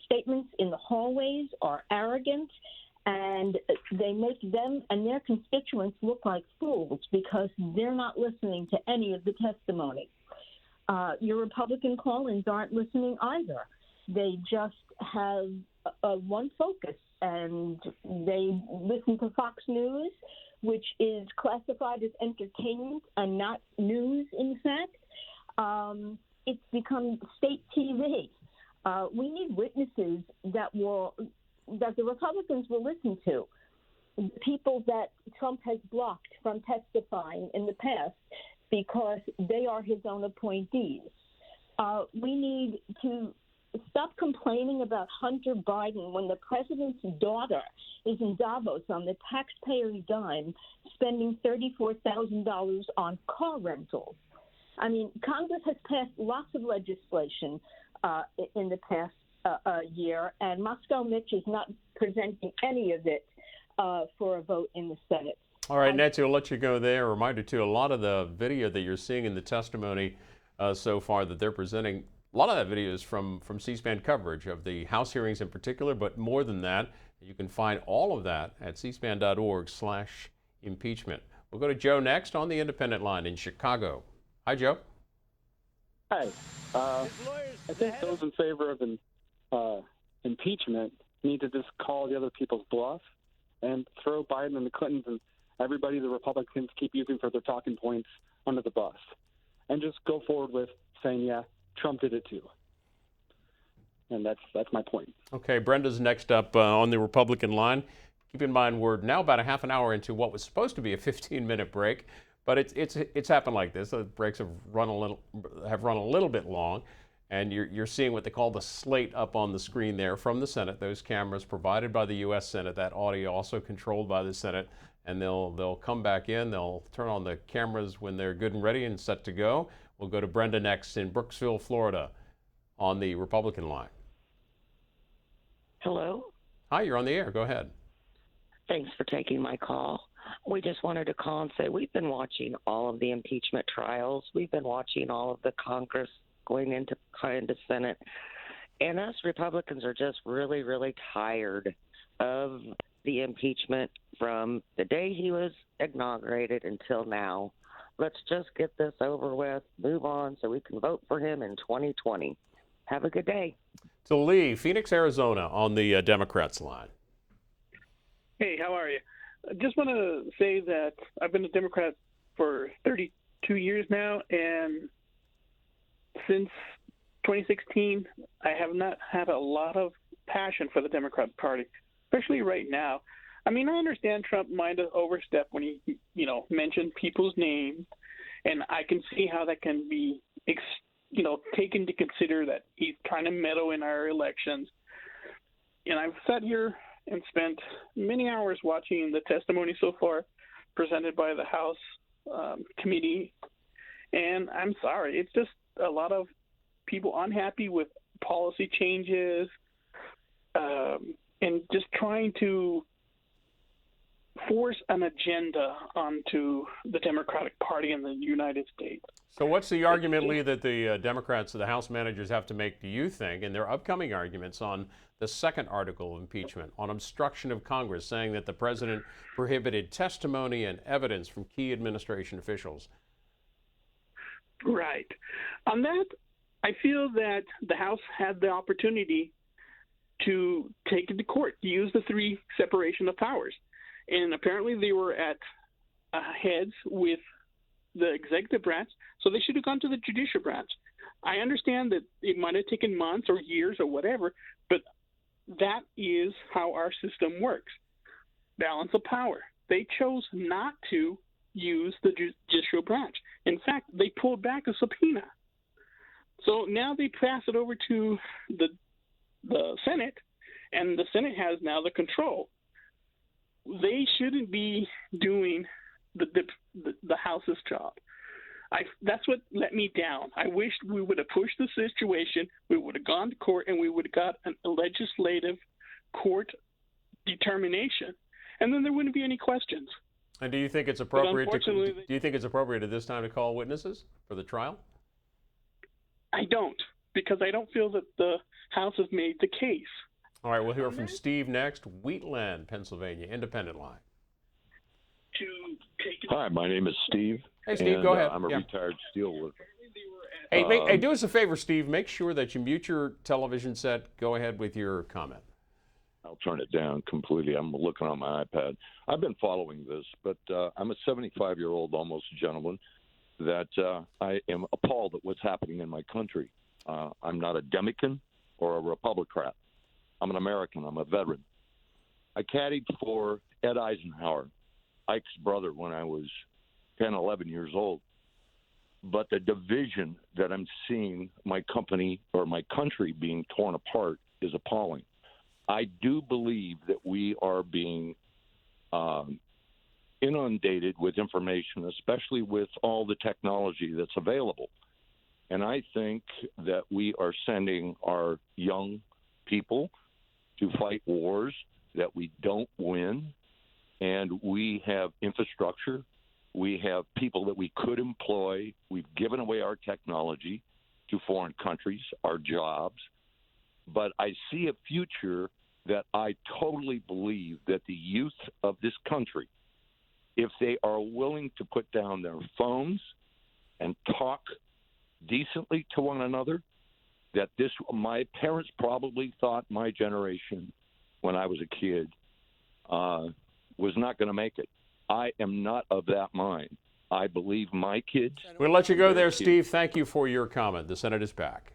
statements in the hallways are arrogant, and they make them and their constituents look like fools because they're not listening to any of the testimony. Your Republican call-ins aren't listening either. They just have one focus, and they listen to Fox News, which is classified as entertainment and not news, in fact. It's become state TV. We need witnesses that the Republicans will listen to, the people that Trump has blocked from testifying in the past because they are his own appointees. We need to stop complaining about Hunter Biden when the president's daughter is in Davos on the taxpayer's dime spending $34,000 on car rentals. I mean, Congress has passed lots of legislation in the past year, and Moscow Mitch is not presenting any of it for a vote in the Senate. All right, Nancy, I'll let you go there. A reminder, too, a lot of the video that you're seeing in the testimony so far that they're presenting, a lot of that video is from C-SPAN coverage of the House hearings in particular, but more than that, you can find all of that at cspan.org/impeachment. We'll go to Joe next on the Independent line in Chicago. Hi, Joe. Hi. I think those in favor of impeachment need to just call the other people's bluff and throw Biden and the Clintons and everybody the Republicans keep using for their talking points under the bus. And just go forward with saying, yeah, Trump did it too. And that's my point. Okay, Brenda's next up on the Republican line. Keep in mind we're now about a half an hour into what was supposed to be a 15-minute break, but it's happened like this. The breaks have run a little bit long, and you're seeing what they call the slate up on the screen there from the Senate. Those cameras provided by the U.S. Senate, that audio also controlled by the Senate, and they'll come back in. They'll turn on the cameras when they're good and ready and set to go. We'll go to Brenda next in Brooksville, Florida, on the Republican line. Hello. Hi, you're on the air. Go ahead. Thanks for taking my call. We just wanted to call and say we've been watching all of the impeachment trials. We've been watching all of the Congress going into Senate. And us Republicans are just really, really tired of the impeachment from the day he was inaugurated until now. Let's just get this over with, move on so we can vote for him in 2020. Have a good day. To Lee, Phoenix, Arizona, on the Democrats line. Hey, how are you? I just want to say that I've been a Democrat for 32 years now, and since 2016, I have not had a lot of passion for the Democrat Party, especially right now. I mean, I understand Trump might have overstepped when he, mentioned people's names, and I can see how that can be, taken to consider that he's trying to meddle in our elections. And I've sat here and spent many hours watching the testimony so far presented by the House committee, and I'm sorry, it's just a lot of people unhappy with policy changes and just trying to force an agenda onto the Democratic Party in the United States. So what's the argument, Lee, that the Democrats, the House managers have to make, do you think, in their upcoming arguments on the second article of impeachment, on obstruction of Congress, saying that the president prohibited testimony and evidence from key administration officials? Right. On that, I feel that the House had the opportunity to take it to court, use the three separation of powers. And apparently they were at heads with the executive branch, so they should have gone to the judicial branch. I understand that it might have taken months or years or whatever, but that is how our system works. Balance of power. They chose not to use the judicial branch. In fact, they pulled back a subpoena. So now they pass it over to the Senate, and the Senate has now the control. They shouldn't be doing the House's job. That's what let me down. I wished we would have pushed the situation, we would have gone to court, and we would have got a legislative court determination, and then there wouldn't be any questions. And do you think it's appropriate at this time to call witnesses for the trial? I don't, because I don't feel that the House has made the case. All right, we'll hear from Steve next, Wheatland, Pennsylvania, Independent line. Hi, my name is Steve. Hey, Steve, go ahead. I'm a retired steelworker. Hey, do us a favor, Steve. Make sure that you mute your television set. Go ahead with your comment. I'll turn it down completely. I'm looking on my iPad. I've been following this, but I'm a 75-year-old almost gentleman that I am appalled at what's happening in my country. I'm not a Democrat or a Republican. I'm an American. I'm a veteran. I caddied for Ed Eisenhower. Ike's brother when I was 10, 11 years old. But the division that I'm seeing my company or my country being torn apart is appalling. I do believe that we are being inundated with information, especially with all the technology that's available. And I think that we are sending our young people to fight wars that we don't win. And we have infrastructure. We have people that we could employ. We've given away our technology to foreign countries, our jobs. But I see a future that I totally believe that the youth of this country, if they are willing to put down their phones and talk decently to one another, that my parents probably thought my generation, when I was a kid, was not going to make it. I am not of that mind. I believe my kids. We'll let you go there, Steve. Thank you for your comment. The Senate is back.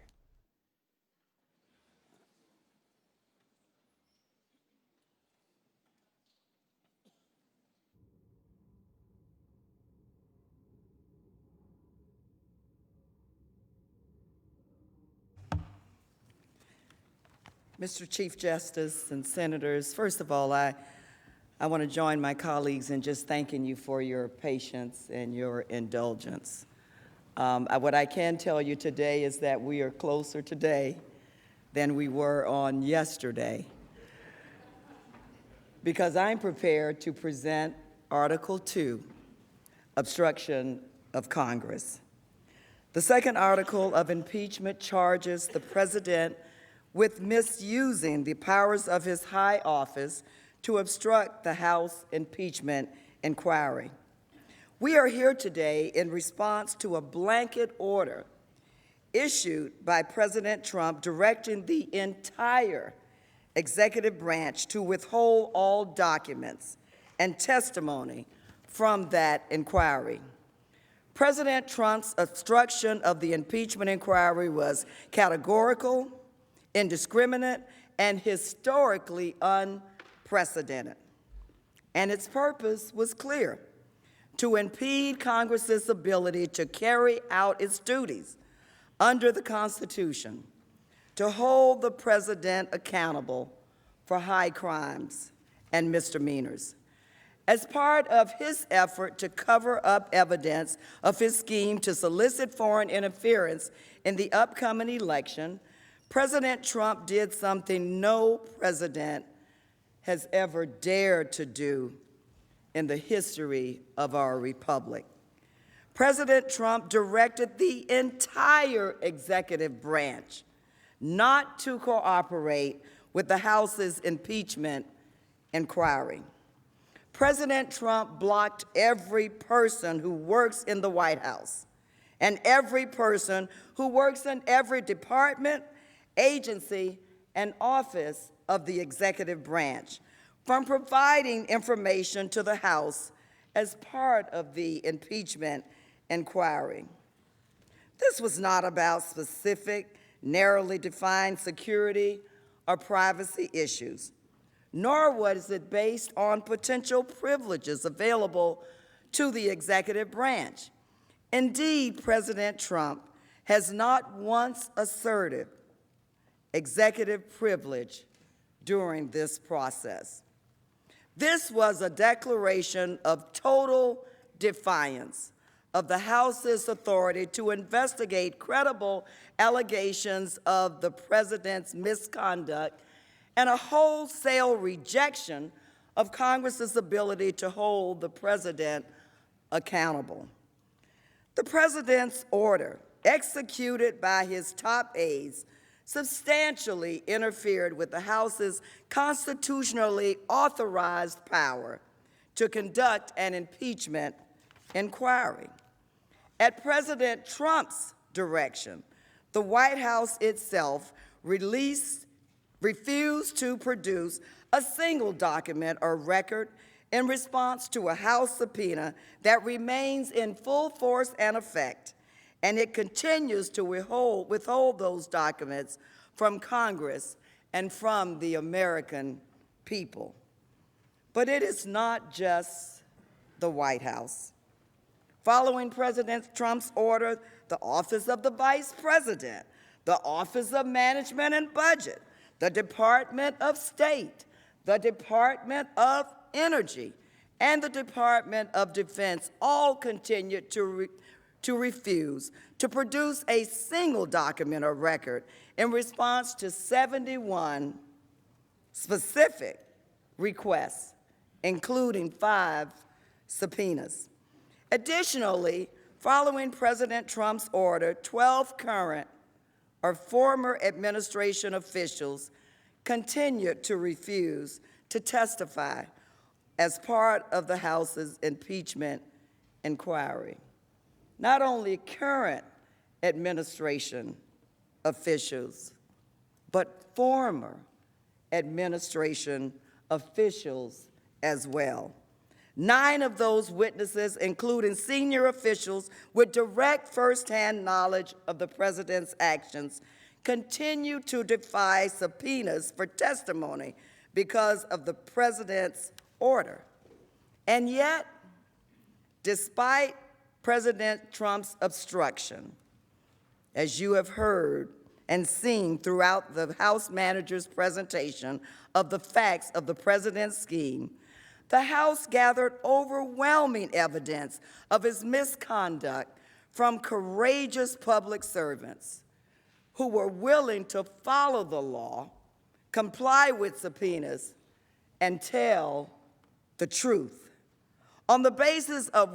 Mr. Chief Justice and Senators, first of all, I want to join my colleagues in just thanking you for your patience and your indulgence. What I can tell you today is that we are closer today than we were on yesterday, because I'm prepared to present Article 2, Obstruction of Congress. The second article of impeachment charges the President with misusing the powers of his high office to obstruct the House impeachment inquiry. We are here today in response to a blanket order issued by President Trump directing the entire executive branch to withhold all documents and testimony from that inquiry. President Trump's obstruction of the impeachment inquiry was categorical, indiscriminate, and historically unprecedented. And its purpose was clear: to impede Congress's ability to carry out its duties under the Constitution, to hold the President accountable for high crimes and misdemeanors. As part of his effort to cover up evidence of his scheme to solicit foreign interference in the upcoming election, President Trump did something no president has ever dared to do in the history of our republic. President Trump directed the entire executive branch not to cooperate with the House's impeachment inquiry. President Trump blocked every person who works in the White House and every person who works in every department, agency, and office of the executive branch from providing information to the House as part of the impeachment inquiry. This was not about specific, narrowly defined security or privacy issues, nor was it based on potential privileges available to the executive branch. Indeed, President Trump has not once asserted executive privilege during this process. This was a declaration of total defiance of the House's authority to investigate credible allegations of the President's misconduct and a wholesale rejection of Congress's ability to hold the President accountable. The President's order, executed by his top aides, substantially interfered with the House's constitutionally authorized power to conduct an impeachment inquiry. At President Trump's direction, the White House itself refused to produce a single document or record in response to a House subpoena that remains in full force and effect, and it continues to withhold those documents from Congress and from the American people. But it is not just the White House. Following President Trump's order, the Office of the Vice President, the Office of Management and Budget, the Department of State, the Department of Energy, and the Department of Defense all continued to refuse to produce a single document or record in response to 71 specific requests, including 5 subpoenas. Additionally, following President Trump's order, 12 current or former administration officials continued to refuse to testify as part of the House's impeachment inquiry. Not only current administration officials, but former administration officials as well. 9 of those witnesses, including senior officials with direct firsthand knowledge of the president's actions, continue to defy subpoenas for testimony because of the president's order. And yet, despite President Trump's obstruction, as you have heard and seen throughout the House manager's presentation of the facts of the president's scheme, the House gathered overwhelming evidence of his misconduct from courageous public servants who were willing to follow the law, comply with subpoenas, and tell the truth. On the basis of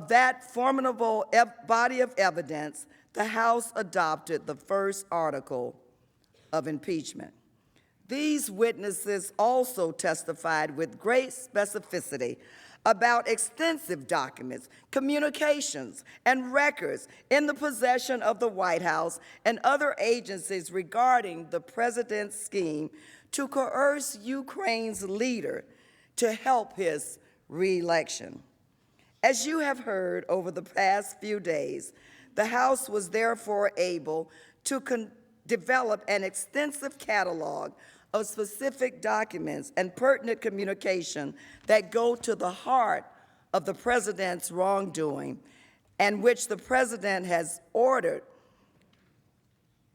that formidable body of evidence, the House adopted the first article of impeachment. These witnesses also testified with great specificity about extensive documents, communications, and records in the possession of the White House and other agencies regarding the president's scheme to coerce Ukraine's leader to help his re-election. As you have heard over the past few days, the House was therefore able to develop an extensive catalog of specific documents and pertinent communication that go to the heart of the president's wrongdoing and which the president has ordered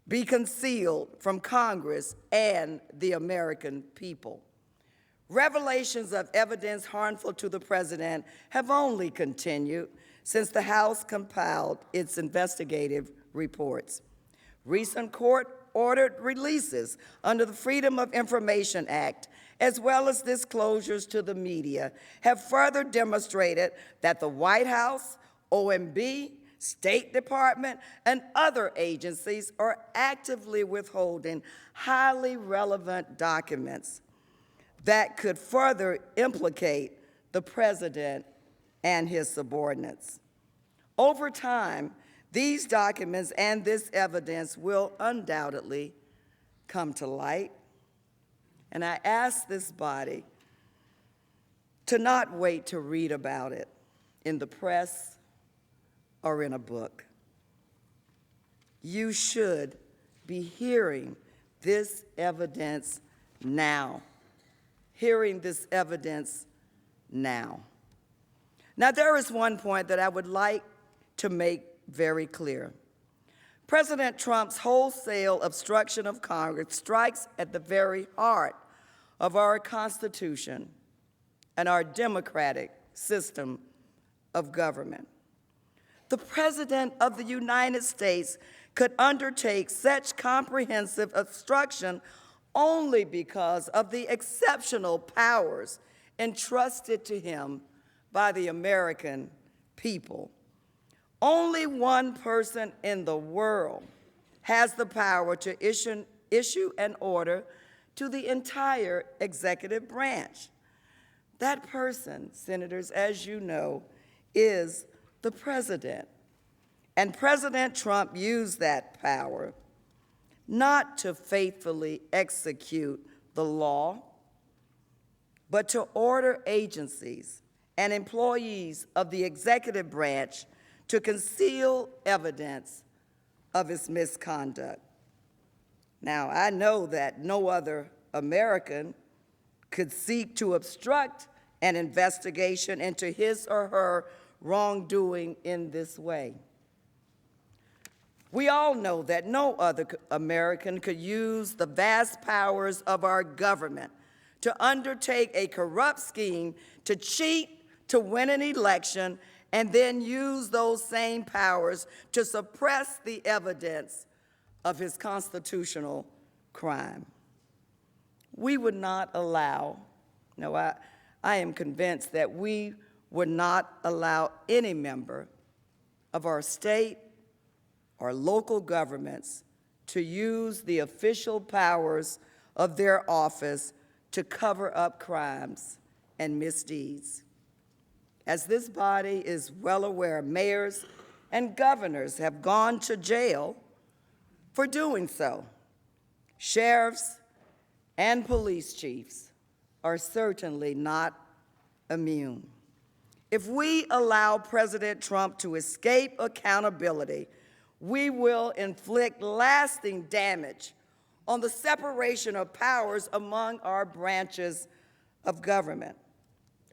be concealed from Congress and the American people. Revelations of evidence harmful to the president have only continued since the House compiled its investigative reports. Recent court-ordered releases under the Freedom of Information Act, as well as disclosures to the media, have further demonstrated that the White House, OMB, State Department, and other agencies are actively withholding highly relevant documents that could further implicate the president and his subordinates. Over time, these documents and this evidence will undoubtedly come to light. And I ask this body to not wait to read about it in the press or in a book. You should be hearing this evidence now. Hearing this evidence now. Now, there is one point that I would like to make very clear. President Trump's wholesale obstruction of Congress strikes at the very heart of our Constitution and our democratic system of government. The President of the United States could undertake such comprehensive obstruction only because of the exceptional powers entrusted to him by the American people. Only one person in the world has the power to issue an order to the entire executive branch. That person, senators, as you know, is the president. And President Trump used that power not to faithfully execute the law, but to order agencies and employees of the executive branch to conceal evidence of his misconduct. Now, I know that no other American could seek to obstruct an investigation into his or her wrongdoing in this way. We all know that no other American could use the vast powers of our government to undertake a corrupt scheme to cheat, to win an election, and then use those same powers to suppress the evidence of his constitutional crime. We would not allow, no, I am convinced that we would not allow any member of our state or local governments to use the official powers of their office to cover up crimes and misdeeds. As this body is well aware, mayors and governors have gone to jail for doing so. Sheriffs and police chiefs are certainly not immune. If we allow President Trump to escape accountability, we will inflict lasting damage on the separation of powers among our branches of government,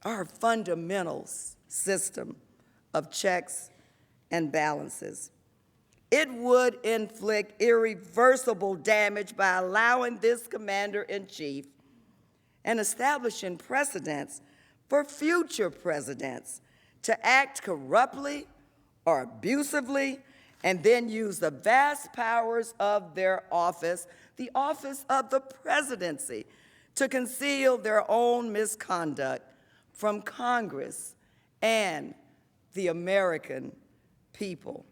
our fundamental system of checks and balances. It would inflict irreversible damage by allowing this commander-in-chief and establishing precedents for future presidents to act corruptly or abusively and then use the vast powers of their office, the office of the presidency, to conceal their own misconduct from Congress and the American people.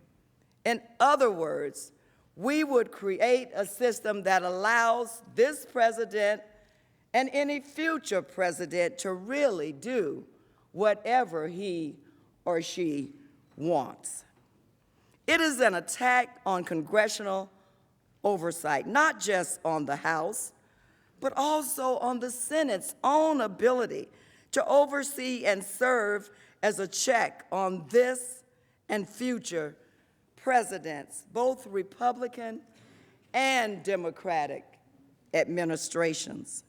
In other words, we would create a system that allows this president and any future president to really do whatever he or she wants. It is an attack on congressional oversight, not just on the House, but also on the Senate's own ability to oversee and serve as a check on this and future presidents, both Republican and Democratic administrations.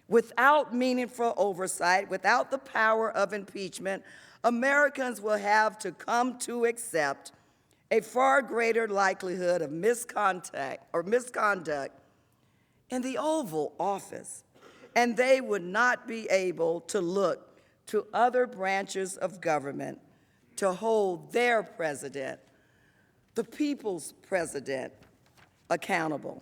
Without meaningful oversight, without the power of impeachment, Americans will have to come to accept a far greater likelihood of misconduct in the Oval Office, and they would not be able to look to other branches of government to hold their president, the people's president, accountable.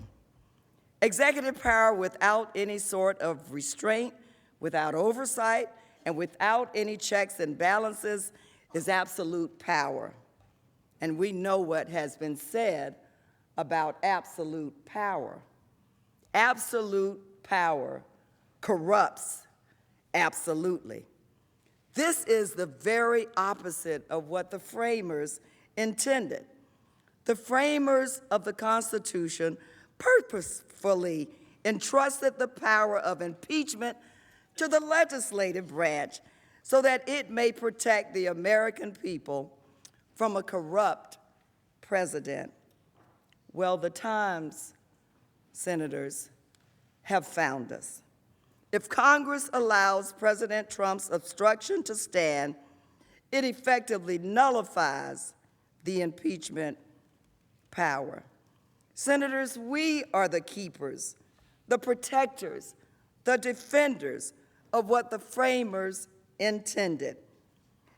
Executive power without any sort of restraint, without oversight, and without any checks and balances is absolute power. And we know what has been said about absolute power. Absolute power corrupts absolutely. This is the very opposite of what the framers intended. The framers of the Constitution purposefully entrusted the power of impeachment to the legislative branch so that it may protect the American people from a corrupt president. Well, the times, senators, have found us. If Congress allows President Trump's obstruction to stand, it effectively nullifies the impeachment power. Senators, we are the keepers, the protectors, the defenders of what the framers intended.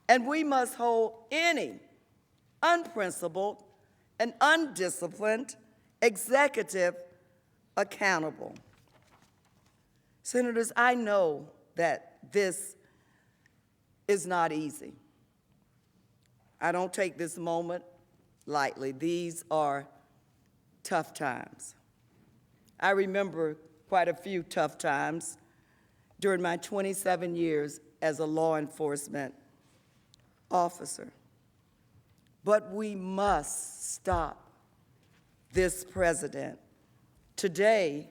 And we must hold any unprincipled and undisciplined executive accountable. Senators, I know that this is not easy. I don't take this moment lightly. These are tough times. I remember quite a few tough times during my 27 years as a law enforcement officer. But we must stop this president. Today,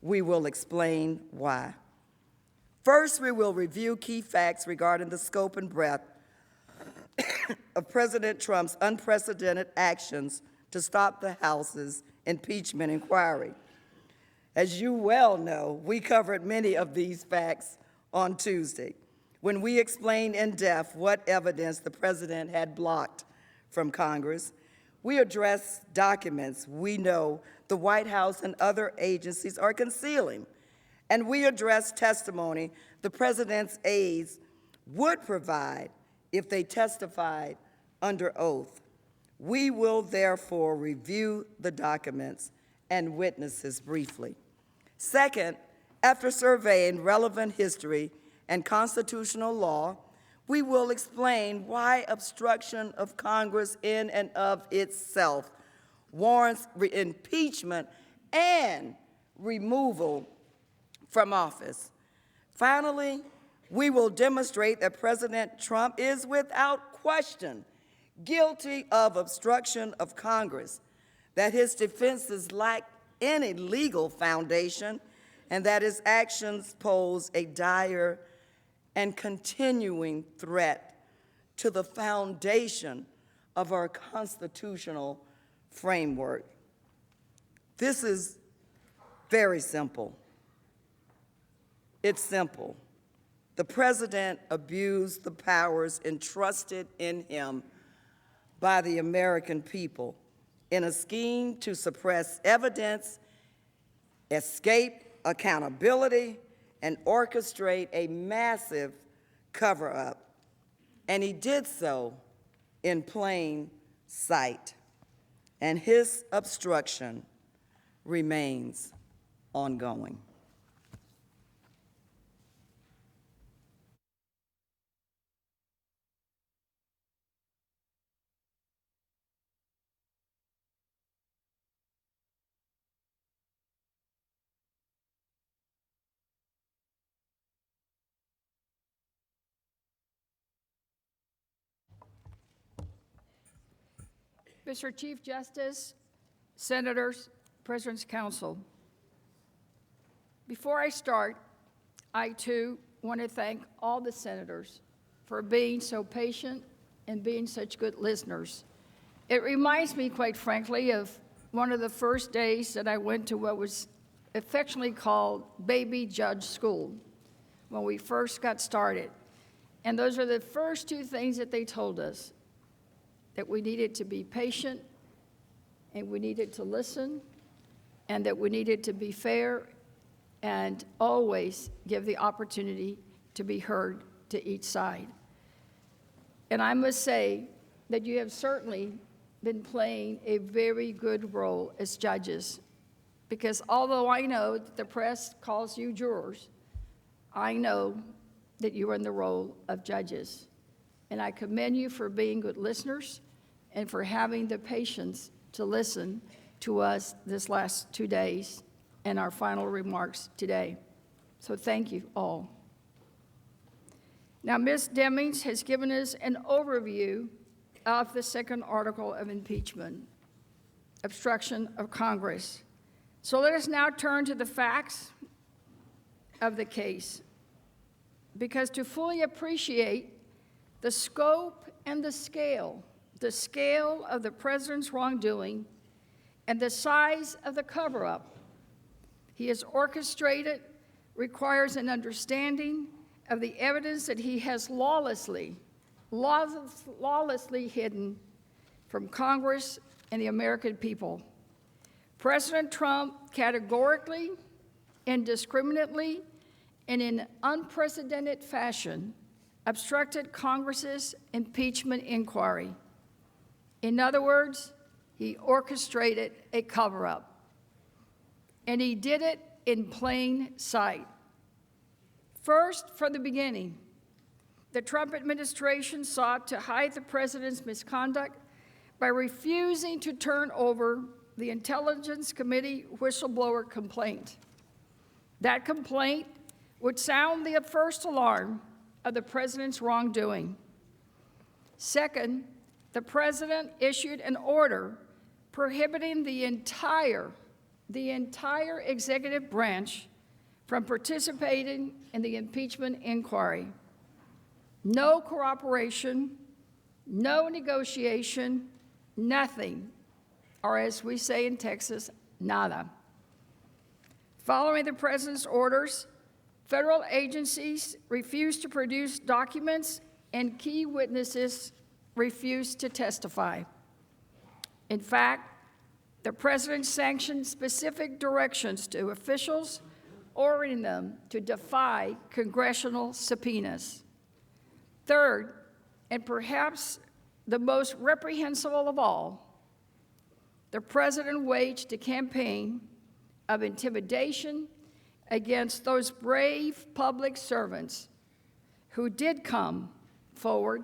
we will explain why. First, we will review key facts regarding the scope and breadth of President Trump's unprecedented actions to stop the House's impeachment inquiry. As you well know, we covered many of these facts on Tuesday. when we explained in depth what evidence the president had blocked from Congress. We addressed documents we know the White House and other agencies are concealing. And we addressed testimony the president's aides would provide if they testified under oath. We will therefore review the documents and witnesses briefly. Second, after surveying relevant history and constitutional law, we will explain why obstruction of Congress in and of itself warrants impeachment and removal from office. Finally, we will demonstrate that President Trump is without question guilty of obstruction of Congress, that his defenses lack any legal foundation, and that his actions pose a dire and continuing threat to the foundation of our constitutional framework. This is very simple. It's simple. The president abused the powers entrusted in him by the American people in a scheme to suppress evidence, escape accountability, and orchestrate a massive cover-up. And he did so in plain sight. And his obstruction remains ongoing. Mr. Chief Justice, Senators, President's Council, before I start, I too want to thank all the senators for being so patient and being such good listeners. It reminds me, quite frankly, of one of the first days that I went to what was affectionately called baby judge school when we first got started. And those are the first two things that they told us, that we needed to be patient, and we needed to listen, and that we needed to be fair and always give the opportunity to be heard to each side. And I must say that you have certainly been playing a very good role as judges, because although I know that the press calls you jurors, I know that you are in the role of judges. And I commend you for being good listeners and for having the patience to listen to us this last 2 days and our final remarks today. So thank you all. Now, Ms. Demings has given us an overview of the second article of impeachment, obstruction of Congress. So let us now turn to the facts of the case, because to fully appreciate the scope and the scale of the president's wrongdoing and the size of the cover-up he has orchestrated requires an understanding of the evidence that he has lawlessly hidden from Congress and the American people. President Trump categorically, indiscriminately, and in unprecedented fashion obstructed Congress's impeachment inquiry. In other words, he orchestrated a cover-up. And he did it in plain sight. First, from the beginning, the Trump administration sought to hide the president's misconduct by refusing to turn over the Intelligence Committee whistleblower complaint. That complaint would sound the first alarm of the president's wrongdoing. Second, the president issued an order prohibiting the entire executive branch from participating in the impeachment inquiry. No cooperation, no negotiation, nothing, or as we say in Texas, nada. Following the president's orders, Federal agencies refused to produce documents, and key witnesses refused to testify. In fact, the president sanctioned specific directions to officials, ordering them to defy congressional subpoenas. Third, and perhaps the most reprehensible of all, the president waged a campaign of intimidation against those brave public servants who did come forward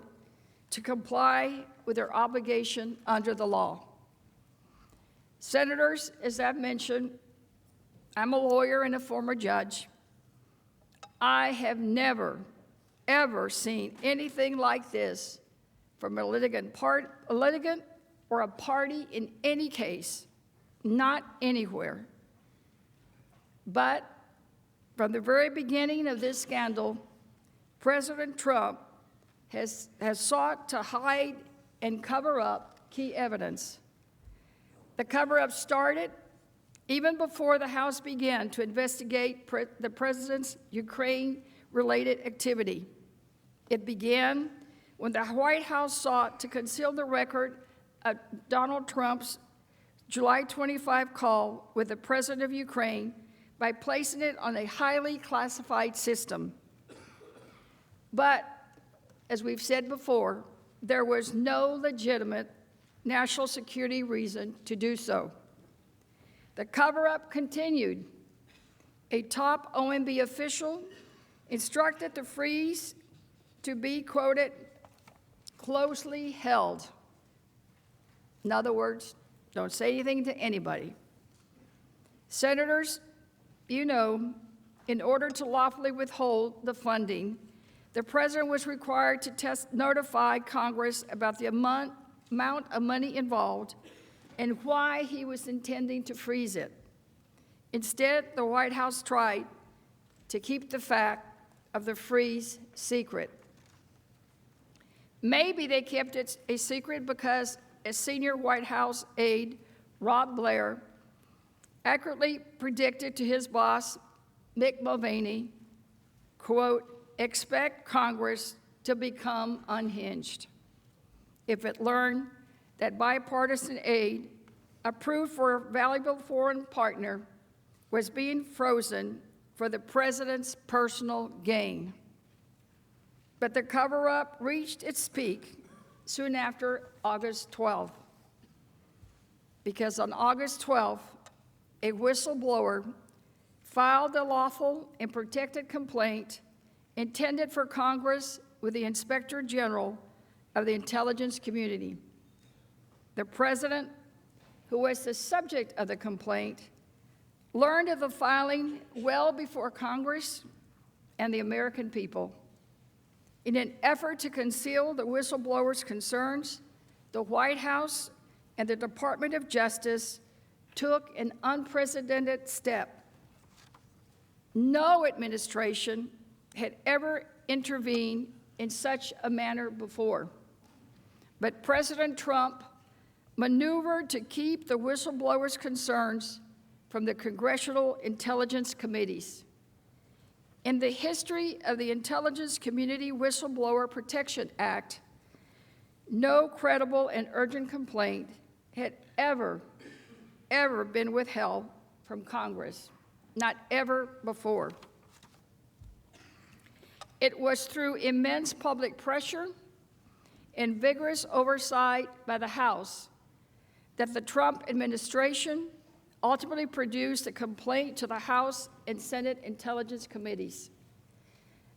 to comply with their obligation under the law. Senators, as I've mentioned, I'm a lawyer and a former judge. I have never, ever seen anything like this from a litigant or a party in any case, not anywhere. But from the very beginning of this scandal, President Trump has sought to hide and cover up key evidence. The cover-up started even before the House began to investigate the president's Ukraine-related activity. It began when the White House sought to conceal the record of Donald Trump's July 25 call with the president of Ukraine by placing it on a highly classified system. But, as we've said before, there was no legitimate national security reason to do so. The cover-up continued. A top OMB official instructed the freeze to be, quoted, closely held. In other words, don't say anything to anybody. Senators, you know, in order to lawfully withhold the funding, the president was required to notify Congress about the amount of money involved and why he was intending to freeze it. Instead, the White House tried to keep the fact of the freeze secret. Maybe they kept it a secret because a senior White House aide, Rob Blair, accurately predicted to his boss, Mick Mulvaney, quote, expect Congress to become unhinged if it learned that bipartisan aid approved for a valuable foreign partner was being frozen for the president's personal gain. But the cover-up reached its peak soon after August 12th, because on August 12th, a whistleblower filed a lawful and protected complaint intended for Congress with the Inspector General of the intelligence community. The president, who was the subject of the complaint, learned of the filing well before Congress and the American people. In an effort to conceal the whistleblower's concerns, the White House and the Department of Justice took an unprecedented step. No administration had ever intervened in such a manner before. But President Trump maneuvered to keep the whistleblower's concerns from the Congressional Intelligence Committees. In the history of the Intelligence Community Whistleblower Protection Act, no credible and urgent complaint had ever been withheld from Congress, not ever before. It was through immense public pressure and vigorous oversight by the House that the Trump administration ultimately produced a complaint to the House and Senate Intelligence Committees.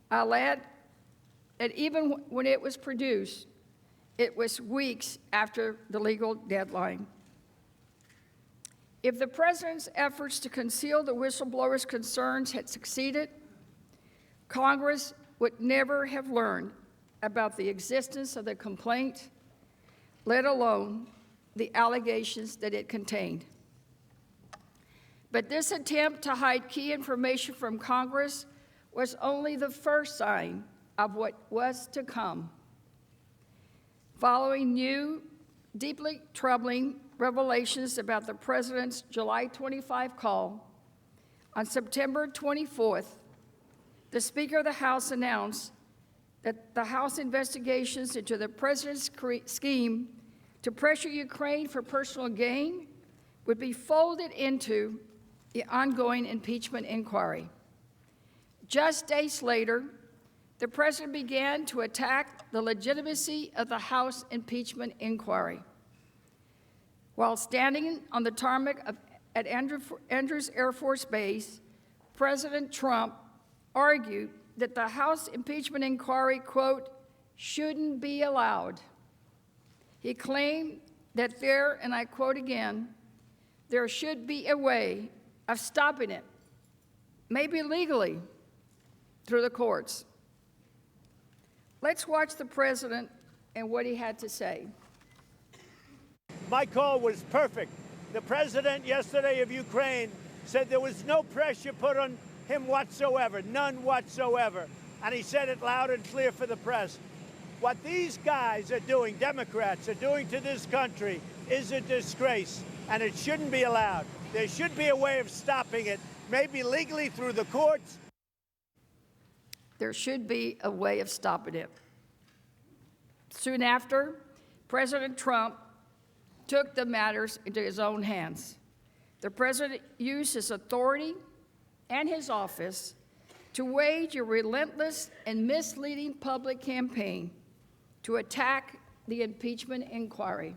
I'll add that even when it was produced, it was weeks after the legal deadline. If the president's efforts to conceal the whistleblower's concerns had succeeded, Congress would never have learned about the existence of the complaint, let alone the allegations that it contained. But this attempt to hide key information from Congress was only the first sign of what was to come. Following new, deeply troubling revelations about the president's July 25 call, on September 24th, the Speaker of the House announced that the House investigations into the president's scheme to pressure Ukraine for personal gain would be folded into the ongoing impeachment inquiry. Just days later, the president began to attack the legitimacy of the House impeachment inquiry. While standing on the tarmac at Andrews Air Force Base, President Trump argued that the House impeachment inquiry, quote, shouldn't be allowed. He claimed that there, and I quote again, there should be a way of stopping it, maybe legally, through the courts. Let's watch the president and what he had to say. My call was perfect. The president yesterday of Ukraine said there was no pressure put on him whatsoever, none whatsoever. And he said it loud and clear for the press. What these guys are doing, Democrats are doing to this country, is a disgrace, and it shouldn't be allowed. There should be a way of stopping it, maybe legally through the courts. There should be a way of stopping it. Soon after, President Trump took the matters into his own hands. The president used his authority and his office to wage a relentless and misleading public campaign to attack the impeachment inquiry.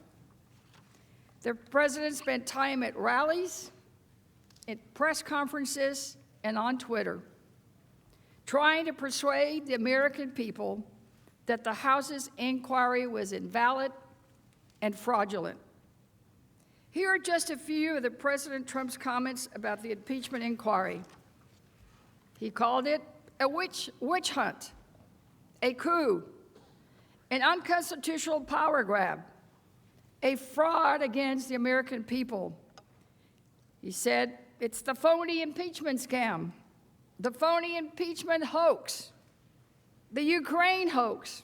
The president spent time at rallies, at press conferences, and on Twitter, trying to persuade the American people that the House's inquiry was invalid and fraudulent. Here are just a few of the President Trump's comments about the impeachment inquiry. He called it a witch hunt, a coup, an unconstitutional power grab, a fraud against the American people. He said it's the phony impeachment scam, the phony impeachment hoax, the Ukraine hoax,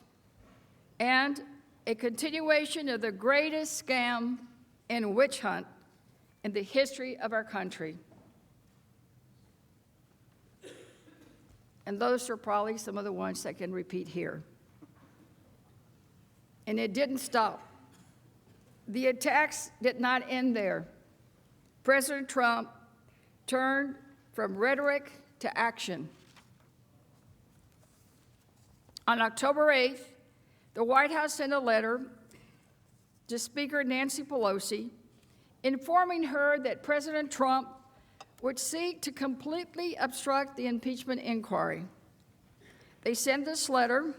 and a continuation of the greatest scam and witch hunt in the history of our country. And those are probably some of the ones I can repeat here. And it didn't stop. The attacks did not end there. President Trump turned from rhetoric to action. On October 8th, the White House sent a letter to Speaker Nancy Pelosi informing her that President Trump would seek to completely obstruct the impeachment inquiry. They sent this letter,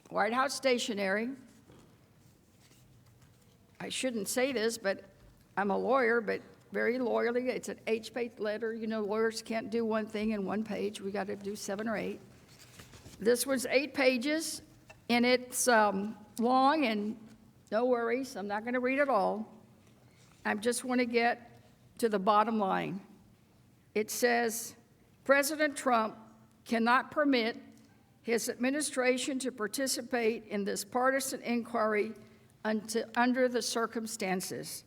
White House stationery. I shouldn't say this, but I'm a lawyer, but very loyally, it's an 8-page letter. You know, lawyers can't do one thing in one page. We got to do 7 or 8. This was 8 pages, and it's long, and no worries, I'm not going to read it all. I just want to get to the bottom line. It says, President Trump cannot permit his administration to participate in this partisan inquiry under the circumstances.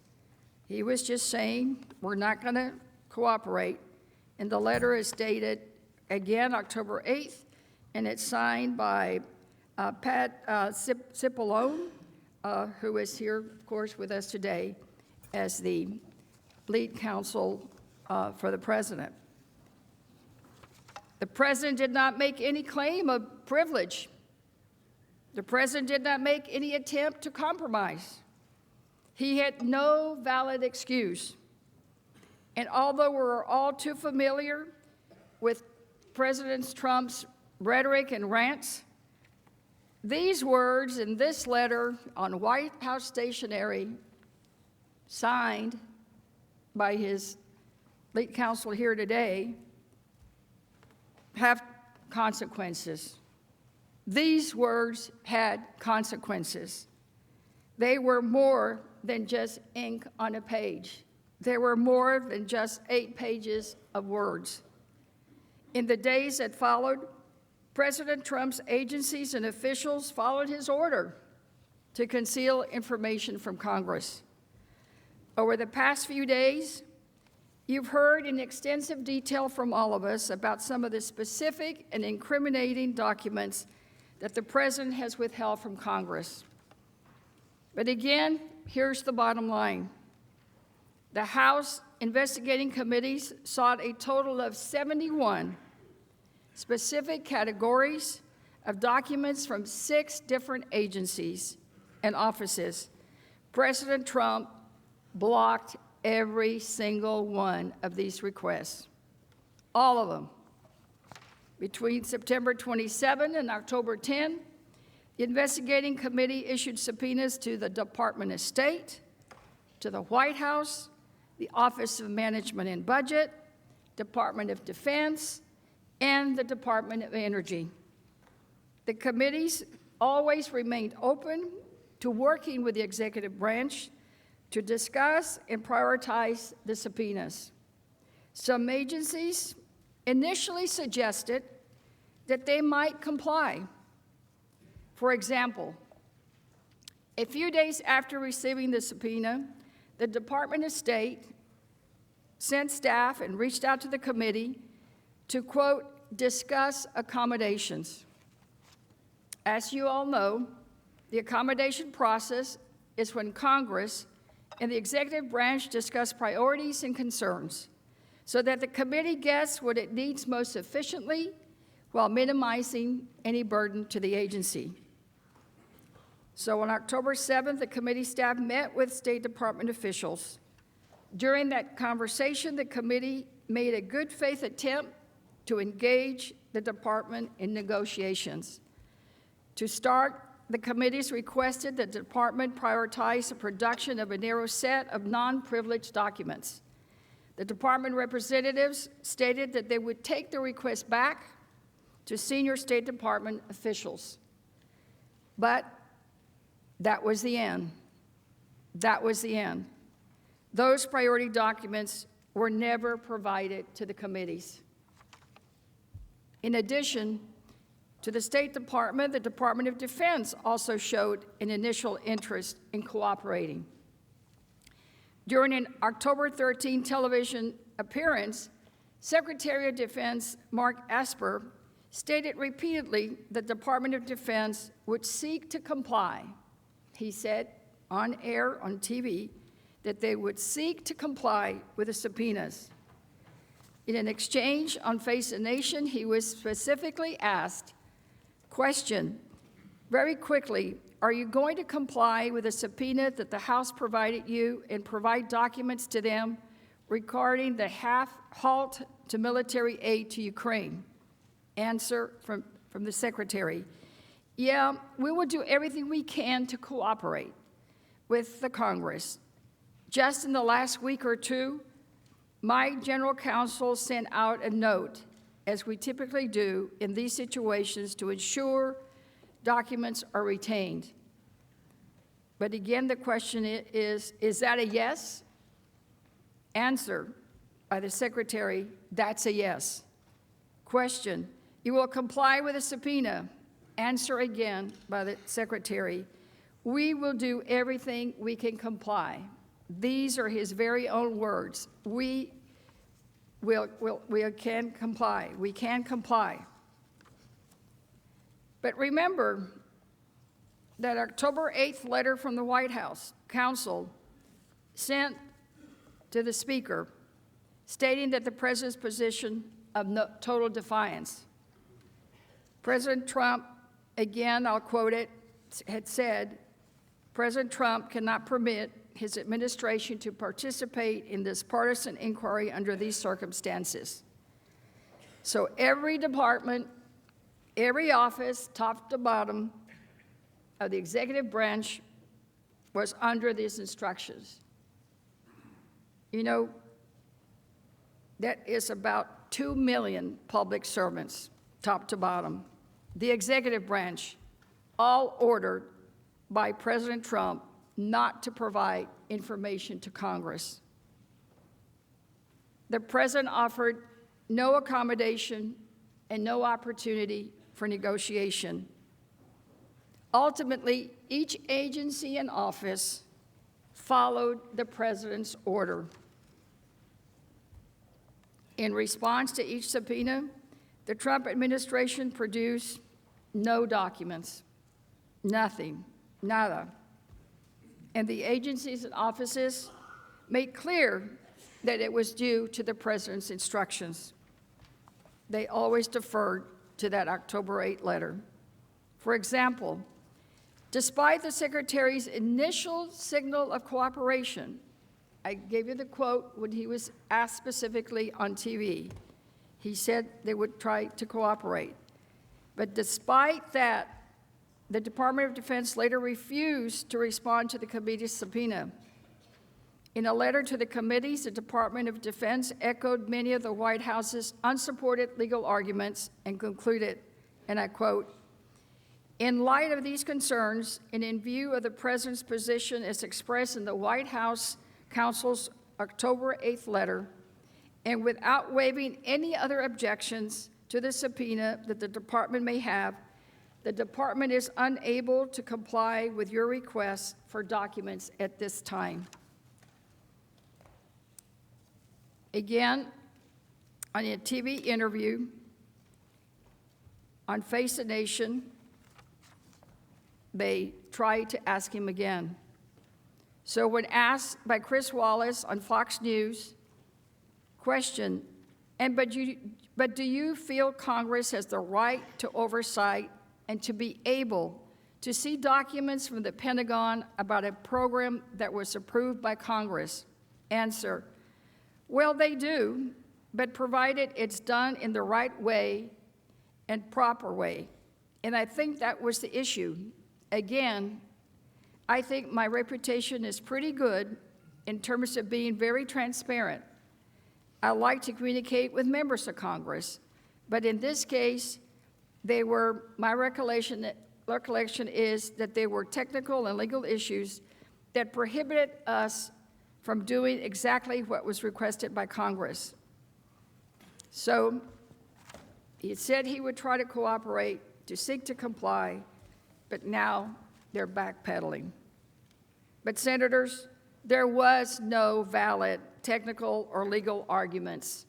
He was just saying, we're not going to cooperate. And the letter is dated, again, October 8th, and it's signed by Pat Cipollone, who is here, of course, with us today as the lead counsel for the president. The president did not make any claim of privilege. The president did not make any attempt to compromise. He had no valid excuse. And although we're all too familiar with President Trump's rhetoric and rants, these words in this letter on White House stationery, signed by his lead counsel here today, have consequences. These words had consequences. They were more than just ink on a page. They were more than just 8 pages of words. In the days that followed, President Trump's agencies and officials followed his order to conceal information from Congress. Over the past few days, You've heard in extensive detail from all of us about some of the specific and incriminating documents that the President has withheld from Congress. But again, here's the bottom line. The House investigating committees sought a total of 71 specific categories of documents from 6 different agencies and offices. President Trump blocked every single one of these requests, all of them. Between September 27 and October 10, the investigating committee issued subpoenas to the Department of State, to the White House, the Office of Management and Budget, Department of Defense, and the Department of Energy. The committees always remained open to working with the executive branch to discuss and prioritize the subpoenas. Some agencies initially suggested that they might comply. For example, a few days after receiving the subpoena, the Department of State sent staff and reached out to the committee to, quote, discuss accommodations. As you all know, the accommodation process is when Congress and the executive branch discuss priorities and concerns so that the committee gets what it needs most efficiently while minimizing any burden to the agency. So on October 7th, the committee staff met with State Department officials. During that conversation, the committee made a good faith attempt to engage the department in negotiations. To start, the committees requested that the department prioritize the production of a narrow set of non-privileged documents. The department representatives stated that they would take the request back to senior State Department officials. But that was the end. That was the end. Those priority documents were never provided to the committees. In addition to the State Department, the Department of Defense also showed an initial interest in cooperating. During an October 13 television appearance, Secretary of Defense Mark Esper stated repeatedly that the Department of Defense would seek to comply. He said on air, on TV, that they would seek to comply with the subpoenas. In an exchange on Face the Nation, he was specifically asked, question, very quickly, are you going to comply with a subpoena that the House provided you and provide documents to them regarding the halt to military aid to Ukraine? Answer from the Secretary, yeah, we will do everything we can to cooperate with the Congress. Just in the last week or two, my general counsel sent out a note, as we typically do in these situations, to ensure documents are retained. But again, the question is that a yes? Answer by the Secretary, that's a yes. Question, you will comply with a subpoena? Answer again by the Secretary, we will do everything we can comply. These are his very own words. We can comply. We can comply. But remember that October 8th letter from the White House counsel sent to the Speaker stating that the President's position of total defiance. President Trump, again, I'll quote it, had said, President Trump cannot permit his administration to participate in this partisan inquiry under these circumstances. So every department, every office, top to bottom of the executive branch was under these instructions. You know, that is about 2 million public servants, top to bottom. The executive branch, all ordered by President Trump not to provide information to Congress. The President offered no accommodation and no opportunity for negotiation. Ultimately, each agency and office followed the President's order. In response to each subpoena, the Trump administration produced no documents, nothing, nada. And the agencies and offices made clear that it was due to the president's instructions. They always deferred to that October 8 letter. For example, despite the secretary's initial signal of cooperation, I gave you the quote when he was asked specifically on TV. He said they would try to cooperate. But despite that, the Department of Defense later refused to respond to the committee's subpoena. In a letter to the committees, the Department of Defense echoed many of the White House's unsupported legal arguments and concluded, and I quote, "In light of these concerns, and in view of the President's position as expressed in the White House Counsel's October 8th letter, and without waiving any other objections to the subpoena that the Department may have, the Department is unable to comply with your request for documents at this time." Again, on a TV interview on Face the Nation, they tried to ask him again. So when asked by Chris Wallace on Fox News, question, but do you feel Congress has the right to oversight and to be able to see documents from the Pentagon about a program that was approved by Congress? Answer, well, they do, but provided it's done in the right way and proper way. And I think that was the issue. Again, I think my reputation is pretty good in terms of being very transparent. I like to communicate with members of Congress, but in this case, my recollection is that they were technical and legal issues that prohibited us from doing exactly what was requested by Congress. So he said he would try to cooperate, to seek to comply, but now they're backpedaling. But senators, there was no valid technical or legal arguments.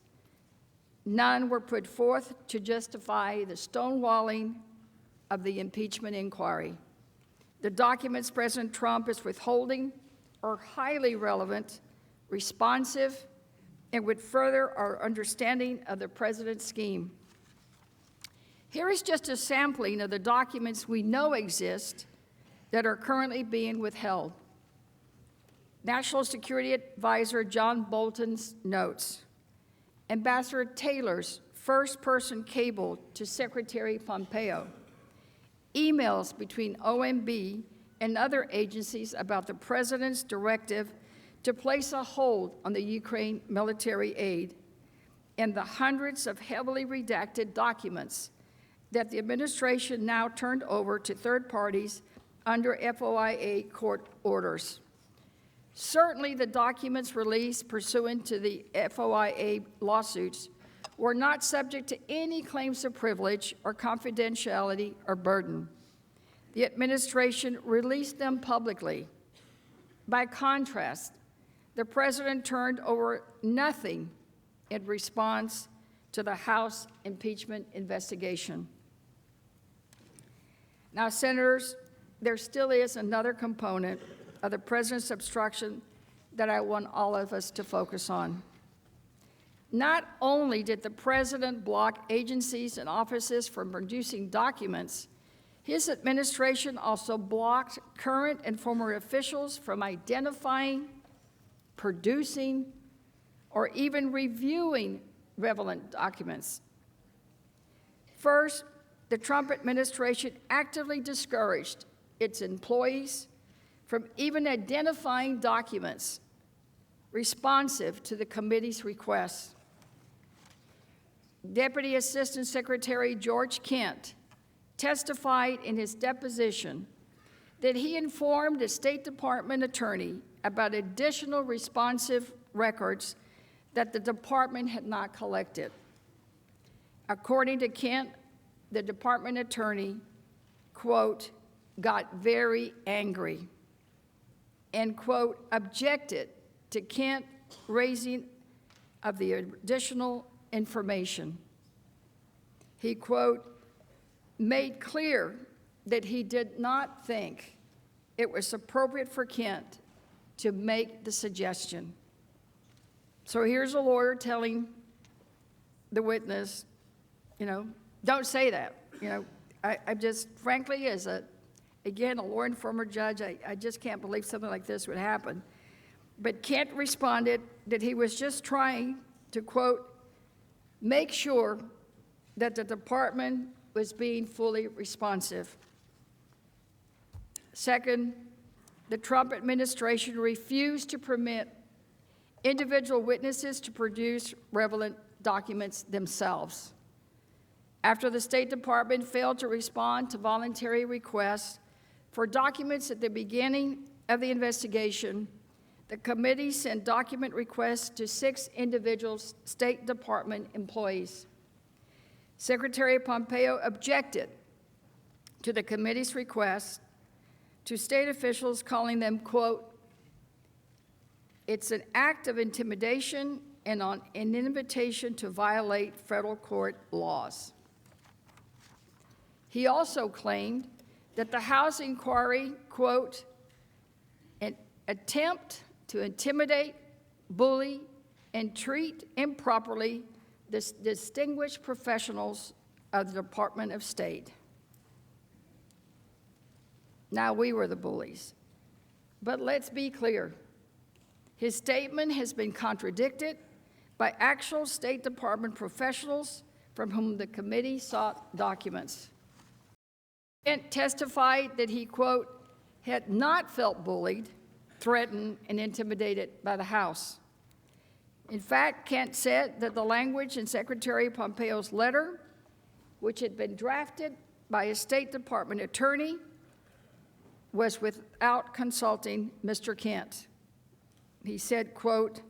None were put forth to justify the stonewalling of the impeachment inquiry. The documents President Trump is withholding are highly relevant, responsive, and would further our understanding of the president's scheme. Here is just a sampling of the documents we know exist that are currently being withheld. National Security Advisor John Bolton's notes, Ambassador Taylor's first-person cable to Secretary Pompeo, emails between OMB and other agencies about the president's directive to place a hold on the Ukraine military aid, and the hundreds of heavily redacted documents that the administration now turned over to third parties under FOIA court orders. Certainly, the documents released pursuant to the FOIA lawsuits were not subject to any claims of privilege or confidentiality or burden. The administration released them publicly. By contrast, the president turned over nothing in response to the House impeachment investigation. Now, senators, there still is another component of the president's obstruction that I want all of us to focus on. Not only did the president block agencies and offices from producing documents, his administration also blocked current and former officials from identifying, producing, or even reviewing relevant documents. First, the Trump administration actively discouraged its employees from even identifying documents responsive to the committee's requests. Deputy Assistant Secretary George Kent testified in his deposition that he informed a State Department attorney about additional responsive records that the department had not collected. According to Kent, the department attorney, quote, got very angry and, quote, objected to Kent raising of the additional information. He, quote, made clear that he did not think it was appropriate for Kent to make the suggestion. So here's a lawyer telling the witness, you know, don't say that. You know, I just, frankly, as a lawyer and former judge, I just can't believe something like this would happen. But Kent responded that he was just trying to, quote, make sure that the department was being fully responsive. Second, the Trump administration refused to permit individual witnesses to produce relevant documents themselves. After the State Department failed to respond to voluntary requests for documents at the beginning of the investigation, the committee sent document requests to 6 individual State Department employees. Secretary Pompeo objected to the committee's request to state officials, calling them, quote, it's an act of intimidation and an invitation to violate federal court laws. He also claimed that the House inquiry, quote, an attempt to intimidate, bully, and treat improperly the distinguished professionals of the Department of State. Now, we were the bullies. But let's be clear. His statement has been contradicted by actual State Department professionals from whom the committee sought documents. Kent testified that he, quote, had not felt bullied, threatened, and intimidated by the House. In fact, Kent said that the language in Secretary Pompeo's letter, which had been drafted by a State Department attorney, was without consulting Mr. Kent. He said, quote,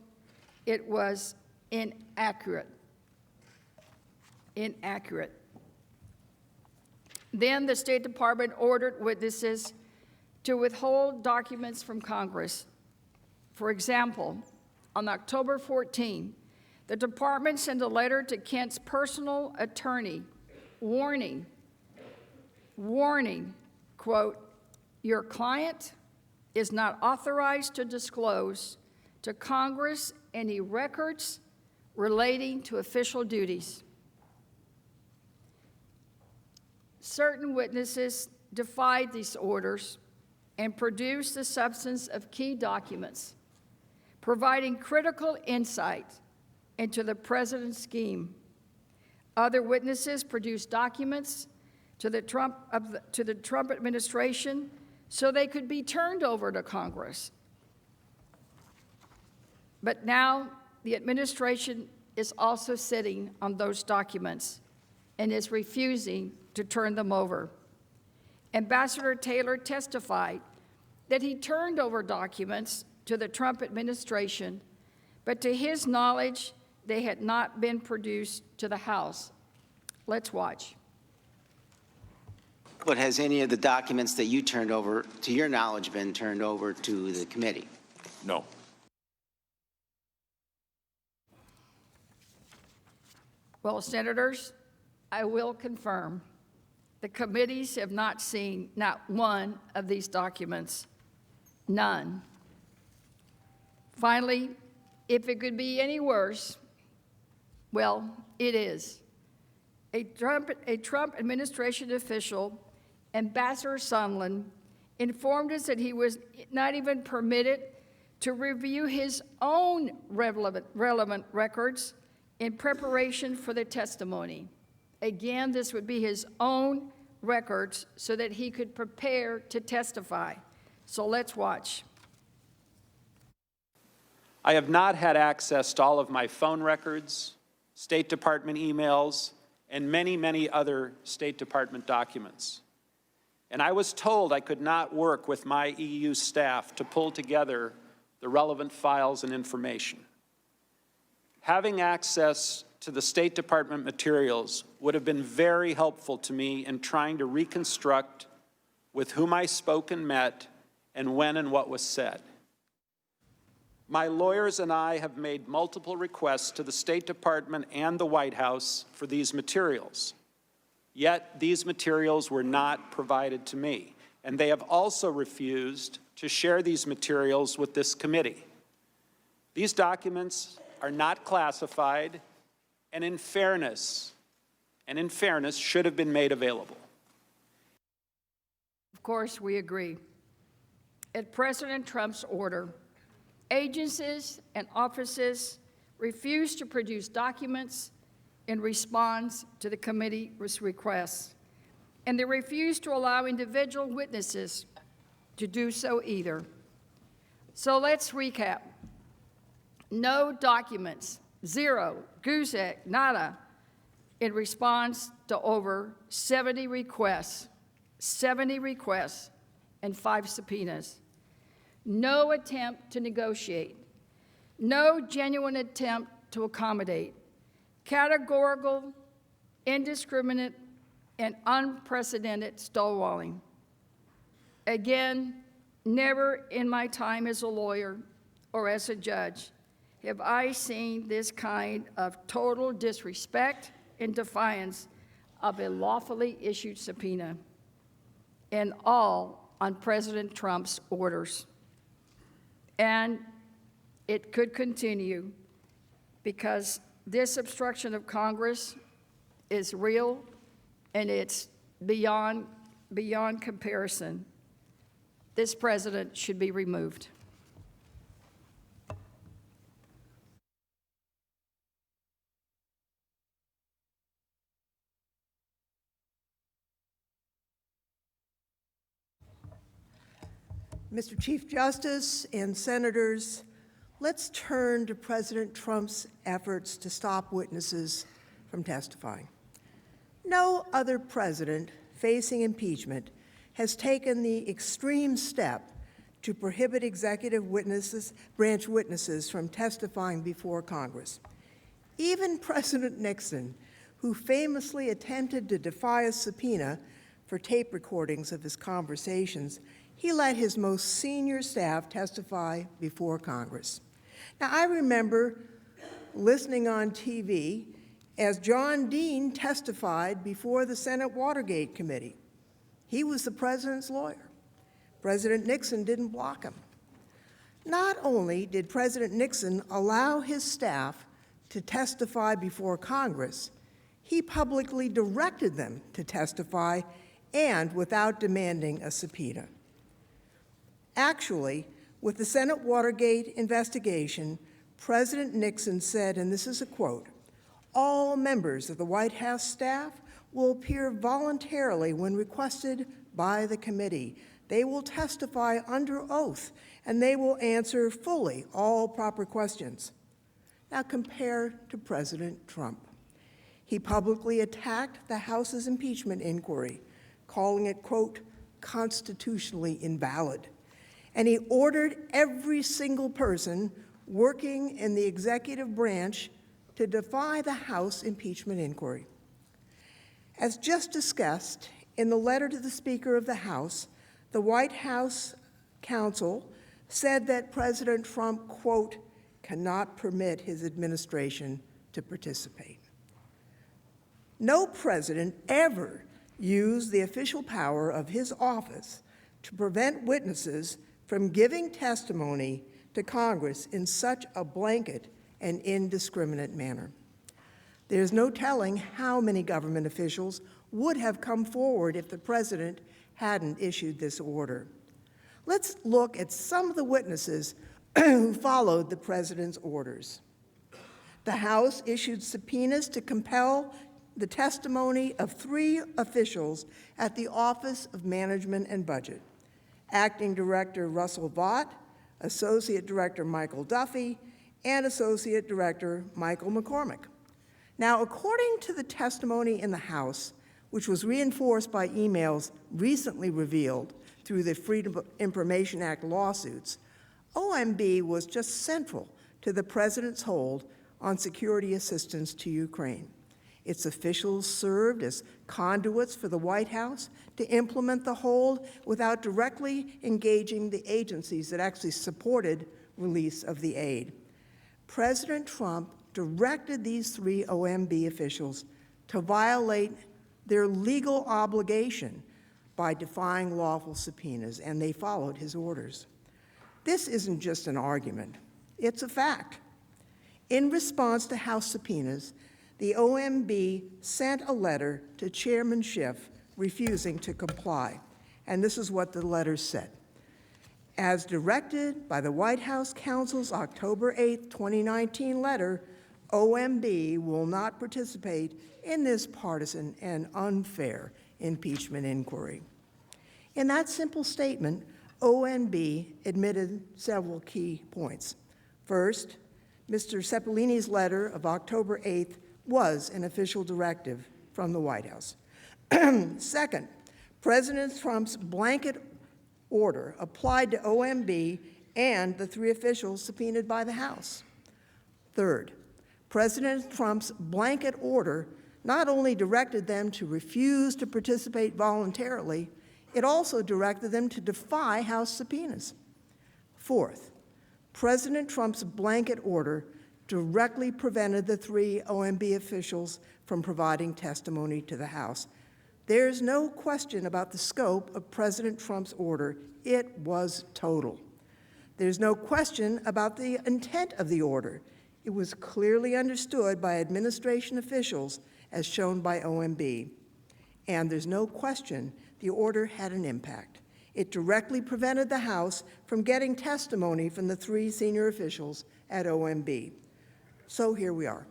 it was inaccurate. Inaccurate. Then the State Department ordered witnesses to withhold documents from Congress. For example, on October 14, the department sent a letter to Kent's personal attorney warning, quote, your client is not authorized to disclose to Congress any records relating to official duties. Certain witnesses defied these orders and produced the substance of key documents, providing critical insight into the president's scheme. Other witnesses produced documents to the Trump administration so they could be turned over to Congress. But now the administration is also sitting on those documents and is refusing to turn them over. Ambassador Taylor testified that he turned over documents to the Trump administration, but to his knowledge, they had not been produced to the House. Let's watch. But has any of the documents that you turned over, to your knowledge, been turned over to the committee? No. Well, Senators, I will confirm the committees have not seen not one of these documents, none. Finally, if it could be any worse, well, it is. A Trump administration official, Ambassador Sondland, informed us that he was not even permitted to review his own relevant records in preparation for the testimony. Again, this would be his own records so that he could prepare to testify. So let's watch. I have not had access to all of my phone records, State Department emails, and many, many other State Department documents. And I was told I could not work with my EU staff to pull together the relevant files and information. Having access to the State Department materials would have been very helpful to me in trying to reconstruct with whom I spoke and met and when and what was said. My lawyers and I have made multiple requests to the State Department and the White House for these materials. Yet these materials were not provided to me, and they have also refused to share these materials with this committee. These documents are not classified, and in fairness, should have been made available. Of course, we agree. At President Trump's order, agencies and offices refused to produce documents in response to the committee's requests, and they refused to allow individual witnesses to do so either. So let's recap. No documents, zero, goose egg, nada, in response to over 70 requests and 5 subpoenas. No attempt to negotiate, no genuine attempt to accommodate, categorical, indiscriminate, and unprecedented stonewalling. Again, never in my time as a lawyer or as a judge have I seen this kind of total disrespect and defiance of a lawfully issued subpoena, and all on President Trump's orders. And it could continue because this obstruction of Congress is real and it's beyond comparison. This president should be removed. Mr. Chief Justice and Senators, let's turn to President Trump's efforts to stop witnesses from testifying. No other president facing impeachment has taken the extreme step to prohibit executive branch witnesses from testifying before Congress. Even President Nixon, who famously attempted to defy a subpoena for tape recordings of his conversations, he let his most senior staff testify before Congress. Now, I remember listening on TV as John Dean testified before the Senate Watergate Committee. He was the president's lawyer. President Nixon didn't block him. Not only did President Nixon allow his staff to testify before Congress, he publicly directed them to testify and without demanding a subpoena. Actually, with the Senate Watergate investigation, President Nixon said, and this is a quote, "All members of the White House staff will appear voluntarily when requested by the committee. They will testify under oath, and they will answer fully all proper questions." Now compare to President Trump. He publicly attacked the House's impeachment inquiry, calling it, quote, "constitutionally invalid." And he ordered every single person working in the executive branch to defy the House impeachment inquiry. As just discussed, in the letter to the Speaker of the House, the White House counsel said that President Trump, quote, "cannot permit his administration to participate." No president ever used the official power of his office to prevent witnesses from giving testimony to Congress in such a blanket and indiscriminate manner. There's no telling how many government officials would have come forward if the president hadn't issued this order. Let's look at some of the witnesses who followed the president's orders. The House issued subpoenas to compel the testimony of 3 officials at the Office of Management and Budget: Acting Director Russell Vought, Associate Director Michael Duffy, and Associate Director Michael McCormick. Now, according to the testimony in the House, which was reinforced by emails recently revealed through the Freedom of Information Act lawsuits, OMB was just central to the president's hold on security assistance to Ukraine. Its officials served as conduits for the White House to implement the hold without directly engaging the agencies that actually supported release of the aid. President Trump directed these 3 OMB officials to violate their legal obligation by defying lawful subpoenas, and they followed his orders. This isn't just an argument, it's a fact. In response to House subpoenas, the OMB sent a letter to Chairman Schiff refusing to comply, and this is what the letter said. As directed by the White House counsel's October 8, 2019 letter, OMB will not participate in this partisan and unfair impeachment inquiry. In that simple statement, OMB admitted several key points. First, Mr. Ceppolini's letter of October 8th was an official directive from the White House. Second, President Trump's blanket order applied to OMB and the 3 officials subpoenaed by the House. Third, President Trump's blanket order not only directed them to refuse to participate voluntarily, it also directed them to defy House subpoenas. Fourth, President Trump's blanket order directly prevented the 3 OMB officials from providing testimony to the House. There's no question about the scope of President Trump's order. It was total. There's no question about the intent of the order. It was clearly understood by administration officials as shown by OMB. And there's no question the order had an impact. It directly prevented the House from getting testimony from the 3 senior officials at OMB. So here we are.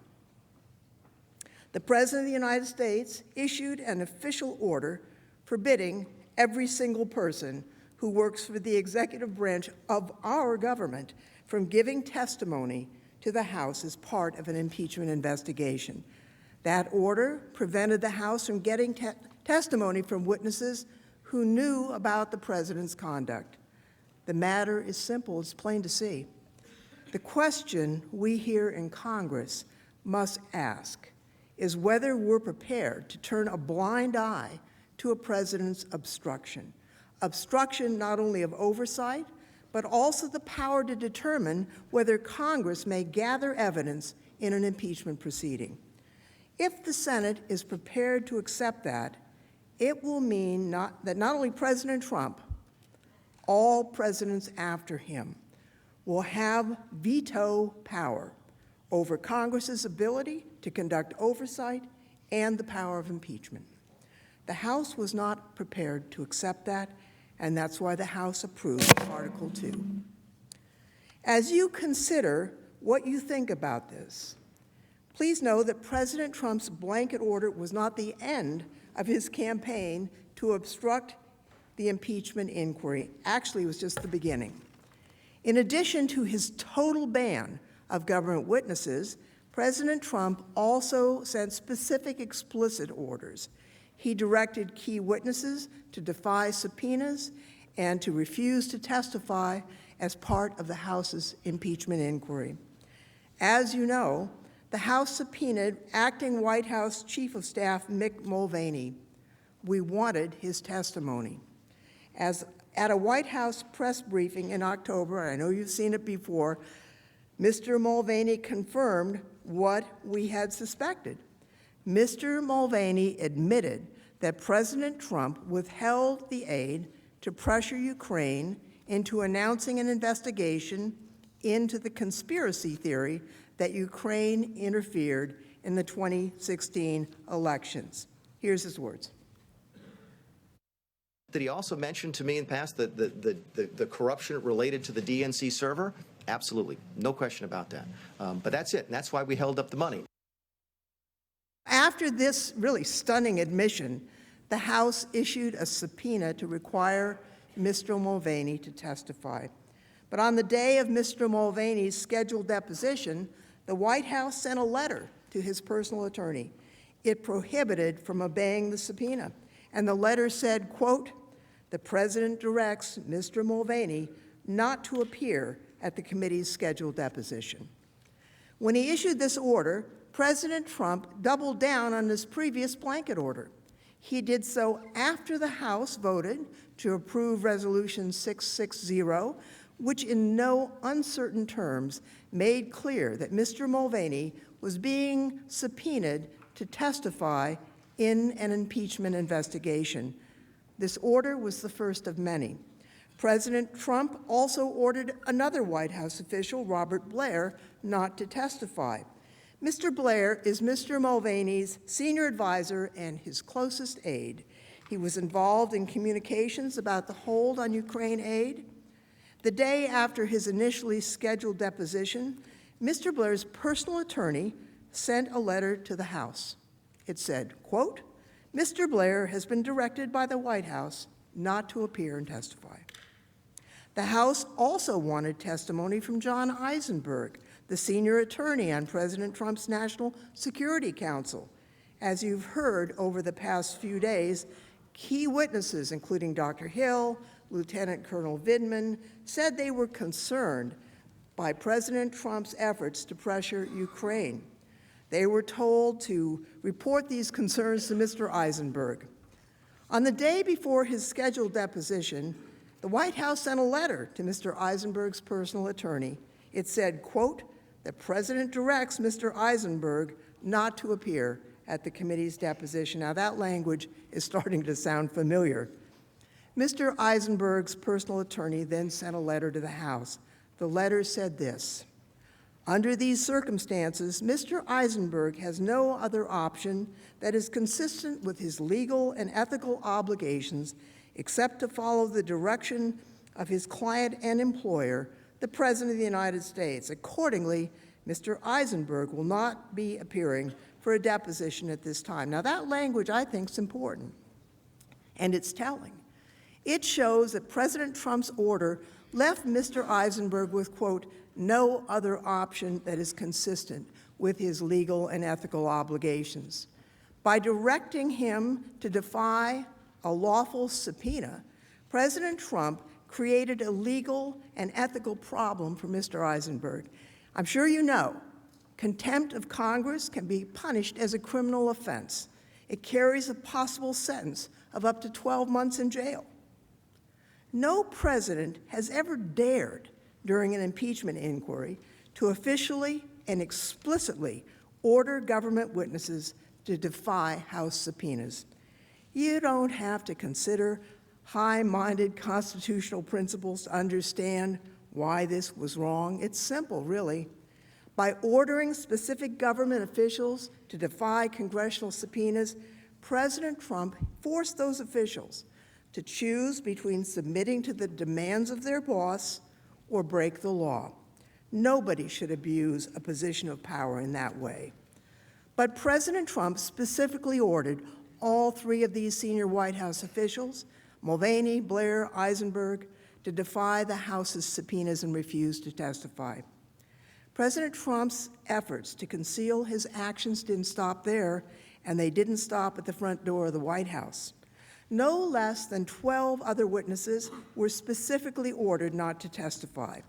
The President of the United States issued an official order forbidding every single person who works for the executive branch of our government from giving testimony to the House as part of an impeachment investigation. That order prevented the House from getting testimony from witnesses who knew about the President's conduct. The matter is simple, it's plain to see. The question we here in Congress must ask is whether we're prepared to turn a blind eye to a president's obstruction. Obstruction not only of oversight, but also the power to determine whether Congress may gather evidence in an impeachment proceeding. If the Senate is prepared to accept that, it will mean that not only President Trump, all presidents after him will have veto power over Congress's ability to conduct oversight and the power of impeachment. The House was not prepared to accept that, and that's why the House approved Article 2. As you consider what you think about this, please know that President Trump's blanket order was not the end of his campaign to obstruct the impeachment inquiry. Actually, it was just the beginning. In addition to his total ban of government witnesses, President Trump also sent specific explicit orders. He directed key witnesses to defy subpoenas and to refuse to testify as part of the House's impeachment inquiry. As you know, the House subpoenaed acting White House Chief of Staff Mick Mulvaney. We wanted his testimony. As at a White House press briefing in October, I know you've seen it before, Mr. Mulvaney confirmed what we had suspected. Mr. Mulvaney admitted that President Trump withheld the aid to pressure Ukraine into announcing an investigation into the conspiracy theory that Ukraine interfered in the 2016 elections. Here's his words. Did he also mention to me in the past the corruption related to the DNC server? Absolutely. No question about that. But that's it. And that's why we held up the money. After this really stunning admission, the House issued a subpoena to require Mr. Mulvaney to testify. But on the day of Mr. Mulvaney's scheduled deposition, the White House sent a letter to his personal attorney. It prohibited from obeying the subpoena. And the letter said, quote, "The President directs Mr. Mulvaney not to appear at the committee's scheduled deposition." When he issued this order, President Trump doubled down on his previous blanket order. He did so after the House voted to approve Resolution 660, which in no uncertain terms made clear that Mr. Mulvaney was being subpoenaed to testify in an impeachment investigation. This order was the first of many. President Trump also ordered another White House official, Robert Blair, not to testify. Mr. Blair is Mr. Mulvaney's senior advisor and his closest aide. He was involved in communications about the hold on Ukraine aid. The day after his initially scheduled deposition, Mr. Blair's personal attorney sent a letter to the House. It said, quote, "Mr. Blair has been directed by the White House not to appear and testify." The House also wanted testimony from John Eisenberg, the senior attorney on President Trump's National Security Council. As you've heard over the past few days, key witnesses, including Dr. Hill, Lieutenant Colonel Vindman, said they were concerned by President Trump's efforts to pressure Ukraine. They were told to report these concerns to Mr. Eisenberg. On the day before his scheduled deposition, the White House sent a letter to Mr. Eisenberg's personal attorney. It said, quote, "The President directs Mr. Eisenberg not to appear at the committee's deposition." Now that language is starting to sound familiar. Mr. Eisenberg's personal attorney then sent a letter to the House. The letter said this: "Under these circumstances, Mr. Eisenberg has no other option that is consistent with his legal and ethical obligations except to follow the direction of his client and employer, the President of the United States. Accordingly, Mr. Eisenberg will not be appearing for a deposition at this time." Now that language, I think, is important, and it's telling. It shows that President Trump's order left Mr. Eisenberg with, quote, "no other option that is consistent with his legal and ethical obligations." By directing him to defy a lawful subpoena, President Trump created a legal and ethical problem for Mr. Eisenberg. I'm sure you know, contempt of Congress can be punished as a criminal offense. It carries a possible sentence of up to 12 months in jail. No president has ever dared, during an impeachment inquiry, to officially and explicitly order government witnesses to defy House subpoenas. You don't have to consider high-minded constitutional principles to understand why this was wrong. It's simple, really. By ordering specific government officials to defy congressional subpoenas, President Trump forced those officials to choose between submitting to the demands of their boss or break the law. Nobody should abuse a position of power in that way. But President Trump specifically ordered all three of these senior White House officials, Mulvaney, Blair, Eisenberg, to defy the House's subpoenas and refuse to testify. President Trump's efforts to conceal his actions didn't stop there, and they didn't stop at the front door of the White House. No less than 12 other witnesses were specifically ordered not to testify.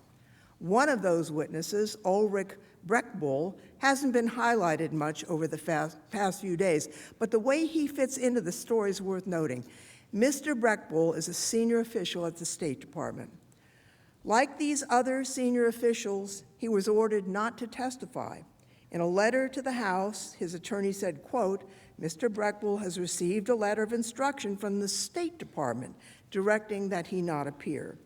One of those witnesses, Ulrich Brechtbull, hasn't been highlighted much over the past few days, but the way he fits into the story is worth noting. Mr. Brechtbull is a senior official at the State Department. Like these other senior officials, he was ordered not to testify. In a letter to the House, his attorney said, quote, "Mr. Brechtbull has received a letter of instruction from the State Department directing that he not appear."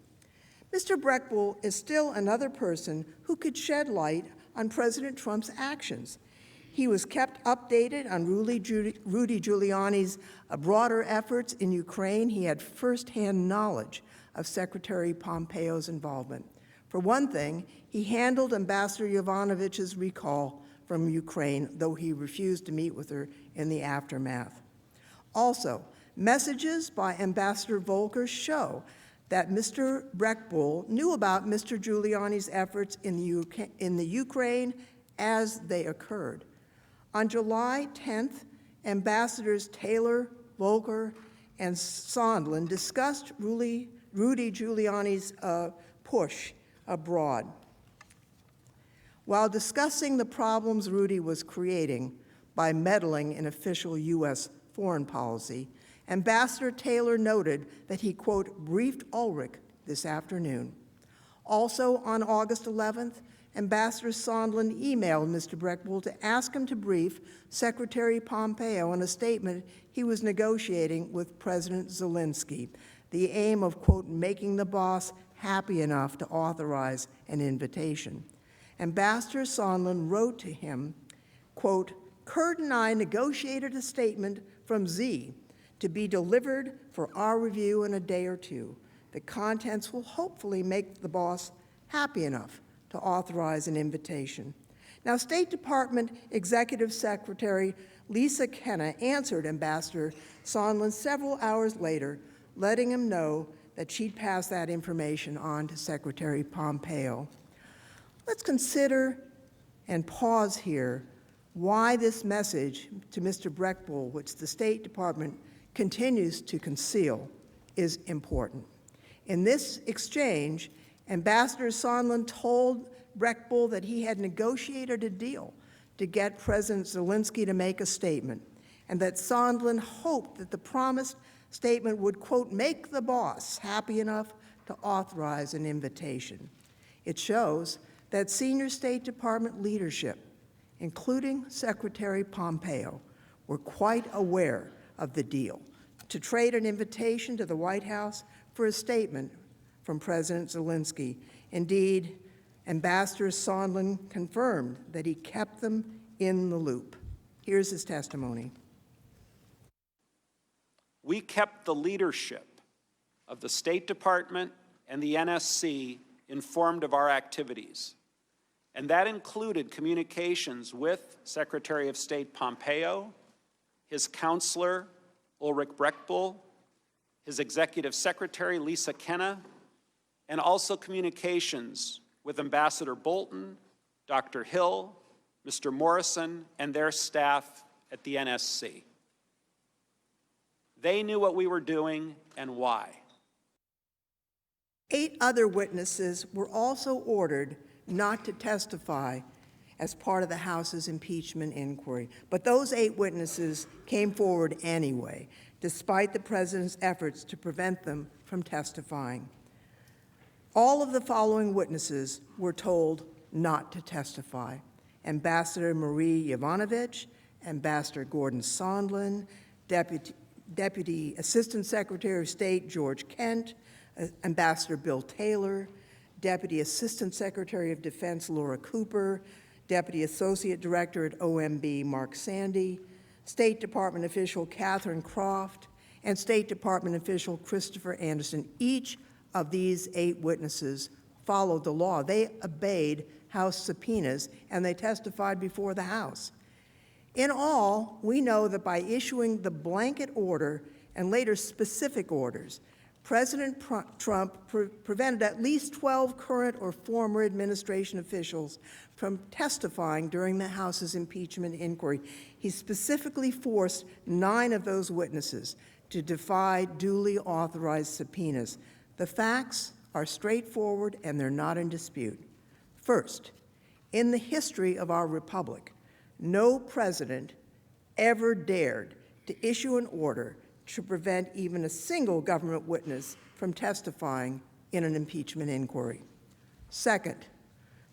Mr. Brechtbull is still another person who could shed light on President Trump's actions. He was kept updated on Rudy Giuliani's broader efforts in Ukraine. He had firsthand knowledge of Secretary Pompeo's involvement. For one thing, he handled Ambassador Yovanovitch's recall from Ukraine, though he refused to meet with her in the aftermath. Also, messages by Ambassador Volker show that Mr. Brechtbull knew about Mr. Giuliani's efforts in the Ukraine as they occurred. On July 10th, Ambassadors Taylor, Volker, and Sondland discussed Rudy Giuliani's push abroad. While discussing the problems Rudy was creating by meddling in official U.S. foreign policy, Ambassador Taylor noted that he, quote, "briefed Ulrich this afternoon." Also, on August 11th, Ambassador Sondland emailed Mr. Breckbull to ask him to brief Secretary Pompeo on a statement he was negotiating with President Zelensky, the aim of, quote, making the boss happy enough to authorize an invitation. Ambassador Sondland wrote to him, quote, Kurt and I negotiated a statement from Z to be delivered for our review in a day or two. The contents will hopefully make the boss happy enough to authorize an invitation. Now, State Department Executive Secretary Lisa Kenna answered Ambassador Sondland several hours later, letting him know that she'd pass that information on to Secretary Pompeo. Let's consider and pause here why this message to Mr. Breckbull, which the State Department continues to conceal, is important. In this exchange, Ambassador Sondland told Breckbull that he had negotiated a deal to get President Zelensky to make a statement, and that Sondland hoped that the promised statement would, quote, make the boss happy enough to authorize an invitation. It shows that senior State Department leadership, including Secretary Pompeo, were quite aware of the deal to trade an invitation to the White House for a statement from President Zelensky. Indeed, Ambassador Sondland confirmed that he kept them in the loop. Here's his testimony. We kept the leadership of the State Department and the NSC informed of our activities, and that included communications with Secretary of State Pompeo, his counselor, Ulrich Breckbull, his executive secretary, Lisa Kenna, and also communications with Ambassador Bolton, Dr. Hill, Mr. Morrison, and their staff at the NSC. They knew what we were doing and why. 8 other witnesses were also ordered not to testify as part of the House's impeachment inquiry. But those 8 witnesses came forward anyway, despite the president's efforts to prevent them from testifying. All of the following witnesses were told not to testify: Ambassador Marie Yovanovitch, Ambassador Gordon Sondland, Deputy Assistant Secretary of State George Kent, Ambassador Bill Taylor, Deputy Assistant Secretary of Defense Laura Cooper, Deputy Associate Director at OMB Mark Sandy, State Department official Catherine Croft, and State Department official Christopher Anderson. Each of these 8 witnesses followed the law. They obeyed House subpoenas, and they testified before the House. In all, we know that by issuing the blanket order and later specific orders, President Trump prevented at least 12 current or former administration officials from testifying during the House's impeachment inquiry. He specifically forced 9 of those witnesses to defy duly authorized subpoenas. The facts are straightforward and they're not in dispute. First, in the history of our republic, no president ever dared to issue an order to prevent even a single government witness from testifying in an impeachment inquiry. Second,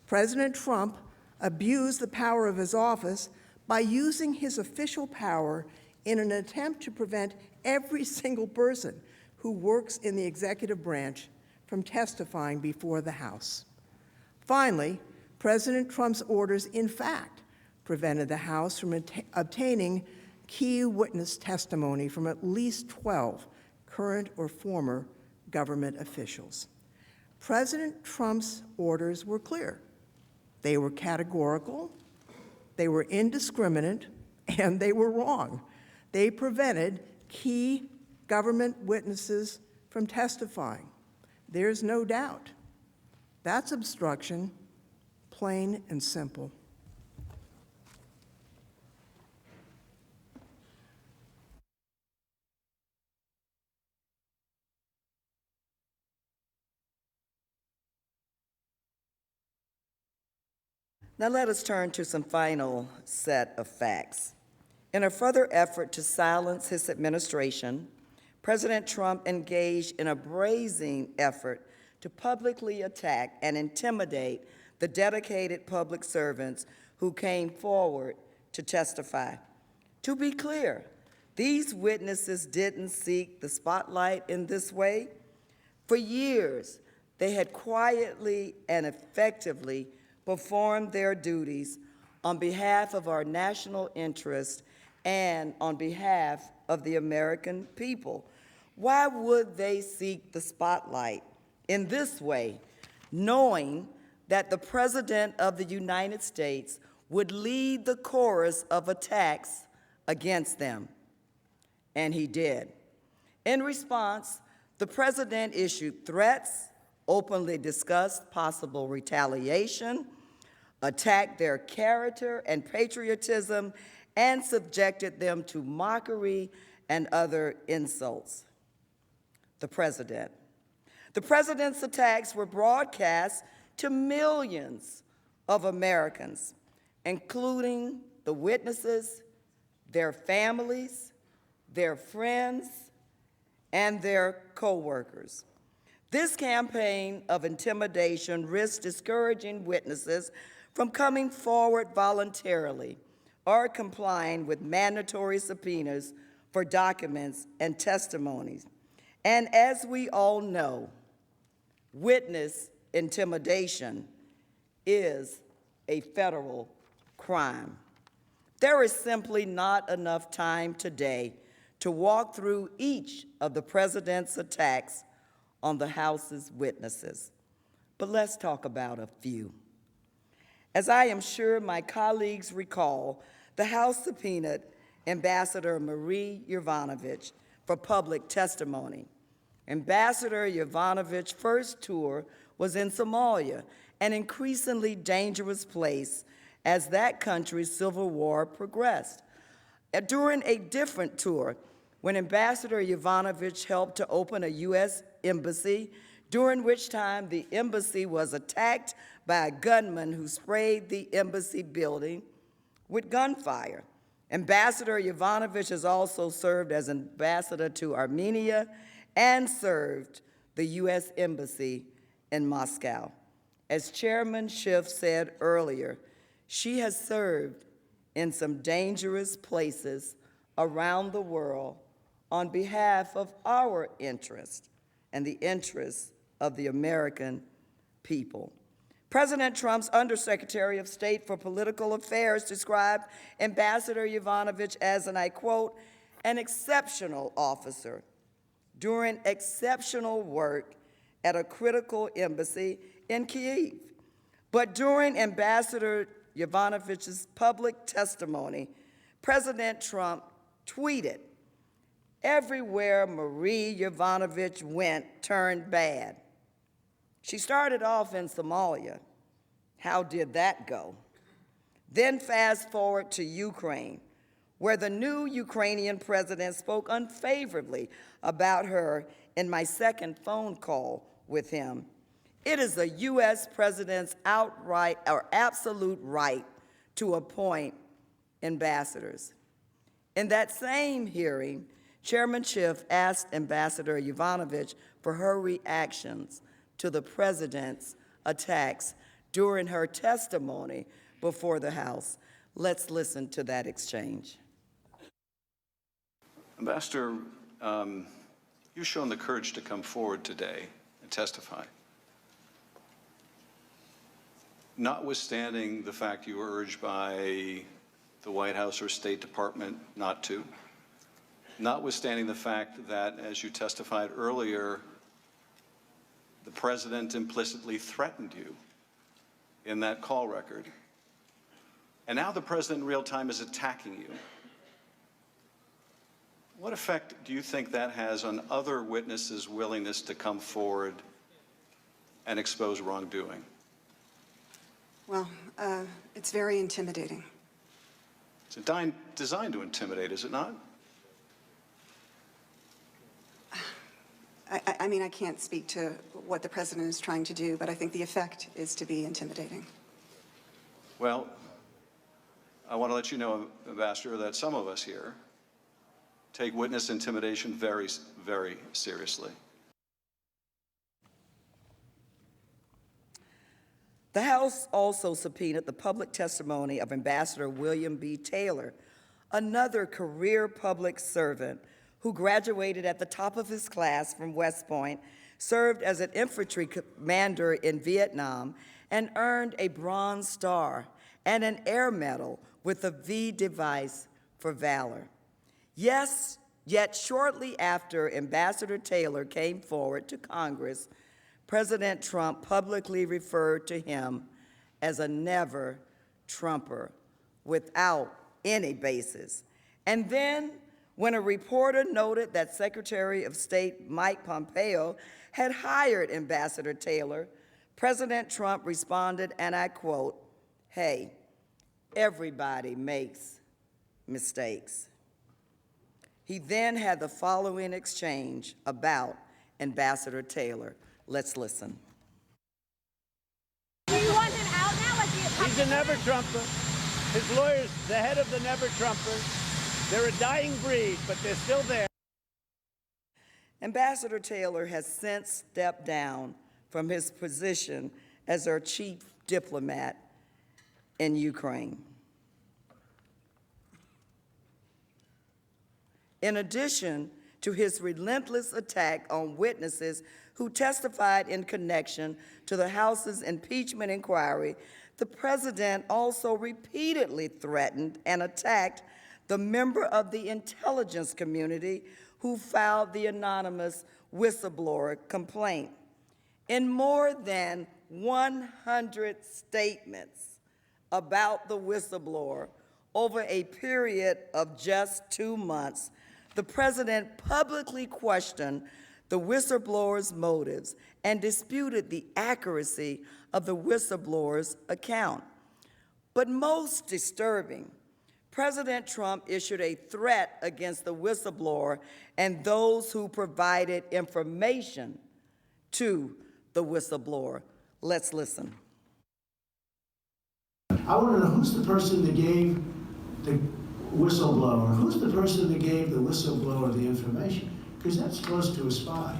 President Trump abused the power of his office by using his official power in an attempt to prevent every single person who works in the executive branch from testifying before the House. Finally, President Trump's orders, in fact, prevented the House from obtaining key witness testimony from at least 12 current or former government officials. President Trump's orders were clear. They were categorical, they were indiscriminate, and they were wrong. They prevented key government witnesses from testifying. There's no doubt. That's obstruction, plain and simple. Now let us turn to some final set of facts. In a further effort to silence his administration, President Trump engaged in a brazen effort to publicly attack and intimidate the dedicated public servants who came forward to testify. To be clear, these witnesses didn't seek the spotlight in this way. For years, they had quietly and effectively performed their duties on behalf of our national interest and on behalf of the American people. Why would they seek the spotlight in this way, knowing that the President of the United States would lead the chorus of attacks against them? And he did. In response, the President issued threats, openly discussed possible retaliation, attacked their character and patriotism, and subjected them to mockery and other insults. The President's attacks were broadcast to millions of Americans, including the witnesses, their families, their friends, and their co-workers. This campaign of intimidation risks discouraging witnesses from coming forward voluntarily or complying with mandatory subpoenas for documents and testimonies. And as we all know, witness intimidation is a federal crime. There is simply not enough time today to walk through each of the President's attacks on the House's witnesses. But let's talk about a few. As I am sure my colleagues recall, the House subpoenaed Ambassador Marie Yovanovitch for public testimony. Ambassador Yovanovitch's first tour was in Somalia, an increasingly dangerous place as that country's civil war progressed. During a different tour, when Ambassador Yovanovitch helped to open a U.S. embassy, during which time the embassy was attacked by a gunman who sprayed the embassy building with gunfire. Ambassador Yovanovitch has also served as ambassador to Armenia and served the U.S. Embassy in Moscow. As Chairman Schiff said earlier, she has served in some dangerous places around the world on behalf of our interests and the interests of the American people. President Trump's Undersecretary of State for Political Affairs described Ambassador Yovanovitch as, and I quote, an exceptional officer doing exceptional work at a critical embassy in Kyiv. But during Ambassador Yovanovitch's public testimony, President Trump tweeted, "Everywhere Marie Yovanovitch went turned bad." She started off in Somalia. How did that go? Then fast forward to Ukraine, where the new Ukrainian president spoke unfavorably about her in my second phone call with him. It is the U.S. president's outright or absolute right to appoint ambassadors. In that same hearing, Chairman Schiff asked Ambassador Yovanovitch for her reactions to the president's attacks during her testimony before the House. Let's listen to that exchange. Ambassador, you've shown the courage to come forward today and testify. Notwithstanding the fact you were urged by the White House or State Department not to, notwithstanding the fact that, as you testified earlier, the president implicitly threatened you in that call record, and now the president in real time is attacking you. What effect do you think that has on other witnesses' willingness to come forward and expose wrongdoing? Well, it's very intimidating. It's designed to intimidate, is it not? I mean, I can't speak to what the president is trying to do, but I think the effect is to be intimidating. Well, I want to let you know, Ambassador, that some of us here take witness intimidation very, very seriously. The House also subpoenaed the public testimony of Ambassador William B. Taylor, another career public servant who graduated at the top of his class from West Point, served as an infantry commander in Vietnam, and earned a Bronze Star and an Air Medal with the V device for valor. Yes, yet shortly after Ambassador Taylor came forward to Congress, President Trump publicly referred to him as a never-Trumper without any basis. And then, when a reporter noted that Secretary of State Mike Pompeo had hired Ambassador Taylor, President Trump responded, and I quote, "Hey, everybody makes mistakes." He then had the following exchange about Ambassador Taylor. Let's listen. Do you want him out now? He's a never-Trumper. His lawyers, the head of the never-Trumpers, they're a dying breed, but they're still there. Ambassador Taylor has since stepped down from his position as our chief diplomat in Ukraine. In addition to his relentless attack on witnesses who testified in connection to the House's impeachment inquiry, the president also repeatedly threatened and attacked the member of the intelligence community who filed the anonymous whistleblower complaint. In more than 100 statements about the whistleblower over a period of just 2 months, the president publicly questioned the whistleblower's motives and disputed the accuracy of the whistleblower's account. But most disturbing, President Trump issued a threat against the whistleblower and those who provided information to the whistleblower. Let's listen. I want to know who's the person that gave the whistleblower, who's the person that gave the whistleblower the information? Because that's close to a spy.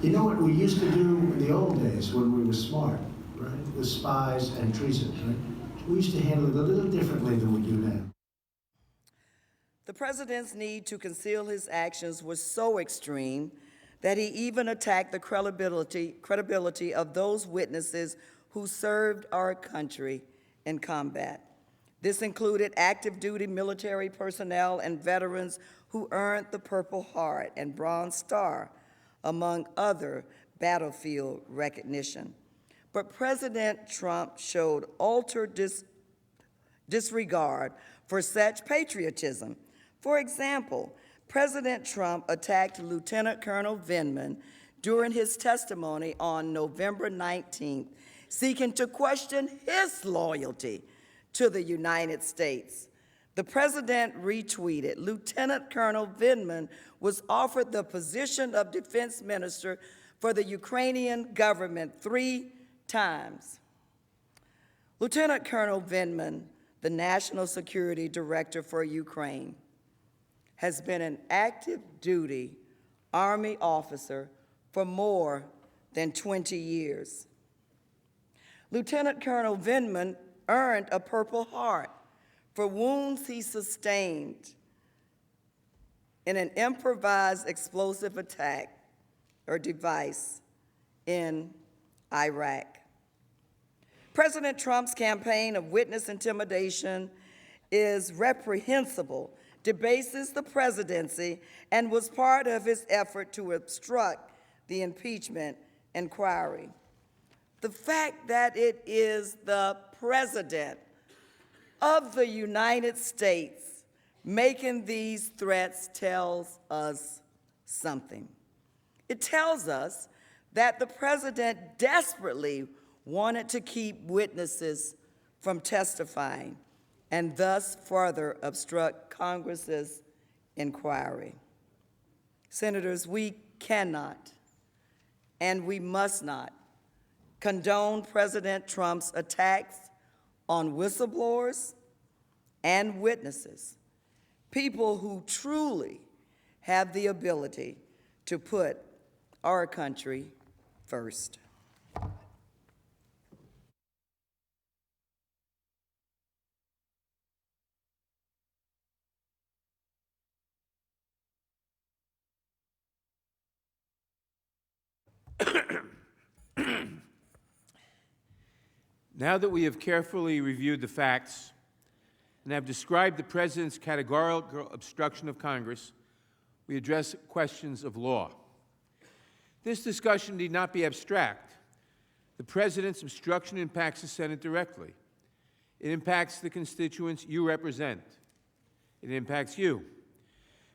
You know what we used to do in the old days when we were smart, right? With spies and treason, right? We used to handle it a little differently than we do now. The president's need to conceal his actions was so extreme that he even attacked the credibility of those witnesses who served our country in combat. This included active duty military personnel and veterans who earned the Purple Heart and Bronze Star, among other battlefield recognition. But President Trump showed utter disregard for such patriotism. For example, President Trump attacked Lieutenant Colonel Vindman during his testimony on November 19th, seeking to question his loyalty to the United States. The president retweeted, Lieutenant Colonel Vindman was offered the position of defense minister for the Ukrainian government 3 times. Lieutenant Colonel Vindman, the National Security Director for Ukraine, has been an active duty Army officer for more than 20 years. Lieutenant Colonel Vindman earned a Purple Heart for wounds he sustained in an improvised explosive attack or device in Iraq. President Trump's campaign of witness intimidation is reprehensible, debases the presidency, and was part of his effort to obstruct the impeachment inquiry. The fact that it is the President of the United States making these threats tells us something. It tells us that the president desperately wanted to keep witnesses from testifying and thus further obstruct Congress's inquiry. Senators, we cannot and we must not condone President Trump's attacks on whistleblowers and witnesses, people who truly have the ability to put our country first. Now that we have carefully reviewed the facts and have described the President's categorical obstruction of Congress, we address questions of law. This discussion need not be abstract. The President's obstruction impacts the Senate directly. It impacts the constituents you represent. It impacts you,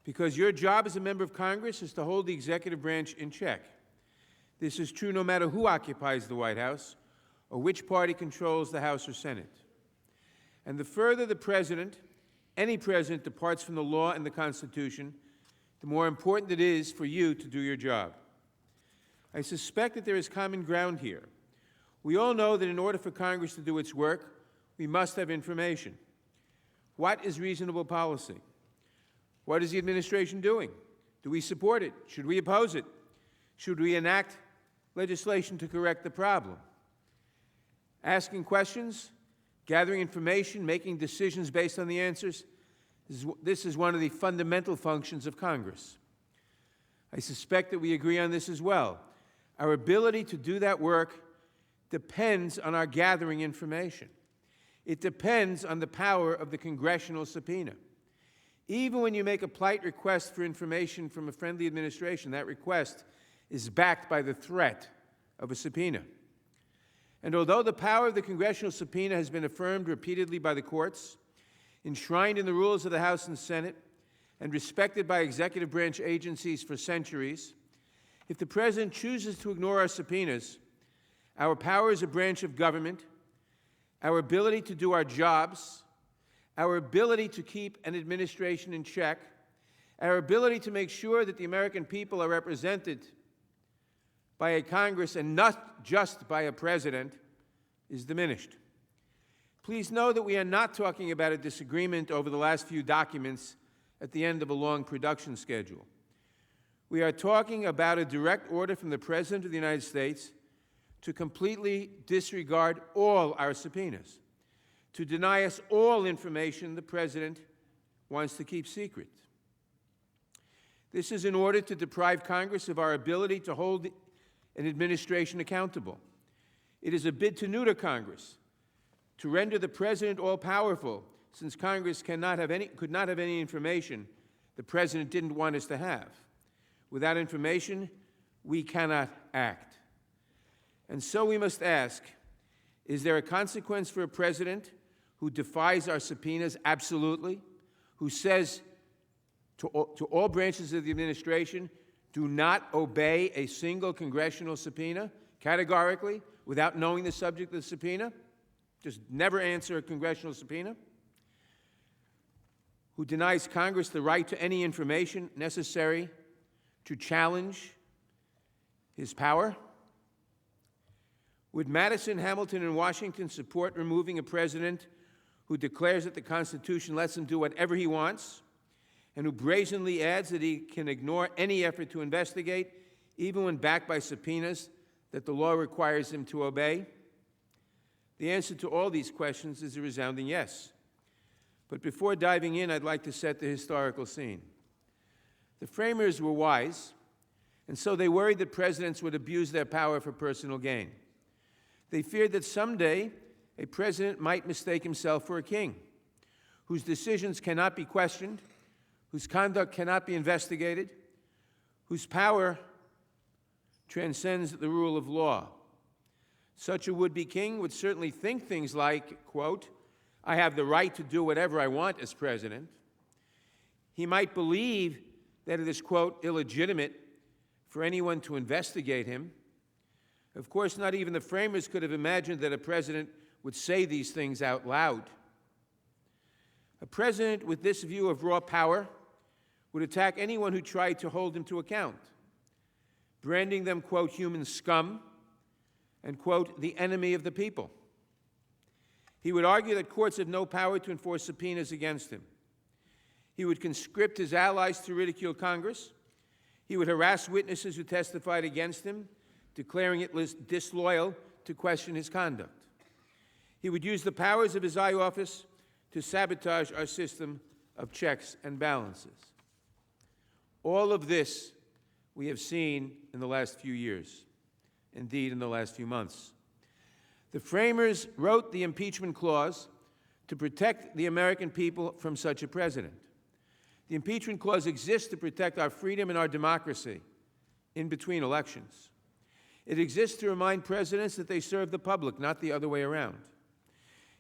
because your job as a member of Congress is to hold the executive branch in check. This is true no matter who occupies the White House or which party controls the House or Senate. And the further the President, any President, departs from the law and the Constitution, the more important it is for you to do your job. I suspect that there is common ground here. We all know that in order for Congress to do its work, we must have information. What is reasonable policy? What is the administration doing? Do we support it? Should we oppose it? Should we enact legislation to correct the problem? Asking questions, gathering information, making decisions based on the answers, this is one of the fundamental functions of Congress. I suspect that we agree on this as well. Our ability to do that work depends on our gathering information. It depends on the power of the congressional subpoena. Even when you make a polite request for information from a friendly administration, that request is backed by the threat of a subpoena. And although the power of the congressional subpoena has been affirmed repeatedly by the courts, enshrined in the rules of the House and Senate, and respected by executive branch agencies for centuries, if the President chooses to ignore our subpoenas, our power as a branch of government, our ability to do our jobs, our ability to keep an administration in check, our ability to make sure that the American people are represented by a Congress and not just by a President is diminished. Please know that we are not talking about a disagreement over the last few documents at the end of a long production schedule. We are talking about a direct order from the President of the United States to completely disregard all our subpoenas, to deny us all information the President wants to keep secret. This is in order to deprive Congress of our ability to hold an administration accountable. It is a bid to neuter Congress, to render the President all-powerful, since Congress could not have any information the President didn't want us to have. Without information, we cannot act. And so we must ask, is there a consequence for a President who defies our subpoenas absolutely, who says to all branches of the administration, do not obey a single congressional subpoena categorically without knowing the subject of the subpoena? Just never answer a congressional subpoena? Who denies Congress the right to any information necessary to challenge his power? Would Madison, Hamilton, and Washington support removing a president who declares that the Constitution lets him do whatever he wants, and who brazenly adds that he can ignore any effort to investigate, even when backed by subpoenas that the law requires him to obey? The answer to all these questions is a resounding yes. But before diving in, I'd like to set the historical scene. The framers were wise, and so they worried that presidents would abuse their power for personal gain. They feared that someday a president might mistake himself for a king, whose decisions cannot be questioned, whose conduct cannot be investigated, whose power transcends the rule of law. Such a would-be king would certainly think things like, quote, I have the right to do whatever I want as president. He might believe that it is, quote, illegitimate for anyone to investigate him. Of course, not even the framers could have imagined that a president would say these things out loud. A president with this view of raw power would attack anyone who tried to hold him to account, branding them, quote, human scum, and, quote, the enemy of the people. He would argue that courts have no power to enforce subpoenas against him. He would conscript his allies to ridicule Congress. He would harass witnesses who testified against him, declaring it disloyal to question his conduct. He would use the powers of his high office to sabotage our system of checks and balances. All of this we have seen in the last few years. indeed in the last few months. The framers wrote the impeachment clause to protect the American people from such a president. The impeachment clause exists to protect our freedom and our democracy in between elections. It exists to remind presidents that they serve the public, not the other way around.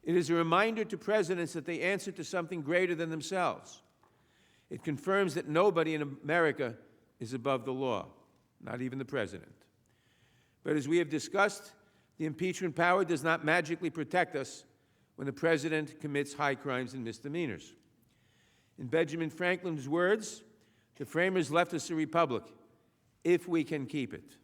It is a reminder to presidents that they answer to something greater than themselves. It confirms that nobody in America is above the law, not even the president. But as we have discussed, the impeachment power does not magically protect us when the president commits high crimes and misdemeanors. In Benjamin Franklin's words, the framers left us a republic, if we can keep it.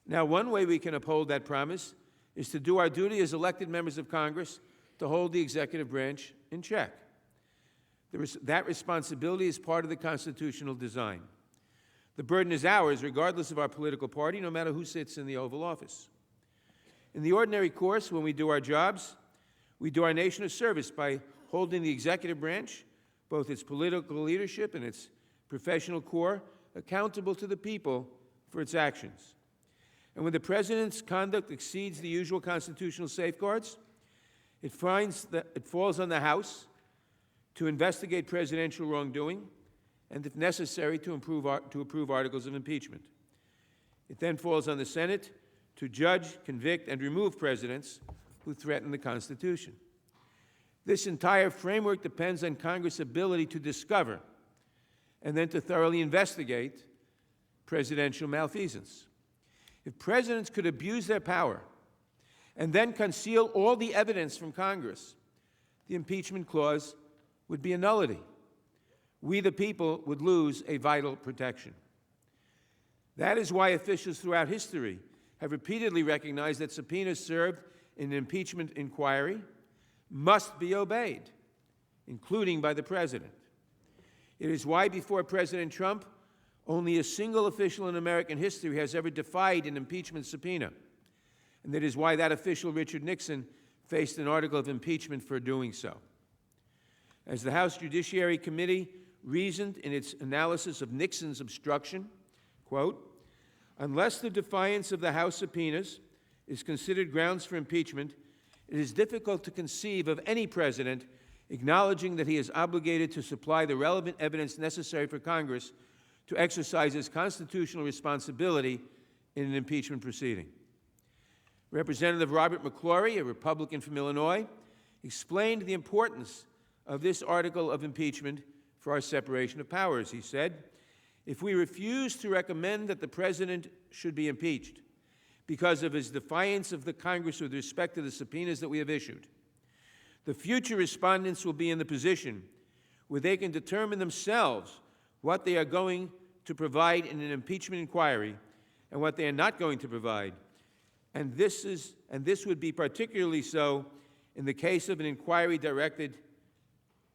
Now, one way we can uphold that promise is to do our duty as elected members of Congress to hold the executive branch in check. That responsibility is part of the constitutional design. The burden is ours, regardless of our political party, no matter who sits in the Oval Office. In the ordinary course, when we do our jobs, we do our nation a service by holding the executive branch, both its political leadership and its professional core, accountable to the people for its actions. And when the president's conduct exceeds the usual constitutional safeguards, it falls on the House to investigate presidential wrongdoing and, if necessary, to approve articles of impeachment. It then falls on the Senate to judge, convict, and remove presidents who threaten the Constitution. This entire framework depends on Congress' ability to discover and then to thoroughly investigate presidential malfeasance. If presidents could abuse their power and then conceal all the evidence from Congress, the impeachment clause would be a nullity. We, the people, would lose a vital protection. That is why officials throughout history have repeatedly recognized that subpoenas served in an impeachment inquiry must be obeyed, including by the president. It is why, before President Trump, only a single official in American history has ever defied an impeachment subpoena. And that is why that official, Richard Nixon, faced an article of impeachment for doing so. As the House Judiciary Committee reasoned in its analysis of Nixon's obstruction, quote, unless the defiance of the House subpoenas is considered grounds for impeachment, it is difficult to conceive of any president acknowledging that he is obligated to supply the relevant evidence necessary for Congress to exercise his constitutional responsibility in an impeachment proceeding. Representative Robert McClory, a Republican from Illinois, explained the importance of this article of impeachment for our separation of powers. He said, if we refuse to recommend that the president should be impeached because of his defiance of the Congress with respect to the subpoenas that we have issued, the future respondents will be in the position where they can determine themselves what they are going to provide in an impeachment inquiry and what they are not going to provide. And this would be particularly so in the case of an inquiry directed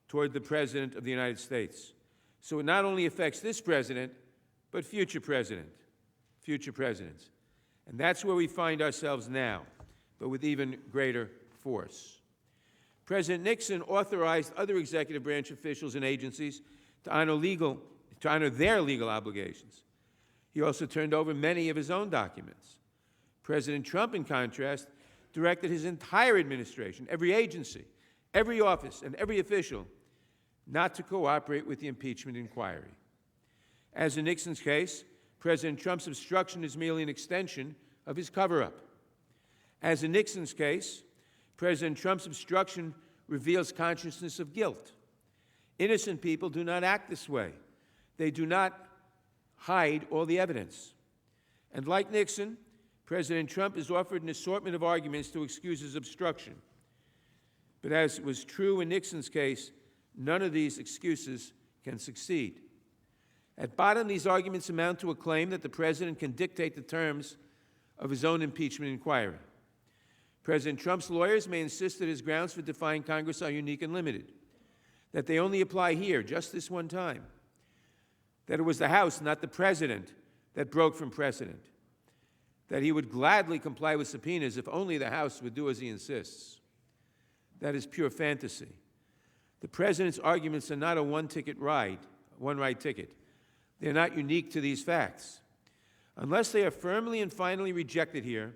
toward the President of the United States. So it not only affects this president, but future presidents. And that's where we find ourselves now, but with even greater force. President Nixon authorized other executive branch officials and agencies to honor their legal obligations. He also turned over many of his own documents. President Trump, in contrast, directed his entire administration, every agency, every office, and every official not to cooperate with the impeachment inquiry. As in Nixon's case, President Trump's obstruction is merely an extension of his cover-up. As in Nixon's case, President Trump's obstruction reveals consciousness of guilt. Innocent people do not act this way. They do not hide all the evidence. And like Nixon, President Trump has offered an assortment of arguments to excuse his obstruction. But as was true in Nixon's case, none of these excuses can succeed. At bottom, these arguments amount to a claim that the president can dictate the terms of his own impeachment inquiry. President Trump's lawyers may insist that his grounds for defying Congress are unique and limited, that they only apply here, just this one time, that it was the House, not the president, that broke from precedent, that he would gladly comply with subpoenas if only the House would do as he insists. That is pure fantasy. The president's arguments are not a one-ride ticket. They're not unique to these facts. Unless they are firmly and finally rejected here,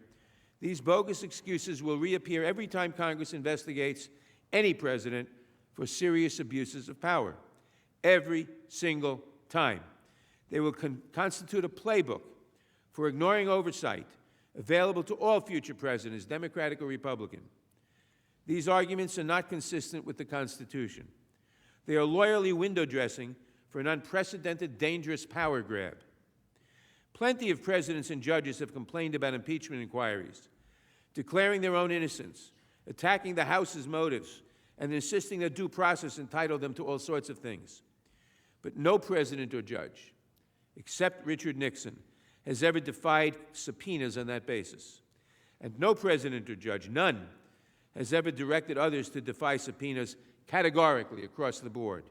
these bogus excuses will reappear every time Congress investigates any president for serious abuses of power. Every single time. They will constitute a playbook for ignoring oversight available to all future presidents, Democratic or Republican. These arguments are not consistent with the Constitution. They are loyally window dressing for an unprecedented, dangerous power grab. Plenty of presidents and judges have complained about impeachment inquiries, declaring their own innocence, attacking the House's motives, and insisting that due process entitled them to all sorts of things. But no president or judge, except Richard Nixon, has ever defied subpoenas on that basis. And no president or judge, none, has ever directed others to defy subpoenas categorically across the board.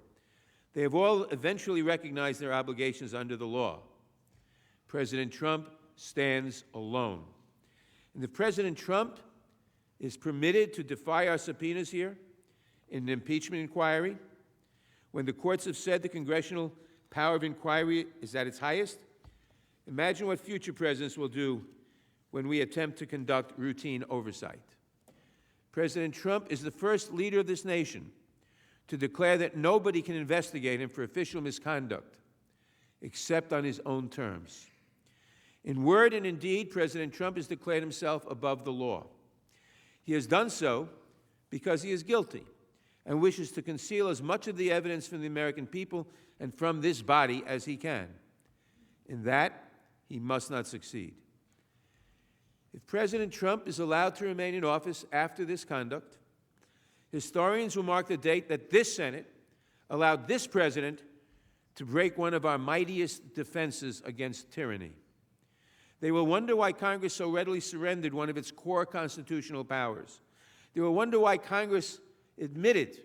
They have all eventually recognized their obligations under the law. President Trump stands alone. And if President Trump is permitted to defy our subpoenas here in an impeachment inquiry, when the courts have said the congressional power of inquiry is at its highest, imagine what future presidents will do when we attempt to conduct routine oversight. President Trump is the first leader of this nation to declare that nobody can investigate him for official misconduct except on his own terms. In word and in deed, President Trump has declared himself above the law. He has done so because he is guilty and wishes to conceal as much of the evidence from the American people and from this body as he can. In that, he must not succeed. If President Trump is allowed to remain in office after this conduct, historians will mark the date that this Senate allowed this president to break one of our mightiest defenses against tyranny. They will wonder why Congress so readily surrendered one of its core constitutional powers. They will wonder why Congress admitted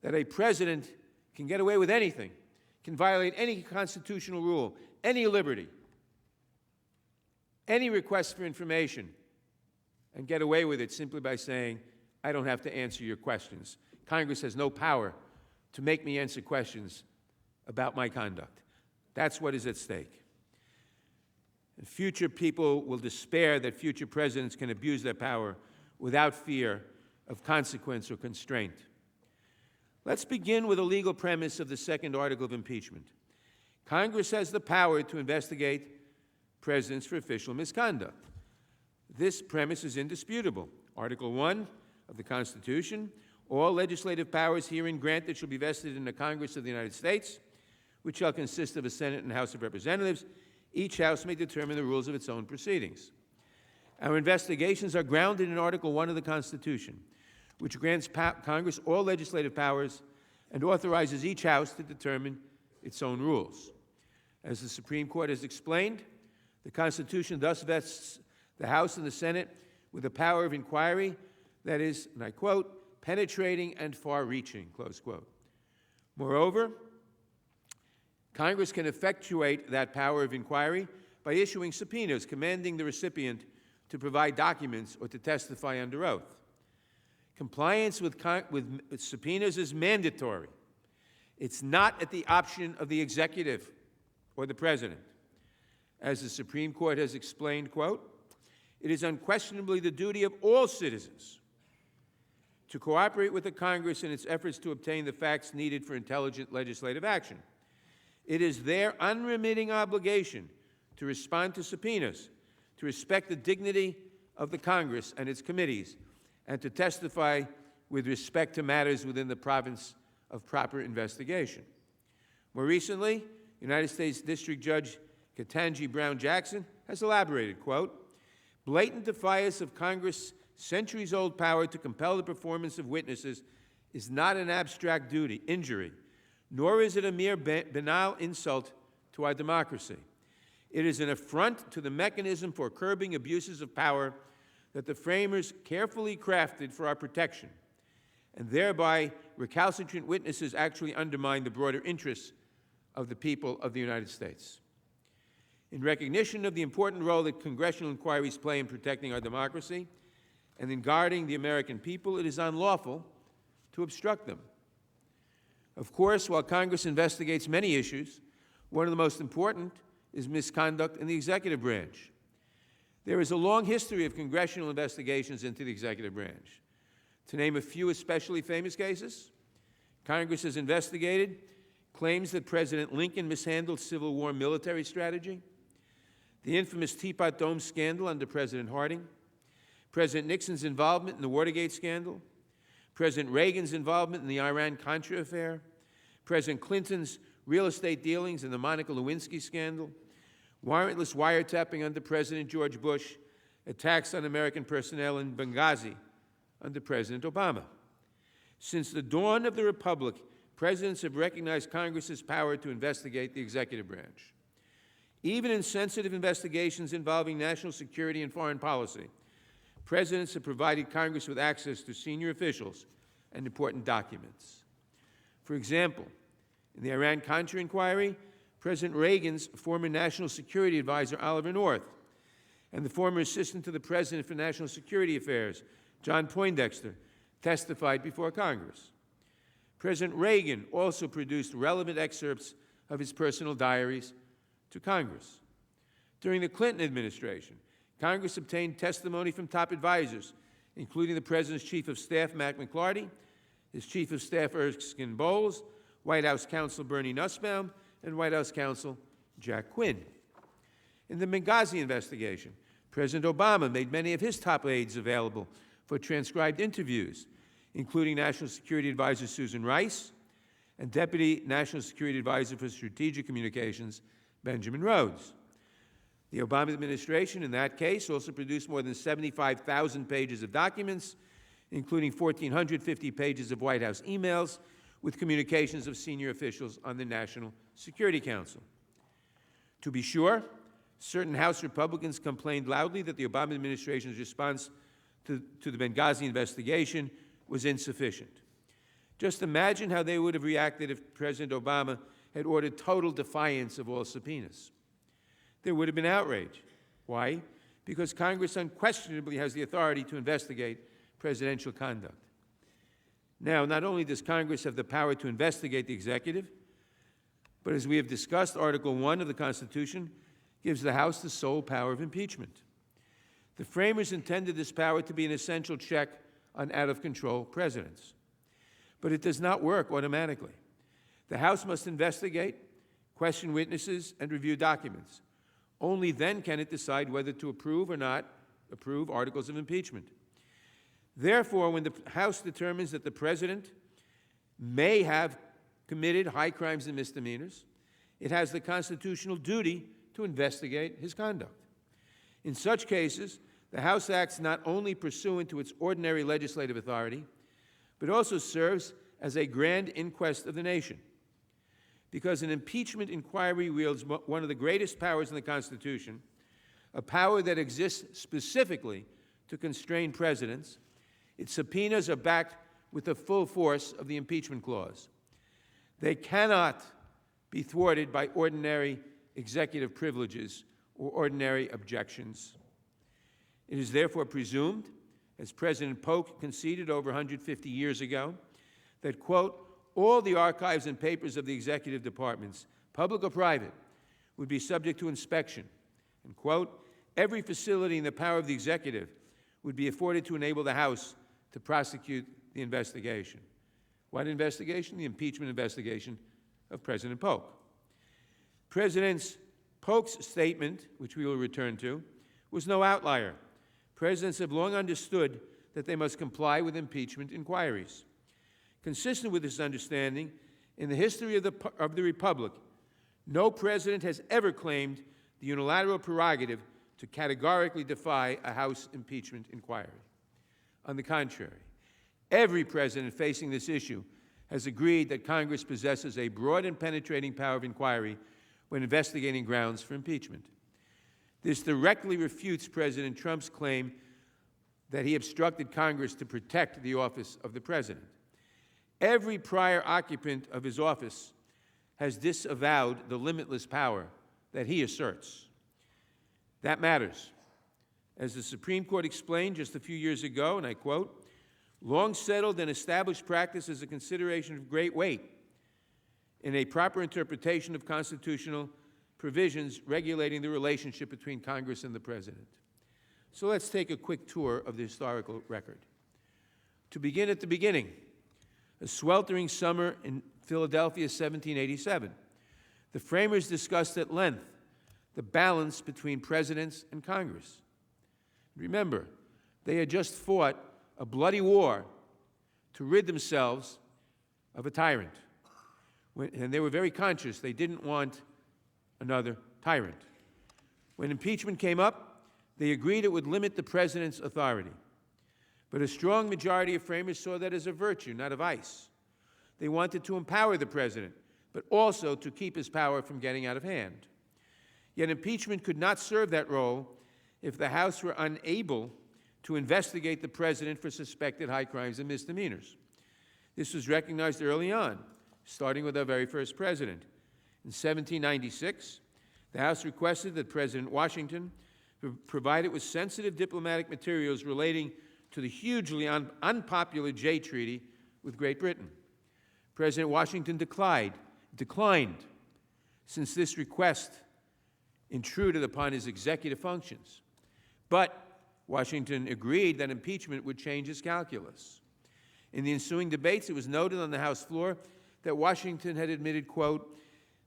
that a president can get away with anything, can violate any constitutional rule, any liberty, any request for information, and get away with it simply by saying, I don't have to answer your questions. Congress has no power to make me answer questions about my conduct. That's what is at stake. And future people will despair that future presidents can abuse their power without fear of consequence or constraint. Let's begin with a legal premise of the second article of impeachment. Congress has the power to investigate presidents for official misconduct. This premise is indisputable. Article 1 of the Constitution, all legislative powers herein granted shall be vested in the Congress of the United States, which shall consist of a Senate and House of Representatives. Each House may determine the rules of its own proceedings. Our investigations are grounded in Article 1 of the Constitution, which grants Congress all legislative powers and authorizes each House to determine its own rules. As the Supreme Court has explained, the Constitution thus vests the House and the Senate with the power of inquiry that is, and I quote, penetrating and far-reaching, close quote. Moreover, Congress can effectuate that power of inquiry by issuing subpoenas commanding the recipient to provide documents or to testify under oath. Compliance with subpoenas is mandatory. It's not at the option of the executive or the president. As the Supreme Court has explained, quote, it is unquestionably the duty of all citizens to cooperate with the Congress in its efforts to obtain the facts needed for intelligent legislative action. It is their unremitting obligation to respond to subpoenas, to respect the dignity of the Congress and its committees, and to testify with respect to matters within the province of proper investigation. More recently, United States District Judge Ketanji Brown Jackson has elaborated, quote, blatant defiance of Congress' centuries-old power to compel the performance of witnesses is not an abstract injury, nor is it a mere banal insult to our democracy. It is an affront to the mechanism for curbing abuses of power that the framers carefully crafted for our protection, and thereby recalcitrant witnesses actually undermine the broader interests of the people of the United States. In recognition of the important role that congressional inquiries play in protecting our democracy and in guarding the American people, it is unlawful to obstruct them. Of course, while Congress investigates many issues, one of the most important is misconduct in the executive branch. There is a long history of congressional investigations into the executive branch. To name a few especially famous cases, Congress has investigated claims that President Lincoln mishandled Civil War military strategy, the infamous Teapot Dome scandal under President Harding, President Nixon's involvement in the Watergate scandal, President Reagan's involvement in the Iran-Contra affair, President Clinton's real estate dealings in the Monica Lewinsky scandal, warrantless wiretapping under President George Bush, attacks on American personnel in Benghazi under President Obama. Since the dawn of the Republic, presidents have recognized Congress's power to investigate the executive branch. Even in sensitive investigations involving national security and foreign policy, presidents have provided Congress with access to senior officials and important documents. For example, in the Iran-Contra inquiry, President Reagan's former National Security Advisor, Oliver North, and the former Assistant to the President for National Security Affairs, John Poindexter, testified before Congress. President Reagan also produced relevant excerpts of his personal diaries to Congress. During the Clinton administration, Congress obtained testimony from top advisors, including the President's Chief of Staff, Mac McLarty, his Chief of Staff, Erskine Bowles, White House Counsel Bernie Nussbaum, and White House Counsel Jack Quinn. In the Benghazi investigation, President Obama made many of his top aides available for transcribed interviews, including National Security Advisor Susan Rice and Deputy National Security Advisor for Strategic Communications, Benjamin Rhodes. The Obama administration, in that case, also produced more than 75,000 pages of documents, including 1,450 pages of White House emails with communications of senior officials on the National Security Council. To be sure, certain House Republicans complained loudly that the Obama administration's response to the Benghazi investigation was insufficient. Just imagine how they would have reacted if President Obama had ordered total defiance of all subpoenas. There would have been outrage. Why? Because Congress unquestionably has the authority to investigate presidential conduct. Now, not only does Congress have the power to investigate the executive, but as we have discussed, Article 1 of the Constitution gives the House the sole power of impeachment. The framers intended this power to be an essential check on out-of-control presidents. But it does not work automatically. The House must investigate, question witnesses, and review documents. Only then can it decide whether to approve or not approve articles of impeachment. Therefore, when the House determines that the President may have committed high crimes and misdemeanors, it has the constitutional duty to investigate his conduct. In such cases, the House acts not only pursuant to its ordinary legislative authority, but also serves as a grand inquest of the nation. Because an impeachment inquiry wields one of the greatest powers in the Constitution, a power that exists specifically to constrain presidents, its subpoenas are backed with the full force of the impeachment clause. They cannot be thwarted by ordinary executive privileges or ordinary objections. It is therefore presumed, as President Polk conceded over 150 years ago, that, quote, all the archives and papers of the executive departments, public or private, would be subject to inspection, and, quote, every facility in the power of the executive would be afforded to enable the House to prosecute the investigation. What investigation? The impeachment investigation of President Polk. President Polk's statement, which we will return to, was no outlier. Presidents have long understood that they must comply with impeachment inquiries. Consistent with this understanding, in the history of the Republic, no president has ever claimed the unilateral prerogative to categorically defy a House impeachment inquiry. On the contrary, every president facing this issue has agreed that Congress possesses a broad and penetrating power of inquiry when investigating grounds for impeachment. This directly refutes President Trump's claim that he obstructed Congress to protect the office of the president. Every prior occupant of his office has disavowed the limitless power that he asserts. That matters. As the Supreme Court explained just a few years ago, and I quote, long settled and established practice is a consideration of great weight in a proper interpretation of constitutional provisions regulating the relationship between Congress and the President. So let's take a quick tour of the historical record. To begin at the beginning, a sweltering summer in Philadelphia, 1787, the framers discussed at length the balance between presidents and Congress. Remember, they had just fought a bloody war to rid themselves of a tyrant. And they were very conscious they didn't want another tyrant. When impeachment came up, they agreed it would limit the president's authority. But a strong majority of framers saw that as a virtue, not a vice. They wanted to empower the president, but also to keep his power from getting out of hand. Yet impeachment could not serve that role if the House were unable to investigate the president for suspected high crimes and misdemeanors. This was recognized early on, starting with our very first president. In 1796, the House requested that President Washington provide it with sensitive diplomatic materials relating to the hugely unpopular Jay Treaty with Great Britain. President Washington declined, since this request intruded upon his executive functions. But Washington agreed that impeachment would change his calculus. In the ensuing debates, it was noted on the House floor that Washington had admitted, quote,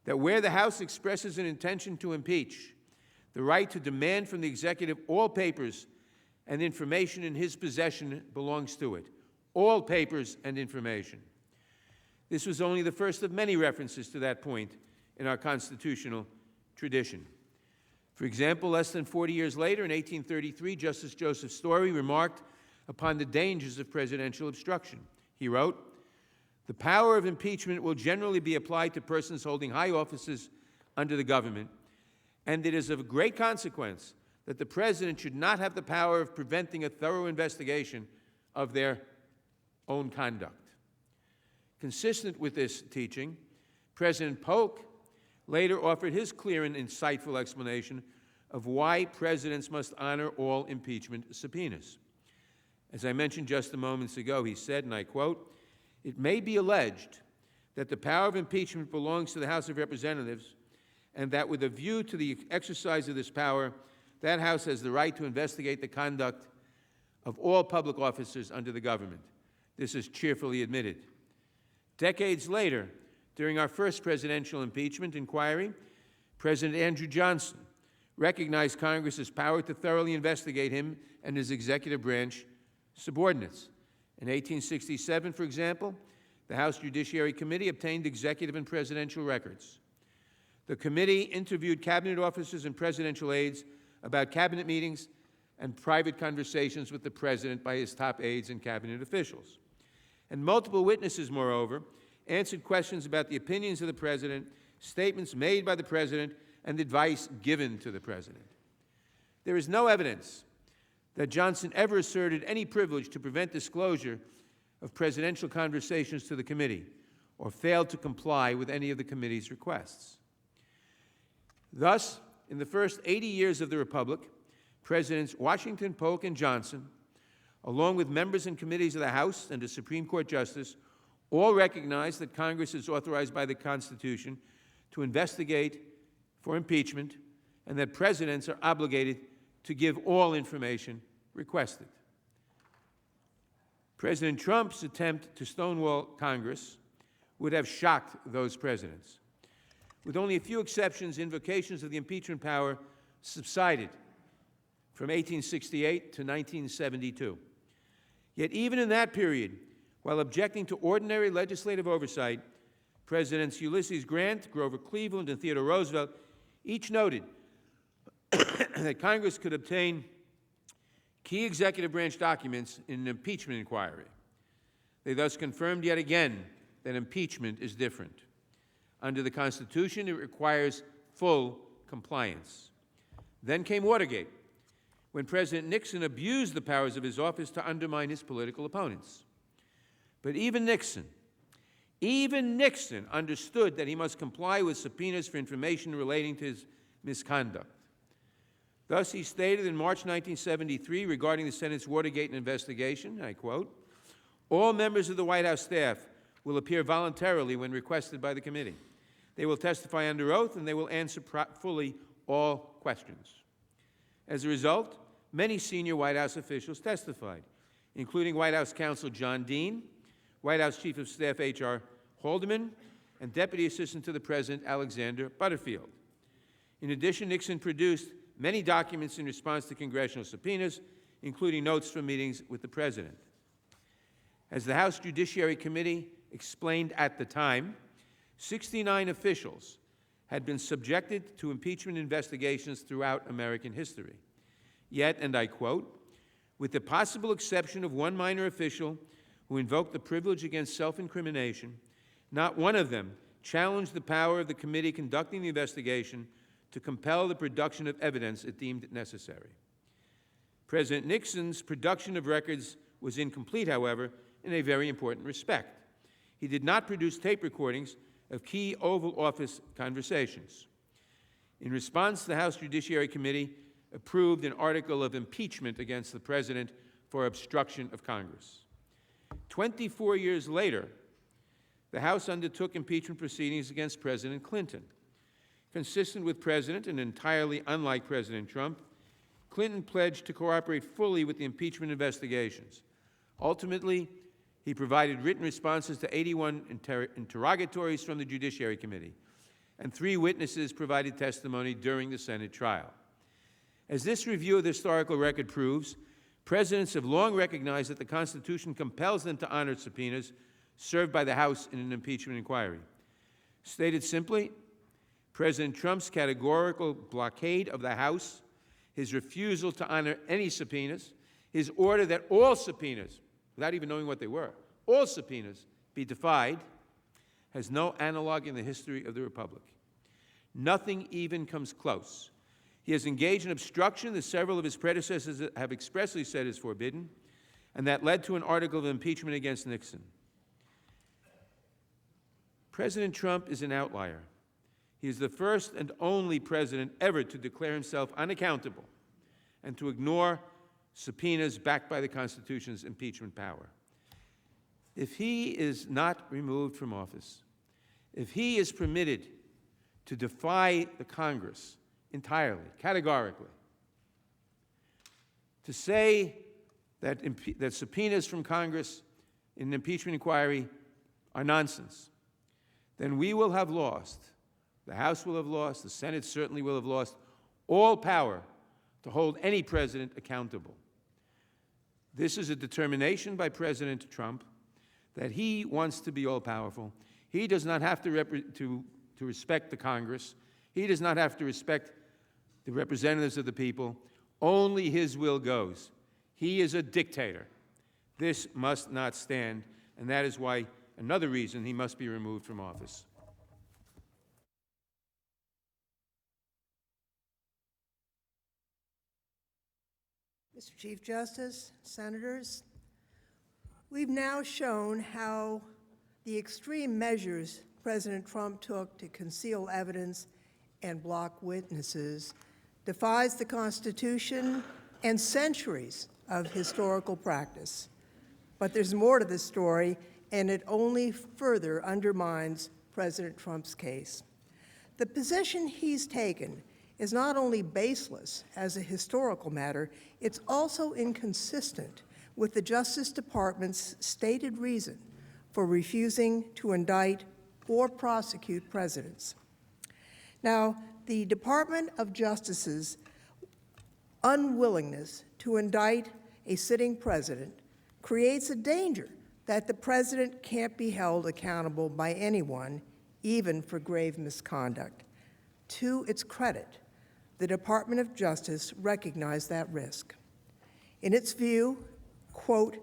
that where the House expresses an intention to impeach, the right to demand from the executive all papers and information in his possession belongs to it. All papers and information. This was only the first of many references to that point in our constitutional tradition. For example, less than 40 years later, in 1833, Justice Joseph Story remarked upon the dangers of presidential obstruction. He wrote, "The power of impeachment will generally be applied to persons holding high offices under the government, and it is of great consequence that the President should not have the power of preventing a thorough investigation of their own conduct." Consistent with this teaching, President Polk later offered his clear and insightful explanation of why presidents must honor all impeachment subpoenas. As I mentioned just a moment ago, he said, and I quote, "It may be alleged that the power of impeachment belongs to the House of Representatives, and that with a view to the exercise of this power, that House has the right to investigate the conduct of all public officers under the government." This is cheerfully admitted. Decades later, during our first presidential impeachment inquiry, President Andrew Johnson recognized Congress's power to thoroughly investigate him and his executive branch subordinates. In 1867, for example, the House Judiciary Committee obtained executive and presidential records. The committee interviewed cabinet officers and presidential aides about cabinet meetings and private conversations with the president by his top aides and cabinet officials. And multiple witnesses, moreover, answered questions about the opinions of the president, statements made by the president, and advice given to the president. There is no evidence that Johnson ever asserted any privilege to prevent disclosure of presidential conversations to the committee, or failed to comply with any of the committee's requests. Thus, in the first 80 years of the Republic, Presidents Washington, Polk, and Johnson, along with members and committees of the House and a Supreme Court justice, all recognize that Congress is authorized by the Constitution to investigate for impeachment, and that presidents are obligated to give all information requested. President Trump's attempt to stonewall Congress would have shocked those presidents. With only a few exceptions, invocations of the impeachment power subsided from 1868 to 1972. Yet even in that period, while objecting to ordinary legislative oversight, Presidents Ulysses Grant, Grover Cleveland, and Theodore Roosevelt each noted that Congress could obtain key executive branch documents in an impeachment inquiry. They thus confirmed yet again that impeachment is different. Under the Constitution, it requires full compliance. Then came Watergate, when President Nixon abused the powers of his office to undermine his political opponents. But even Nixon understood that he must comply with subpoenas for information relating to his misconduct. Thus, he stated in March 1973 regarding the Senate's Watergate investigation, I quote, "All members of the White House staff will appear voluntarily when requested by the committee. They will testify under oath, and they will answer fully all questions. As a result, many senior White House officials testified, including White House counsel John Dean, White House Chief of Staff H.R. Haldeman, and Deputy Assistant to the President Alexander Butterfield. In addition, Nixon produced many documents in response to congressional subpoenas, including notes from meetings with the President. As the House Judiciary Committee explained at the time, 69 officials had been subjected to impeachment investigations throughout American history. Yet, and I quote, with the possible exception of one minor official who invoked the privilege against self-incrimination, not one of them challenged the power of the committee conducting the investigation to compel the production of evidence it deemed necessary. President Nixon's production of records was incomplete, however, in a very important respect. He did not produce tape recordings of key Oval Office conversations. In response, the House Judiciary Committee approved an article of impeachment against the President for obstruction of Congress. 24 years later, the House undertook impeachment proceedings against President Clinton. Consistent with President and entirely unlike President Trump, Clinton pledged to cooperate fully with the impeachment investigations. Ultimately, he provided written responses to 81 interrogatories from the Judiciary Committee, and 3 witnesses provided testimony during the Senate trial. As this review of the historical record proves, presidents have long recognized that the Constitution compels them to honor subpoenas served by the House in an impeachment inquiry. Stated simply, President Trump's categorical blockade of the House, his refusal to honor any subpoenas, his order that all subpoenas, without even knowing what they were, all subpoenas be defied, has no analog in the history of the Republic. Nothing even comes close. He has engaged in obstruction that several of his predecessors have expressly said is forbidden, and that led to an article of impeachment against Nixon. President Trump is an outlier. He is the first and only president ever to declare himself unaccountable and to ignore subpoenas backed by the Constitution's impeachment power. If he is not removed from office, if he is permitted to defy the Congress entirely, categorically, to say that subpoenas from Congress in an impeachment inquiry are nonsense, then we will have lost, the House will have lost, the Senate certainly will have lost all power to hold any president accountable. This is a determination by President Trump that he wants to be all-powerful. He does not have to respect the Congress. He does not have to respect the representatives of the people. Only his will goes. He is a dictator. This must not stand, and that is why another reason he must be removed from office. Mr. Chief Justice, Senators, we've now shown how the extreme measures President Trump took to conceal evidence and block witnesses defies the Constitution and centuries of historical practice. But there's more to this story, and it only further undermines President Trump's case. The position he's taken is not only baseless as a historical matter, it's also inconsistent with the Justice Department's stated reason for refusing to indict or prosecute presidents. Now, the Department of Justice's unwillingness to indict a sitting president creates a danger that the president can't be held accountable by anyone, even for grave misconduct. To its credit, the Department of Justice recognized that risk. In its view, quote,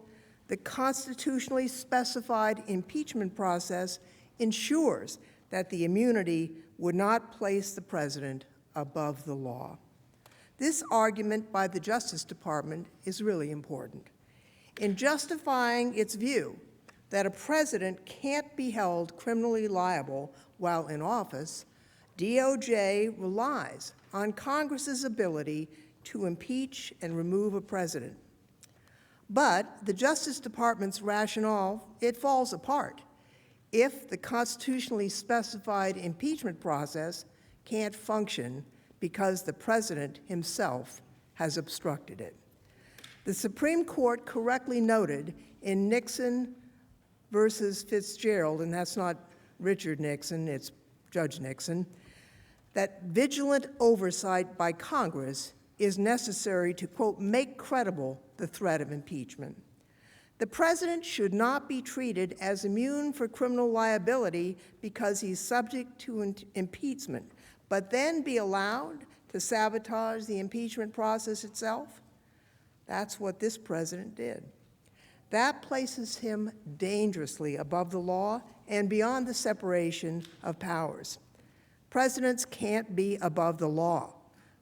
the constitutionally specified impeachment process ensures that the immunity would not place the president above the law. This argument by the Justice Department is really important. In justifying its view that a president can't be held criminally liable while in office, DOJ relies on Congress's ability to impeach and remove a president. But the Justice Department's rationale, it falls apart. if the constitutionally specified impeachment process can't function because the president himself has obstructed it. The Supreme Court correctly noted in Nixon versus Fitzgerald, and that's not Richard Nixon, it's Judge Nixon, that vigilant oversight by Congress is necessary to, quote, make credible the threat of impeachment. The president should not be treated as immune for criminal liability because he's subject to impeachment, but then be allowed to sabotage the impeachment process itself. That's what this president did. That places him dangerously above the law and beyond the separation of powers. Presidents can't be above the law.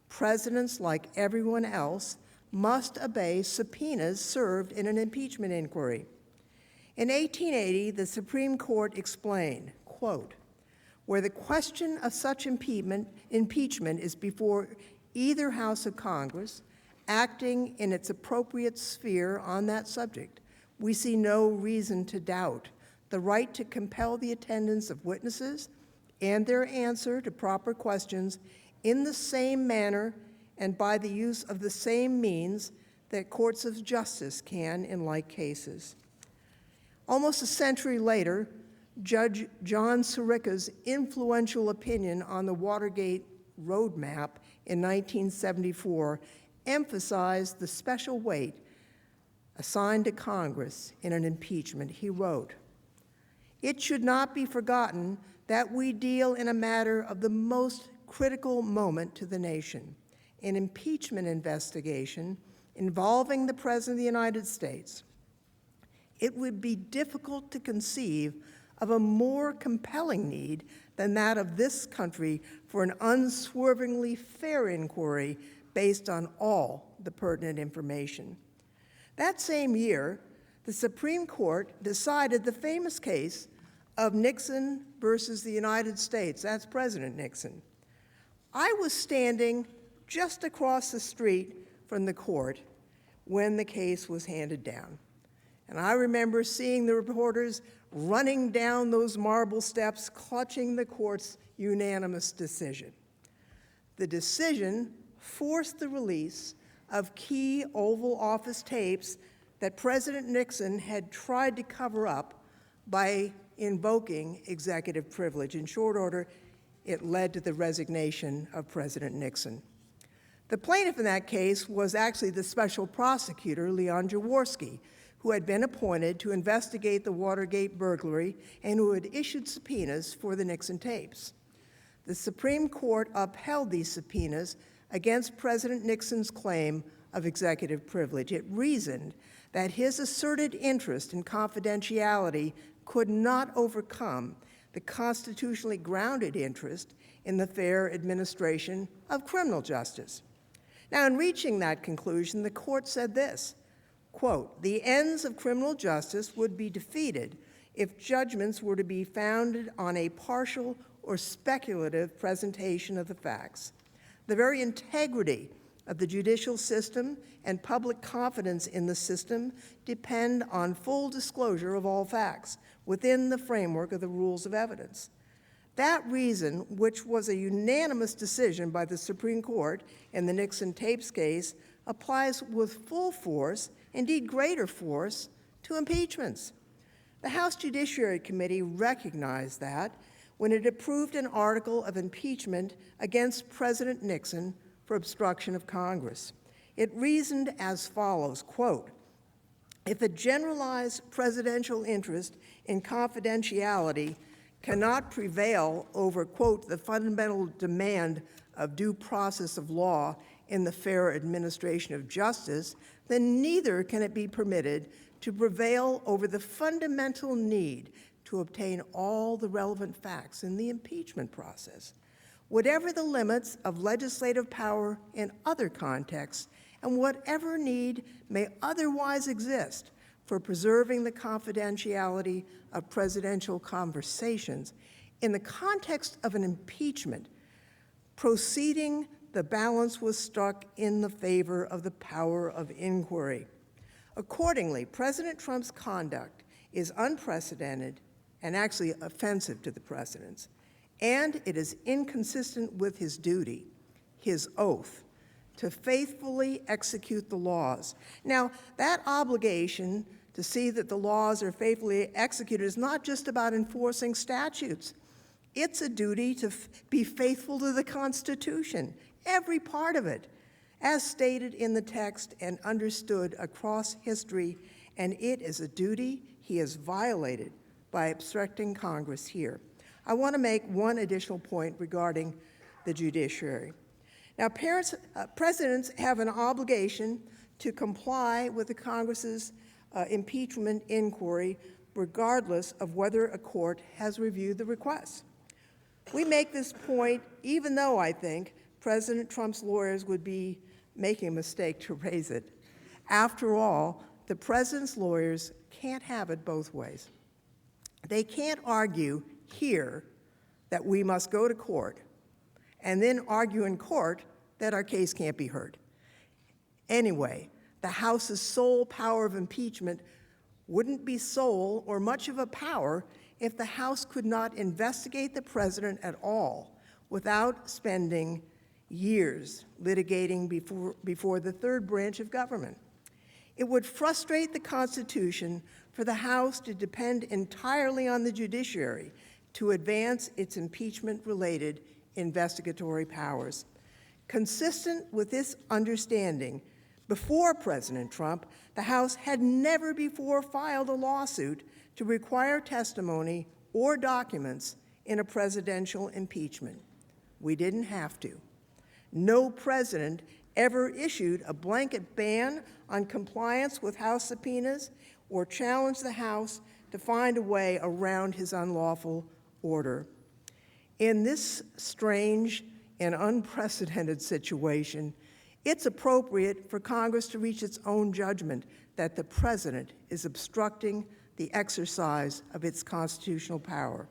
Presidents, like everyone else, must obey subpoenas served in an impeachment inquiry. In 1880, the Supreme Court explained, quote, where the question of such impeachment is before either House of Congress, acting in its appropriate sphere on that subject, we see no reason to doubt the right to compel the attendance of witnesses and their answer to proper questions in the same manner and by the use of the same means that courts of justice can in like cases. Almost a century later, Judge John Sirica's influential opinion on the Watergate roadmap in 1974 emphasized the special weight assigned to Congress in an impeachment. He wrote, "It should not be forgotten that we deal in a matter of the most critical moment to the nation, an impeachment investigation involving the President of the United States. It would be difficult to conceive of a more compelling need than that of this country for an unswervingly fair inquiry based on all the pertinent information." That same year, the Supreme Court decided the famous case of Nixon versus the United States. That's President Nixon. I was standing just across the street from the court when the case was handed down. And I remember seeing the reporters running down those marble steps, clutching the court's unanimous decision. The decision forced the release of key Oval Office tapes that President Nixon had tried to cover up by invoking executive privilege. In short order, it led to the resignation of President Nixon. The plaintiff in that case was actually the special prosecutor, Leon Jaworski, who had been appointed to investigate the Watergate burglary and who had issued subpoenas for the Nixon tapes. The Supreme Court upheld these subpoenas against President Nixon's claim of executive privilege. It reasoned that his asserted interest in confidentiality could not overcome the constitutionally grounded interest in the fair administration of criminal justice. Now, in reaching that conclusion, the court said this, quote, "The ends of criminal justice would be defeated if judgments were to be founded on a partial or speculative presentation of the facts. The very integrity of the judicial system and public confidence in the system depend on full disclosure of all facts within the framework of the rules of evidence." That reason, which was a unanimous decision by the Supreme Court in the Nixon tapes case, applies with full force, indeed greater force, to impeachments. The House Judiciary Committee recognized that when it approved an article of impeachment against President Nixon for obstruction of Congress. It reasoned as follows, quote, "If a generalized presidential interest in confidentiality cannot prevail over, quote, the fundamental demand of due process of law in the fair administration of justice, then neither can it be permitted to prevail over the fundamental need to obtain all the relevant facts in the impeachment process. Whatever the limits of legislative power in other contexts, and whatever need may otherwise exist for preserving the confidentiality of presidential conversations, in the context of an impeachment proceeding, the balance was struck in the favor of the power of inquiry. Accordingly, President Trump's conduct is unprecedented and actually offensive to the president. And it is inconsistent with his duty, his oath, to faithfully execute the laws. Now, that obligation to see that the laws are faithfully executed is not just about enforcing statutes. It's a duty to be faithful to the Constitution, every part of it, as stated in the text and understood across history, and it is a duty he has violated by obstructing Congress here. I want to make one additional point regarding the judiciary. Now, presidents have an obligation to comply with the Congress's impeachment inquiry, regardless of whether a court has reviewed the request. We make this point even though I think President Trump's lawyers would be making a mistake to raise it. After all, the president's lawyers can't have it both ways. They can't argue here that we must go to court and then argue in court that our case can't be heard. Anyway, the House's sole power of impeachment wouldn't be sole or much of a power if the House could not investigate the president at all without spending years litigating before the third branch of government. It would frustrate the Constitution for the House to depend entirely on the judiciary to advance its impeachment-related investigatory powers. Consistent with this understanding, before President Trump, the House had never before filed a lawsuit to require testimony or documents in a presidential impeachment. We didn't have to. No president ever issued a blanket ban on compliance with House subpoenas or challenged the House to find a way around his unlawful order. In this strange and unprecedented situation, it's appropriate for Congress to reach its own judgment that the president is obstructing the exercise of its constitutional power.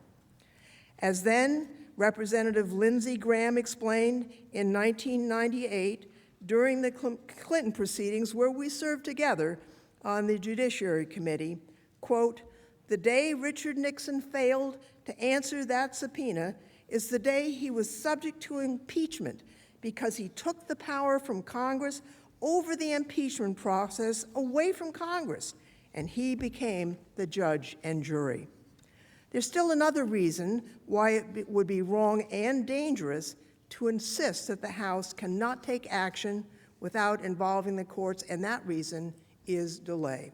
As then Representative Lindsey Graham explained in 1998 during the Clinton proceedings where we served together on the Judiciary Committee, quote, "The day Richard Nixon failed to answer that subpoena is the day he was subject to impeachment because he took the power from Congress over the impeachment process away from Congress, and he became the judge and jury." There's still another reason why it would be wrong and dangerous to insist that the House cannot take action without involving the courts, and that reason is delay.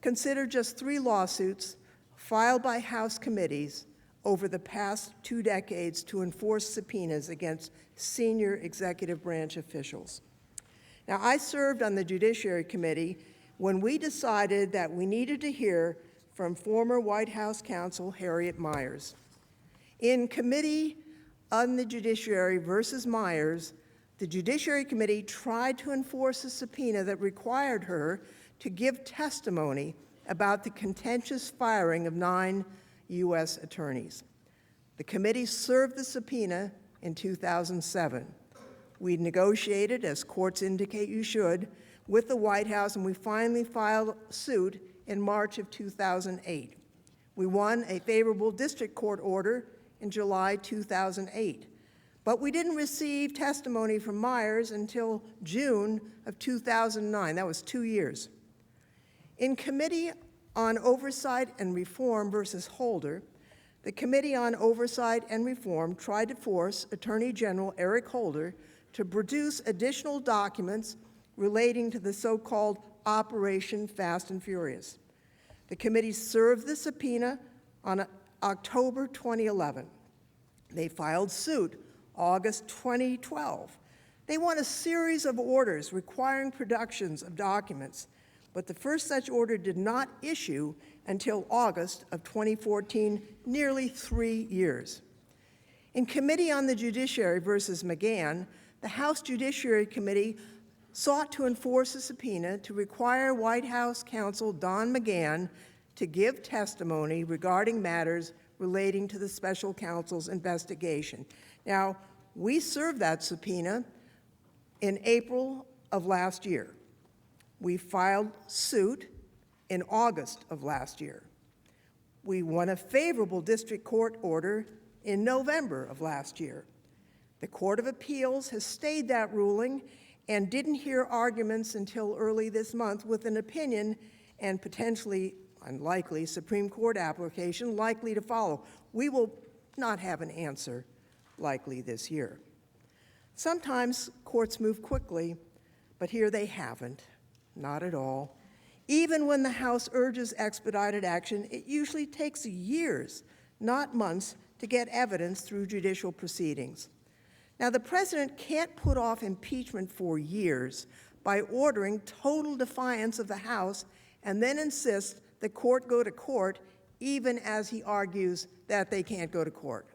Consider just 3 lawsuits filed by House committees over the past 2 decades to enforce subpoenas against senior executive branch officials. Now, I served on the Judiciary Committee when we decided that we needed to hear from former White House counsel Harriet Miers. In Committee on the Judiciary versus Miers, the Judiciary Committee tried to enforce a subpoena that required her to give testimony about the contentious firing of 9 U.S. attorneys. The committee served the subpoena in 2007. We negotiated, as courts indicate you should, with the White House, and we finally filed suit in March of 2008. We won a favorable district court order in July 2008, but we didn't receive testimony from Miers until June of 2009. That was 2 years. In Committee on Oversight and Reform versus Holder, the Committee on Oversight and Reform tried to force Attorney General Eric Holder to produce additional documents relating to the so-called Operation Fast and Furious. The committee served the subpoena on October 2011. They filed suit August 2012. They won a series of orders requiring productions of documents, but the first such order did not issue until August of 2014, nearly 3 years. In Committee on the Judiciary versus McGahn, the House Judiciary Committee sought to enforce a subpoena to require White House counsel Don McGahn to give testimony regarding matters relating to the special counsel's investigation. Now, we served that subpoena in April of last year. We filed suit in August of last year. We won a favorable district court order in November of last year. The Court of Appeals has stayed that ruling and didn't hear arguments until early this month, with an opinion and potentially unlikely Supreme Court application likely to follow. We will not have an answer likely this year. Sometimes courts move quickly, but here they haven't, not at all. Even when the House urges expedited action, it usually takes years, not months, to get evidence through judicial proceedings. Now, the president can't put off impeachment for years by ordering total defiance of the House and then insist the court go to court even as he argues that they can't go to court.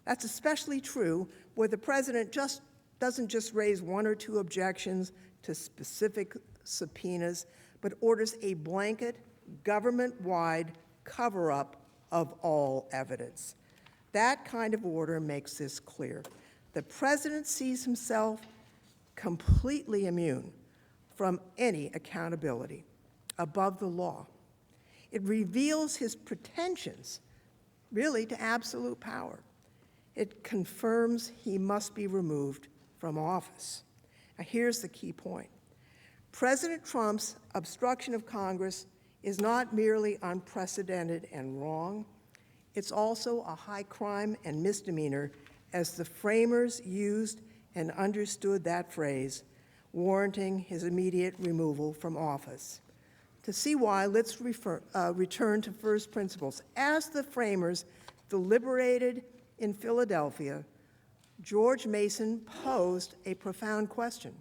That's especially true where the president doesn't just raise one or two objections to specific subpoenas, but orders a blanket, government-wide cover-up of all evidence. That kind of order makes this clear. The president sees himself completely immune from any accountability, above the law. It reveals his pretensions, really, to absolute power. It confirms he must be removed from office. Now, here's the key point. President Trump's obstruction of Congress is not merely unprecedented and wrong, it's also a high crime and misdemeanor, as the framers used and understood that phrase, warranting his immediate removal from office. To see why, let's return to first principles. As the framers deliberated in Philadelphia, George Mason posed a profound question.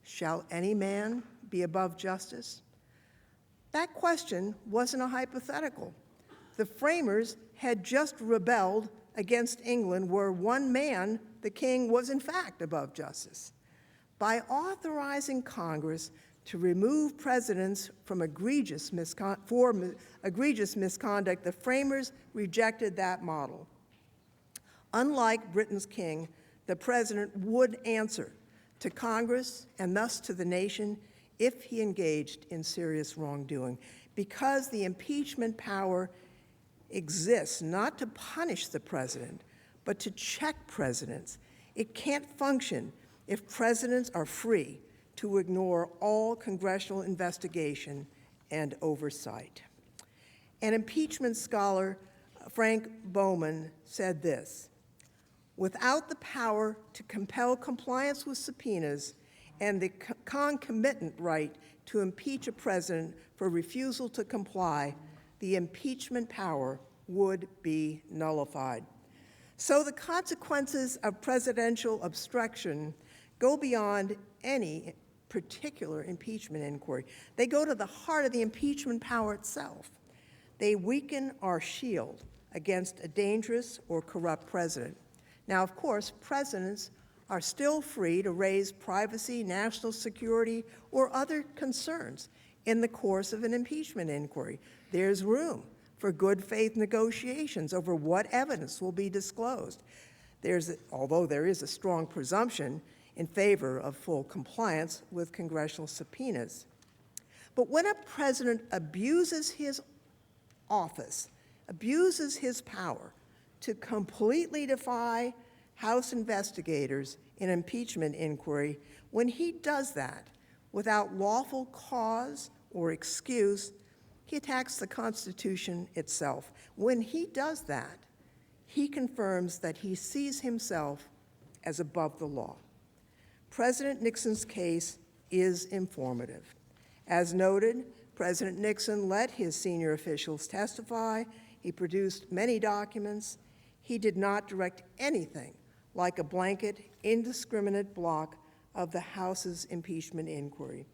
Shall any man be above justice? That question wasn't a hypothetical. The framers had just rebelled against England, where one man, the king, was in fact above justice. By authorizing Congress to remove presidents from egregious misconduct, the framers rejected that model. Unlike Britain's king, the president would answer to Congress and thus to the nation if he engaged in serious wrongdoing, because the impeachment power exists not to punish the president, but to check presidents. It can't function if presidents are free to ignore all congressional investigation and oversight. An impeachment scholar, Frank Bowman, said this: without the power to compel compliance with subpoenas and the concomitant right to impeach a president for refusal to comply, the impeachment power would be nullified. So the consequences of presidential obstruction go beyond any particular impeachment inquiry. They go to the heart of the impeachment power itself. They weaken our shield against a dangerous or corrupt president. Now, of course, presidents are still free to raise privacy, national security, or other concerns in the course of an impeachment inquiry. There's room for good faith negotiations over what evidence will be disclosed. Although there is a strong presumption in favor of full compliance with congressional subpoenas. But when a president abuses his office, abuses his power to completely defy House investigators in impeachment inquiry, when he does that without lawful cause or excuse, he attacks the Constitution itself. When he does that, he confirms that he sees himself as above the law. President Nixon's case is informative. As noted, President Nixon let his senior officials testify. He produced many documents. He did not direct anything like a blanket, indiscriminate block of the House's impeachment inquiry.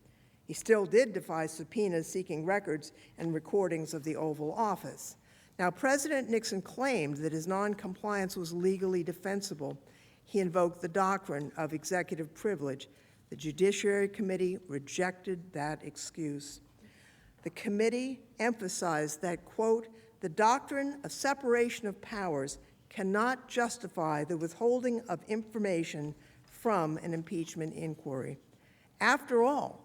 He still did defy subpoenas seeking records and recordings of the Oval Office. Now, President Nixon claimed that his noncompliance was legally defensible. He invoked the doctrine of executive privilege. The Judiciary Committee rejected that excuse. The committee emphasized that, quote, the doctrine of separation of powers cannot justify the withholding of information from an impeachment inquiry. After all,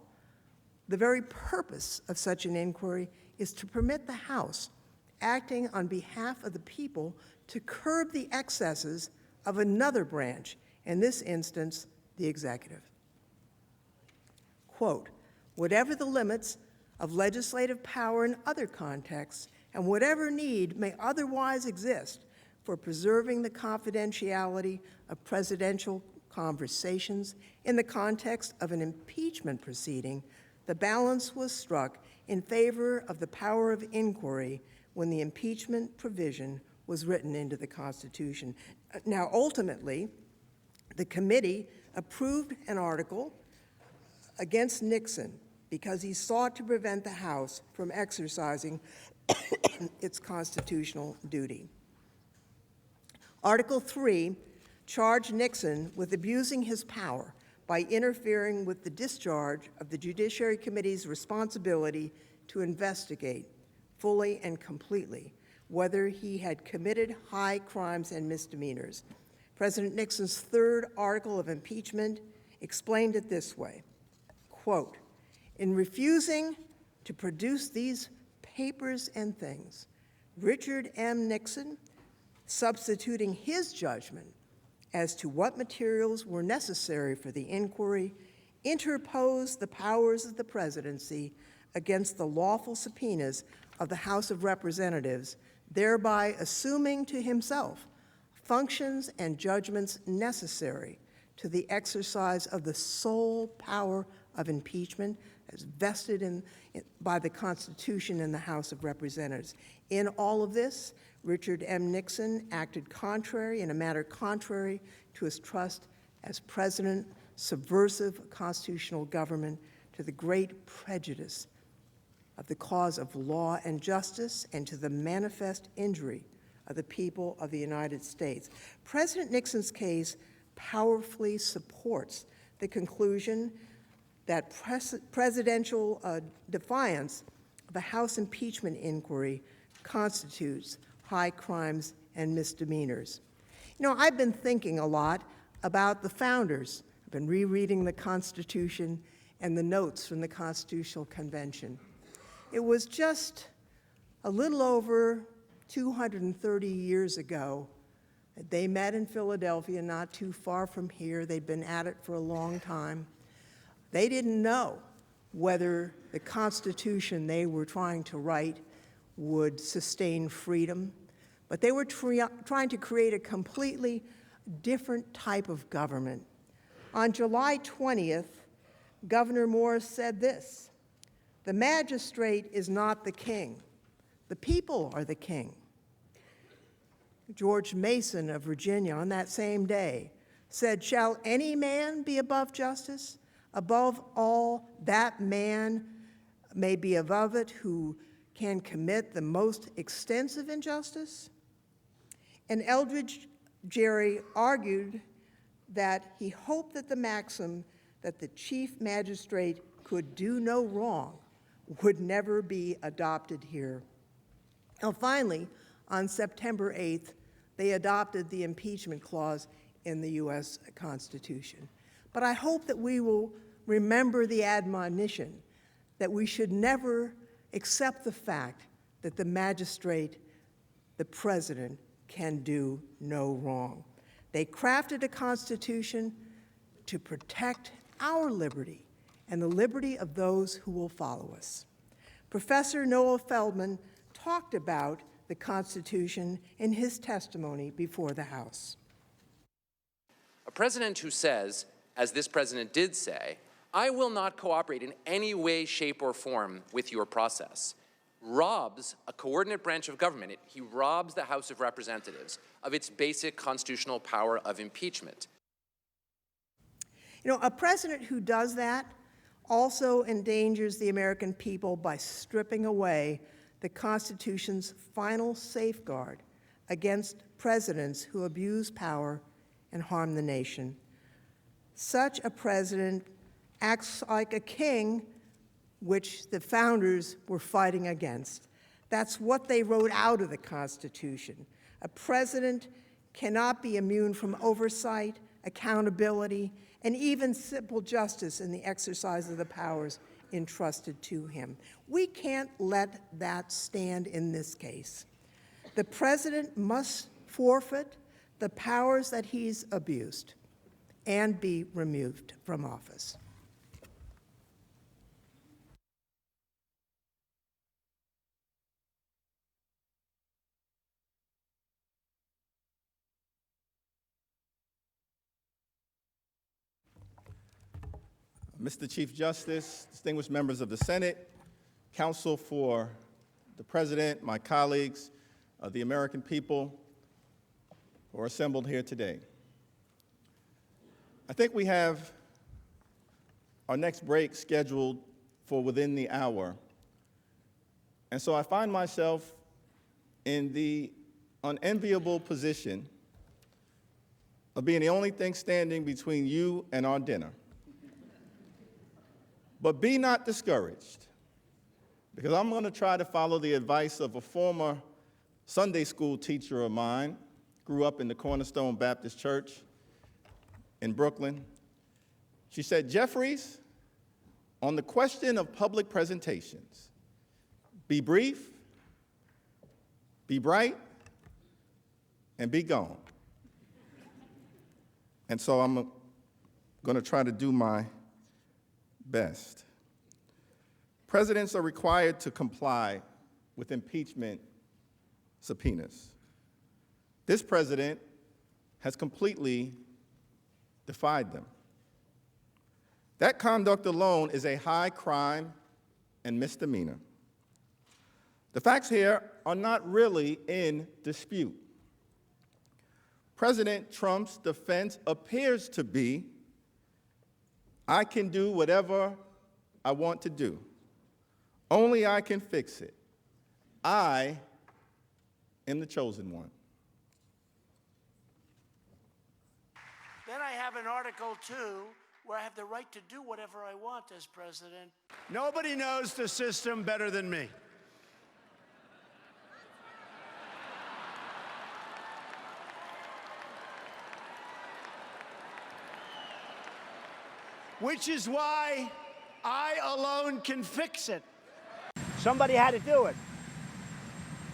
the very purpose of such an inquiry is to permit the House acting on behalf of the people to curb the excesses of another branch, in this instance, the executive. Quote, whatever the limits of legislative power in other contexts, and whatever need may otherwise exist for preserving the confidentiality of presidential conversations in the context of an impeachment proceeding, the balance was struck in favor of the power of inquiry when the impeachment provision was written into the Constitution. Now, ultimately, the committee approved an article against Nixon because he sought to prevent the House from exercising its constitutional duty. Article 3 charged Nixon with abusing his power by interfering with the discharge of the Judiciary Committee's responsibility to investigate fully and completely whether he had committed high crimes and misdemeanors. President Nixon's third article of impeachment explained it this way, quote, in refusing to produce these papers and things, Richard M. Nixon, substituting his judgment as to what materials were necessary for the inquiry, interposed the powers of the presidency against the lawful subpoenas of the House of Representatives, thereby assuming to himself functions and judgments necessary to the exercise of the sole power of impeachment as vested by the Constitution in the House of Representatives. In all of this, Richard M. Nixon acted in a manner contrary to his trust as president, subversive constitutional government, to the great prejudice of the cause of law and justice, and to the manifest injury of the people of the United States. President Nixon's case powerfully supports the conclusion that presidential defiance of the House impeachment inquiry constitutes high crimes and misdemeanors. You know, I've been thinking a lot about the founders. I've been rereading the Constitution and the notes from the Constitutional Convention. It was just a little over 230 years ago that they met in Philadelphia, not too far from here. They'd been at it for a long time. They didn't know whether the Constitution they were trying to write would sustain freedom, but they were trying to create a completely different type of government. On July 20th, Governor Morris said this, "The magistrate is not the king. The people are the king." George Mason of Virginia on that same day said, "Shall any man be above justice? Above all, that man may be above it who can commit the most extensive injustice." And Eldridge Gerry argued that he hoped that the maxim that the chief magistrate could do no wrong would never be adopted here. Now, finally, on September 8th, they adopted the impeachment clause in the U.S. Constitution. But I hope that we will remember the admonition that we should never accept the fact that the magistrate, the president, can do no wrong. They crafted a Constitution to protect our liberty and the liberty of those who will follow us. Professor Noah Feldman talked about the Constitution in his testimony before the House. A president who says, as this president did say, "I will not cooperate in any way, shape, or form with your process," robs a coordinate branch of government. He robs the House of Representatives of its basic constitutional power of impeachment. You know, a president who does that also endangers the American people by stripping away the Constitution's final safeguard against presidents who abuse power and harm the nation. Such a president acts like a king, which the founders were fighting against. That's what they wrote out of the Constitution. A president cannot be immune from oversight, accountability, and even simple justice in the exercise of the powers entrusted to him. We can't let that stand in this case. The president must forfeit the powers that he's abused and be removed from office. Mr. Chief Justice, distinguished members of the Senate, counsel for the President, my colleagues, the American people who are assembled here today. I think we have our next break scheduled for within the hour. And so I find myself in the unenviable position of being the only thing standing between you and our dinner. But be not discouraged, because I'm going to try to follow the advice of a former Sunday school teacher of mine, grew up in the Cornerstone Baptist Church in Brooklyn. She said, Jeffries, on the question of public presentations, be brief, be bright, and be gone. And so I'm going to try to do my best. Presidents are required to comply with impeachment subpoenas. This president has completely defied them. That conduct alone is a high crime and misdemeanor. The facts here are not really in dispute. President Trump's defense appears to be, I can do whatever I want to do. Only I can fix it. I am the chosen one. Then I have an Article 2 where I have the right to do whatever I want as president. Nobody knows the system better than me. Which is why I alone can fix it. Somebody had to do it.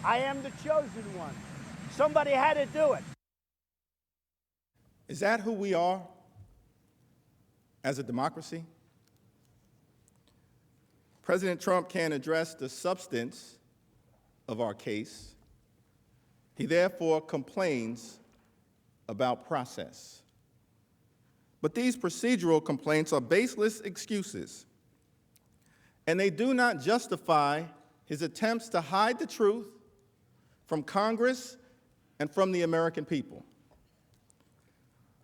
I am the chosen one. Somebody had to do it. Is that who we are as a democracy? President Trump can't address the substance of our case. He therefore complains about process. But these procedural complaints are baseless excuses, and they do not justify his attempts to hide the truth from Congress and from the American people.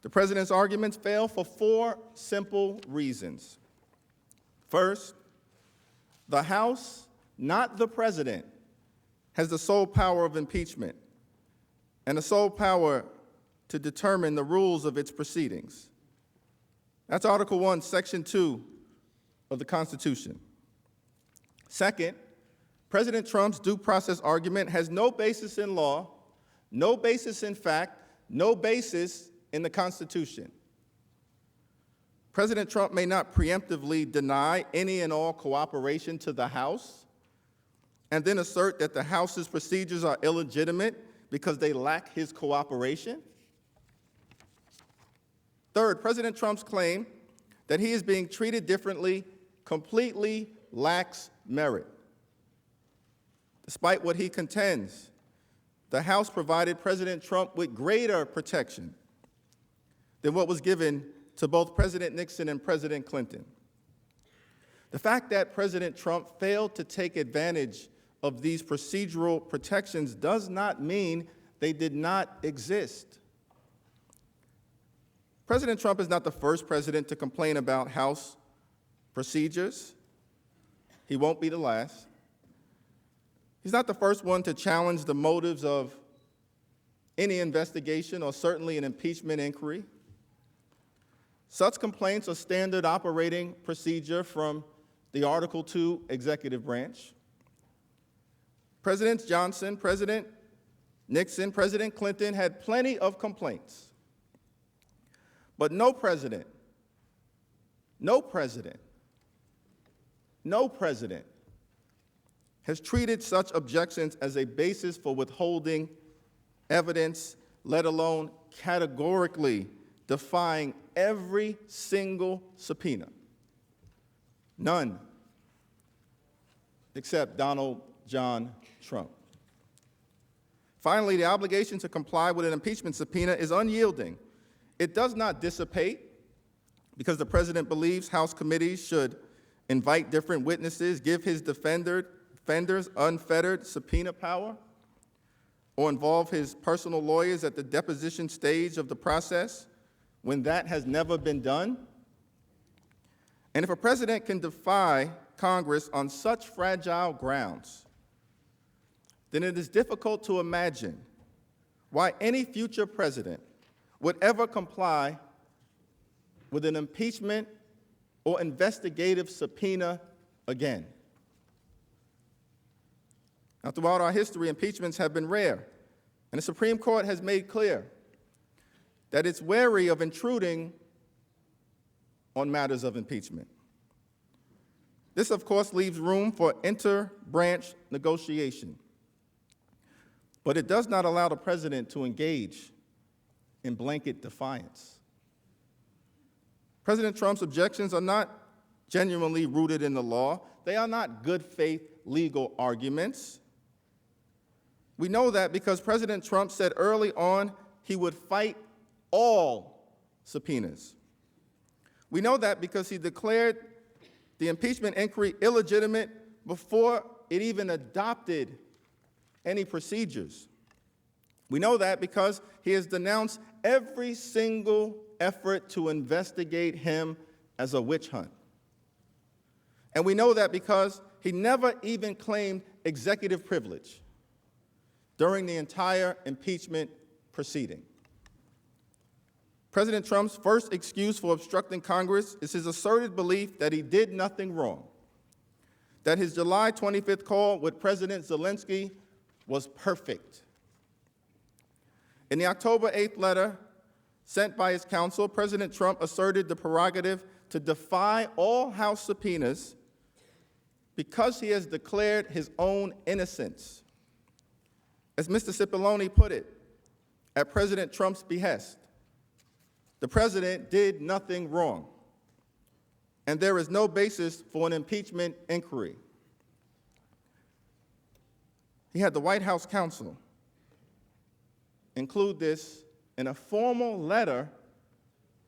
The president's arguments fail for 4 simple reasons. First, the House, not the president, has the sole power of impeachment and the sole power to determine the rules of its proceedings. That's Article 1, Section 2 of the Constitution. Second, President Trump's due process argument has no basis in law, no basis in fact, no basis in the Constitution. President Trump may not preemptively deny any and all cooperation to the House and then assert that the House's procedures are illegitimate because they lack his cooperation. Third, President Trump's claim that he is being treated differently completely lacks merit. Despite what he contends, the House provided President Trump with greater protection than what was given to both President Nixon and President Clinton. The fact that President Trump failed to take advantage of these procedural protections does not mean they did not exist. President Trump is not the first president to complain about House procedures. He won't be the last. He's not the first one to challenge the motives of any investigation or certainly an impeachment inquiry. Such complaints are standard operating procedure from the Article 2 executive branch. Presidents Johnson, President Nixon, President Clinton had plenty of complaints. But no president has treated such objections as a basis for withholding evidence, let alone categorically defying every single subpoena. None, except Donald John Trump. Finally, the obligation to comply with an impeachment subpoena is unyielding. It does not dissipate because the president believes House committees should invite different witnesses, give his defenders unfettered subpoena power, or involve his personal lawyers at the deposition stage of the process when that has never been done. And if a president can defy Congress on such fragile grounds, then it is difficult to imagine why any future president would ever comply with an impeachment or investigative subpoena again. Now, throughout our history, impeachments have been rare, and the Supreme Court has made clear that it's wary of intruding on matters of impeachment. This, of course, leaves room for inter-branch negotiation, but it does not allow the president to engage in blanket defiance. President Trump's objections are not genuinely rooted in the law. They are not good faith legal arguments. We know that because President Trump said early on he would fight all subpoenas. We know that because he declared the impeachment inquiry illegitimate before it even adopted any procedures. We know that because he has denounced every single effort to investigate him as a witch hunt. And we know that because he never even claimed executive privilege during the entire impeachment proceeding. President Trump's first excuse for obstructing Congress is his asserted belief that he did nothing wrong, that his July 25th call with President Zelensky was perfect. In the October 8th letter sent by his counsel, President Trump asserted the prerogative to defy all House subpoenas because he has declared his own innocence. As Mr. Cipollone put it, at President Trump's behest, the president did nothing wrong, and there is no basis for an impeachment inquiry. He had the White House counsel include this in a formal letter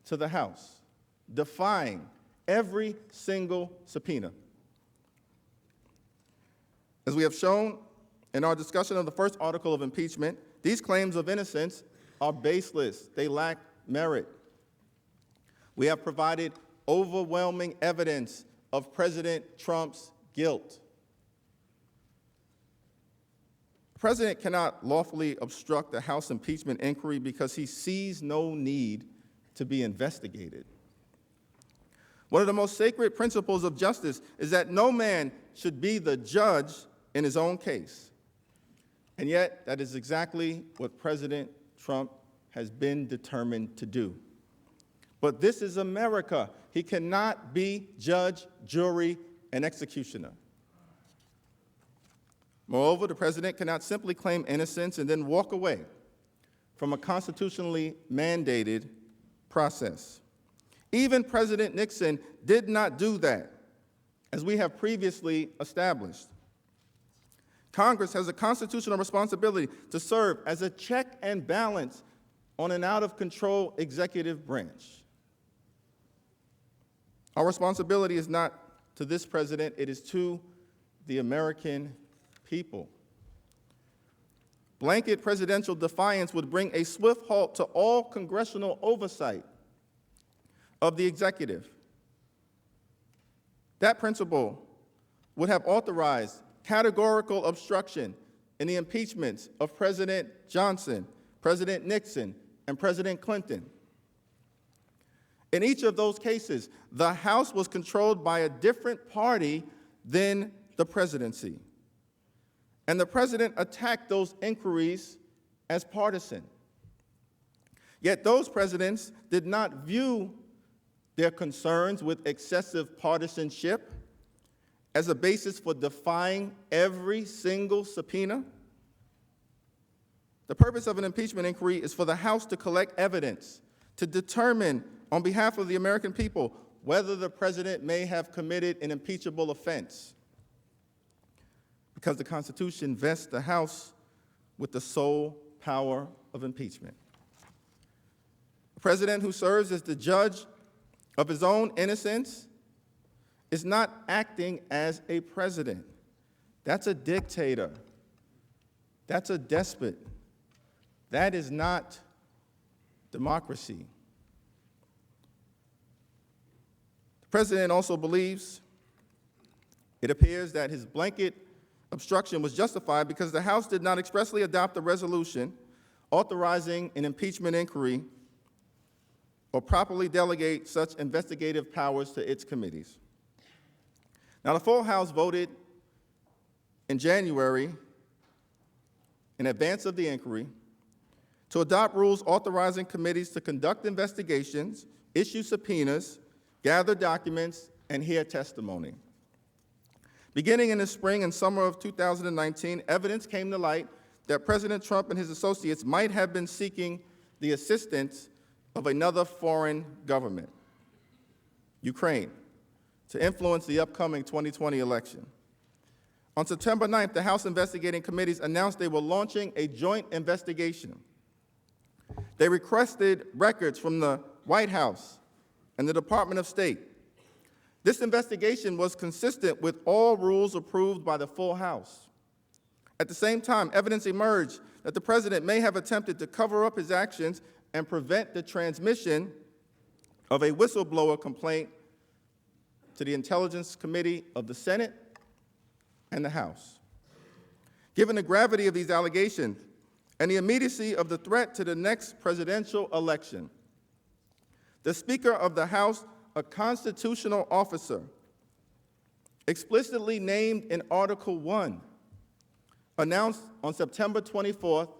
to the House, defying every single subpoena. As we have shown in our discussion of the first article of impeachment, these claims of innocence are baseless. They lack merit. We have provided overwhelming evidence of President Trump's guilt. The president cannot lawfully obstruct the House impeachment inquiry because he sees no need to be investigated. One of the most sacred principles of justice is that no man should be the judge in his own case. And yet, that is exactly what President Trump has been determined to do. But this is America. He cannot be judge, jury, and executioner. Moreover, the president cannot simply claim innocence and then walk away from a constitutionally mandated process. Even President Nixon did not do that, as we have previously established. Congress has a constitutional responsibility to serve as a check and balance on an out-of-control executive branch. Our responsibility is not to this president, it is to the American people. Blanket presidential defiance would bring a swift halt to all congressional oversight of the executive. That principle would have authorized categorical obstruction in the impeachments of President Johnson, President Nixon, and President Clinton. In each of those cases, the House was controlled by a different party than the presidency. And the president attacked those inquiries as partisan. Yet those presidents did not view their concerns with excessive partisanship. as a basis for defying every single subpoena? The purpose of an impeachment inquiry is for the House to collect evidence to determine on behalf of the American people whether the president may have committed an impeachable offense, because the Constitution vests the House with the sole power of impeachment. A president who serves as the judge of his own innocence is not acting as a president. That's a dictator. That's a despot. That is not democracy. The president also believes, it appears, that his blanket obstruction was justified because the House did not expressly adopt a resolution authorizing an impeachment inquiry or properly delegate such investigative powers to its committees. Now, the full House voted in January, in advance of the inquiry, to adopt rules authorizing committees to conduct investigations, issue subpoenas, gather documents, and hear testimony. Beginning in the spring and summer of 2019, evidence came to light that President Trump and his associates might have been seeking the assistance of another foreign government, Ukraine, to influence the upcoming 2020 election. On September 9th, the House investigating committees announced they were launching a joint investigation. They requested records from the White House and the Department of State. This investigation was consistent with all rules approved by the full House. At the same time, evidence emerged that the president may have attempted to cover up his actions and prevent the transmission of a whistleblower complaint to the Intelligence Committee of the Senate and the House. Given the gravity of these allegations and the immediacy of the threat to the next presidential election, the Speaker of the House, a constitutional officer, explicitly named in Article 1, announced on September 24th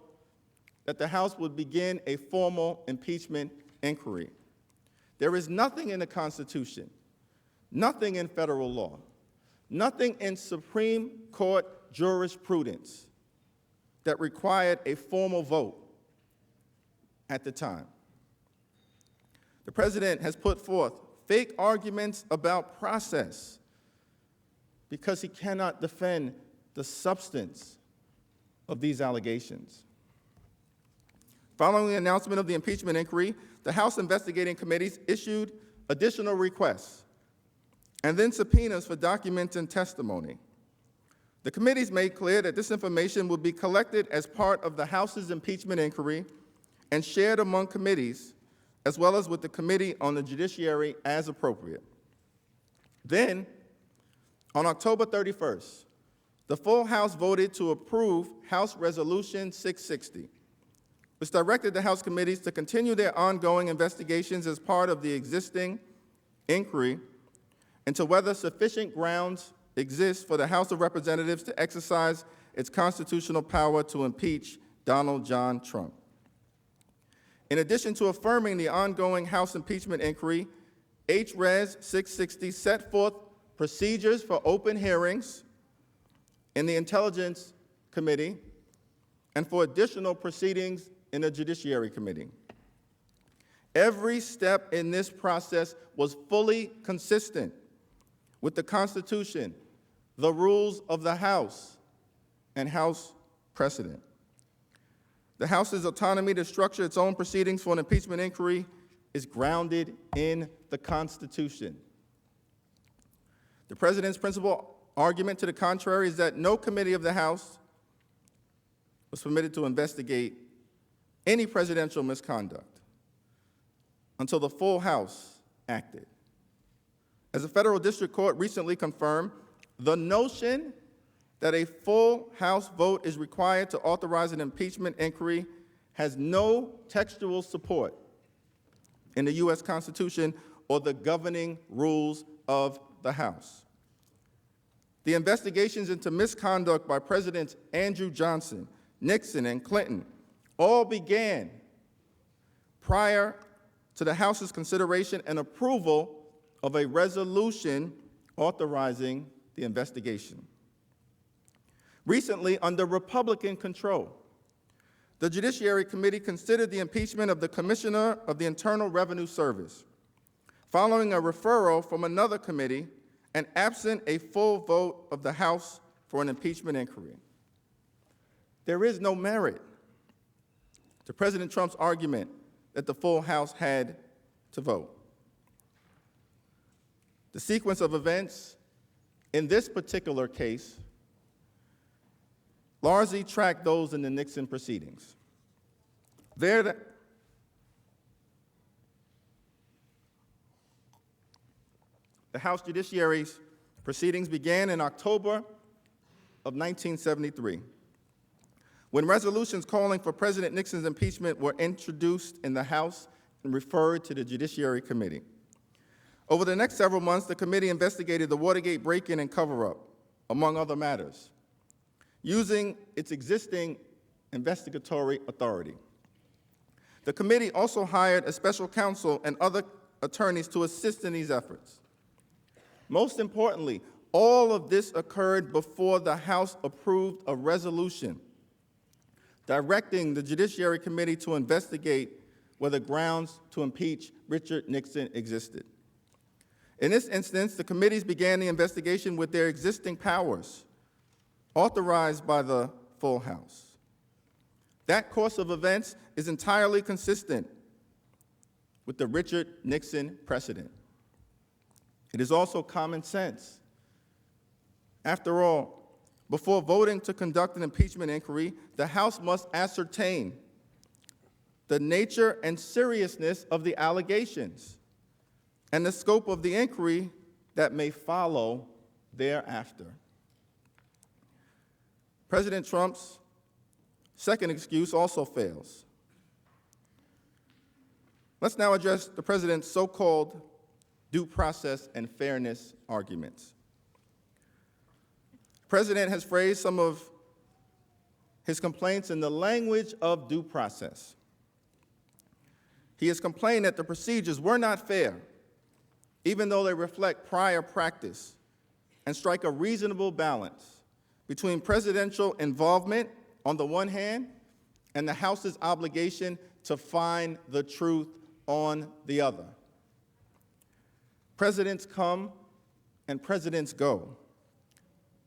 that the House would begin a formal impeachment inquiry. There is nothing in the Constitution, nothing in federal law, nothing in Supreme Court jurisprudence that required a formal vote at the time. The president has put forth fake arguments about process because he cannot defend the substance of these allegations. Following the announcement of the impeachment inquiry, the House investigating committees issued additional requests and then subpoenas for documents and testimony. The committees made clear that this information would be collected as part of the House's impeachment inquiry and shared among committees, as well as with the Committee on the Judiciary as appropriate. Then, on October 31st, the full House voted to approve House Resolution 660, which directed the House committees to continue their ongoing investigations as part of the existing inquiry into whether sufficient grounds exist for the House of Representatives to exercise its constitutional power to impeach Donald John Trump. In addition to affirming the ongoing House impeachment inquiry, H.Res. 660 set forth procedures for open hearings in the Intelligence Committee and for additional proceedings in the Judiciary Committee. Every step in this process was fully consistent with the Constitution, the rules of the House, and House precedent. The House's autonomy to structure its own proceedings for an impeachment inquiry is grounded in the Constitution. The president's principal argument to the contrary is that no committee of the House was permitted to investigate any presidential misconduct until the full House acted. As a federal district court recently confirmed, the notion that a full House vote is required to authorize an impeachment inquiry has no textual support in the U.S. Constitution or the governing rules of the House. The investigations into misconduct by Presidents Andrew Johnson, Nixon, and Clinton all began prior to the House's consideration and approval of a resolution authorizing the investigation. Recently, under Republican control, the Judiciary Committee considered the impeachment of the Commissioner of the Internal Revenue Service, following a referral from another committee and absent a full vote of the House for an impeachment inquiry. There is no merit to President Trump's argument that the full House had to vote. The sequence of events in this particular case largely tracked those in the Nixon proceedings. The House Judiciary's proceedings began in October of 1973, when resolutions calling for President Nixon's impeachment were introduced in the House and referred to the Judiciary Committee. Over the next several months, the committee investigated the Watergate break-in and cover-up, among other matters, using its existing investigatory authority. The committee also hired a special counsel and other attorneys to assist in these efforts. Most importantly, all of this occurred before the House approved a resolution directing the Judiciary Committee to investigate whether grounds to impeach Richard Nixon existed. In this instance, the committees began the investigation with their existing powers, authorized by the full House. That course of events is entirely consistent with the Richard Nixon precedent. It is also common sense. After all, before voting to conduct an impeachment inquiry, the House must ascertain the nature and seriousness of the allegations and the scope of the inquiry that may follow thereafter. President Trump's second excuse also fails. Let's now address the president's so-called due process and fairness arguments. The president has phrased some of his complaints in the language of due process. He has complained that the procedures were not fair, even though they reflect prior practice and strike a reasonable balance between presidential involvement on the one hand and the House's obligation to find the truth on the other. Presidents come and presidents go.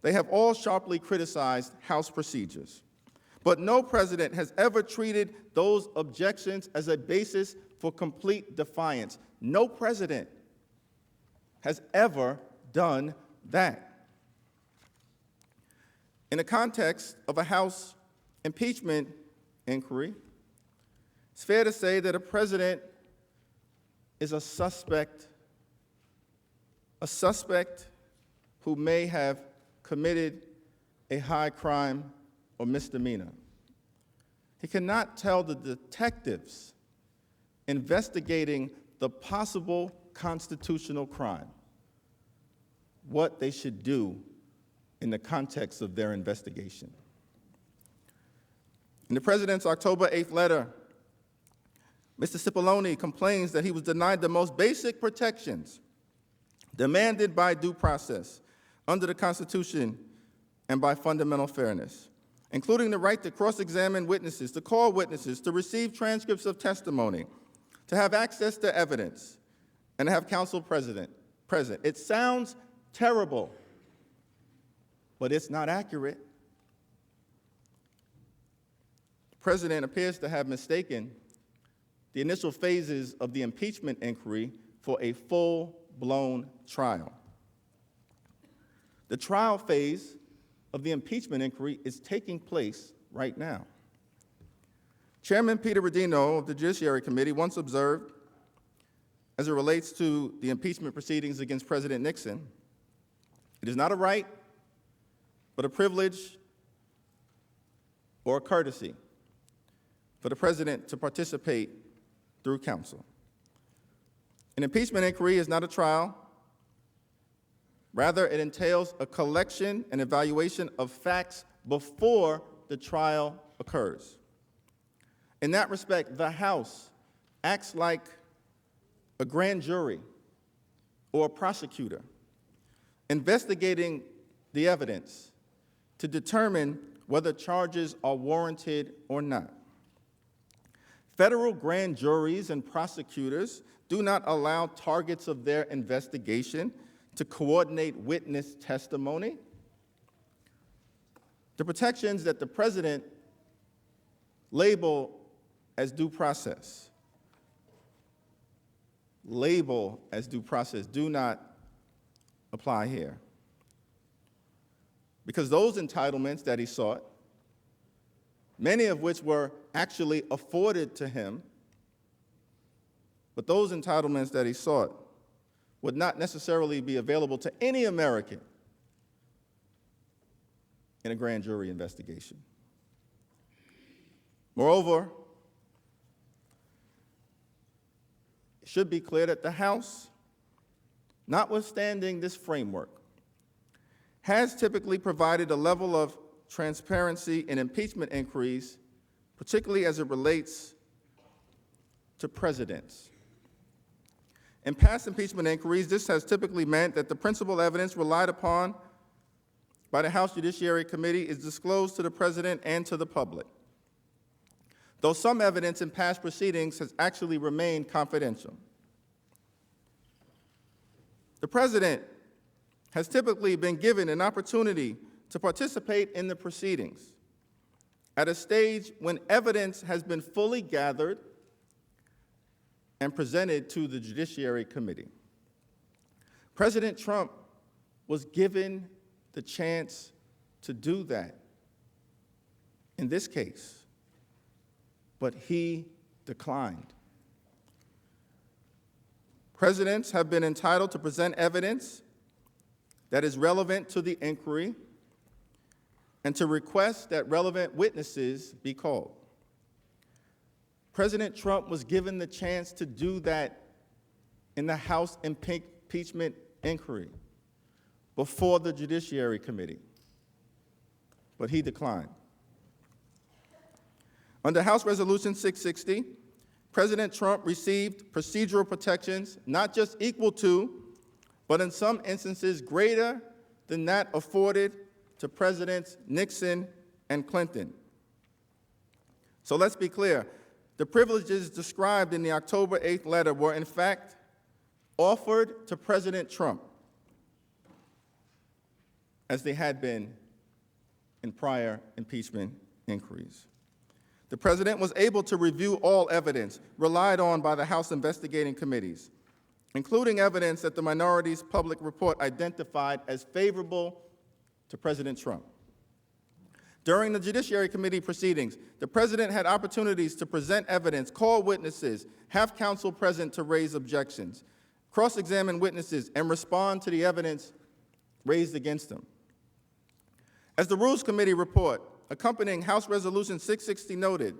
They have all sharply criticized House procedures, but no president has ever treated those objections as a basis for complete defiance. No president has ever done that. In the context of a House impeachment inquiry, it's fair to say that a president is a suspect who may have committed a high crime or misdemeanor. He cannot tell the detectives investigating the possible constitutional crime what they should do in the context of their investigation. In the president's October 8th letter, Mr. Cipollone complains that he was denied the most basic protections demanded by due process under the Constitution and by fundamental fairness, including the right to cross-examine witnesses, to call witnesses, to receive transcripts of testimony, to have access to evidence, and to have counsel present. It sounds terrible, but it's not accurate. The president appears to have mistaken the initial phases of the impeachment inquiry for a full-blown trial. The trial phase of the impeachment inquiry is taking place right now. Chairman Peter Rodino of the Judiciary Committee once observed, as it relates to the impeachment proceedings against President Nixon, it is not a right, but a privilege or a courtesy for the president to participate through counsel. An impeachment inquiry is not a trial. Rather, it entails a collection and evaluation of facts before the trial occurs. In that respect, the House acts like a grand jury or a prosecutor, investigating the evidence to determine whether charges are warranted or not. Federal grand juries and prosecutors do not allow targets of their investigation to coordinate witness testimony. The protections that the president label as due process do not apply here. Because those entitlements that he sought, many of which were actually afforded to him, but those entitlements that he sought would not necessarily be available to any American in a grand jury investigation. Moreover, it should be clear that the House, notwithstanding this framework, has typically provided a level of transparency in impeachment inquiries, particularly as it relates to presidents. In past impeachment inquiries, this has typically meant that the principal evidence relied upon by the House Judiciary Committee is disclosed to the president and to the public, though some evidence in past proceedings has actually remained confidential. The president has typically been given an opportunity to participate in the proceedings at a stage when evidence has been fully gathered and presented to the Judiciary Committee. President Trump was given the chance to do that in this case, but he declined. Presidents have been entitled to present evidence that is relevant to the inquiry and to request that relevant witnesses be called. President Trump was given the chance to do that in the House impeachment inquiry before the Judiciary Committee, but he declined. Under House Resolution 660, President Trump received procedural protections not just equal to, but in some instances greater than that afforded to Presidents Nixon and Clinton. So let's be clear. The privileges described in the October 8th letter were, in fact, offered to President Trump, as they had been in prior impeachment inquiries. The president was able to review all evidence relied on by the House investigating committees, including evidence that the minority's public report identified as favorable to President Trump. During the Judiciary Committee proceedings, the president had opportunities to present evidence, call witnesses, have counsel present to raise objections, cross-examine witnesses, and respond to the evidence raised against them. As the Rules Committee report accompanying House Resolution 660 noted,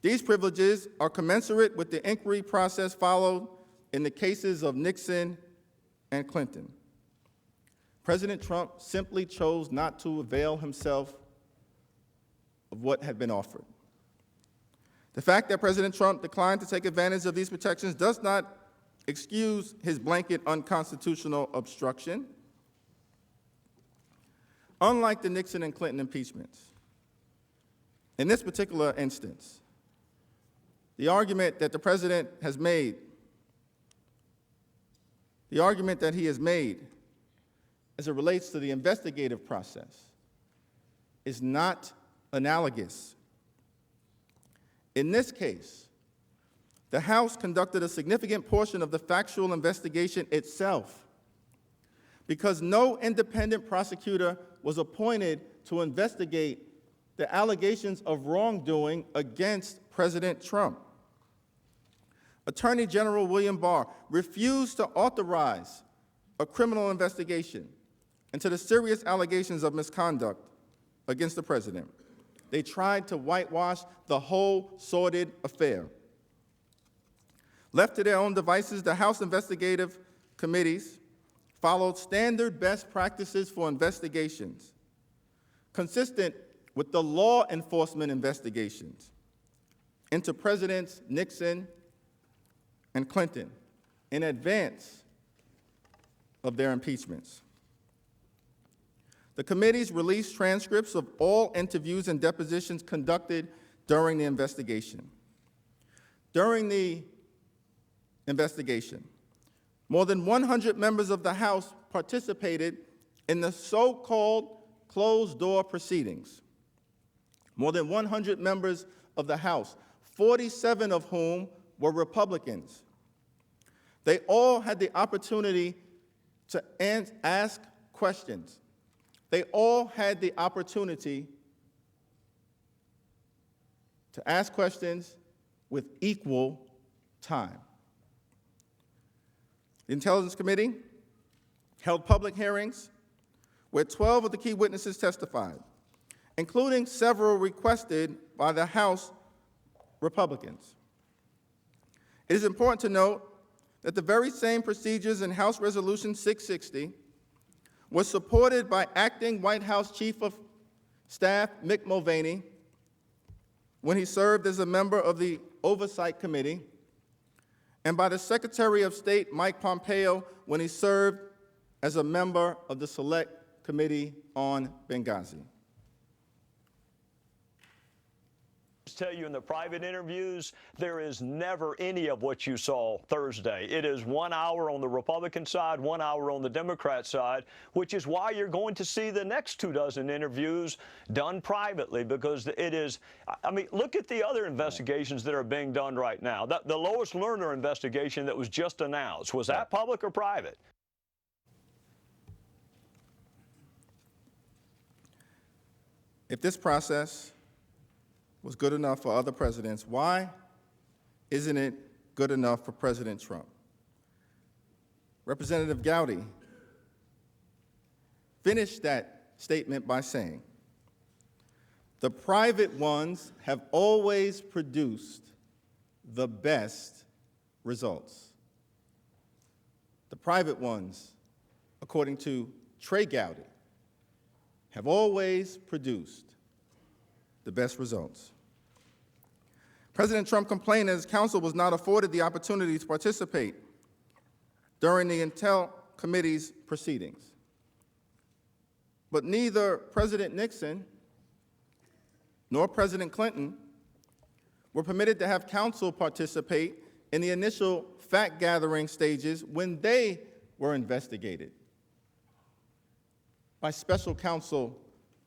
these privileges are commensurate with the inquiry process followed in the cases of Nixon and Clinton. President Trump simply chose not to avail himself of what had been offered. The fact that President Trump declined to take advantage of these protections does not excuse his blanket unconstitutional obstruction. Unlike the Nixon and Clinton impeachments, in this particular instance, the argument that the president has made, the argument that he has made as it relates to the investigative process is not analogous. In this case, the House conducted a significant portion of the factual investigation itself because no independent prosecutor was appointed to investigate the allegations of wrongdoing against President Trump. Attorney General William Barr refused to authorize a criminal investigation into the serious allegations of misconduct against the president. They tried to whitewash the whole sordid affair. Left to their own devices, the House investigative committees followed standard best practices for investigations, consistent with the law enforcement investigations into Presidents Nixon and Clinton in advance of their impeachments. The committees released transcripts of all interviews and depositions conducted during the investigation. During the investigation, more than 100 members of the House participated in the so-called closed-door proceedings. More than 100 members of the House, 47 of whom were Republicans. They all had the opportunity to ask questions. They all had the opportunity to ask questions with equal time. The Intelligence Committee held public hearings where 12 of the key witnesses testified, including several requested by the House Republicans. It is important to note that the very same procedures in House Resolution 660 was supported by acting White House Chief of Staff Mick Mulvaney when he served as a member of the Oversight Committee, and by the Secretary of State Mike Pompeo when he served as a member of the Select Committee on Benghazi. Tell you in the private interviews, there is never any of what you saw Thursday. It is 1 hour on the Republican side, 1 hour on the Democrat side, which is why you're going to see the next 24 interviews done privately, because it is, I mean, look at the other investigations that are being done right now. The Lois Lerner investigation that was just announced, was that public or private? If this process was good enough for other presidents, why isn't it good enough for President Trump? Representative Gowdy finished that statement by saying, "The private ones have always produced the best results." The private ones, according to Trey Gowdy, have always produced the best results. President Trump complained that his counsel was not afforded the opportunity to participate during the Intel Committee's proceedings. But neither President Nixon nor President Clinton were permitted to have counsel participate in the initial fact-gathering stages when they were investigated by special counsel,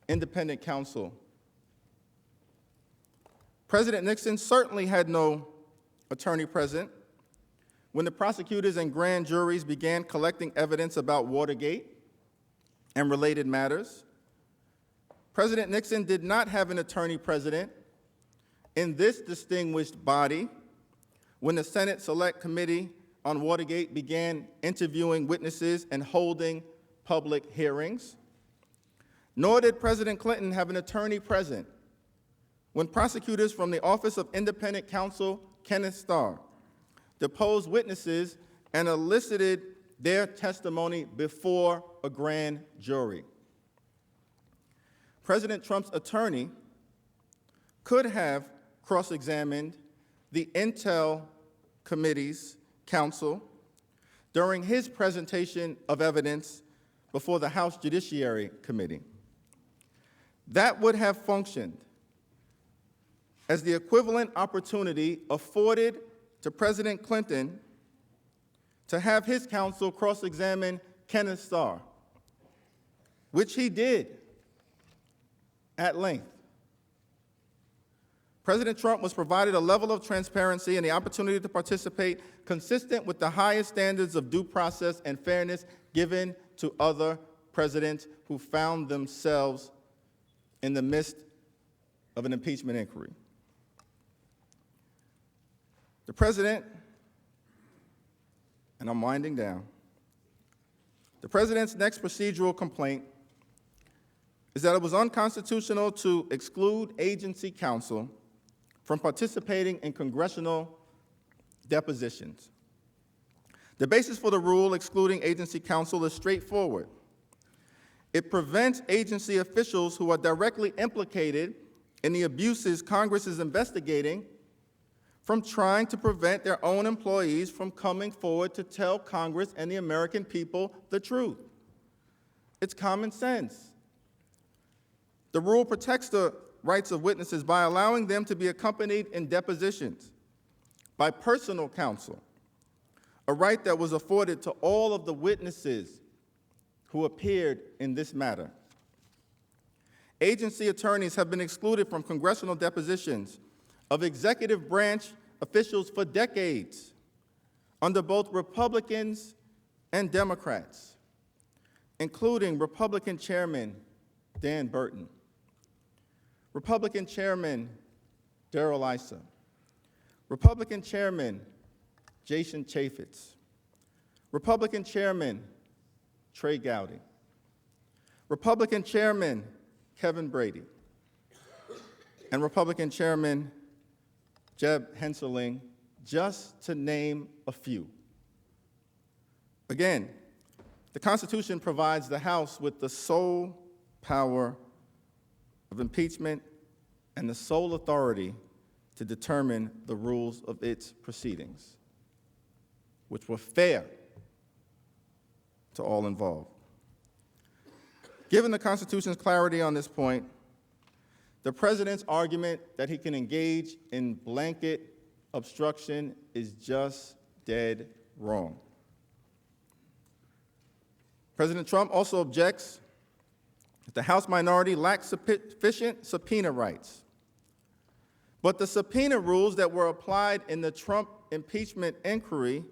independent counsel. President Nixon certainly had no attorney present when the prosecutors and grand juries began collecting evidence about Watergate and related matters. President Nixon did not have an attorney present in this distinguished body when the Senate Select Committee on Watergate began interviewing witnesses and holding public hearings. Nor did President Clinton have an attorney present when prosecutors from the Office of Independent Counsel Kenneth Starr deposed witnesses and elicited their testimony before a grand jury. President Trump's attorney could have cross-examined the Intel Committee's counsel during his presentation of evidence before the House Judiciary Committee. That would have functioned as the equivalent opportunity afforded to President Clinton to have his counsel cross-examine Kenneth Starr, which he did at length. President Trump was provided a level of transparency and the opportunity to participate consistent with the highest standards of due process and fairness given to other presidents who found themselves in the midst of an impeachment inquiry. The president, and I'm winding down, the president's next procedural complaint is that it was unconstitutional to exclude agency counsel from participating in congressional depositions. The basis for the rule excluding agency counsel is straightforward. It prevents agency officials who are directly implicated in the abuses Congress is investigating from trying to prevent their own employees from coming forward to tell Congress and the American people the truth. It's common sense. The rule protects the rights of witnesses by allowing them to be accompanied in depositions by personal counsel, a right that was afforded to all of the witnesses who appeared in this matter. Agency attorneys have been excluded from congressional depositions of executive branch officials for decades under both Republicans and Democrats, including Republican Chairman Dan Burton, Republican Chairman Darrell Issa, Republican Chairman Jason Chaffetz, Republican Chairman Trey Gowdy, Republican Chairman Kevin Brady, and Republican Chairman Jeb Hensarling, just to name a few. Again, the Constitution provides the House with the sole power of impeachment and the sole authority to determine the rules of its proceedings, which were fair to all involved. Given the Constitution's clarity on this point, the President's argument that he can engage in blanket obstruction is just dead wrong. President Trump also objects that the House minority lacks sufficient subpoena rights. But the subpoena rules that were applied in the Trump impeachment inquiry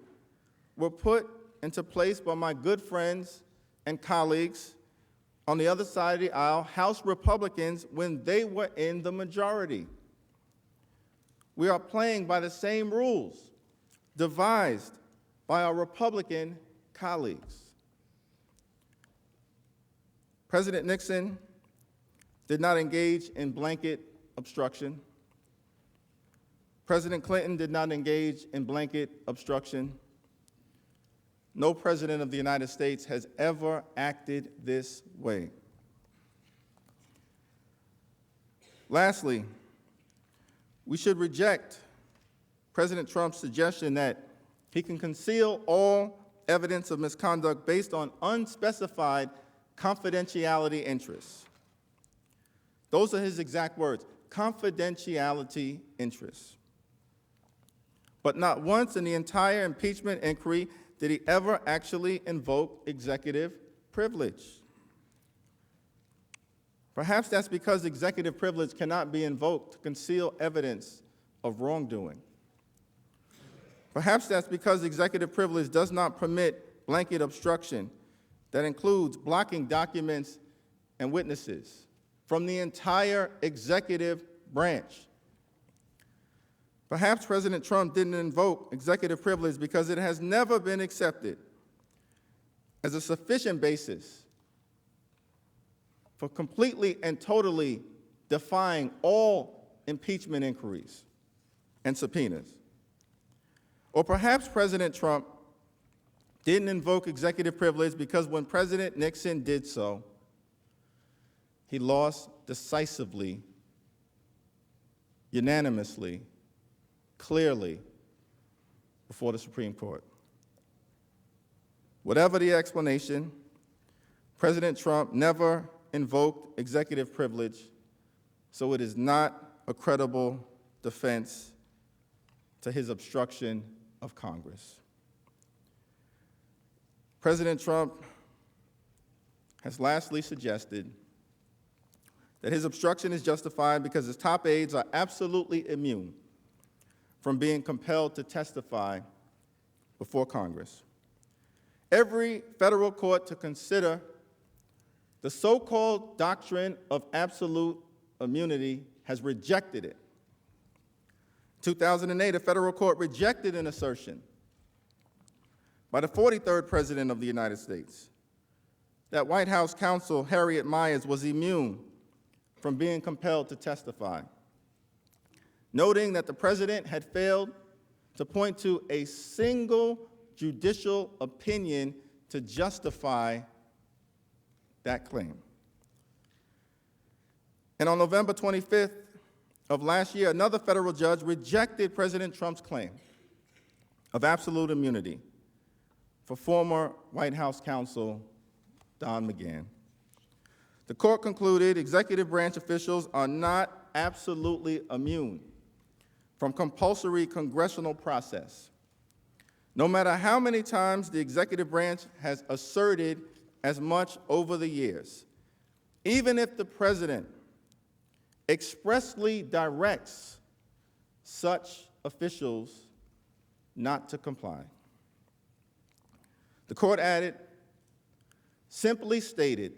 were put into place by my good friends and colleagues on the other side of the aisle, House Republicans, when they were in the majority. We are playing by the same rules devised by our Republican colleagues. President Nixon did not engage in blanket obstruction. President Clinton did not engage in blanket obstruction. No president of the United States has ever acted this way. Lastly, we should reject President Trump's suggestion that he can conceal all evidence of misconduct based on unspecified confidentiality interests. Those are his exact words, confidentiality interests. But not once in the entire impeachment inquiry did he ever actually invoke executive privilege. Perhaps that's because executive privilege cannot be invoked to conceal evidence of wrongdoing. Perhaps that's because executive privilege does not permit blanket obstruction that includes blocking documents and witnesses from the entire executive branch. Perhaps President Trump didn't invoke executive privilege because it has never been accepted as a sufficient basis for completely and totally defying all impeachment inquiries and subpoenas. Or perhaps President Trump didn't invoke executive privilege because when President Nixon did so, he lost decisively, unanimously, clearly before the Supreme Court. Whatever the explanation, President Trump never invoked executive privilege, so it is not a credible defense to his obstruction of Congress. President Trump has lastly suggested that his obstruction is justified because his top aides are absolutely immune from being compelled to testify before Congress. Every federal court to consider the so-called doctrine of absolute immunity has rejected it. In 2008, a federal court rejected an assertion by the 43rd President of the United States that White House counsel Harriet Miers was immune from being compelled to testify, noting that the President had failed to point to a single judicial opinion to justify that claim. And on November 25th of last year, another federal judge rejected President Trump's claim of absolute immunity for former White House counsel Don McGahn. The court concluded executive branch officials are not absolutely immune from compulsory congressional process. No matter how many times the executive branch has asserted as much over the years, even if the president expressly directs such officials not to comply. The court added, simply stated,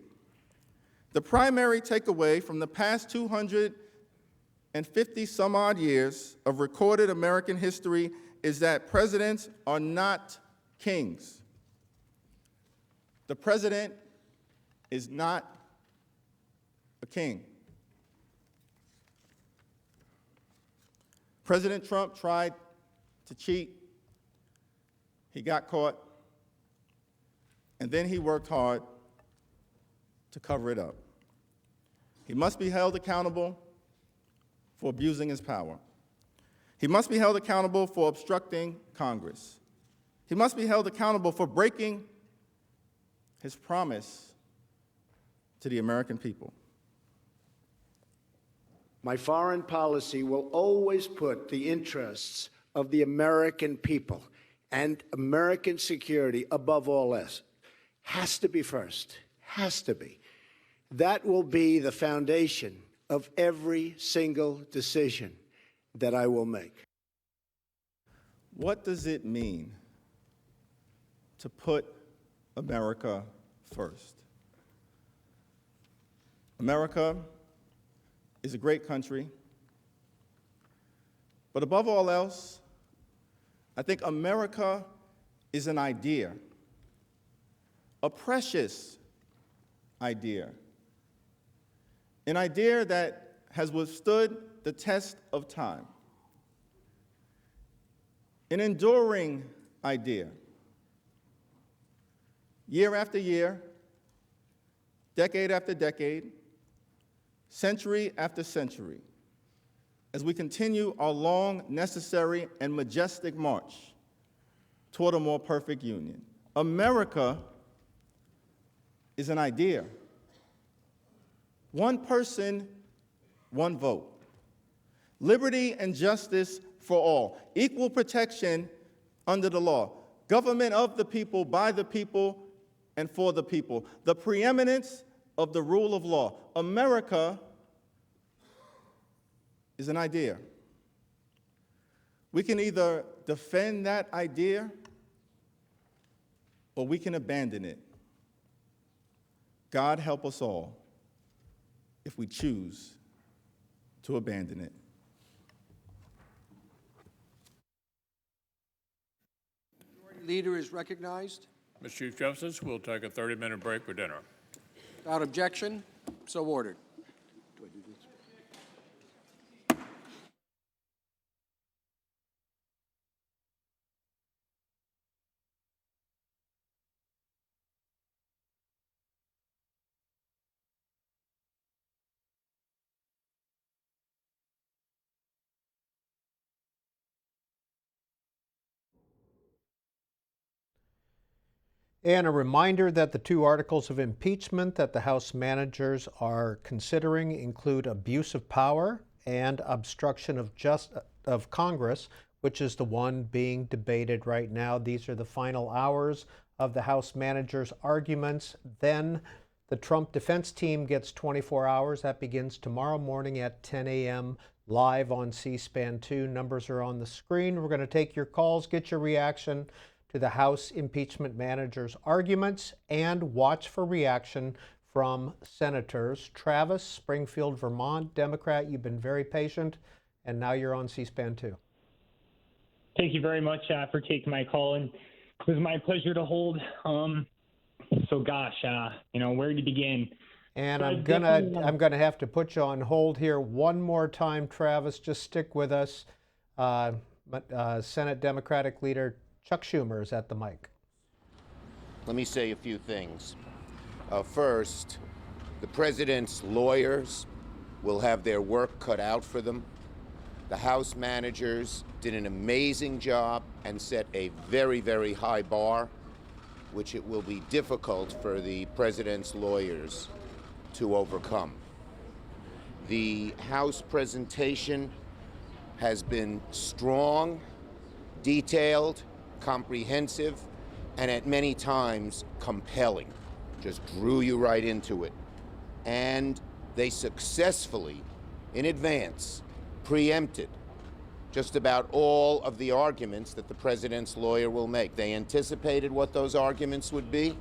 the primary takeaway from the past 250 some odd years of recorded American history is that presidents are not kings. The president is not a king. President Trump tried to cheat. He got caught. And then he worked hard to cover it up. He must be held accountable for abusing his power. He must be held accountable for obstructing Congress. He must be held accountable for breaking his promise to the American people. My foreign policy will always put the interests of the American people and American security above all else. Has to be first. Has to be. That will be the foundation of every single decision that I will make. What does it mean to put America first? America is a great country, but above all else, I think America is an idea, a precious idea, an idea that has withstood the test of time, an enduring idea. Year after year, decade after decade, century after century, as we continue our long, necessary, and majestic march toward a more perfect union. America is an idea. One person, one vote. Liberty and justice for all. Equal protection under the law. Government of the people, by the people, and for the people. The preeminence of the rule of law. America is an idea. We can either defend that idea or we can abandon it. God help us all if we choose to abandon it. Majority Leader is recognized. Mr. Chief Justice, we'll take a 30-minute break for dinner. Without objection, so ordered. And a reminder that the two articles of impeachment that the House managers are considering include abuse of power and obstruction of Congress, which is the one being debated right now. These are the final hours of the House managers' arguments. Then the Trump defense team gets 24 hours. That begins tomorrow morning at 10 a.m. live on C-SPAN 2. Numbers are on the screen. We're going to take your calls, get your reaction to the House impeachment managers' arguments, and watch for reaction from senators. Travis, Springfield, Vermont, Democrat, you've been very patient, and now you're on C-SPAN 2. Thank you very much for taking my call, and it was my pleasure to hold. So gosh, where to begin? And So I'm gonna have to put you on hold here one more time, Travis. Just stick with us. Senate Democratic Leader Chuck Schumer is at the mic. Let me say a few things. First, the president's lawyers will have their work cut out for them. The House managers did an amazing job and set a very, very high bar, which it will be difficult for the president's lawyers to overcome. The House presentation has been strong, detailed, comprehensive, and at many times compelling. Just drew you right into it. And they successfully, in advance, preempted just about all of the arguments that the president's lawyer will make. They anticipated what those arguments would be,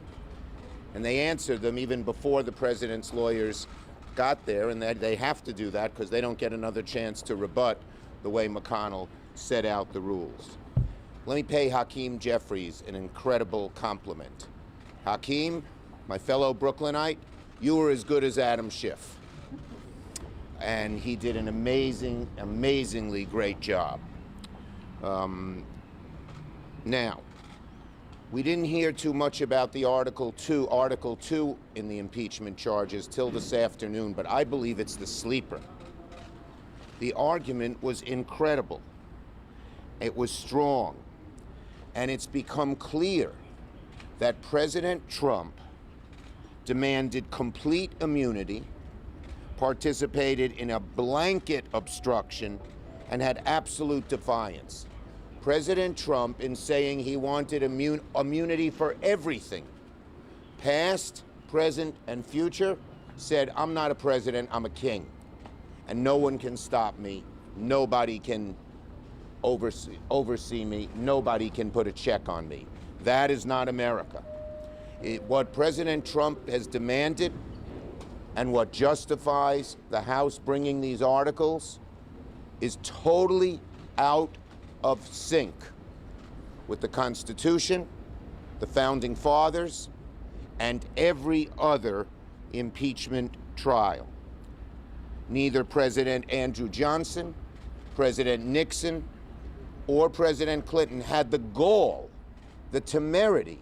and they answered them even before the president's lawyers got there, and they have to do that because they don't get another chance to rebut the way McConnell set out the rules. Let me pay Hakeem Jeffries an incredible compliment. Hakeem, my fellow Brooklynite, you were as good as Adam Schiff. And he did an amazingly great job. Now, we didn't hear too much about the Article 2 in the impeachment charges till this afternoon, but I believe it's the sleeper. The argument was incredible. It was strong. And it's become clear that President Trump demanded complete immunity, participated in a blanket obstruction, and had absolute defiance. President Trump, in saying he wanted immunity for everything, past, present, and future, said, I'm not a president, I'm a king. And no one can stop me. Nobody can oversee me. Nobody can put a check on me. That is not America. What President Trump has demanded and what justifies the House bringing these articles is totally out of sync with the Constitution, the Founding Fathers, and every other impeachment trial. Neither President Andrew Johnson, President Nixon, or President Clinton had the gall, the temerity,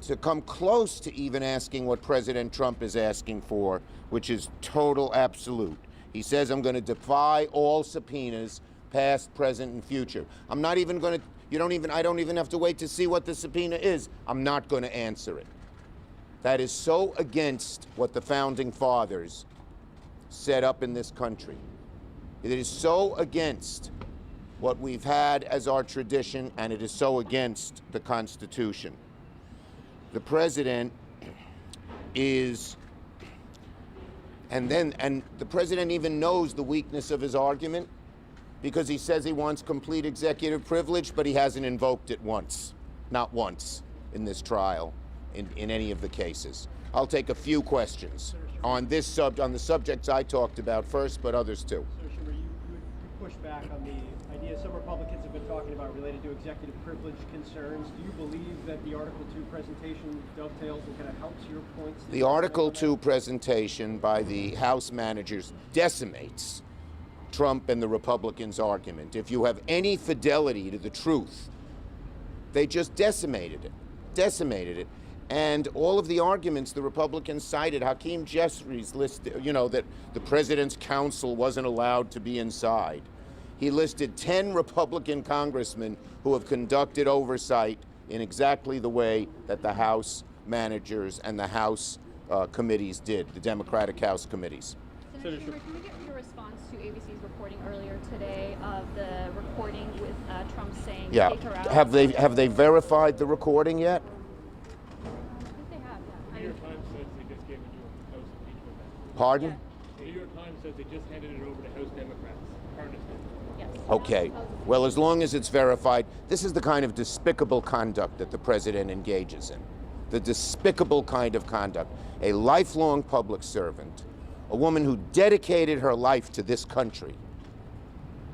to come close to even asking what President Trump is asking for, which is total absolute. He says, I'm going to defy all subpoenas, past, present, and future. I'm not even going to, I don't even have to wait to see what the subpoena is. I'm not going to answer it. That is so against what the Founding Fathers set up in this country. It is so against what we've had as our tradition, and it is so against the Constitution. The president is, and the president even knows the weakness of his argument because he says he wants complete executive privilege, but he hasn't invoked it once, not once in this trial, in any of the cases. I'll take a few questions on this on the subjects I talked about first, but others too. So Schumer, you push back on the idea some Republicans have been talking about related to executive privilege concerns. Do you believe that the Article 2 presentation dovetails and kind of helps your points? The Article 2 presentation by the House managers decimates Trump and the Republicans' argument. If you have any fidelity to the truth, they just decimated it. And all of the arguments the Republicans cited, Hakeem Jeffries listed, that the president's counsel wasn't allowed to be inside. He listed 10 Republican congressmen who have conducted oversight in exactly the way that the House managers and the House committees did, the Democratic House committees. Senator Schumer, can we get your response to ABC's reporting earlier today of the recording with Trump saying, Yeah, take her out? have they verified the recording yet? I think they have, yeah. New York Times says they just gave it to House impeachment. Pardon? The New York Times says they just handed it over to House Democrats. Okay. Well, as long as it's verified, this is the kind of despicable conduct that the president engages in. The despicable kind of conduct. A lifelong public servant, a woman who dedicated her life to this country.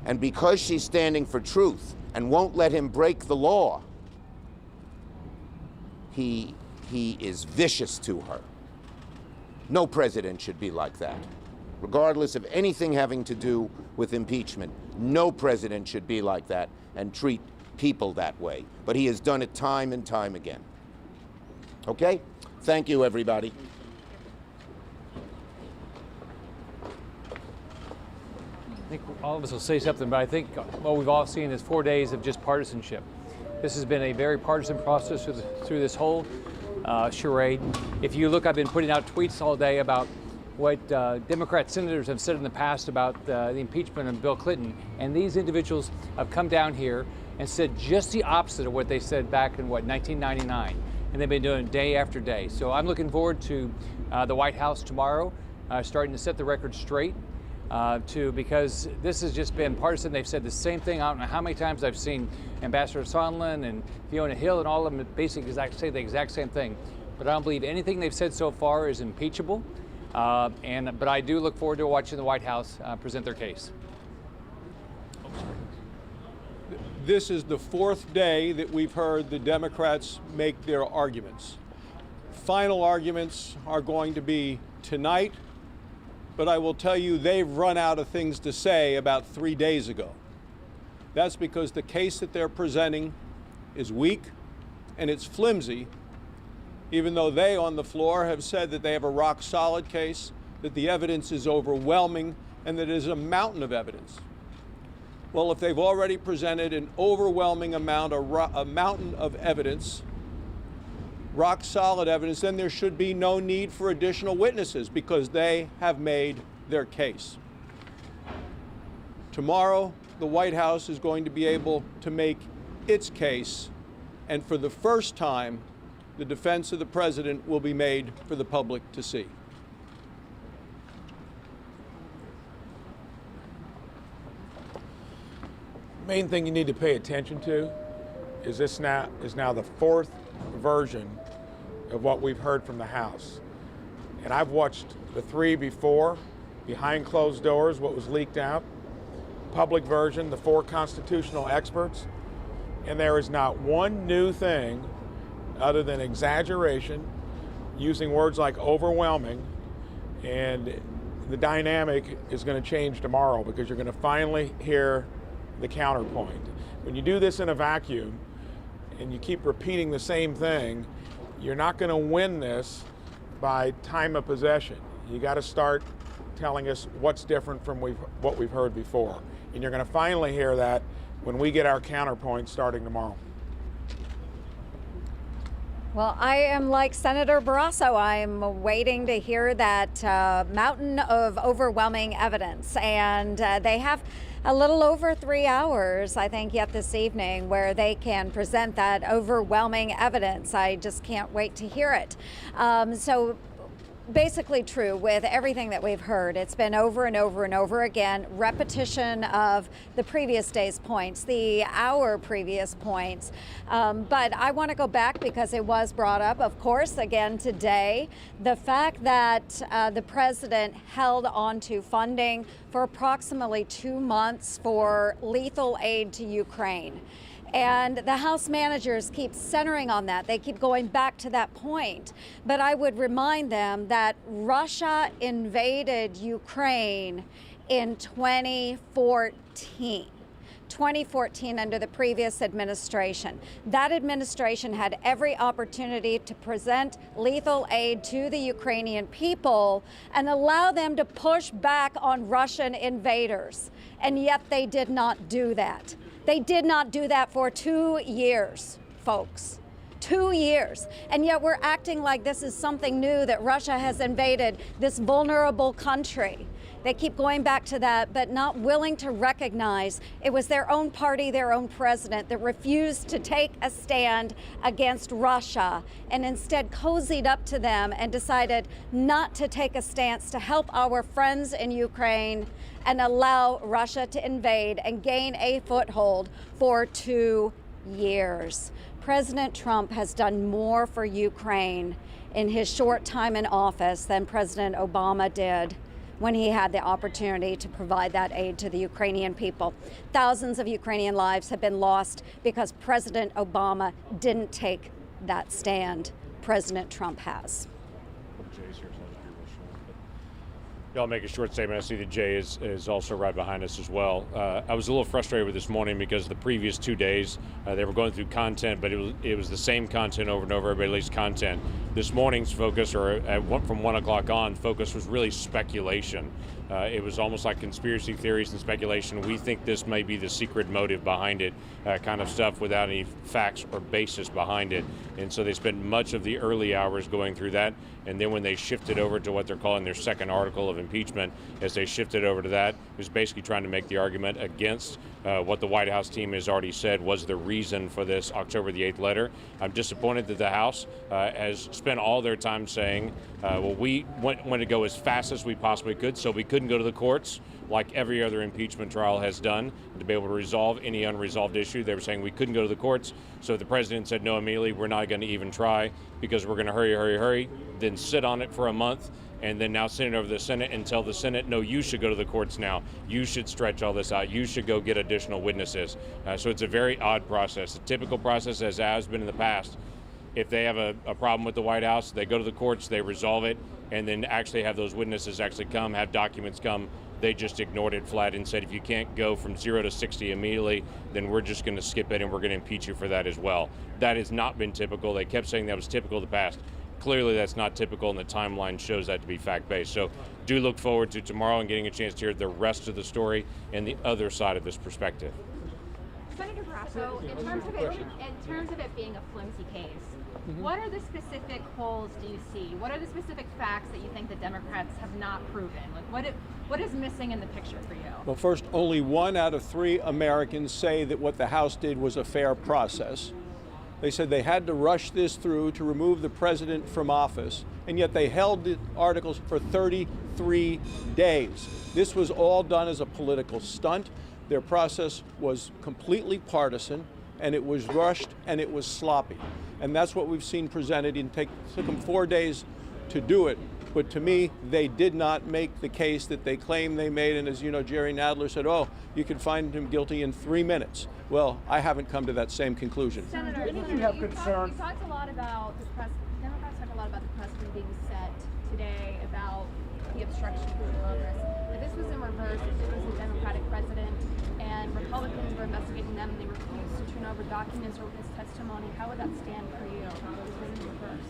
And because she's standing for truth and won't let him break the law, he is vicious to her. No president should be like that. Regardless of anything having to do with impeachment, no president should be like that and treat people that way. But he has done it time and time again. Okay? Thank you, everybody. I think all of us will say something, but I think what we've all seen is 4 days of just partisanship. This has been a very partisan process through this whole charade. If you look, I've been putting out tweets all day about what Democrat senators have said in the past about the impeachment of Bill Clinton, and these individuals have come down here and said just the opposite of what they said back in, 1999, and they've been doing it day after day. So I'm looking forward to the White House tomorrow, starting to set the record straight, because this has just been partisan. They've said the same thing. I don't know how many times I've seen Ambassador Sondland and Fiona Hill and all of them basically say the exact same thing. But I don't believe anything they've said so far is impeachable. But I do look forward to watching the White House present their case. This is the fourth day that we've heard the Democrats make their arguments. Final arguments are going to be tonight, but I will tell you they've run out of things to say about 3 days ago. That's because the case that they're presenting is weak and it's flimsy, even though they on the floor have said that they have a rock-solid case, that the evidence is overwhelming, and that it is a mountain of evidence. Well, if they've already presented an overwhelming amount, a mountain of evidence, rock-solid evidence, then there should be no need for additional witnesses because they have made their case. Tomorrow, the White House is going to be able to make its case, and for the first time, the defense of the president will be made for the public to see. Main thing you need to pay attention to is this now the fourth version of what we've heard from the House. And I've watched the three before, behind closed doors, what was leaked out, public version, the four constitutional experts, and there is not one new thing other than exaggeration, using words like overwhelming, and the dynamic is going to change tomorrow because you're going to finally hear the counterpoint. When you do this in a vacuum and you keep repeating the same thing, you're not going to win this by time of possession. You got to start telling us what's different from what we've heard before. And you're going to finally hear that when we get our counterpoint starting tomorrow. Well, I am like Senator Barrasso. I'm waiting to hear that mountain of overwhelming evidence. And they have a little over 3 hours, I think, yet this evening where they can present that overwhelming evidence. I just can't wait to hear it. So basically true with everything that we've heard. It's been over and over and over again, repetition of the previous day's points, our previous points. But I want to go back because it was brought up, of course, again today, the fact that the president held on to funding for approximately 2 months for lethal aid to Ukraine. And the House managers keep centering on that. They keep going back to that point. But I would remind them that Russia invaded Ukraine in 2014. 2014 under the previous administration. That administration had every opportunity to present lethal aid to the Ukrainian people and allow them to push back on Russian invaders. And yet they did not do that. They did not do that for 2 years, folks. 2 years. And yet we're acting like this is something new, that Russia has invaded this vulnerable country. They keep going back to that, but not willing to recognize it was their own party, their own president that refused to take a stand against Russia and instead cozied up to them and decided not to take a stance to help our friends in Ukraine and allow Russia to invade and gain a foothold for 2 years. President Trump has done more for Ukraine in his short time in office than President Obama did when he had the opportunity to provide that aid to the Ukrainian people. Thousands of Ukrainian lives have been lost because President Obama didn't take that stand. President Trump has. I'll make a short statement. I see that Jay is also right behind us as well. I was a little frustrated with this morning because the previous 2 days they were going through content, but it was the same content over and over. Everybody released content. This morning's focus, or from 1 o'clock on, focus was really speculation. It was almost like conspiracy theories and speculation. We think this may be the secret motive behind it, kind of stuff without any facts or basis behind it. And so they spent much of the early hours going through that. And then when they shifted over to what they're calling their second article of impeachment, as they shifted over to that, it was basically trying to make the argument against what the White House team has already said was the reason for this October the 8th letter. I'm disappointed that the House has spent all their time saying, well, we want to go as fast as we possibly could, so we couldn't go to the courts like every other impeachment trial has done to be able to resolve any unresolved issue. They were saying we couldn't go to the courts, so the president said no immediately, we're not going to even try because we're going to hurry, then sit on it for a month, and then now send it over to the Senate and tell the Senate, no, you should go to the courts now. You should stretch all this out. You should go get additional witnesses. So it's a very odd process. The typical process, as has been in the past, if they have a problem with the White House, they go to the courts, they resolve it, and then actually have those witnesses actually come, have documents come. They just ignored it flat and said, if you can't go from 0 to 60 immediately, then we're just going to skip it and we're going to impeach you for that as well. That has not been typical. They kept saying that was typical of the past. Clearly that's not typical, and the timeline shows that to be fact-based. So do look forward to tomorrow and getting a chance to hear the rest of the story and the other side of this perspective. Senator Grasso, in terms of it being a flimsy case, what are the specific holes do you see? What are the specific facts that you think the Democrats have not proven? Like what is missing in the picture for you? Well, first, only 1 out of 3 Americans say that what the House did was a fair process. They said they had to rush this through to remove the president from office, and yet they held the articles for 33 days. This was all done as a political stunt. Their process was completely partisan, and it was rushed, and it was sloppy. And that's what we've seen presented. It took them 4 days to do it. But to me, they did not make the case that they claim they made. And as you know, Jerry Nadler said, oh, you can find him guilty in 3 minutes. Well, I haven't come to that same conclusion. Senator, you have concern. Talked a lot about Democrats talk a lot about the precedent being set today about the obstruction of Congress. If this was in reverse, if it was a Democratic president and Republicans were investigating them and they refused to turn over documents or witness testimony, how would that stand for you if this was in reverse?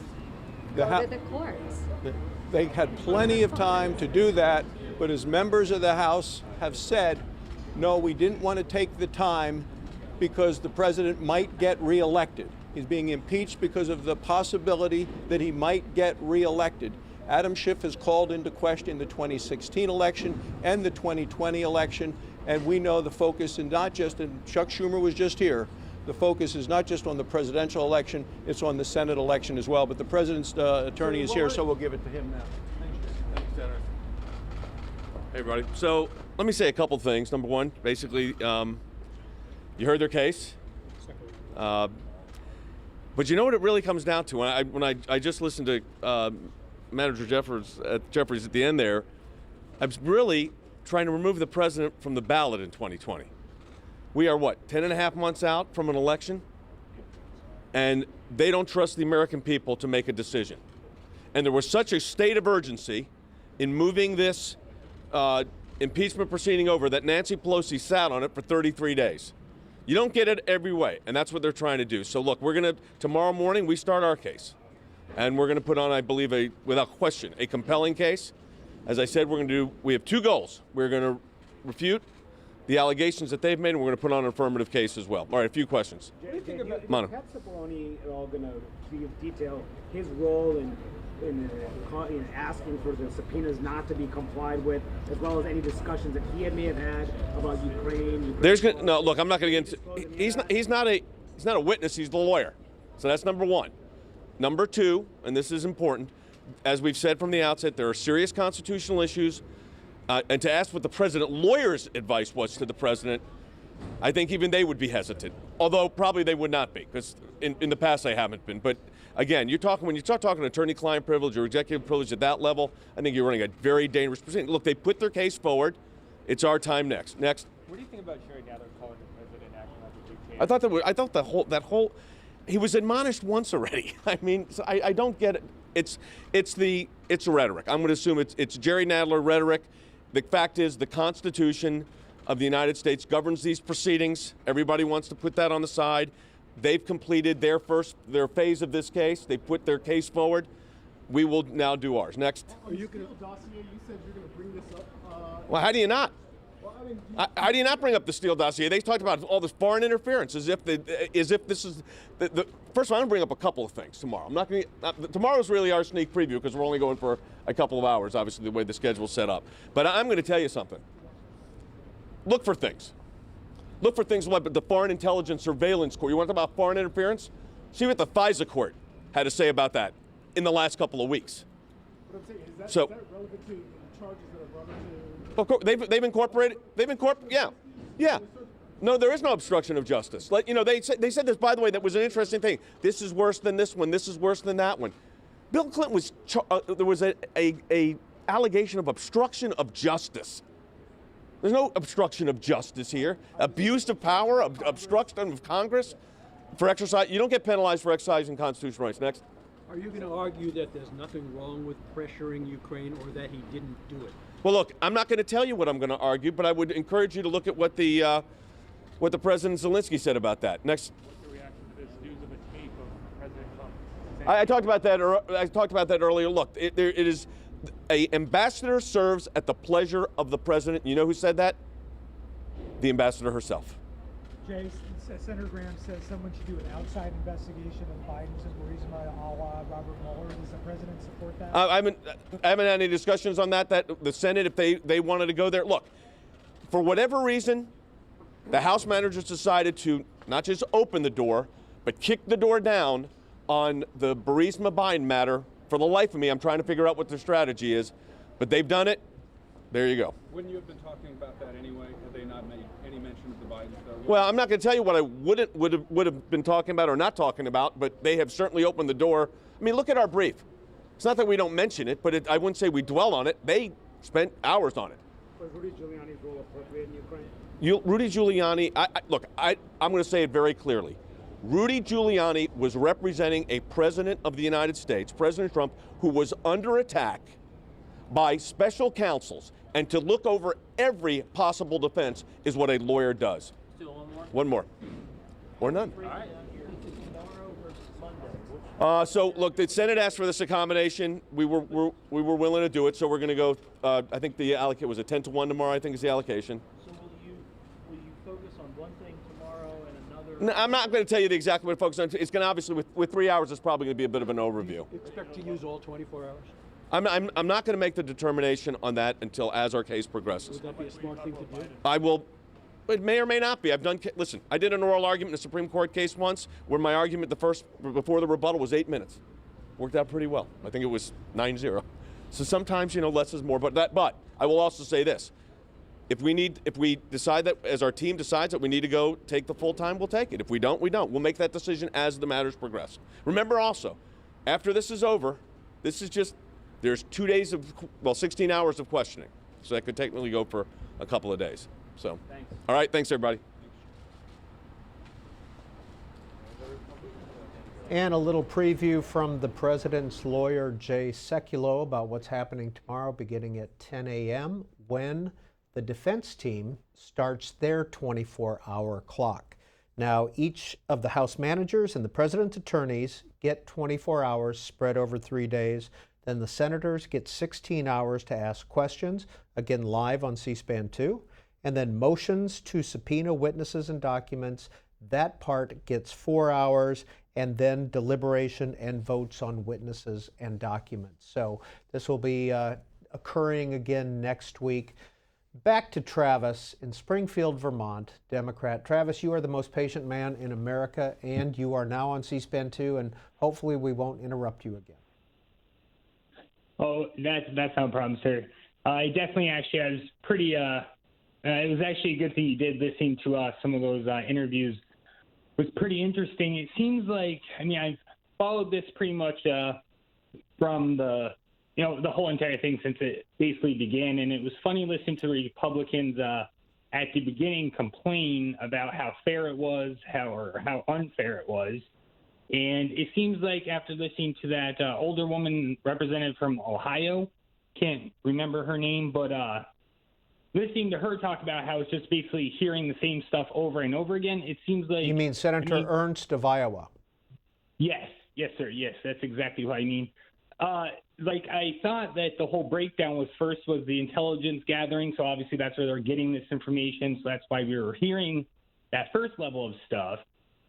Go to the courts. They had plenty of time to do that, but as members of the House have said, no, we didn't want to take the time because the president might get reelected. He's being impeached because of the possibility that he might get reelected. Adam Schiff has called into question the 2016 election and the 2020 election, and we know the focus, and not just, and Chuck Schumer was just here, the focus is not just on the presidential election, it's on the Senate election as well. But the president's attorney is here, so we'll give it to him now. Thanks, Senator. Hey, everybody. So let me say a couple things. Number one, basically, you heard their case. But you know what it really comes down to? When I just listened to Manager Jeffries at the end there, I was really trying to remove the president from the ballot in 2020. We are, 10.5 months out from an election? And they don't trust the American people to make a decision. And there was such a state of urgency in moving this impeachment proceeding over that Nancy Pelosi sat on it for 33 days. You don't get it every way, and that's what they're trying to do. So look, tomorrow morning we start our case. And we're going to put on, I believe, without question, a compelling case. As I said, we have 2 goals. We're going to refute the allegations that they've made, and we're going to put on an affirmative case as well. All right, a few questions. Mano. Pat Cipollone at all going to detail his role in asking for the subpoenas not to be complied with, as well as any discussions that he may have had about Ukraine? No, look, I'm not going to get into. He's not a witness. He's the lawyer. So that's number one. Number two, and this is important, as we've said from the outset, there are serious constitutional issues. And to ask what the president lawyer's advice was to the president, I think even they would be hesitant. Although probably they would not be, because in the past they haven't been. But again, when you start talking attorney-client privilege or executive privilege at that level, I think you're running a very dangerous proceeding. Look, they put their case forward. It's our time next. Next. What do you think about Jerry Nadler calling the president acting like a dictator? I thought that whole he was admonished once already. I mean, so I don't get it. It's rhetoric. I'm going to assume it's Jerry Nadler rhetoric. The fact is, the Constitution of the United States governs these proceedings. Everybody wants to put that on the side. They've completed their phase of this case. They put their case forward. We will now do ours. Next. Are you going to dossier? You said you're going to bring this up. Well, how do you not? Well, I mean, How do you not bring up the Steele dossier? They talked about all this foreign interference as if this is the first of all, I'm going to bring up a couple of things tomorrow. I'm not going to. Tomorrow's really our sneak preview because we're only going for a couple of hours, obviously the way the schedule's set up. But I'm going to tell you something. Look for things. Look for things like the Foreign Intelligence Surveillance Court. You want to talk about foreign interference? See what the FISA court had to say about that in the last couple of weeks. What I'm saying, is that relevant to the charges that are brought to? Of course, they've incorporated. Yeah. No, there is no obstruction of justice. They said this, by the way, that was an interesting thing. This is worse than this one. This is worse than that one. Bill Clinton was there was a allegation of obstruction of justice. There's no obstruction of justice here. Abuse of power, obstruction of Congress for exercise. You don't get penalized for exercising constitutional rights. Next. Are you going to argue that there's nothing wrong with pressuring Ukraine or that he didn't do it? Well, look, I'm not going to tell you what I'm going to argue, but I would encourage you to look at what the President Zelensky said about that. Next. What's your reaction to this news of a tape of President Trump? I talked about that. I talked about that earlier. Look, it is. An ambassador serves at the pleasure of the president. You know who said that? The ambassador herself. Jay, Senator Graham says someone should do an outside investigation of Biden's and Burisma a la Robert Mueller. Does the president support that? I haven't had any discussions on that. That the Senate, if they wanted to go there, look, for whatever reason, the House managers decided to not just open the door, but kick the door down on the Burisma Biden matter. For the life of me, I'm trying to figure out what their strategy is, but they've done it. There you go. Wouldn't you have been talking about that anyway? Have they not made any mention of the Bidens, though? Well, I'm not going to tell you what I would have been talking about or not talking about, but they have certainly opened the door. I mean, look at our brief. It's not that we don't mention it, but I wouldn't say we dwell on it. They spent hours on it. Was Rudy Giuliani's role appropriate in Ukraine? Rudy Giuliani, I'm going to say it very clearly. Rudy Giuliani was representing a president of the United States, President Trump, who was under attack by special counsels. And to look over every possible defense is what a lawyer does. Still one more? One more. Or none. So, look, the Senate asked for this accommodation. We were willing to do it, so we're going to go, I think the allocate was a 10-1 tomorrow, I think is the allocation. So will you focus on one thing tomorrow and another? No, I'm not going to tell you exactly what to focus on. It's going to obviously, with 3 hours, it's probably going to be a bit of an overview. Expect to use all 24 hours? I'm not going to make the determination on that until as our case progresses. Would that be a smart thing to do? I will. It may or may not be. Listen, I did an oral argument in a Supreme Court case once where my argument before the rebuttal was 8 minutes. Worked out pretty well. I think it was 9-0. So sometimes, less is more. But I will also say this. If we decide that, as our team decides that we need to go take the full time, we'll take it. If we don't, we don't. We'll make that decision as the matters progress. Remember also, after this is over, there's 2 days 16 hours of questioning. So that could technically go for a couple of days. So, thanks. All right, thanks everybody. And a little preview from the president's lawyer, Jay Sekulow, about what's happening tomorrow beginning at 10 a.m. when the defense team starts their 24-hour clock. Now, each of the House managers and the president's attorneys get 24 hours spread over 3 days. Then the senators get 16 hours to ask questions, again live on C-SPAN 2. And then motions to subpoena witnesses and documents, that part gets 4 hours, and then deliberation and votes on witnesses and documents. So this will be occurring again next week. Back to Travis in Springfield, Vermont, Democrat. Travis, you are the most patient man in America, and you are now on C-SPAN 2, and hopefully we won't interrupt you again. Oh, that's no problem, sir. I definitely I was pretty... it was actually a good thing you did listening to some of those interviews. It was pretty interesting. It seems like, I've followed this pretty much from the whole entire thing since it basically began. And it was funny listening to the Republicans at the beginning complain about how fair it was, how unfair it was. And it seems like after listening to that older woman representative from Ohio, can't remember her name, but listening to her talk about how it's just basically hearing the same stuff over and over again, it seems like... You mean Senator Ernst of Iowa? Yes, sir. Yes, that's exactly what I mean. Like, I thought that the whole breakdown was the intelligence gathering, so obviously that's where they're getting this information, so that's why we were hearing that first level of stuff.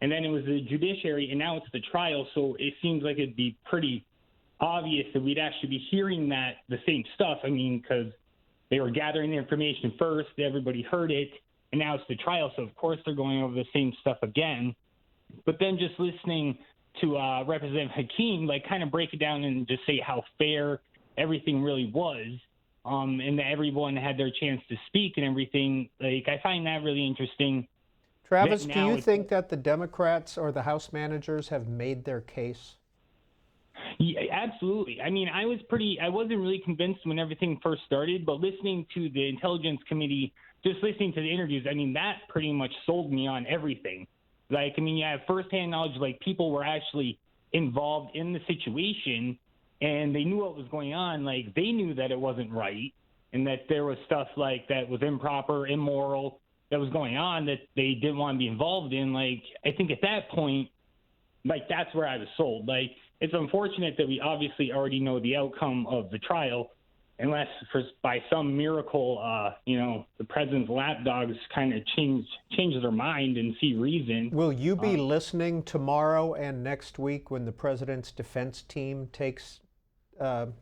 And then it was the judiciary, and now it's the trial, so it seems like it'd be pretty obvious that we'd actually be hearing the same stuff. I mean, because they were gathering the information first, everybody heard it, and now it's the trial, so of course they're going over the same stuff again. But then just listening to Representative Hakeem, like, kind of break it down and just say how fair everything really was, and that everyone had their chance to speak and everything. Like, I find that really interesting. Travis, do you think that the Democrats or the House managers have made their case? Yeah, absolutely. I mean, I wasn't really convinced when everything first started, but listening to the Intelligence Committee, just listening to the interviews, I mean, that pretty much sold me on everything. Like, I mean, you have firsthand knowledge, like, people were actually involved in the situation, and they knew what was going on. Like, they knew that it wasn't right, and that there was stuff, like, that was improper, immoral, that was going on that they didn't want to be involved in. Like, I think at that point, like, that's where I was sold. Like, it's unfortunate that we obviously already know the outcome of the trial, unless by some miracle, the president's lapdogs kind of change their mind and see reason. Will you be listening tomorrow and next week when the president's defense team takes to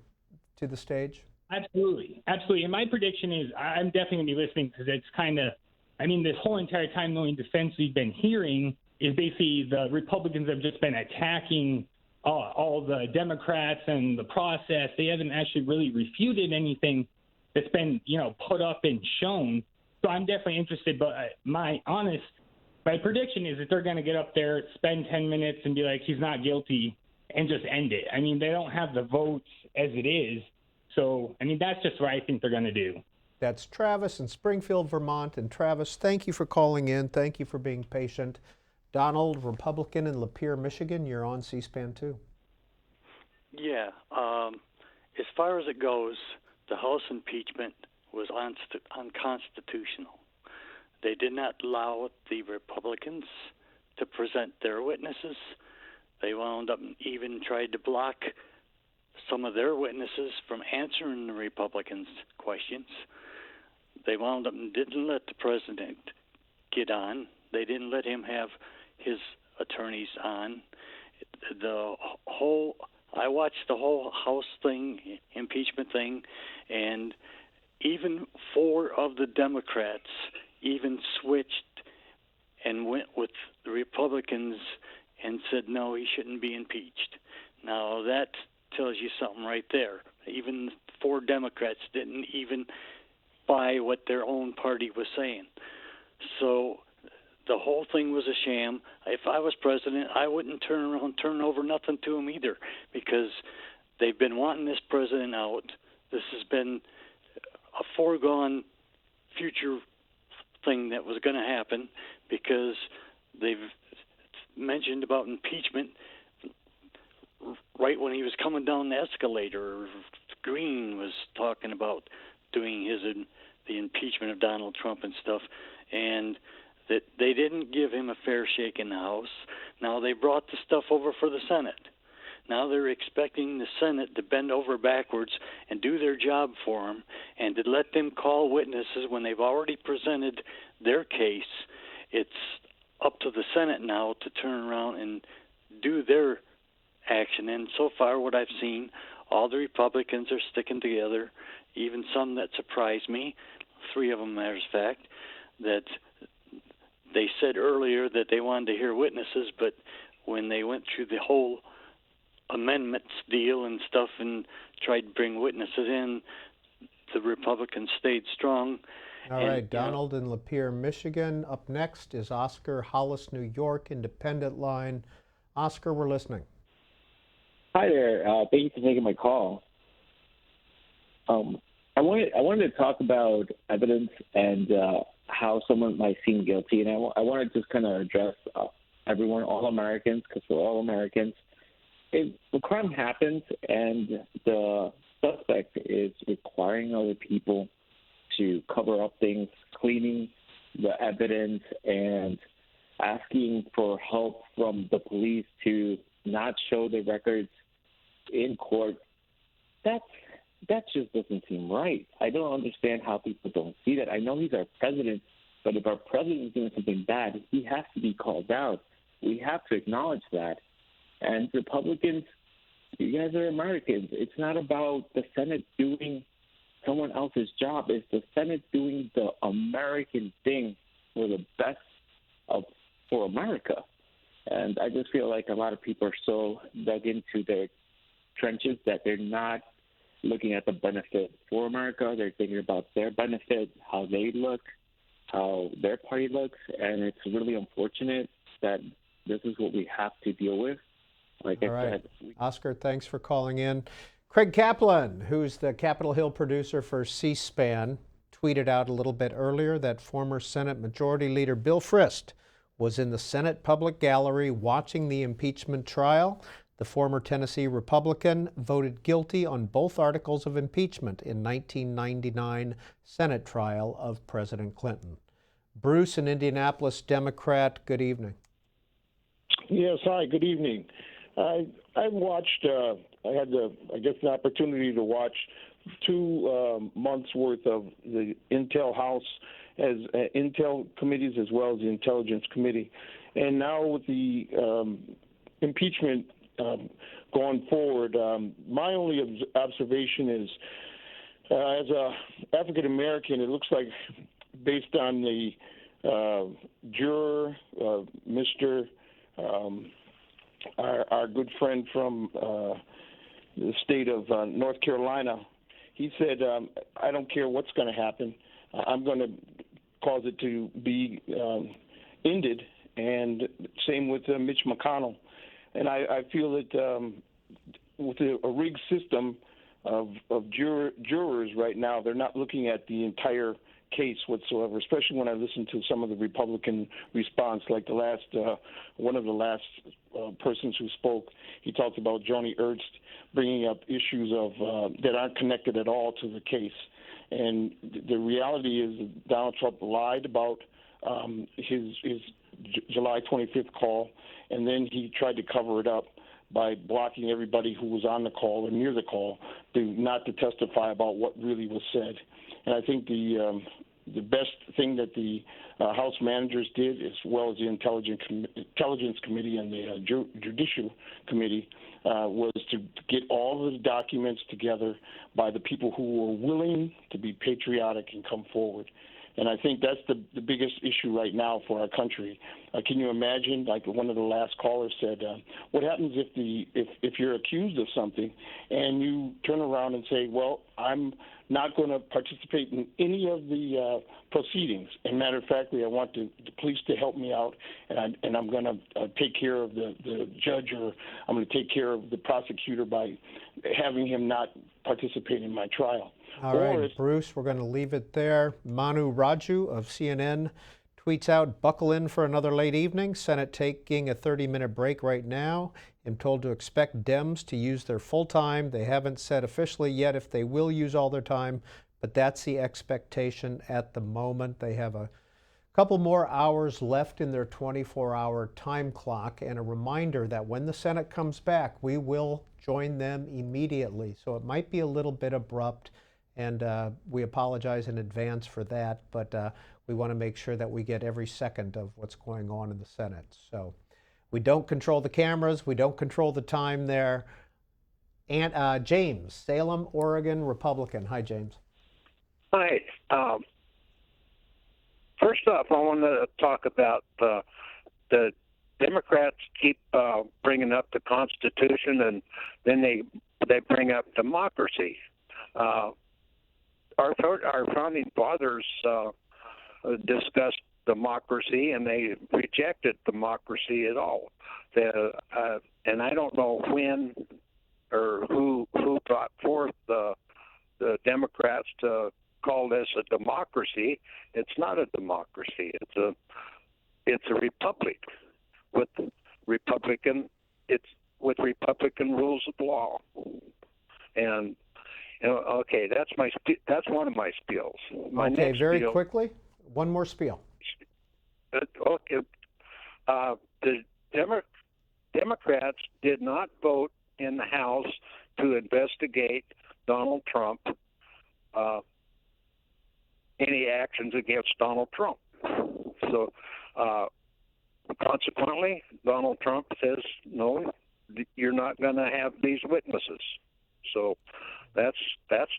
the stage? Absolutely. And my prediction is I'm definitely going to be listening, because it's kind of, I mean, this whole entire time, the only defense we've been hearing is basically the Republicans have just been attacking all the Democrats and the process. They haven't actually really refuted anything that's been, put up and shown. So I'm definitely interested, but my prediction is that they're going to get up there, spend 10 minutes and be like, he's not guilty, and just end it. I mean, they don't have the votes as it is. So, I mean, that's just what I think they're going to do. That's Travis in Springfield, Vermont. And Travis, thank you for calling in. Thank you for being patient. Donald, Republican in Lapeer, Michigan, you're on C-SPAN 2. Yeah. As far as it goes, the House impeachment was unconstitutional. They did not allow the Republicans to present their witnesses. They wound up and even tried to block some of their witnesses from answering the Republicans' questions. They wound up and didn't let the president get on. They didn't let him have his attorneys on. I watched the whole House thing, impeachment thing, and even 4 of the Democrats even switched and went with the Republicans and said, no, he shouldn't be impeached. Now, that tells you something right there. Even 4 Democrats didn't even buy what their own party was saying. So the whole thing was a sham. If I was president, I wouldn't turn over nothing to them either, because they've been wanting this president out. This has been a foregone future thing that was going to happen, because they've mentioned about impeachment right when he was coming down the escalator. Green was talking about doing the impeachment of Donald Trump and stuff, and that they didn't give him a fair shake in the House. Now they brought the stuff over for the Senate. Now they're expecting the Senate to bend over backwards and do their job for them, and to let them call witnesses when they've already presented their case. It's up to the Senate now to turn around and do their action. And so far what I've seen, all the Republicans are sticking together, even some that surprised me, 3 of them, matter of fact, that they said earlier that they wanted to hear witnesses, but when they went through the whole amendments deal and stuff and tried to bring witnesses in, the Republicans stayed strong. All right, Donald in Lapeer, Michigan. Up next is Oscar, Hollis, New York, Independent Line. Oscar, we're listening. Hi there. Thank you for taking my call. I wanted to talk about evidence and how someone might seem guilty, and I want to just kind of address everyone, all Americans, because we're all Americans. If the crime happens and the suspect is requiring other people to cover up things, cleaning the evidence, and asking for help from the police to not show the records in court. That just doesn't seem right. I don't understand how people don't see that. I know he's our president, but if our president is doing something bad, he has to be called out. We have to acknowledge that. And Republicans, you guys are Americans. It's not about the Senate doing someone else's job. It's the Senate doing the American thing for the best for America. And I just feel like a lot of people are so dug into their trenches that they're not looking at the benefit for America. They're thinking about their benefit, how they look, how their party looks, and it's really unfortunate that this is what we have to deal with. Like All I right. said, Oscar, thanks for calling in. Craig Kaplan, who's the Capitol Hill producer for C-SPAN, tweeted out a little bit earlier that former Senate Majority Leader Bill Frist was in the Senate Public Gallery watching the impeachment trial. The former Tennessee Republican voted guilty on both articles of impeachment in 1999 Senate trial of President Clinton. Bruce, an Indianapolis Democrat, good evening. Yes, hi, good evening. I watched, I had the opportunity to watch 2 months worth of the Intel House as Intel committees as well as the Intelligence Committee. And now with the impeachment going forward, my only observation is as a African American, it looks like based on the juror, Mr. Our good friend from the state of North Carolina, he said, I don't care what's going to happen. I'm going to cause it to be ended. And same with Mitch McConnell. And I feel that with a rigged system of jurors right now, they're not looking at the entire case whatsoever, especially when I listen to some of the Republican response, like the last one of the last persons who spoke. He talked about Joni Ernst bringing up issues of that aren't connected at all to the case. And the reality is that Donald Trump lied about his July 25th call, and then he tried to cover it up by blocking everybody who was on the call or near the call not to testify about what really was said. And I think the best thing that the House managers did, as well as the Intelligence Committee and the Judicial Committee, was to get all of the documents together by the people who were willing to be patriotic and come forward. And I think that's the biggest issue right now for our country. Can you imagine, like one of the last callers said, what happens if you're accused of something and you turn around and say, well, I'm not going to participate in any of the proceedings. And matter of fact, I want the police to help me out, and I'm going to take care of the judge, or I'm going to take care of the prosecutor by having him not participate in my trial. All right, Bruce, we're going to leave it there. Manu Raju of CNN tweets out, buckle in for another late evening. Senate taking a 30-minute break right now. I'm told to expect Dems to use their full time. They haven't said officially yet if they will use all their time, but that's the expectation at the moment. They have a couple more hours left in their 24-hour time clock, and a reminder that when the Senate comes back, we will join them immediately. So it might be a little bit abrupt, and we apologize in advance for that, but we want to make sure that we get every second of what's going on in the Senate. So we don't control the cameras, we don't control the time there. And James, Salem, Oregon, Republican. Hi, James. Hi. First off, I want to talk about the Democrats keep bringing up the Constitution, and then they bring up democracy. Our founding fathers discussed democracy, and they rejected democracy at all. And I don't know when or who brought forth the Democrats to call this a democracy. It's not a democracy. It's a republic with Republican rules of law. And Okay, that's one of my spiels. My Okay, next very spiel, quickly, one more spiel. Okay, the Democrats did not vote in the House to investigate Donald Trump, any actions against Donald Trump. So, consequently, Donald Trump says, no, you're not going to have these witnesses. So that's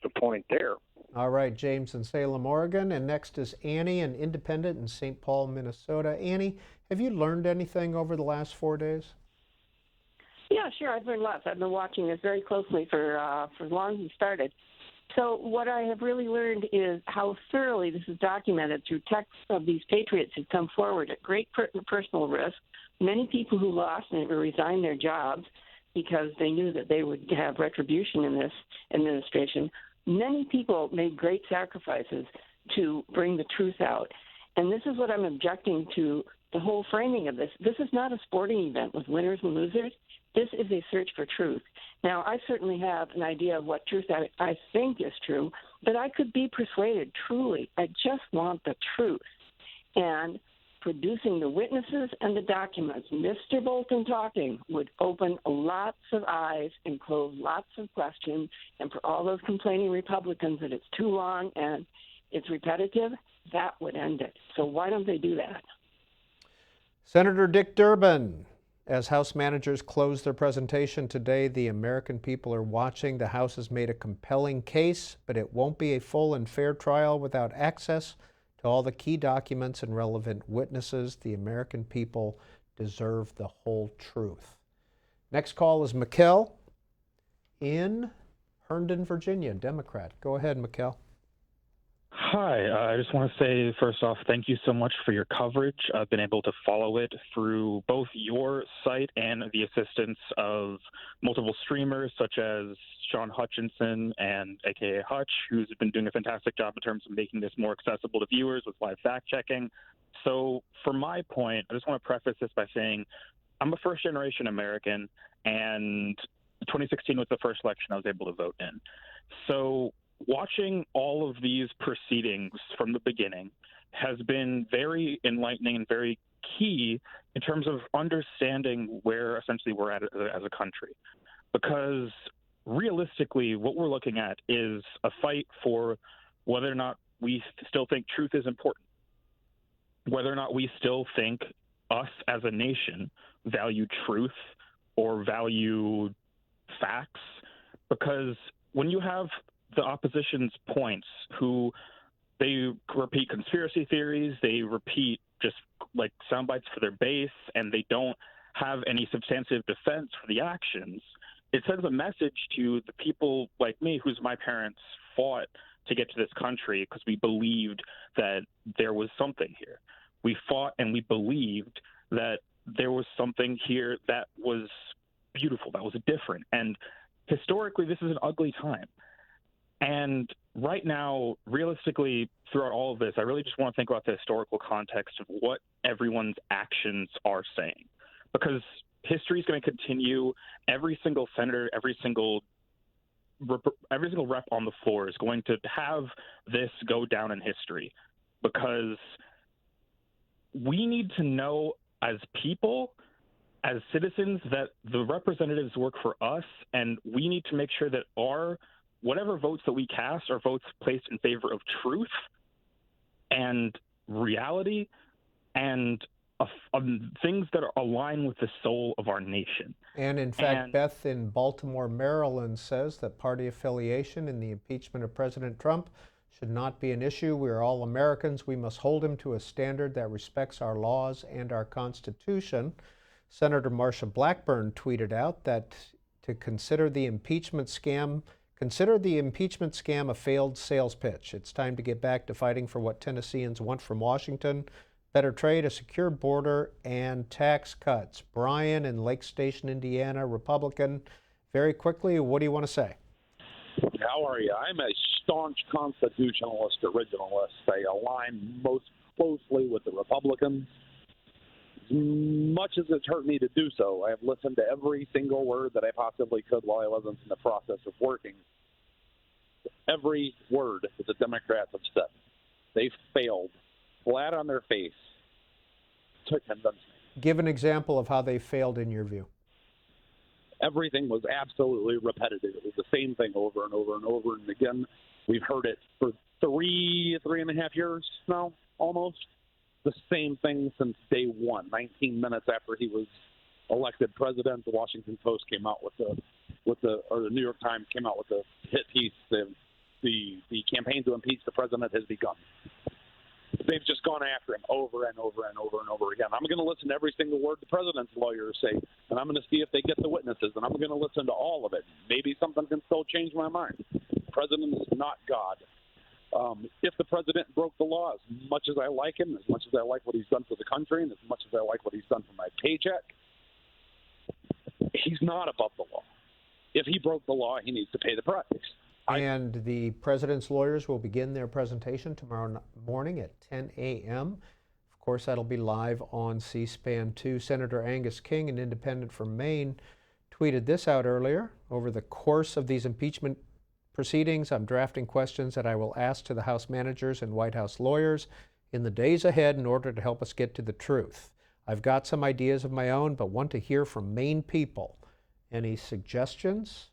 the point there. All right, James in Salem, Oregon. And next is Annie, an independent in St. Paul, Minnesota. Annie, have you learned anything over the last 4 days? Yeah, sure. I've learned lots. I've been watching this very closely for as long as it started. So what I have really learned is how thoroughly this is documented through texts of these patriots who come forward at great personal risk. Many people who lost and resigned their jobs because they knew that they would have retribution in this administration. Many people made great sacrifices to bring the truth out. And this is what I'm objecting to, the whole framing of this. This is not a sporting event with winners and losers. This is a search for truth. Now, I certainly have an idea of what truth I think is true, but I could be persuaded truly. I just want the truth. And producing the witnesses and the documents, Mr. Bolton talking, would open lots of eyes and close lots of questions. And for all those complaining Republicans that it's too long and it's repetitive, that would end it. So why don't they do that? Senator Dick Durbin. As House managers close their presentation today, the American people are watching. The House has made a compelling case, but it won't be a full and fair trial without access to all the key documents and relevant witnesses. The American people deserve the whole truth. Next call is Mikkel in Herndon, Virginia, Democrat. Go ahead, Mikkel. Hi, I just want to say, first off, thank you so much for your coverage. I've been able to follow it through both your site and the assistance of multiple streamers such as Sean Hutchinson and AKA Hutch, who's been doing a fantastic job in terms of making this more accessible to viewers with live fact-checking. So for my point, I just want to preface this by saying I'm a first-generation American, and 2016 was the first election I was able to vote in. So watching all of these proceedings from the beginning has been very enlightening and very key in terms of understanding where essentially we're at as a country. Because realistically, what we're looking at is a fight for whether or not we still think truth is important, whether or not we still think us as a nation value truth or value facts. Because when you have the opposition's points, who they repeat conspiracy theories, they repeat just like sound bites for their base, and they don't have any substantive defense for the actions, it sends a message to the people like me, whose my parents fought to get to this country because we believed that there was something here. We fought and we believed that there was something here that was beautiful, that was different. And historically, this is an ugly time. And right now, realistically, throughout all of this, I really just want to think about the historical context of what everyone's actions are saying. Because history is going to continue. Every single senator, every single rep on the floor is going to have this go down in history. Because we need to know as people, as citizens, that the representatives work for us, and we need to make sure that whatever votes that we cast are votes placed in favor of truth and reality and things that align with the soul of our nation. And in fact, Beth in Baltimore, Maryland says that party affiliation in the impeachment of President Trump should not be an issue. We are all Americans. We must hold him to a standard that respects our laws and our Constitution. Senator Marsha Blackburn tweeted out that to consider the impeachment scam a failed sales pitch. It's time to get back to fighting for what Tennesseans want from Washington: better trade, a secure border, and tax cuts. Brian in Lake Station, Indiana, Republican. Very quickly, what do you want to say? How are you? I'm a staunch constitutionalist, originalist. I align most closely with the Republicans. As much as it's hurt me to do so, I have listened to every single word that I possibly could while I was in the process of working. Every word that the Democrats have said. They failed flat on their face to convince me. Give an example of how they failed in your view. Everything was absolutely repetitive. It was the same thing over and over and over and again. We've heard it for three and a half years now, almost. The same thing since day one. 19 minutes after he was elected president, the Washington Post came out or the New York Times came out with the hit piece. The campaign to impeach the president has begun. They've just gone after him over and over and over and over again. I'm going to listen to every single word the president's lawyers say, and I'm going to see if they get the witnesses, and I'm going to listen to all of it. Maybe something can still change my mind. The president is not God. If the president broke the law, as much as I like him, as much as I like what he's done for the country, and as much as I like what he's done for my paycheck, he's not above the law. If he broke the law, he needs to pay the price. And the president's lawyers will begin their presentation tomorrow morning at 10 a.m. Of course, that'll be live on C-SPAN 2. Senator Angus King, an independent from Maine, tweeted this out earlier. Over the course of these impeachment proceedings, I'm drafting questions that I will ask to the House managers and White House lawyers in the days ahead in order to help us get to the truth. I've got some ideas of my own, but want to hear from Maine people. Any suggestions?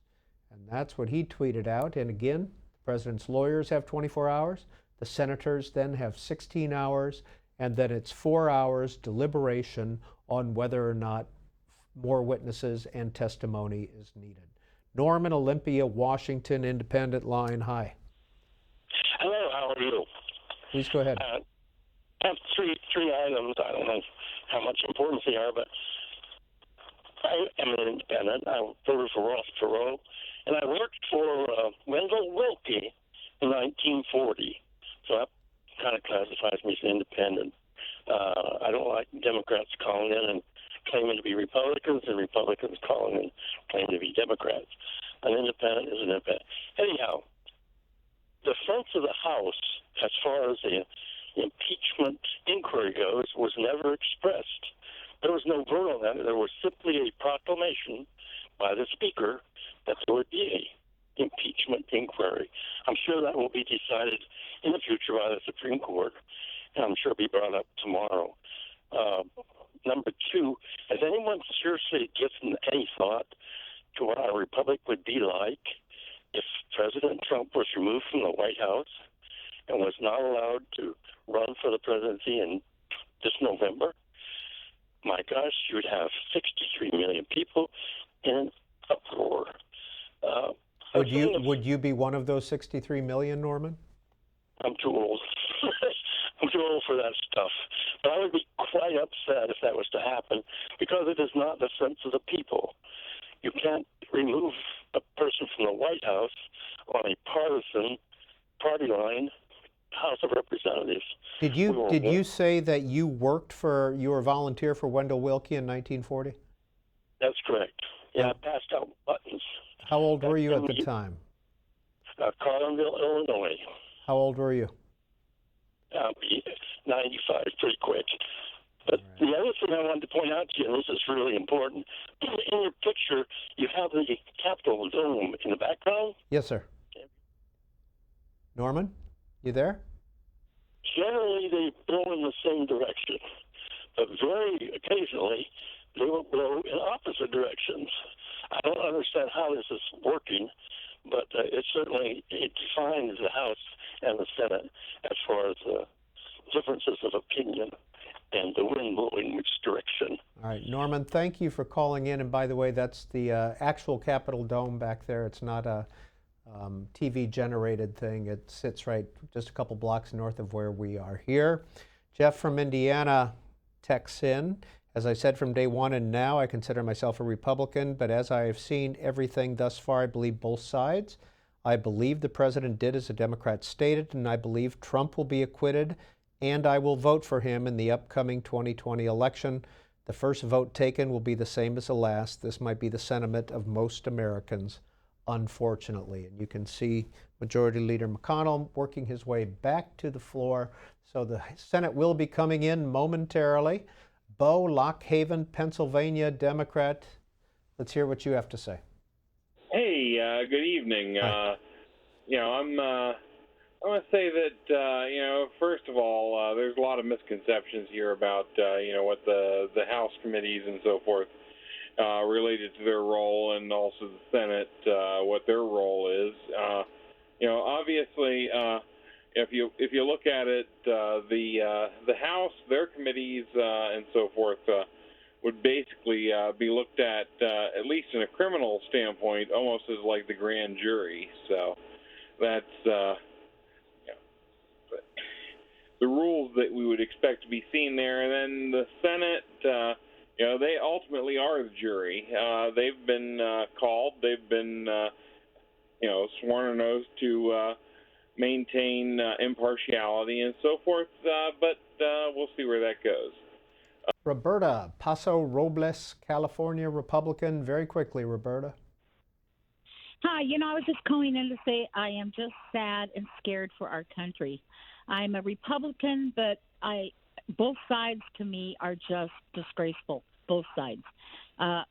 And that's what he tweeted out. And again, the president's lawyers have 24 hours. The senators then have 16 hours. And then it's 4 hours deliberation on whether or not more witnesses and testimony is needed. Norman, Olympia, Washington, Independent Line. Hi. Hello, how are you? Please go ahead. I have three items. I don't know how much importance they are, but I am an independent. I voted for Ross Perot, and I worked for Wendell Willkie in 1940. So that kind of classifies me as an independent. I don't like Democrats calling in and claiming to be Republicans, and Republicans calling in claiming to be Democrats. An independent is an independent. Anyhow, the sense of the House, as far as the impeachment inquiry goes, was never expressed. There was no vote on that. There was simply a proclamation by the Speaker that there would be a impeachment inquiry. I'm sure that will be decided in the future by the Supreme Court, and I'm sure it'll be brought up tomorrow. Number two, has anyone seriously given any thought to what our republic would be like if President Trump was removed from the White House and was not allowed to run for the presidency in this November? My gosh, you would have 63 million people in an uproar. Would you be one of those 63 million, Norman? I'm too old. I'm too old for that stuff. But I would be quite upset if that was to happen, because it is not the sense of the people. You can't remove a person from the White House on a partisan, party line House of Representatives. Did you say that you were a volunteer for Wendell Willkie in 1940? That's correct. Yeah, I passed out buttons. How old were you at the time? Carlinville, Illinois. How old were you? 95, pretty quick. But the other thing I wanted to point out to you, and this is really important, in your picture, you have the Capitol dome in the background. Yes, sir. Norman, you there? Generally, they blow in the same direction, but very occasionally, they will blow in opposite directions. I don't understand how this is working, but it defines the House and the Senate as far as differences of opinion and the wind blowing which direction. All right, Norman, thank you for calling in. And by the way, that's the actual Capitol Dome back there. It's not a TV-generated thing. It sits right just a couple blocks north of where we are here. Jeff from Indiana texts in. As I said from day one and now, I consider myself a Republican, but as I have seen everything thus far, I believe both sides. I believe the president did as the Democrats stated, and I believe Trump will be acquitted, and I will vote for him in the upcoming 2020 election. The first vote taken will be the same as the last. This might be the sentiment of most Americans, unfortunately. And you can see Majority Leader McConnell working his way back to the floor. So the Senate will be coming in momentarily. Bo, Lock Haven, Pennsylvania, Democrat. Let's hear what you have to say. Hey, good evening. I want to say that, first of all, there's a lot of misconceptions here about, what the House committees and so forth related to their role, and also the Senate, what their role is. Obviously, if you look at it, the House, their committees and so forth would basically be looked at least in a criminal standpoint, almost as like the grand jury. So that's the rules that we would expect to be seen there. And then the Senate, they ultimately are the jury. They've been called. They've been, sworn an oath to maintain impartiality and so forth. But we'll see where that goes. Roberta, Paso Robles, California, Republican. Very quickly, Roberta. Hi, I was just calling in to say I am just sad and scared for our country. I'm a Republican, but both sides to me are just disgraceful, both sides.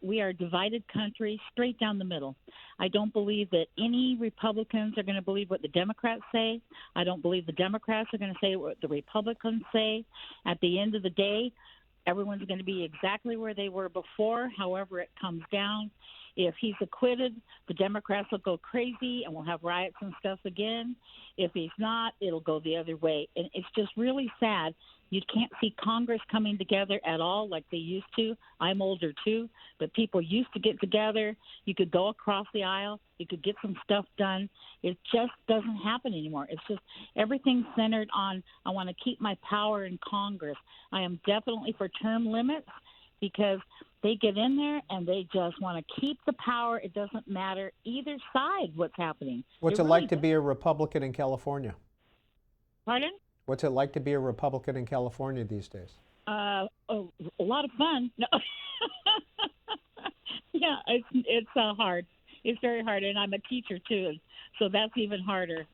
We are a divided country straight down the middle. I don't believe that any Republicans are going to believe what the Democrats say. I don't believe the Democrats are going to say what the Republicans say. At the end of the day, everyone's going to be exactly where they were before, however it comes down. If he's acquitted, the Democrats will go crazy and we'll have riots and stuff again. If he's not, it'll go the other way. And it's just really sad. You can't see Congress coming together at all like they used to. I'm older too, but people used to get together. You could go across the aisle. You could get some stuff done. It just doesn't happen anymore. It's just everything's centered on, I want to keep my power in Congress. I am definitely for term limits because they get in there and they just want to keep the power. It doesn't matter either side what's happening. What's it really like to be a Republican in California? Pardon? What's it like to be a Republican in California these days? A lot of fun. No. Yeah, it's hard. It's very hard, and I'm a teacher too, so that's even harder.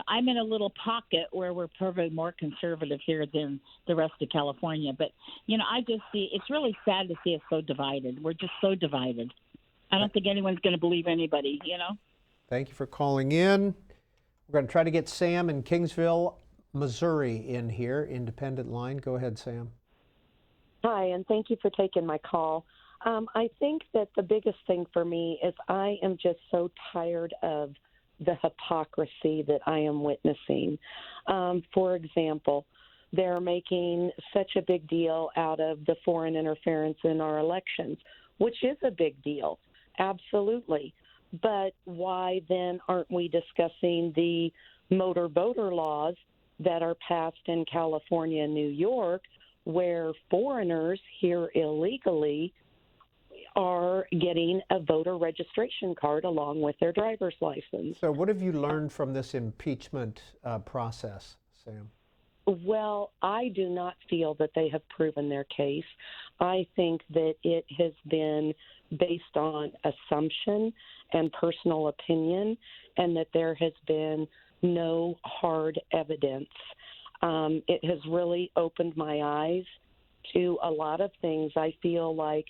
I'm in a little pocket where we're probably more conservative here than the rest of California. But, I just see it's really sad to see us so divided. We're just so divided. I don't think anyone's going to believe anybody, Thank you for calling in. We're going to try to get Sam in Kingsville, Missouri in here, independent line. Go ahead, Sam. Hi, and thank you for taking my call. I think that the biggest thing for me is I am just so tired of the hypocrisy that I am witnessing. For example, they're making such a big deal out of the foreign interference in our elections, which is a big deal, absolutely. But why then aren't we discussing the motor voter laws that are passed in California and New York, where foreigners here illegally are getting a voter registration card along with their driver's license? So what have you learned from this impeachment process, Sam? Well, I do not feel that they have proven their case. I think that it has been based on assumption and personal opinion, and that there has been no hard evidence. It has really opened my eyes to a lot of things. I feel like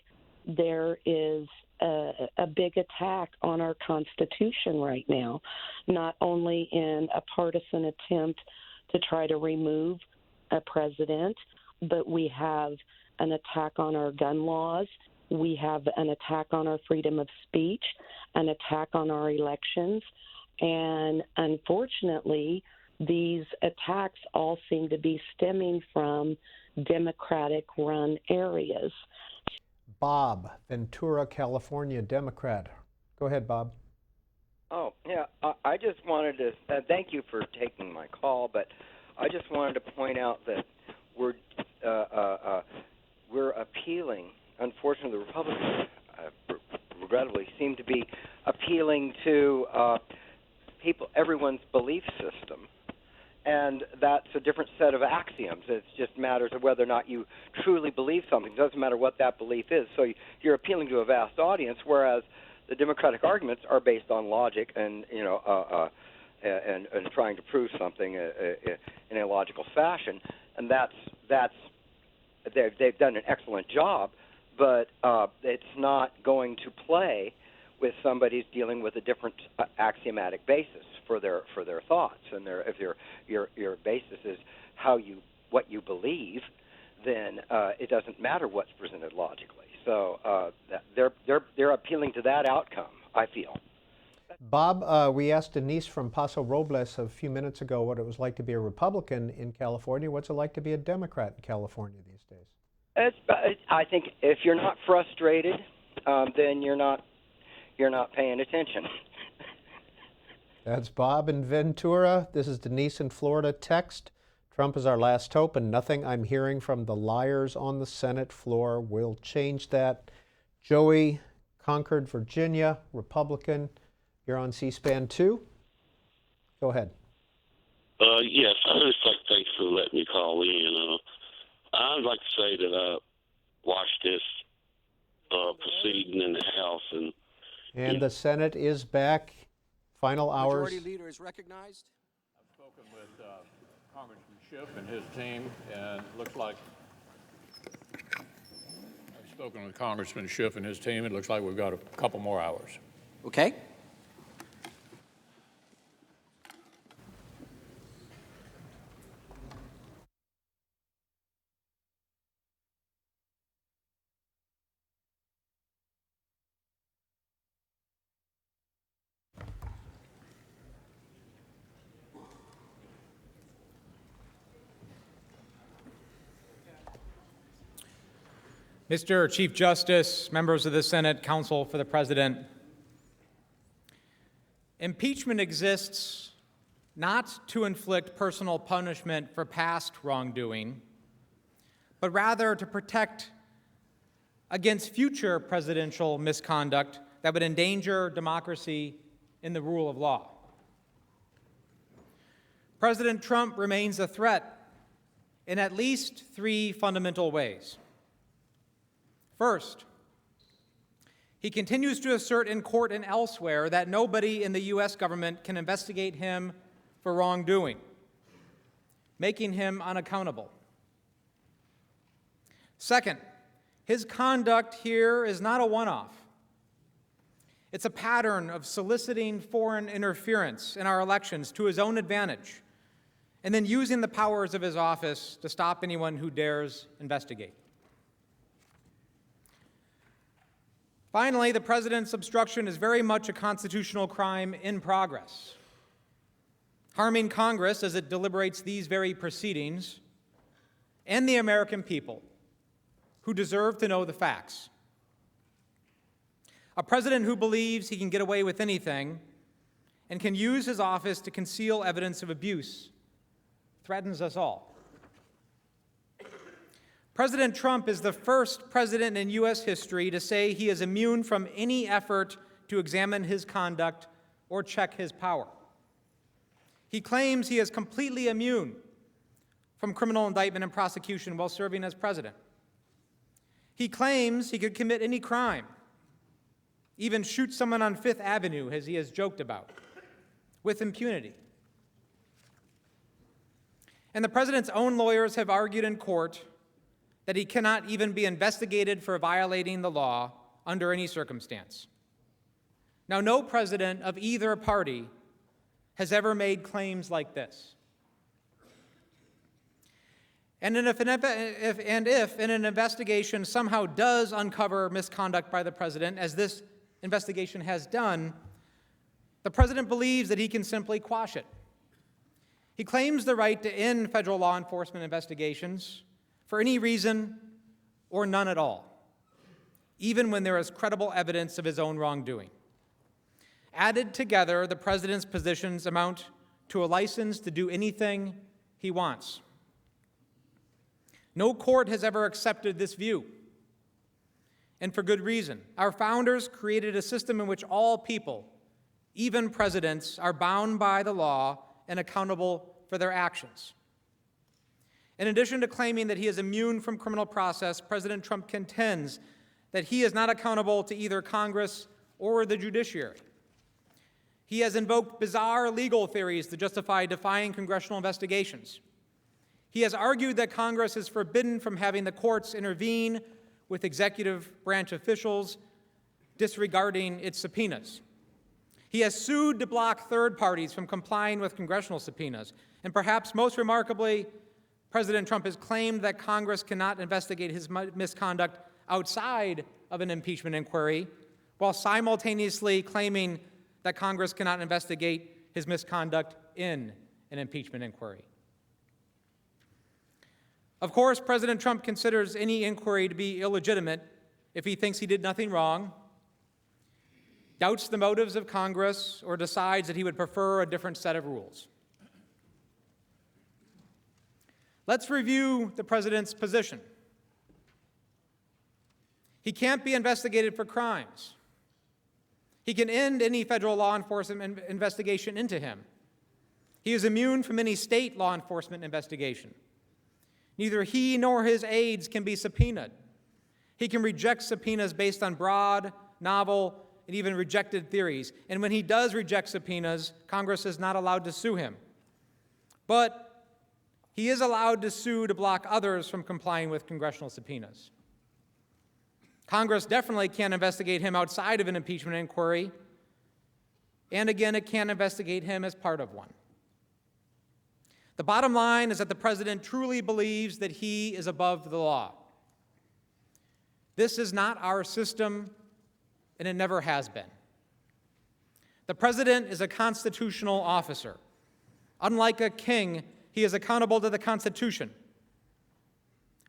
there is a big attack on our Constitution right now, not only in a partisan attempt to try to remove a president, but we have an attack on our gun laws. We have an attack on our freedom of speech, an attack on our elections. And unfortunately, these attacks all seem to be stemming from Democratic-run areas. Bob, Ventura, California, Democrat. Go ahead, Bob. Oh, yeah. I just wanted to thank you for taking my call, but I just wanted to point out that we're appealing. Unfortunately, the Republicans, regrettably, seem to be appealing to everyone's belief system. And that's a different set of axioms. It just matters of whether or not you truly believe something. It doesn't matter what that belief is. So you're appealing to a vast audience, whereas the Democratic arguments are based on logic and and trying to prove something in a logical fashion. And they've done an excellent job, but it's not going to play with somebody's dealing with a different axiomatic basis for their thoughts, and if your basis is what you believe, then it doesn't matter what's presented logically. So they're appealing to that outcome, I feel. Bob, we asked Denise from Paso Robles a few minutes ago what it was like to be a Republican in California. What's it like to be a Democrat in California these days? I think if you're not frustrated, then you're not paying attention. That's Bob in Ventura. This is Denise in Florida. Text: Trump is our last hope, and nothing I'm hearing from the liars on the Senate floor will change that. Joey, Concord, Virginia, Republican. You're on C-SPAN 2. Go ahead. Yes, I just like to thanks for letting me call in. I'd like to say that I watched this proceeding in the House, and the Senate is back. Final hours. Majority Leader is recognized. I've spoken with Congressman Schiff and his team, and it looks like I've spoken with Congressman Schiff and his team. It looks like we've got a couple more hours. Okay. Mr. Chief Justice, members of the Senate, counsel for the President, impeachment exists not to inflict personal punishment for past wrongdoing, but rather to protect against future presidential misconduct that would endanger democracy and the rule of law. President Trump remains a threat in at least three fundamental ways. First, he continues to assert in court and elsewhere that nobody in the U.S. government can investigate him for wrongdoing, making him unaccountable. Second, his conduct here is not a one-off. It's a pattern of soliciting foreign interference in our elections to his own advantage, and then using the powers of his office to stop anyone who dares investigate. Finally, the president's obstruction is very much a constitutional crime in progress, harming Congress as it deliberates these very proceedings and the American people who deserve to know the facts. A president who believes he can get away with anything and can use his office to conceal evidence of abuse threatens us all. President Trump is the first president in U.S. history to say he is immune from any effort to examine his conduct or check his power. He claims he is completely immune from criminal indictment and prosecution while serving as president. He claims he could commit any crime, even shoot someone on Fifth Avenue, as he has joked about, with impunity. And the president's own lawyers have argued in court that he cannot even be investigated for violating the law under any circumstance. Now, no president of either party has ever made claims like this. And if in an investigation somehow does uncover misconduct by the president, as this investigation has done, the president believes that he can simply quash it. He claims the right to end federal law enforcement investigations for any reason or none at all, even when there is credible evidence of his own wrongdoing. Added together, the president's positions amount to a license to do anything he wants. No court has ever accepted this view, and for good reason. Our founders created a system in which all people, even presidents, are bound by the law and accountable for their actions. In addition to claiming that he is immune from criminal process, President Trump contends that he is not accountable to either Congress or the judiciary. He has invoked bizarre legal theories to justify defying congressional investigations. He has argued that Congress is forbidden from having the courts intervene with executive branch officials disregarding its subpoenas. He has sued to block third parties from complying with congressional subpoenas. And perhaps most remarkably, President Trump has claimed that Congress cannot investigate his misconduct outside of an impeachment inquiry, while simultaneously claiming that Congress cannot investigate his misconduct in an impeachment inquiry. Of course, President Trump considers any inquiry to be illegitimate if he thinks he did nothing wrong, doubts the motives of Congress, or decides that he would prefer a different set of rules. Let's review the president's position. He can't be investigated for crimes. He can end any federal law enforcement investigation into him. He is immune from any state law enforcement investigation. Neither he nor his aides can be subpoenaed. He can reject subpoenas based on broad, novel, and even rejected theories. And when he does reject subpoenas, Congress is not allowed to sue him. But he is allowed to sue to block others from complying with congressional subpoenas. Congress definitely can't investigate him outside of an impeachment inquiry, and again, it can't investigate him as part of one. The bottom line is that the president truly believes that he is above the law. This is not our system, and it never has been. The president is a constitutional officer. Unlike a king, he is accountable to the Constitution.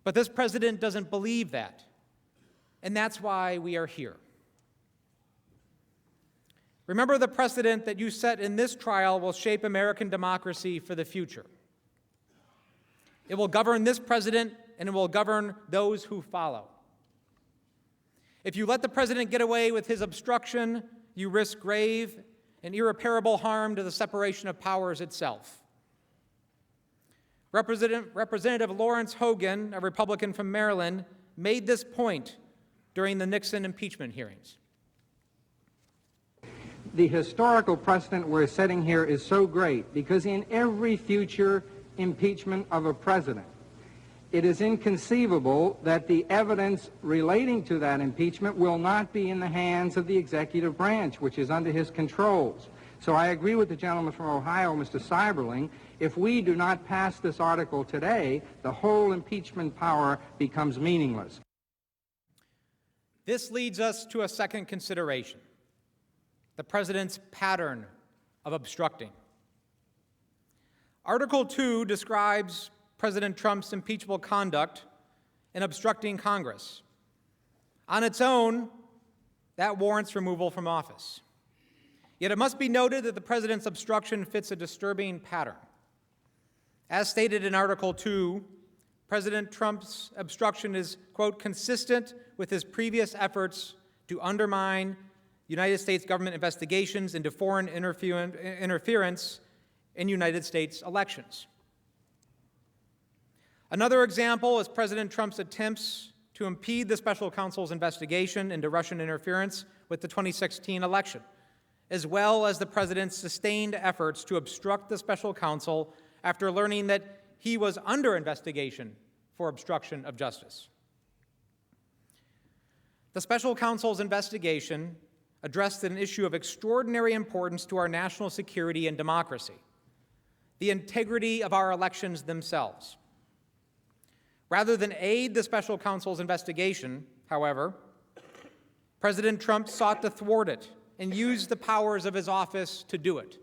But this president doesn't believe that, and that's why we are here. Remember, the precedent that you set in this trial will shape American democracy for the future. It will govern this president, and it will govern those who follow. If you let the president get away with his obstruction, you risk grave and irreparable harm to the separation of powers itself. Representative Lawrence Hogan, a Republican from Maryland, made this point during the Nixon impeachment hearings. The historical precedent we're setting here is so great because in every future impeachment of a president, it is inconceivable that the evidence relating to that impeachment will not be in the hands of the executive branch, which is under his controls. So I agree with the gentleman from Ohio, Mr. Seiberling. If we do not pass this article today, the whole impeachment power becomes meaningless. This leads us to a second consideration: the president's pattern of obstructing. Article 2 describes President Trump's impeachable conduct in obstructing Congress. On its own, that warrants removal from office. Yet it must be noted that the president's obstruction fits a disturbing pattern. As stated in Article 2, President Trump's obstruction is, quote, consistent with his previous efforts to undermine United States government investigations into foreign interference in United States elections. Another example is President Trump's attempts to impede the special counsel's investigation into Russian interference with the 2016 election, as well as the president's sustained efforts to obstruct the special counsel after learning that he was under investigation for obstruction of justice. The special counsel's investigation addressed an issue of extraordinary importance to our national security and democracy: the integrity of our elections themselves. Rather than aid the special counsel's investigation, however, President Trump sought to thwart it and used the powers of his office to do it.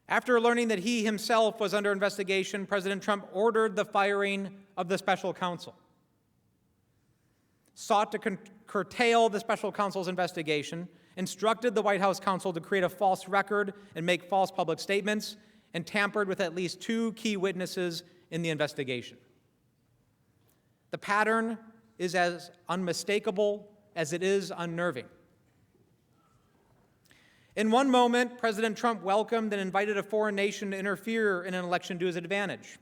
After learning that he himself was under investigation, President Trump ordered the firing of the special counsel, sought to curtail the special counsel's investigation, instructed the White House counsel to create a false record and make false public statements, and tampered with at least 2 key witnesses in the investigation. The pattern is as unmistakable as it is unnerving. In one moment, President Trump welcomed and invited a foreign nation to interfere in an election to his advantage.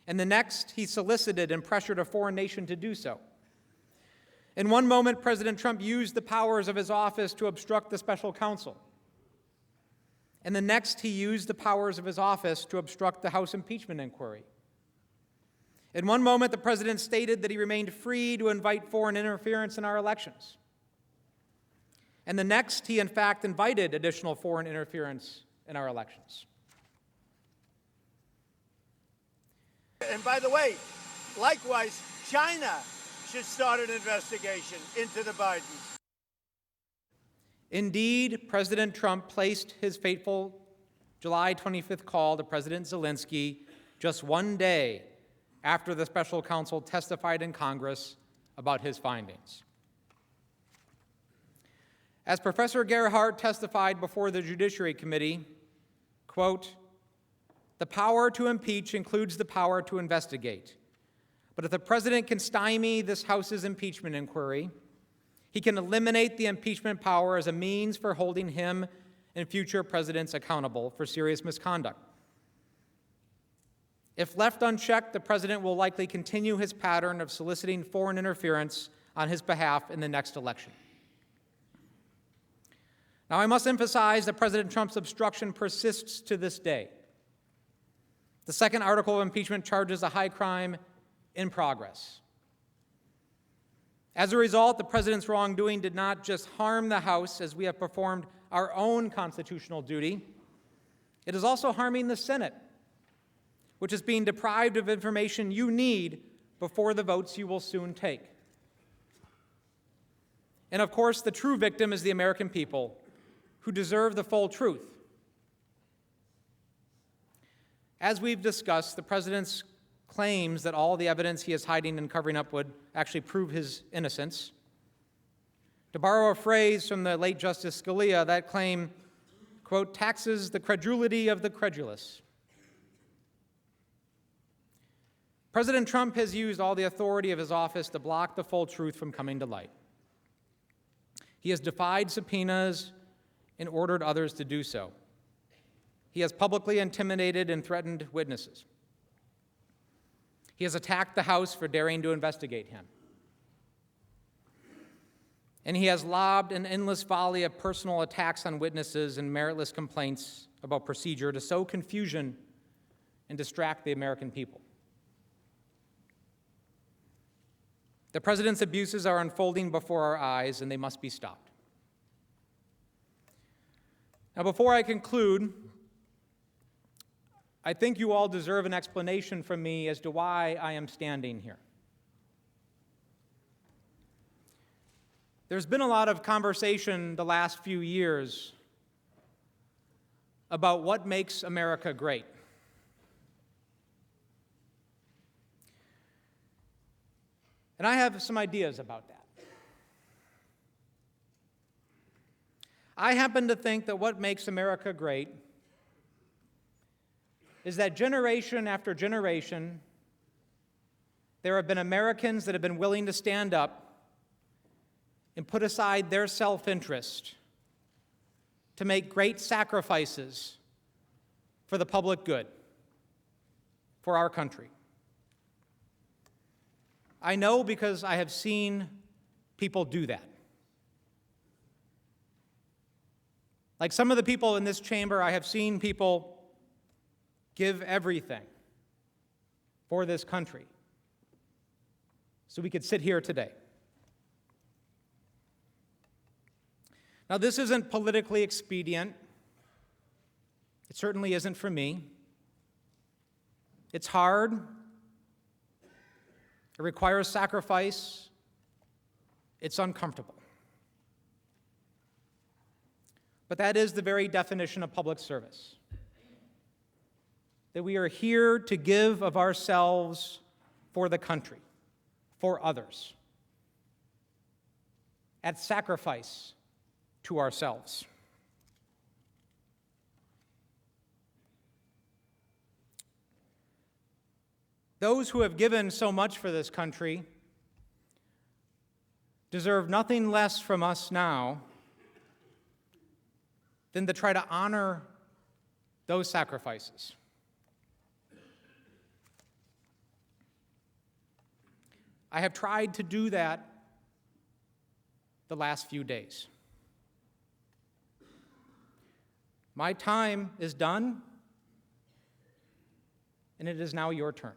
In the next, he solicited and pressured a foreign nation to do so. In one moment, President Trump used the powers of his office to obstruct the special counsel. And the next, he used the powers of his office to obstruct the House impeachment inquiry. In one moment, the president stated that he remained free to invite foreign interference in our elections. And the next, he in fact invited additional foreign interference in our elections. And by the way, likewise, China should start an investigation into the Bidens. Indeed, President Trump placed his fateful July 25th call to President Zelensky just one day after the special counsel testified in Congress about his findings. As Professor Gerhardt testified before the Judiciary Committee, quote, "The power to impeach includes the power to investigate. But if the president can stymie this House's impeachment inquiry, he can eliminate the impeachment power as a means for holding him and future presidents accountable for serious misconduct. If left unchecked, the president will likely continue his pattern of soliciting foreign interference on his behalf in the next election." Now, I must emphasize that President Trump's obstruction persists to this day. The second article of impeachment charges a high crime in progress. As a result, the president's wrongdoing did not just harm the House as we have performed our own constitutional duty, it is also harming the Senate, which is being deprived of information you need before the votes you will soon take. And of course, the true victim is the American people, who deserve the full truth. As we've discussed, the president's claims that all the evidence he is hiding and covering up would actually prove his innocence. To borrow a phrase from the late Justice Scalia, that claim, quote, taxes the credulity of the credulous. President Trump has used all the authority of his office to block the full truth from coming to light. He has defied subpoenas and ordered others to do so. He has publicly intimidated and threatened witnesses. He has attacked the House for daring to investigate him. And he has lobbed an endless volley of personal attacks on witnesses and meritless complaints about procedure to sow confusion and distract the American people. The president's abuses are unfolding before our eyes, and they must be stopped. Now, before I conclude, I think you all deserve an explanation from me as to why I am standing here. There's been a lot of conversation the last few years about what makes America great. And I have some ideas about that. I happen to think that what makes America great is that generation after generation, there have been Americans that have been willing to stand up and put aside their self-interest to make great sacrifices for the public good, for our country. I know because I have seen people do that. Like some of the people in this chamber, I have seen people give everything for this country so we could sit here today. Now, this isn't politically expedient. It certainly isn't for me. It's hard. It requires sacrifice. It's uncomfortable. But that is the very definition of public service. That we are here to give of ourselves for the country, for others, at sacrifice to ourselves. Those who have given so much for this country deserve nothing less from us now than to try to honor those sacrifices. I have tried to do that the last few days. My time is done, and it is now your turn.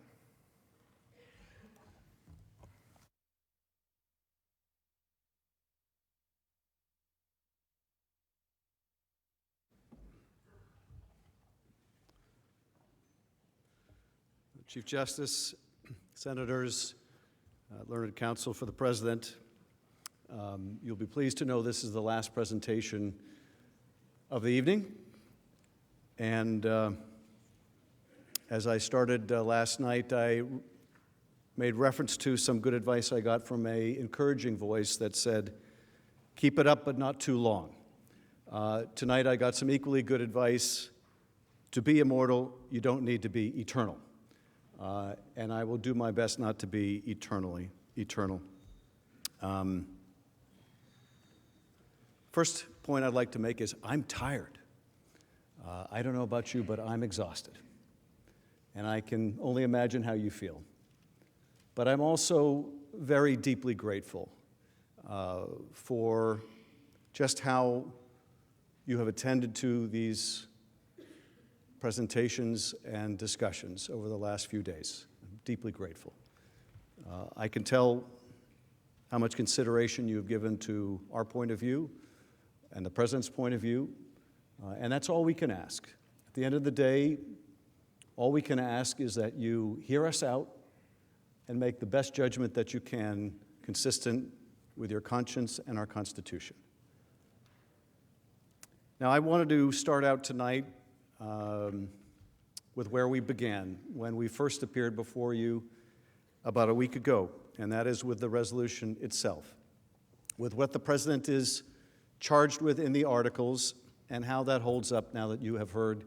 Chief Justice, Senators, learned counsel for the President, you'll be pleased to know this is the last presentation of the evening. And as I started last night, I made reference to some good advice I got from an encouraging voice that said, keep it up but not too long. Tonight I got some equally good advice. To be immortal, you don't need to be eternal. And I will do my best not to be eternal. First point I'd like to make is I'm tired. I don't know about you, but I'm exhausted. And I can only imagine how you feel. But I'm also very deeply grateful for just how you have attended to these presentations and discussions over the last few days. I'm deeply grateful. I can tell how much consideration you have given to our point of view and the President's point of view, and that's all we can ask. At the end of the day, all we can ask is that you hear us out and make the best judgment that you can, consistent with your conscience and our Constitution. Now, I wanted to start out tonight with where we began when we first appeared before you about a week ago, and that is with the resolution itself, with what the President is charged with in the articles and how that holds up now that you have heard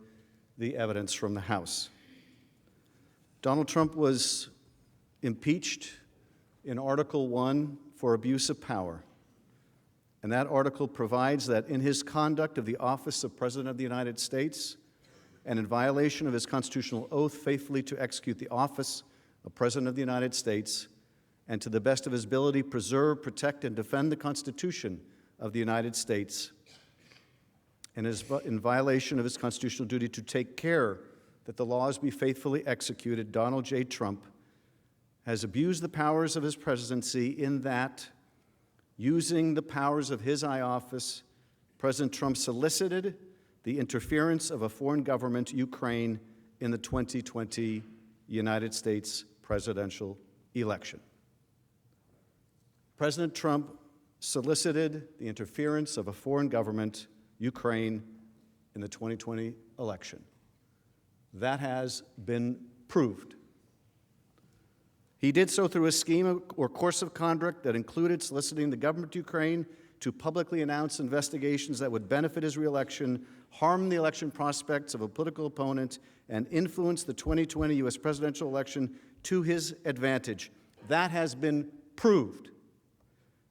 the evidence from the House. Donald Trump was impeached in Article 1 for abuse of power. And that article provides that in his conduct of the office of President of the United States and in violation of his constitutional oath faithfully to execute the office of President of the United States and to the best of his ability preserve, protect, and defend the Constitution of the United States and is in violation of his constitutional duty to take care that the laws be faithfully executed, Donald J. Trump has abused the powers of his presidency in that, using the powers of his high office, President Trump solicited the interference of a foreign government, Ukraine, in the 2020 United States presidential election. President Trump solicited the interference of a foreign government, Ukraine, in the 2020 election. That has been proved. He did so through a scheme or course of conduct that included soliciting the government of Ukraine to publicly announce investigations that would benefit his reelection, harm the election prospects of a political opponent, and influence the 2020 U.S. presidential election to his advantage. That has been proved.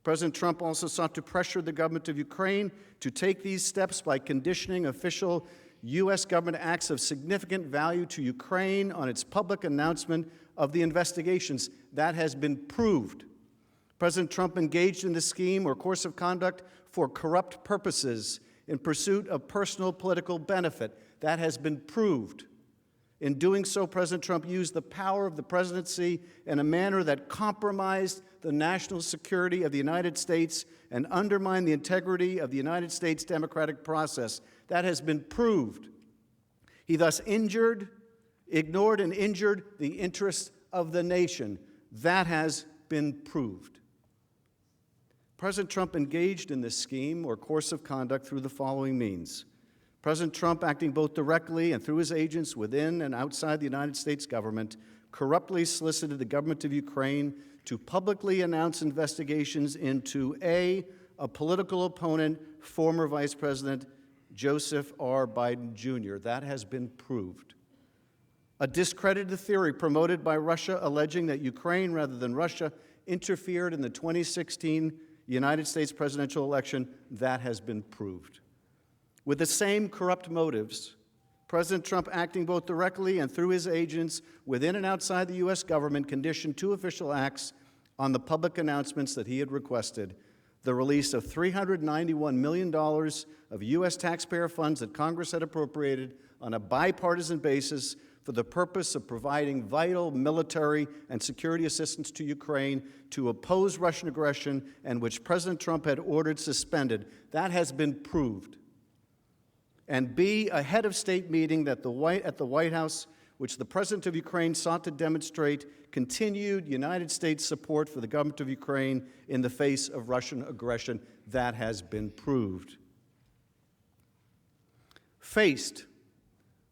President Trump also sought to pressure the government of Ukraine to take these steps by conditioning official U.S. government acts of significant value to Ukraine on its public announcement of the investigations. That has been proved. President Trump engaged in the scheme or course of conduct for corrupt purposes in pursuit of personal political benefit. That has been proved. In doing so, President Trump used the power of the presidency in a manner that compromised the national security of the United States and undermined the integrity of the United States democratic process. That has been proved. He thus ignored and injured the interests of the nation. That has been proved. President Trump engaged in this scheme or course of conduct through the following means. President Trump, acting both directly and through his agents within and outside the United States government, corruptly solicited the government of Ukraine to publicly announce investigations into a political opponent, former Vice President Joseph R. Biden Jr. That has been proved. A discredited theory promoted by Russia alleging that Ukraine, rather than Russia, interfered in the 2016 United States presidential election. That has been proved. With the same corrupt motives, President Trump, acting both directly and through his agents within and outside the U.S. government, conditioned two official acts on the public announcements that he had requested: the release of $391 million of U.S. taxpayer funds that Congress had appropriated on a bipartisan basis for the purpose of providing vital military and security assistance to Ukraine to oppose Russian aggression, and which President Trump had ordered suspended. That has been proved. And B, a head of state meeting at the White House which the President of Ukraine sought to demonstrate continued United States support for the government of Ukraine in the face of Russian aggression. That has been proved. Faced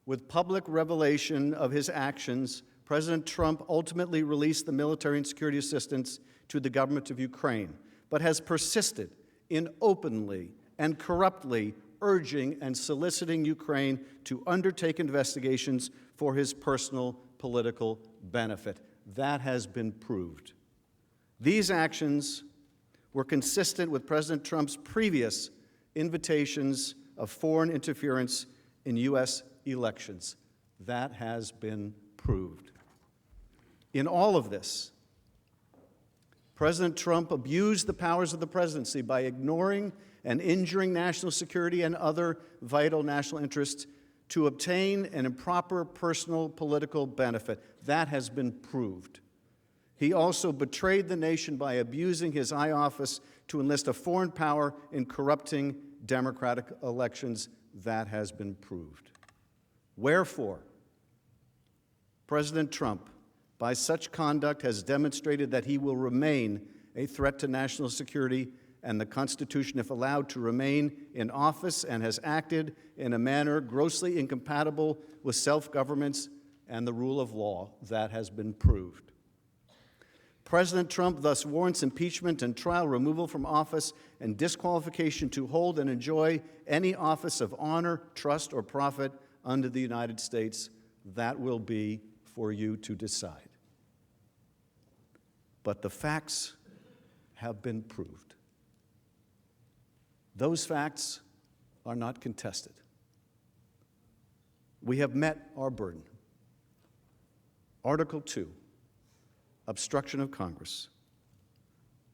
with public revelation of his actions, President Trump ultimately released the military and security assistance to the government of Ukraine, but has persisted in openly and corruptly urging and soliciting Ukraine to undertake investigations for his personal political benefit. That has been proved. These actions were consistent with President Trump's previous invitations of foreign interference in U.S. elections. That has been proved. In all of this, President Trump abused the powers of the presidency by ignoring and injuring national security and other vital national interests to obtain an improper personal political benefit. That has been proved. He also betrayed the nation by abusing his high office to enlist a foreign power in corrupting democratic elections. That has been proved. Wherefore, President Trump, by such conduct, has demonstrated that he will remain a threat to national security and the Constitution if allowed to remain in office, and has acted in a manner grossly incompatible with self-governance and the rule of law. That has been proved. President Trump thus warrants impeachment and trial, removal from office, and disqualification to hold and enjoy any office of honor, trust, or profit under the United States. That will be for you to decide. But the facts have been proved. Those facts are not contested. We have met our burden. Article 2, obstruction of Congress.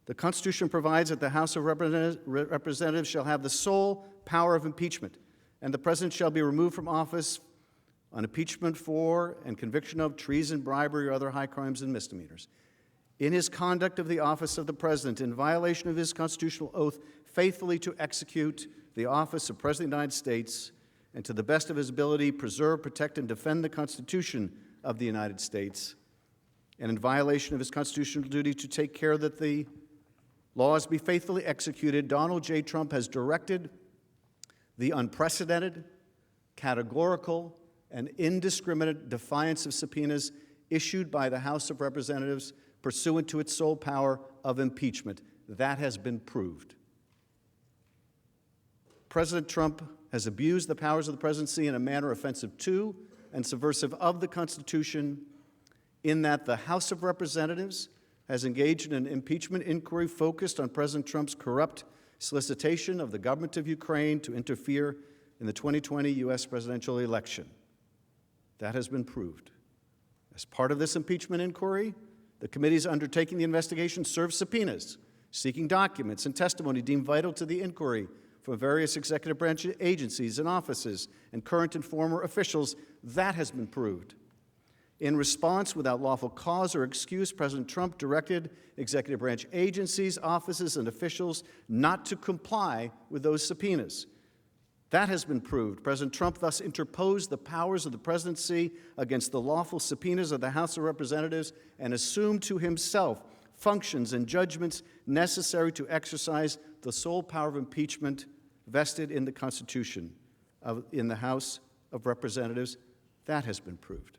The Constitution provides that the House of Representatives shall have the sole power of impeachment, and the President shall be removed from office on impeachment for and conviction of treason, bribery, or other high crimes and misdemeanors. In his conduct of the office of the President, in violation of his constitutional oath, faithfully to execute the office of President of the United States, and to the best of his ability, preserve, protect, and defend the Constitution of the United States, and in violation of his constitutional duty to take care that the laws be faithfully executed, Donald J. Trump has directed the unprecedented, categorical, and indiscriminate defiance of subpoenas issued by the House of Representatives pursuant to its sole power of impeachment. That has been proved. President Trump has abused the powers of the presidency in a manner offensive to and subversive of the Constitution, in that the House of Representatives has engaged in an impeachment inquiry focused on President Trump's corrupt solicitation of the government of Ukraine to interfere in the 2020 U.S. presidential election. That has been proved. As part of this impeachment inquiry, the committees undertaking the investigation served subpoenas, seeking documents and testimony deemed vital to the inquiry from various executive branch agencies and offices and current and former officials. That has been proved. In response, without lawful cause or excuse, President Trump directed executive branch agencies, offices, and officials not to comply with those subpoenas. That has been proved. President Trump thus interposed the powers of the presidency against the lawful subpoenas of the House of Representatives and assumed to himself functions and judgments necessary to exercise the sole power of impeachment vested in the Constitution in the House of Representatives. That has been proved.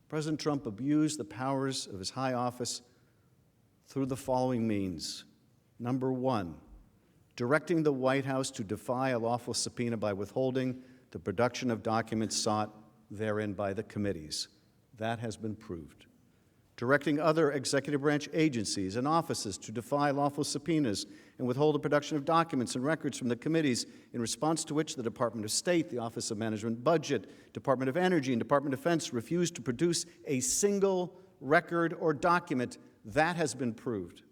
President Trump abused the powers of his high office through the following means. Number one, directing the White House to defy a lawful subpoena by withholding the production of documents sought therein by the committees. That has been proved. Directing other executive branch agencies and offices to defy lawful subpoenas and withhold the production of documents and records from the committees, in response to which the Department of State, the Office of Management Budget, Department of Energy, and Department of Defense refused to produce a single record or document. That has been proved.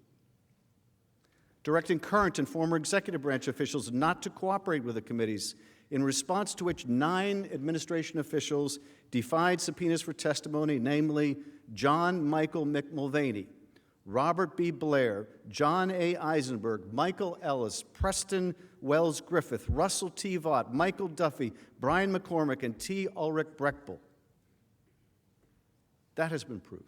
Directing current and former executive branch officials not to cooperate with the committees, in response to which 9 administration officials defied subpoenas for testimony, namely John Michael McMulvaney, Robert B. Blair, John A. Eisenberg, Michael Ellis, Preston Wells Griffith, Russell T. Vought, Michael Duffy, Brian McCormick, and T. Ulrich Breckbull. That has been proved.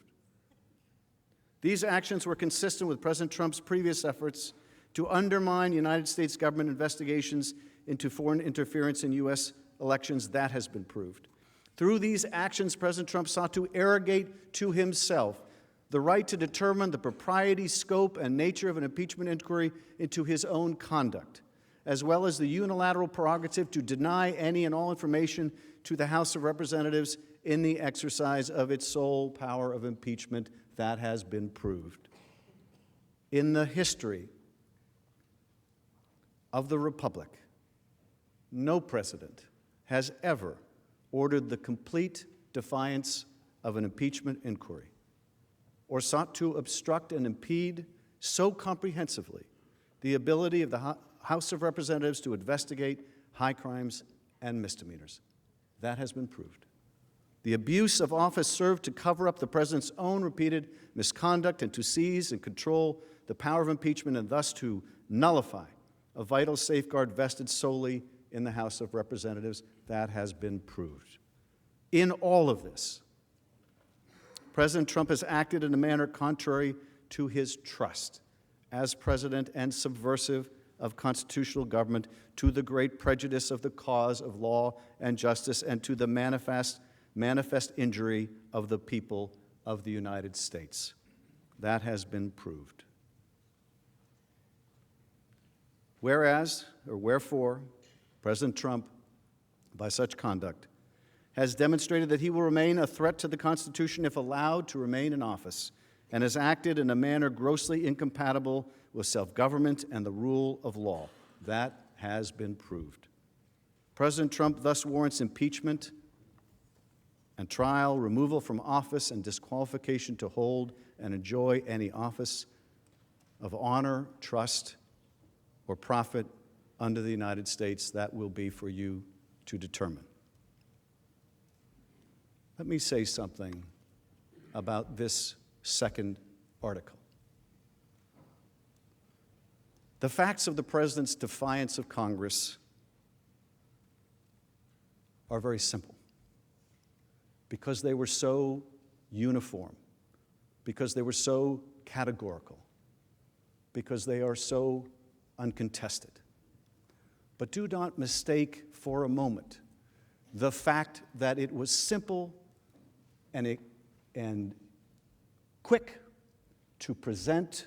These actions were consistent with President Trump's previous efforts to undermine United States government investigations into foreign interference in U.S. elections. That has been proved. Through these actions, President Trump sought to arrogate to himself the right to determine the propriety, scope, and nature of an impeachment inquiry into his own conduct, as well as the unilateral prerogative to deny any and all information to the House of Representatives in the exercise of its sole power of impeachment. That has been proved. In the history of the Republic, no president has ever ordered the complete defiance of an impeachment inquiry or sought to obstruct and impede so comprehensively the ability of the House of Representatives to investigate high crimes and misdemeanors. That has been proved. The abuse of office served to cover up the president's own repeated misconduct and to seize and control the power of impeachment and thus to nullify a vital safeguard vested solely in the House of Representatives. That has been proved. In all of this, President Trump has acted in a manner contrary to his trust as president and subversive of constitutional government, to the great prejudice of the cause of law and justice, and to the manifest injury of the people of the United States. That has been proved. Whereas, or wherefore, President Trump, by such conduct, has demonstrated that he will remain a threat to the Constitution if allowed to remain in office, and has acted in a manner grossly incompatible with self-government and the rule of law. That has been proved. President Trump thus warrants impeachment and trial, removal from office, and disqualification to hold and enjoy any office of honor, trust, or profit under the United States. That will be for you to determine. Let me say something about this second article. The facts of the president's defiance of Congress are very simple because they were so uniform, because they were so categorical, because they are so uncontested. But do not mistake for a moment the fact that it was simple and quick to present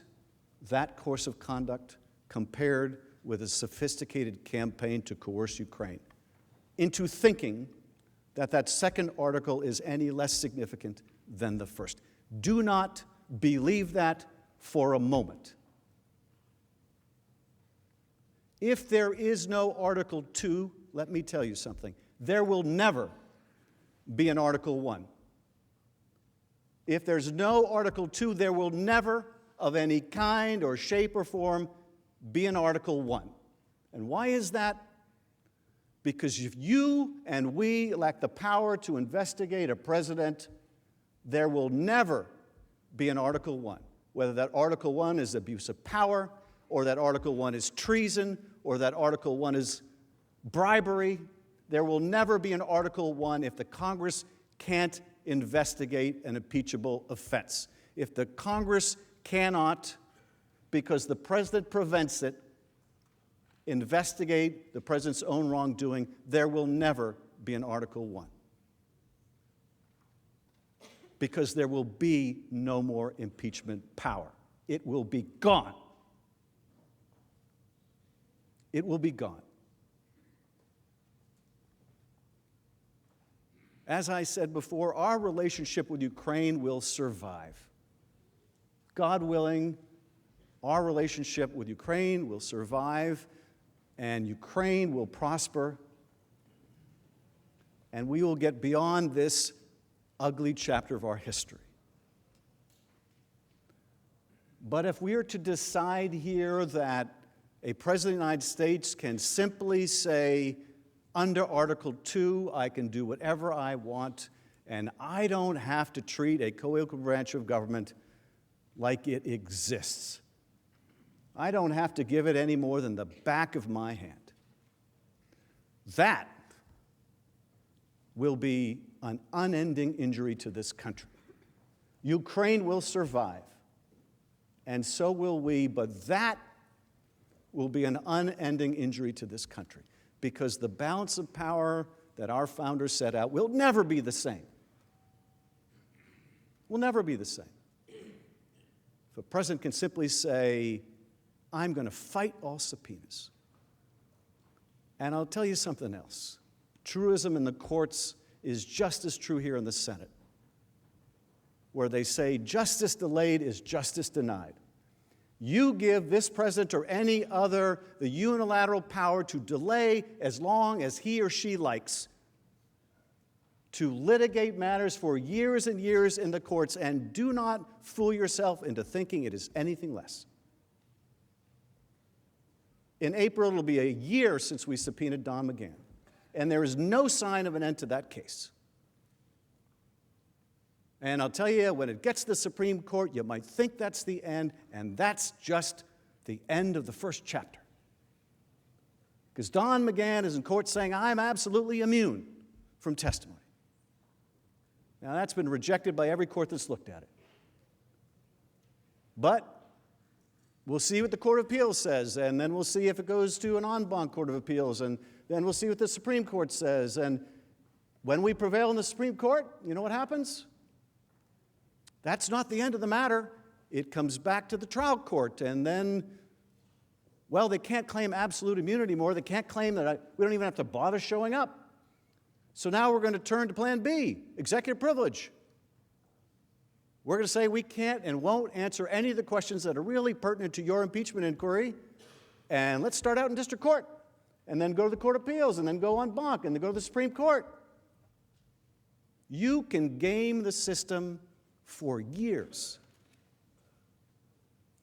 that course of conduct compared with a sophisticated campaign to coerce Ukraine into thinking that that second article is any less significant than the first. Do not believe that for a moment. If there is no Article 2, let me tell you something. There will never be an Article 1. If there's no Article 2, there will never, of any kind or shape or form, be an Article 1. And why is that? Because if you and we lack the power to investigate a president, there will never be an Article 1. Whether that Article 1 is abuse of power, or that Article 1 is treason, or that Article 1 is bribery, there will never be an Article 1 if the Congress can't investigate an impeachable offense. If the Congress cannot, because the president prevents it, investigate the president's own wrongdoing, there will never be an Article 1. Because there will be no more impeachment power. It will be gone. It will be gone. As I said before, our relationship with Ukraine will survive. God willing, our relationship with Ukraine will survive, and Ukraine will prosper, and we will get beyond this ugly chapter of our history. But if we are to decide here that a president of the United States can simply say, under Article 2, I can do whatever I want, and I don't have to treat a co-equal branch of government like it exists. I don't have to give it any more than the back of my hand. That will be an unending injury to this country. Ukraine will survive, and so will we, but that will be an unending injury to this country because the balance of power that our founders set out will never be the same. Will never be the same. If a president can simply say, I'm going to fight all subpoenas. And I'll tell you something else. Truism in the courts is just as true here in the Senate, where they say justice delayed is justice denied. You give this president or any other the unilateral power to delay as long as he or she likes, to litigate matters for years and years in the courts, and do not fool yourself into thinking it is anything less. In April, it'll be a year since we subpoenaed Don McGahn, and there is no sign of an end to that case. And I'll tell you, when it gets to the Supreme Court, you might think that's the end, and that's just the end of the first chapter. Because Don McGahn is in court saying, I'm absolutely immune from testimony. Now, that's been rejected by every court that's looked at it. But we'll see what the Court of Appeals says, and then we'll see if it goes to an en banc Court of Appeals, and then we'll see what the Supreme Court says. And when we prevail in the Supreme Court, you know what happens? That's not the end of the matter. It comes back to the trial court, and then, well, they can't claim absolute immunity anymore. They can't claim that we don't even have to bother showing up. So now we're going to turn to Plan B, executive privilege. We're going to say we can't and won't answer any of the questions that are really pertinent to your impeachment inquiry, and let's start out in district court, and then go to the Court of Appeals, and then go en banc, and then go to the Supreme Court. You can game the system for years.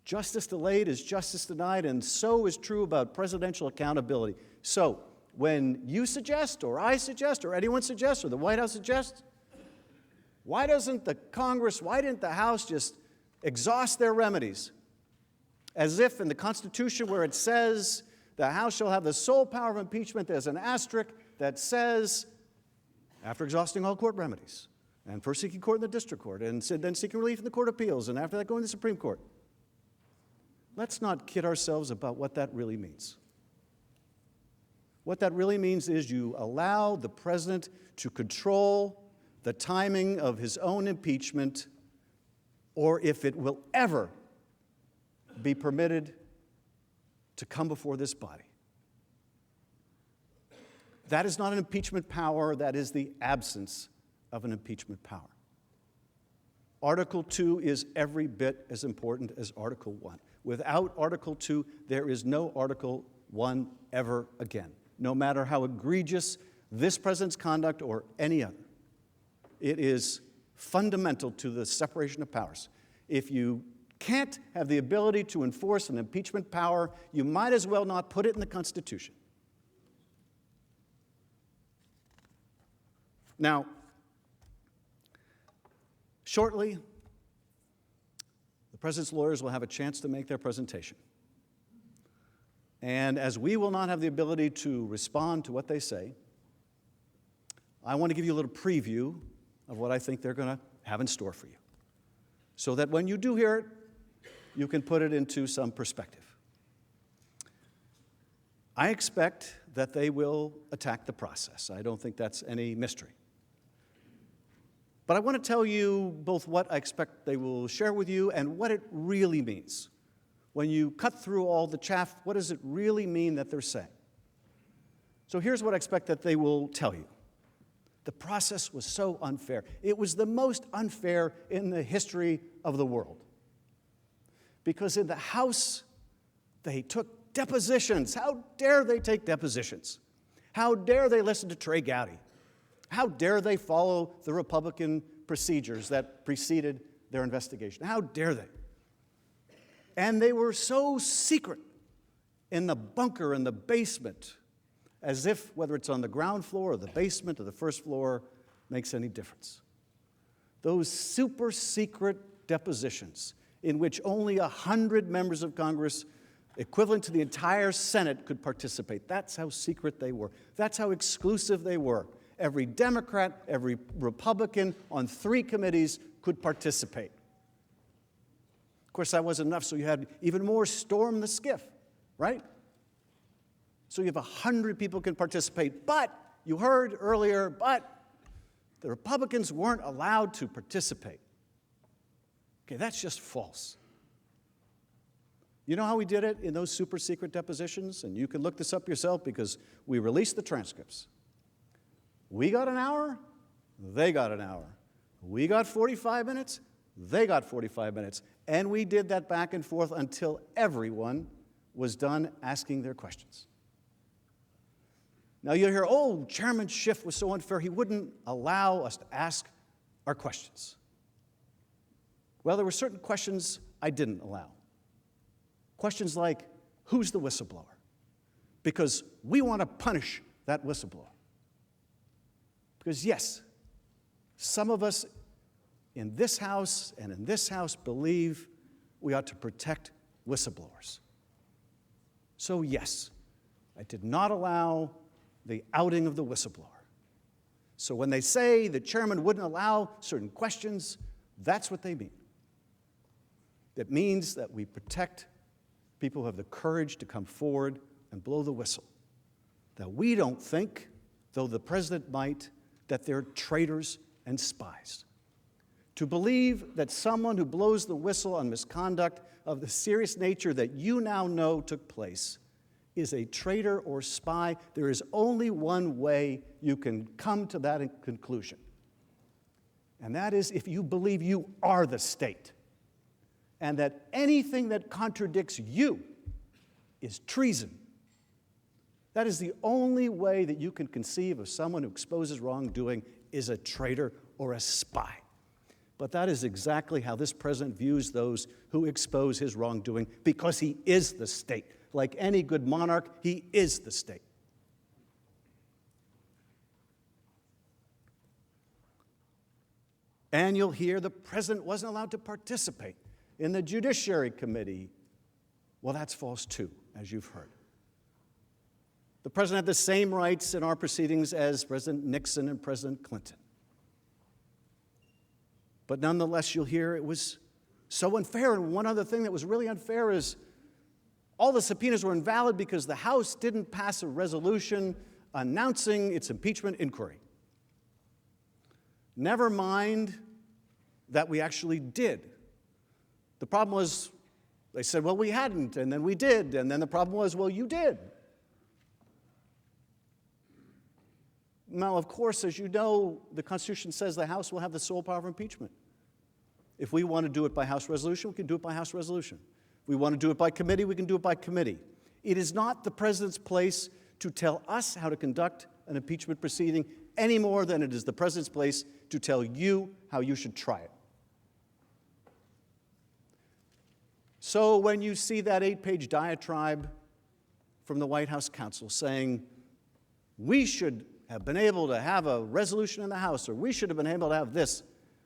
Justice delayed is justice denied, and so is true about presidential accountability. So, when you suggest, or I suggest, or anyone suggests, or the White House suggests, why doesn't the Congress, why didn't the House just exhaust their remedies? As if in the Constitution where it says the House shall have the sole power of impeachment, there's an asterisk that says, after exhausting all court remedies, and first seeking court in the district court, and then seeking relief in the Court of Appeals, and after that going to the Supreme Court. Let's not kid ourselves about what that really means. What that really means is you allow the president to control the timing of his own impeachment, or if it will ever be permitted to come before this body. That is not an impeachment power, that is the absence of an impeachment power. Article 2 is every bit as important as Article 1. Without Article 2, there is no Article 1 ever again, no matter how egregious this president's conduct or any other. It is fundamental to the separation of powers. If you can't have the ability to enforce an impeachment power, you might as well not put it in the Constitution. Now, shortly, the president's lawyers will have a chance to make their presentation. And as we will not have the ability to respond to what they say, I want to give you a little preview of what I think they're going to have in store for you, so that when you do hear it, you can put it into some perspective. I expect that they will attack the process. I don't think that's any mystery. But I want to tell you both what I expect they will share with you and what it really means. When you cut through all the chaff, what does it really mean that they're saying? So here's what I expect that they will tell you. The process was so unfair. It was the most unfair in the history of the world. Because in the House, they took depositions. How dare they take depositions? How dare they listen to Trey Gowdy? How dare they follow the Republican procedures that preceded their investigation? How dare they? And they were so secret in the bunker in the basement, as if whether it's on the ground floor or the basement or the first floor makes any difference. Those super secret depositions in which only 100 members of Congress equivalent to the entire Senate, could participate. That's how secret they were. That's how exclusive they were. Every Democrat, every Republican on 3 committees could participate. Of course, that wasn't enough, so you had even more storm the skiff, right? So you have 100 people can participate, but you heard earlier, but the Republicans weren't allowed to participate. Okay, that's just false. You know how we did it in those super secret depositions? And you can look this up yourself because we released the transcripts. We got an hour, they got an hour. We got 45 minutes, they got 45 minutes. And we did that back and forth until everyone was done asking their questions. Now you'll hear, oh, Chairman Schiff was so unfair, he wouldn't allow us to ask our questions. Well, there were certain questions I didn't allow. Questions like, who's the whistleblower? Because we want to punish that whistleblower. Because yes, some of us in this House and in this House believe we ought to protect whistleblowers. So yes, I did not allow the outing of the whistleblower. So when they say the chairman wouldn't allow certain questions, that's what they mean. It means that we protect people who have the courage to come forward and blow the whistle. That we don't think, though the president might, that they're traitors and spies. To believe that someone who blows the whistle on misconduct of the serious nature that you now know took place is a traitor or spy, there is only one way you can come to that conclusion. And that is if you believe you are the state, and that anything that contradicts you is treason. That is the only way that you can conceive of someone who exposes wrongdoing is a traitor or a spy. But that is exactly how this president views those who expose his wrongdoing, because he is the state. Like any good monarch, he is the state. And you'll hear the president wasn't allowed to participate in the Judiciary Committee. Well, that's false too, as you've heard. The president had the same rights in our proceedings as President Nixon and President Clinton. But nonetheless, you'll hear it was so unfair. And one other thing that was really unfair is all the subpoenas were invalid because the House didn't pass a resolution announcing its impeachment inquiry. Never mind that we actually did. The problem was, they said, well, we hadn't, and then we did, and then the problem was, well, you did. Now, of course, as you know, the Constitution says the House will have the sole power of impeachment. If we want to do it by House resolution, we can do it by House resolution. If we want to do it by committee, we can do it by committee. It is not the president's place to tell us how to conduct an impeachment proceeding any more than it is the president's place to tell you how you should try it. So when you see that 8-page diatribe from the White House counsel saying, we should have been able to have a resolution in the House, or we should have been able to have this,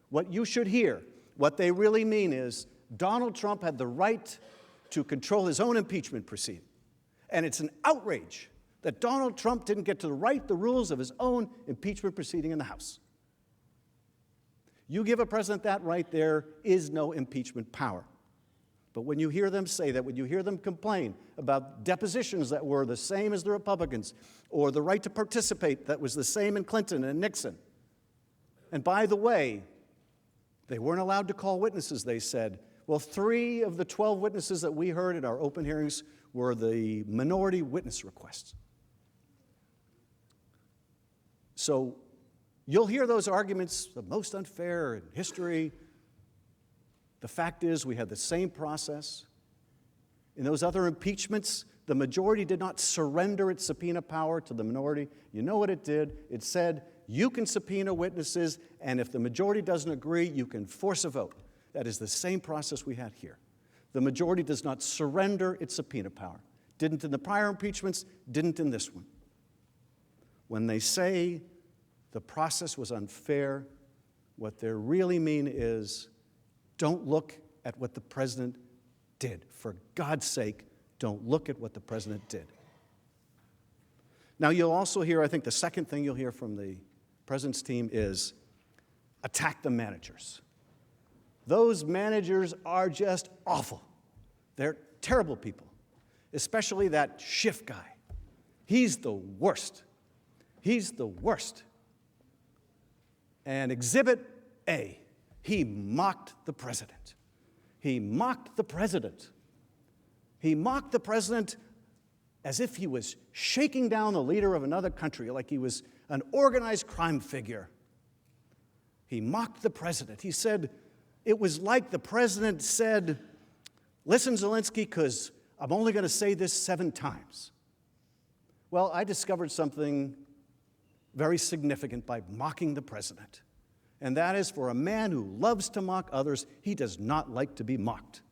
what you should hear, what they really mean is Donald Trump had the right to control his own impeachment proceeding. And it's an outrage that Donald Trump didn't get to write the rules of his own impeachment proceeding in the House. You give a president that right, there is no impeachment power. But when you hear them say that, when you hear them complain about depositions that were the same as the Republicans, or the right to participate that was the same in Clinton and Nixon, and by the way, they weren't allowed to call witnesses, they said. Well, 3 of the 12 witnesses that we heard in our open hearings were the minority witness requests. So you'll hear those arguments, the most unfair in history. The fact is, we had the same process. In those other impeachments, the majority did not surrender its subpoena power to the minority. You know what it did? It said, you can subpoena witnesses, and if the majority doesn't agree, you can force a vote. That is the same process we had here. The majority does not surrender its subpoena power. Didn't in the prior impeachments, didn't in this one. When they say the process was unfair, what they really mean is, don't look at what the president did. For God's sake, don't look at what the president did. Now, you'll also hear, I think the second thing you'll hear from the president's team is attack the managers. Those managers are just awful. They're terrible people, especially that Schiff guy. He's the worst. He's the worst. And Exhibit A, he mocked the president. He mocked the president. He mocked the president as if he was shaking down the leader of another country, like he was an organized crime figure. He mocked the president. He said, it was like the president said, listen, Zelensky, because I'm only going to say this 7 times. Well, I discovered something very significant by mocking the president. And that is, for a man who loves to mock others, he does not like to be mocked.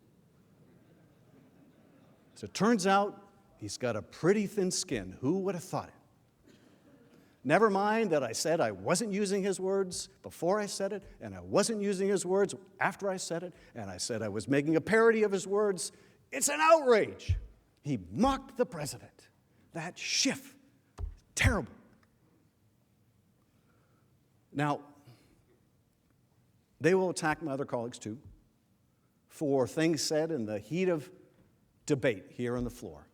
As it turns out, he's got a pretty thin skin. Who would have thought it? Never mind that I said I wasn't using his words before I said it, and I wasn't using his words after I said it, and I said I was making a parody of his words. It's an outrage. He mocked the president. That Schiff. Terrible. Now, they will attack my other colleagues too for things said in the heat of debate here on the floor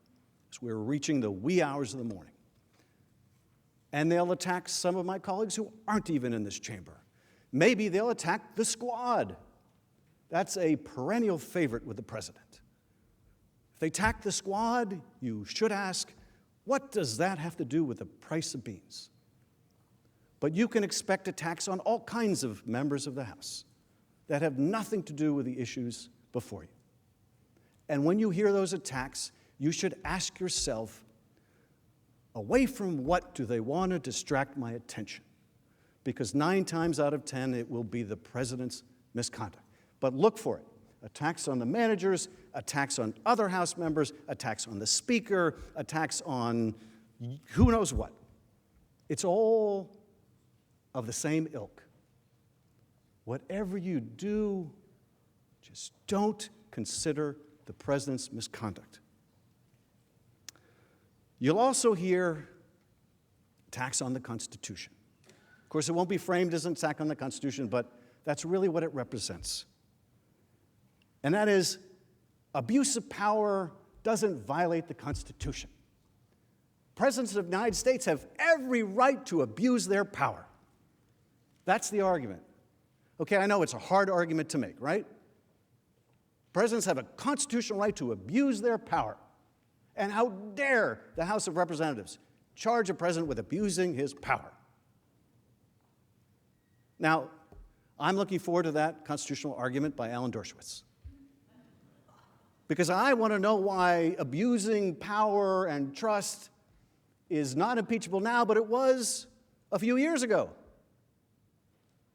as we're reaching the wee hours of the morning. And they'll attack some of my colleagues who aren't even in this chamber. Maybe they'll attack the squad. That's a perennial favorite with the president. If they attack the squad, you should ask, what does that have to do with the price of beans? But you can expect attacks on all kinds of members of the House that have nothing to do with the issues before you. And when you hear those attacks, you should ask yourself, away from what do they want to distract my attention? Because 9 times out of 10, it will be the president's misconduct. But look for it. Attacks on the managers, attacks on other House members, attacks on the Speaker, attacks on who knows what. It's all of the same ilk. Whatever you do, just don't consider the president's misconduct. You'll also hear attacks on the Constitution. Of course, it won't be framed as an attack on the Constitution, but that's really what it represents. And that is, abuse of power doesn't violate the Constitution. Presidents of the United States have every right to abuse their power. That's the argument. Okay, I know it's a hard argument to make, right? Presidents have a constitutional right to abuse their power. And how dare the House of Representatives charge a president with abusing his power? Now, I'm looking forward to that constitutional argument by Alan Dershowitz. Because I want to know why abusing power and trust is not impeachable now, but it was a few years ago.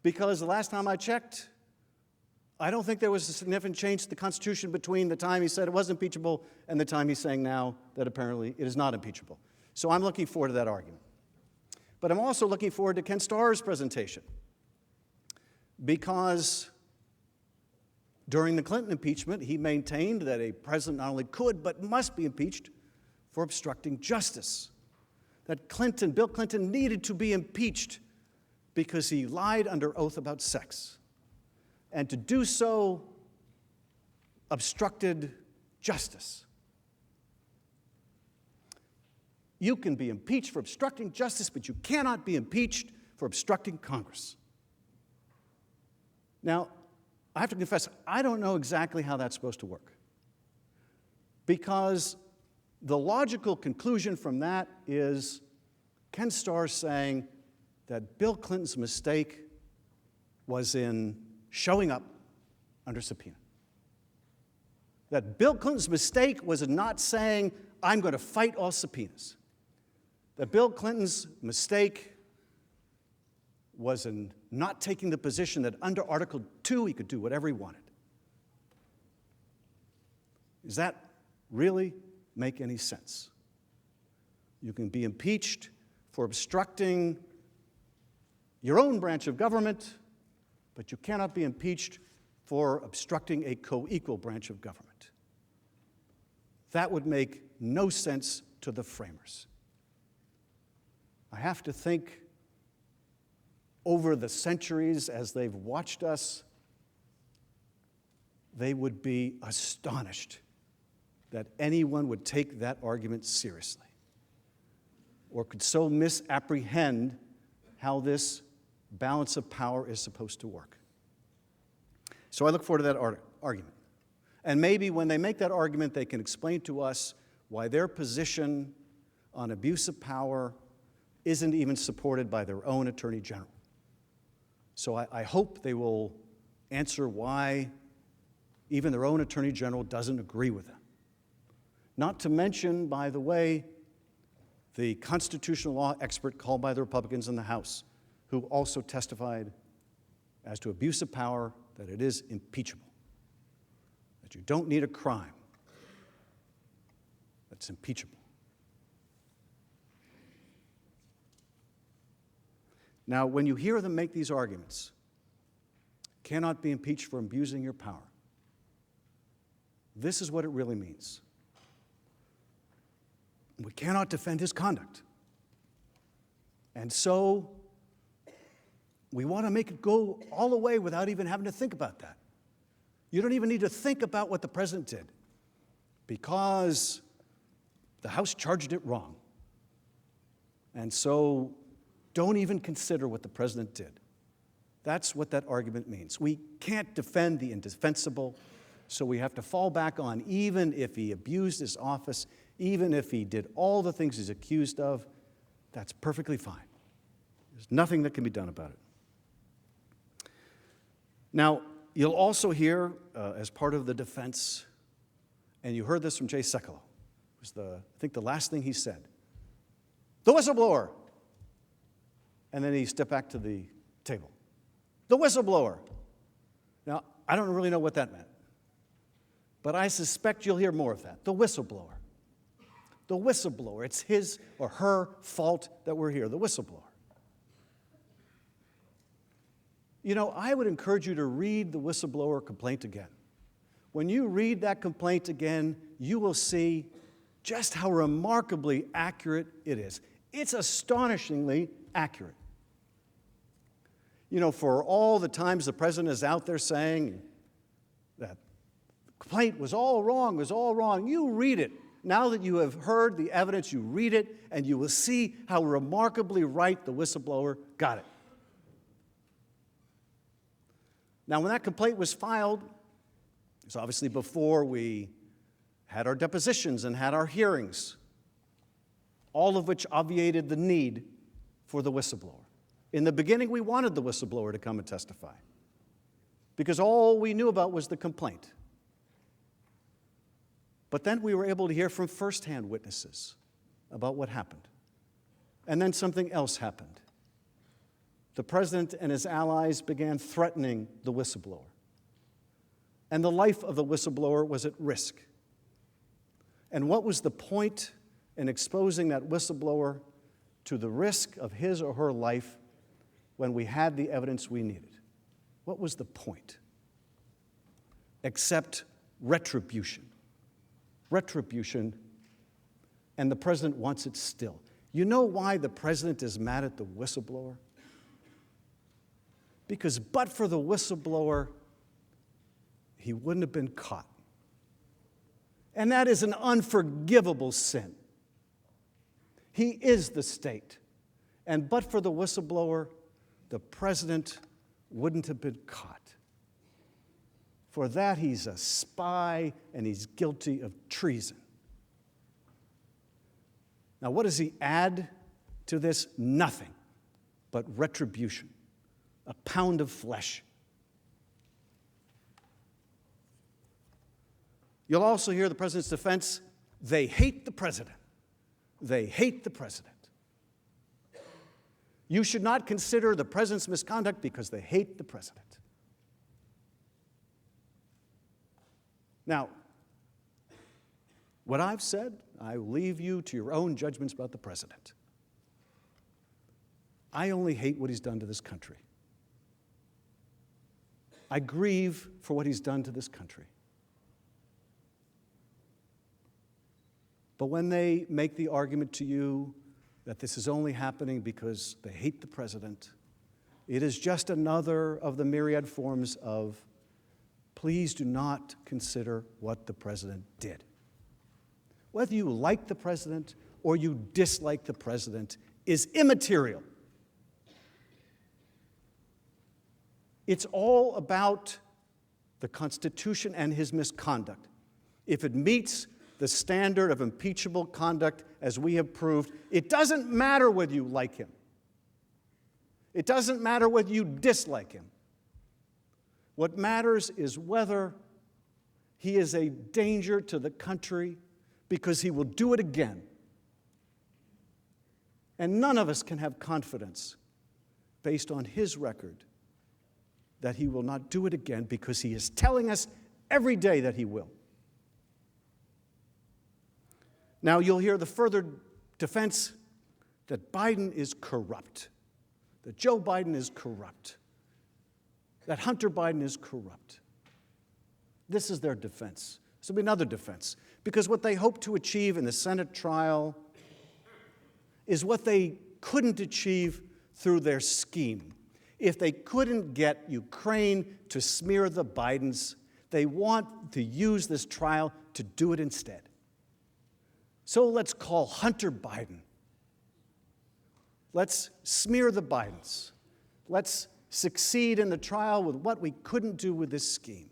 Because the last time I checked, I don't think there was a significant change to the Constitution between the time he said it was impeachable and the time he's saying now that apparently it is not impeachable. So I'm looking forward to that argument. But I'm also looking forward to Ken Starr's presentation, because during the Clinton impeachment, he maintained that a president not only could but must be impeached for obstructing justice, that Bill Clinton needed to be impeached because he lied under oath about sex. And to do so obstructed justice. You can be impeached for obstructing justice, but you cannot be impeached for obstructing Congress. Now, I have to confess, I don't know exactly how that's supposed to work. Because the logical conclusion from that is Ken Starr saying that Bill Clinton's mistake was in showing up under subpoena. That Bill Clinton's mistake was in not saying, I'm going to fight all subpoenas. That Bill Clinton's mistake was in not taking the position that under Article 2 he could do whatever he wanted. Does that really make any sense? You can be impeached for obstructing your own branch of government, but you cannot be impeached for obstructing a co-equal branch of government. That would make no sense to the framers. I have to think over the centuries as they've watched us, they would be astonished that anyone would take that argument seriously or could so misapprehend how this balance of power is supposed to work. So I look forward to that argument. And maybe when they make that argument, they can explain to us why their position on abuse of power isn't even supported by their own Attorney General. So I hope they will answer why even their own Attorney General doesn't agree with them. Not to mention, by the way, the constitutional law expert called by the Republicans in the House, who also testified as to abuse of power that it is impeachable, that you don't need a crime that's impeachable. Now, when you hear them make these arguments, cannot be impeached for abusing your power, this is what it really means. We cannot defend his conduct. And so we want to make it go all the way without even having to think about that. You don't even need to think about what the president did because the House charged it wrong. And so don't even consider what the president did. That's what that argument means. We can't defend the indefensible, so we have to fall back on even if he abused his office, even if he did all the things he's accused of, that's perfectly fine. There's nothing that can be done about it. Now, you'll also hear, as part of the defense, and you heard this from Jay Sekulow, was I think the last thing he said, the whistleblower. And then he stepped back to the table. The whistleblower. Now, I don't really know what that meant, but I suspect you'll hear more of that. The whistleblower. The whistleblower. It's his or her fault that we're here, the whistleblower. You know, I would encourage you to read the whistleblower complaint again. When you read that complaint again, you will see just how remarkably accurate it is. It's astonishingly accurate. You know, for all the times the president is out there saying that the complaint was all wrong, you read it. Now that you have heard the evidence, you read it, and you will see how remarkably right the whistleblower got it. Now, when that complaint was filed, it was obviously before we had our depositions and had our hearings, all of which obviated the need for the whistleblower. In the beginning, we wanted the whistleblower to come and testify because all we knew about was the complaint. But then we were able to hear from firsthand witnesses about what happened. And then something else happened. The president and his allies began threatening the whistleblower. And the life of the whistleblower was at risk. And what was the point in exposing that whistleblower to the risk of his or her life when we had the evidence we needed? What was the point? Except retribution. Retribution, and the president wants it still. You know why the president is mad at the whistleblower? Because but for the whistleblower, he wouldn't have been caught. And that is an unforgivable sin. He is the state. And but for the whistleblower, the president wouldn't have been caught. For that, he's a spy and he's guilty of treason. Now, what does he add to this? Nothing but retribution, a pound of flesh. You'll also hear the president's defense. They hate the president. They hate the president. You should not consider the president's misconduct because they hate the president. Now, what I've said, I leave you to your own judgments about the president. I only hate what he's done to this country. I grieve for what he's done to this country. But when they make the argument to you that this is only happening because they hate the president, it is just another of the myriad forms of, please do not consider what the president did. Whether you like the president or you dislike the president is immaterial. It's all about the Constitution and his misconduct. If it meets the standard of impeachable conduct as we have proved, it doesn't matter whether you like him. It doesn't matter whether you dislike him. What matters is whether he is a danger to the country, because he will do it again. And none of us can have confidence based on his record that he will not do it again, because he is telling us every day that he will. Now, you'll hear the further defense that Biden is corrupt, that Joe Biden is corrupt, that Hunter Biden is corrupt. This is their defense. This will be another defense, because what they hope to achieve in the Senate trial is what they couldn't achieve through their scheme. If they couldn't get Ukraine to smear the Bidens, they want to use this trial to do it instead. So let's call Hunter Biden. Let's smear the Bidens. Let's succeed in the trial with what we couldn't do with this scheme.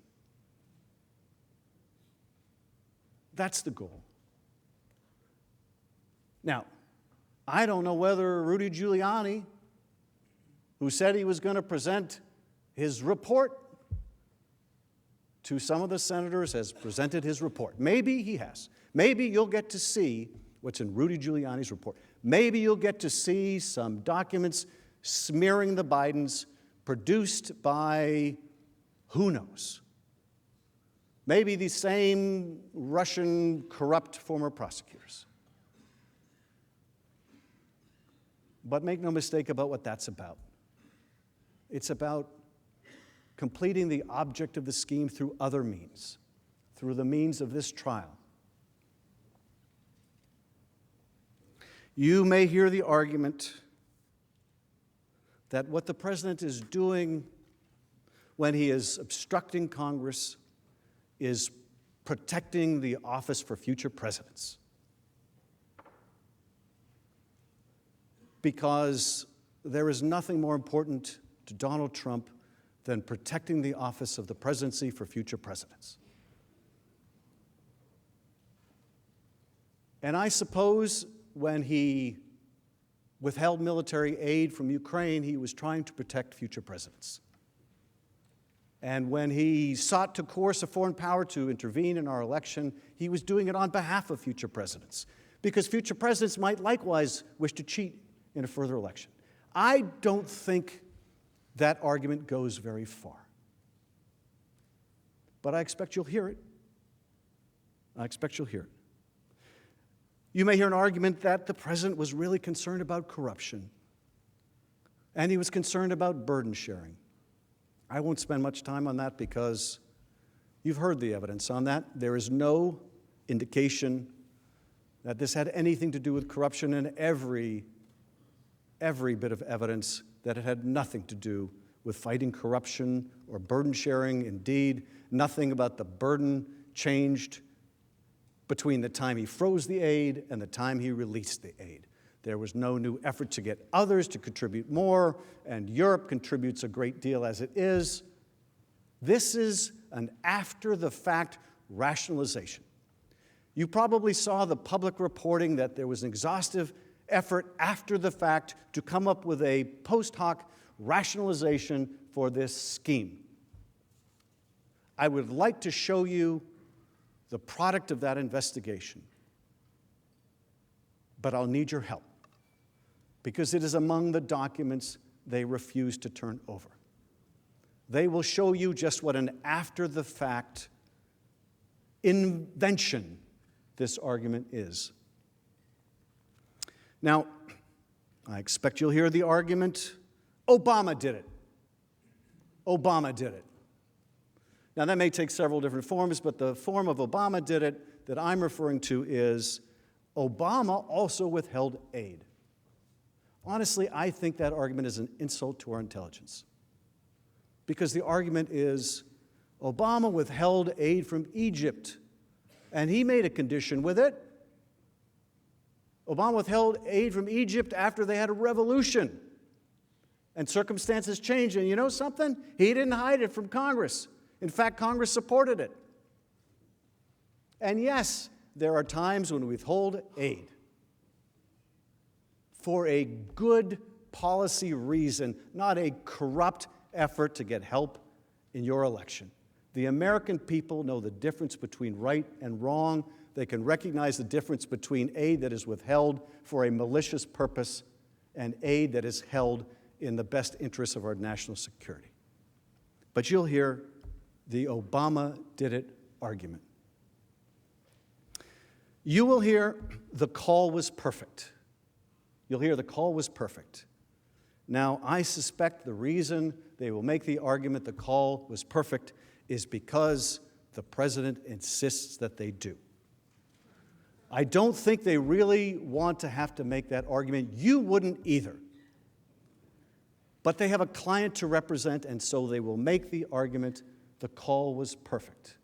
That's the goal. Now, I don't know whether Rudy Giuliani, who said he was going to present his report to some of the senators, has presented his report. Maybe he has. Maybe you'll get to see what's in Rudy Giuliani's report. Maybe you'll get to see some documents smearing the Bidens produced by who knows. Maybe the same Russian corrupt former prosecutors. But make no mistake about what that's about. It's about completing the object of the scheme through other means, through the means of this trial. You may hear the argument that what the president is doing when he is obstructing Congress is protecting the office for future presidents. Because there is nothing more important to Donald Trump than protecting the office of the presidency for future presidents. And I suppose when he withheld military aid from Ukraine, he was trying to protect future presidents. And when he sought to coerce a foreign power to intervene in our election, he was doing it on behalf of future presidents, because future presidents might likewise wish to cheat in a further election. I don't think that argument goes very far. But I expect you'll hear it. I expect you'll hear it. You may hear an argument that the president was really concerned about corruption, and he was concerned about burden sharing. I won't spend much time on that because you've heard the evidence on that. There is no indication that this had anything to do with corruption, and every bit of evidence that it had nothing to do with fighting corruption or burden sharing. Indeed, nothing about the burden changed between the time he froze the aid and the time he released the aid. There was no new effort to get others to contribute more, and Europe contributes a great deal as it is. This is an after-the-fact rationalization. You probably saw the public reporting that there was an exhaustive effort after the fact to come up with a post hoc rationalization for this scheme. I would like to show you the product of that investigation, but I'll need your help, because it is among the documents they refuse to turn over. They will show you just what an after-the-fact invention this argument is. Now, I expect you'll hear the argument, Obama did it. Obama did it. Now, that may take several different forms, but the form of Obama did it that I'm referring to is Obama also withheld aid. Honestly, I think that argument is an insult to our intelligence. Because the argument is Obama withheld aid from Egypt, and he made a condition with it. Obama withheld aid from Egypt after they had a revolution. And circumstances changed. And you know something? He didn't hide it from Congress. In fact, Congress supported it. And yes, there are times when we withhold aid for a good policy reason, not a corrupt effort to get help in your election. The American people know the difference between right and wrong. They can recognize the difference between aid that is withheld for a malicious purpose and aid that is held in the best interests of our national security. But you'll hear the Obama did it argument. You will hear the call was perfect. You'll hear the call was perfect. Now, I suspect the reason they will make the argument the call was perfect is because the president insists that they do. I don't think they really want to have to make that argument. You wouldn't either. But they have a client to represent, and so they will make the argument the call was perfect.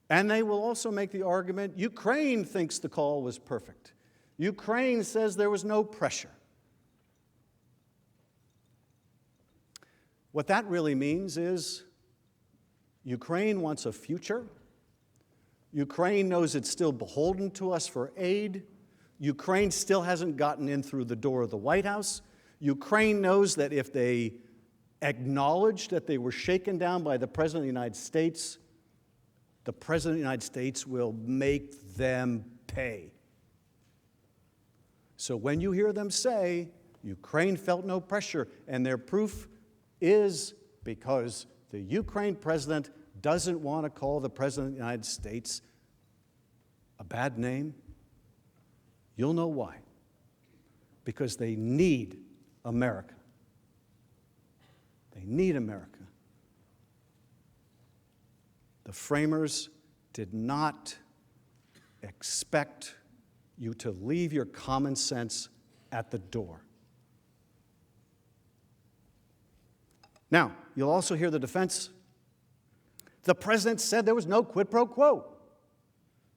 And they will also make the argument Ukraine thinks the call was perfect. Ukraine says there was no pressure. What that really means is Ukraine wants a future. Ukraine knows it's still beholden to us for aid. Ukraine still hasn't gotten in through the door of the White House. Ukraine knows that if they acknowledge that they were shaken down by the President of the United States, the President of the United States will make them pay. So when you hear them say Ukraine felt no pressure, and their proof is because the Ukraine president doesn't want to call the President of the United States a bad name, you'll know why. Because they need America. They need America. The framers did not expect you to leave your common sense at the door. Now, you'll also hear the defense. The president said there was no quid pro quo.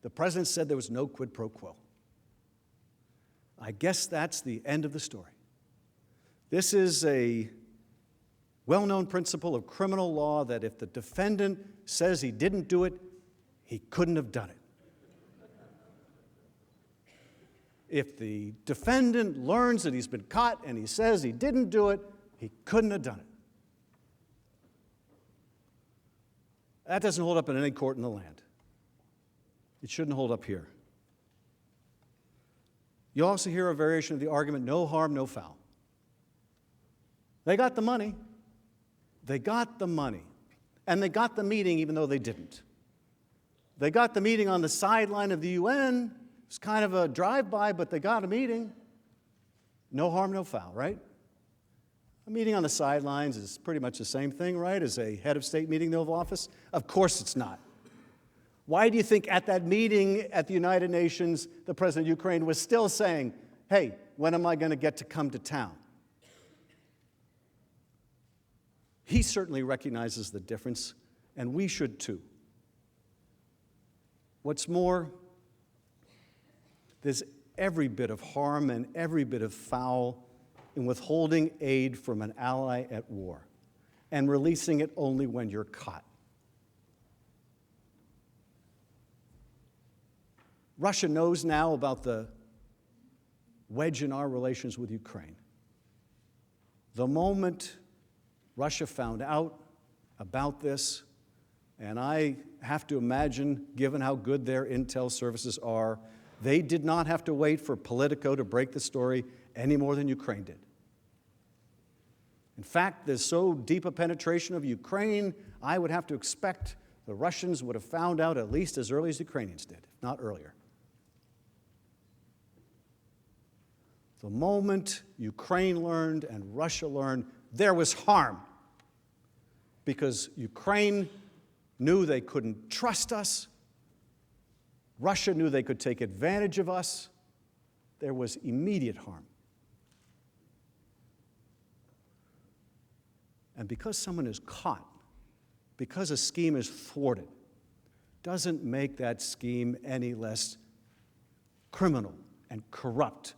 The president said there was no quid pro quo. I guess that's the end of the story. This is a well-known principle of criminal law that if the defendant says he didn't do it, he couldn't have done it. If the defendant learns that he's been caught and he says he didn't do it, he couldn't have done it. That doesn't hold up in any court in the land. It shouldn't hold up here. You also hear a variation of the argument, no harm, no foul. They got the money. They got the money. And they got the meeting even though they didn't. They got the meeting on the sideline of the UN. It's kind of a drive-by, but they got a meeting. No harm, no foul, right? A meeting on the sidelines is pretty much the same thing, right, as a head of state meeting in the Oval Office? Of course it's not. Why do you think at that meeting at the United Nations, the president of Ukraine was still saying, hey, when am I going to get to come to town? He certainly recognizes the difference, and we should too. What's more, there's every bit of harm and every bit of foul in withholding aid from an ally at war and releasing it only when you're caught. Russia knows now about the wedge in our relations with Ukraine. The moment Russia found out about this, and I have to imagine, given how good their intel services are, they did not have to wait for Politico to break the story any more than Ukraine did. In fact, there's so deep a penetration of Ukraine, I would have to expect the Russians would have found out at least as early as the Ukrainians did, if not earlier. The moment Ukraine learned and Russia learned, there was harm because Ukraine knew they couldn't trust us. Russia knew they could take advantage of us. There was immediate harm. And because someone is caught, because a scheme is thwarted, doesn't make that scheme any less criminal and corrupt.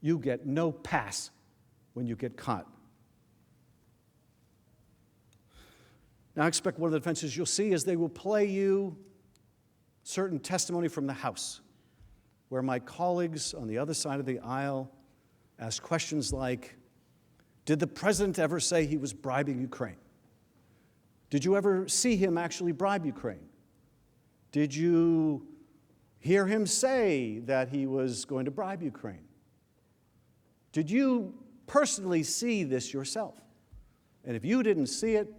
You get no pass when you get caught. Now, I expect one of the defenses you'll see is they will play you certain testimony from the House, where my colleagues on the other side of the aisle ask questions like, did the president ever say he was bribing Ukraine? Did you ever see him actually bribe Ukraine? Did you hear him say that he was going to bribe Ukraine? Did you personally see this yourself? And if you didn't see it,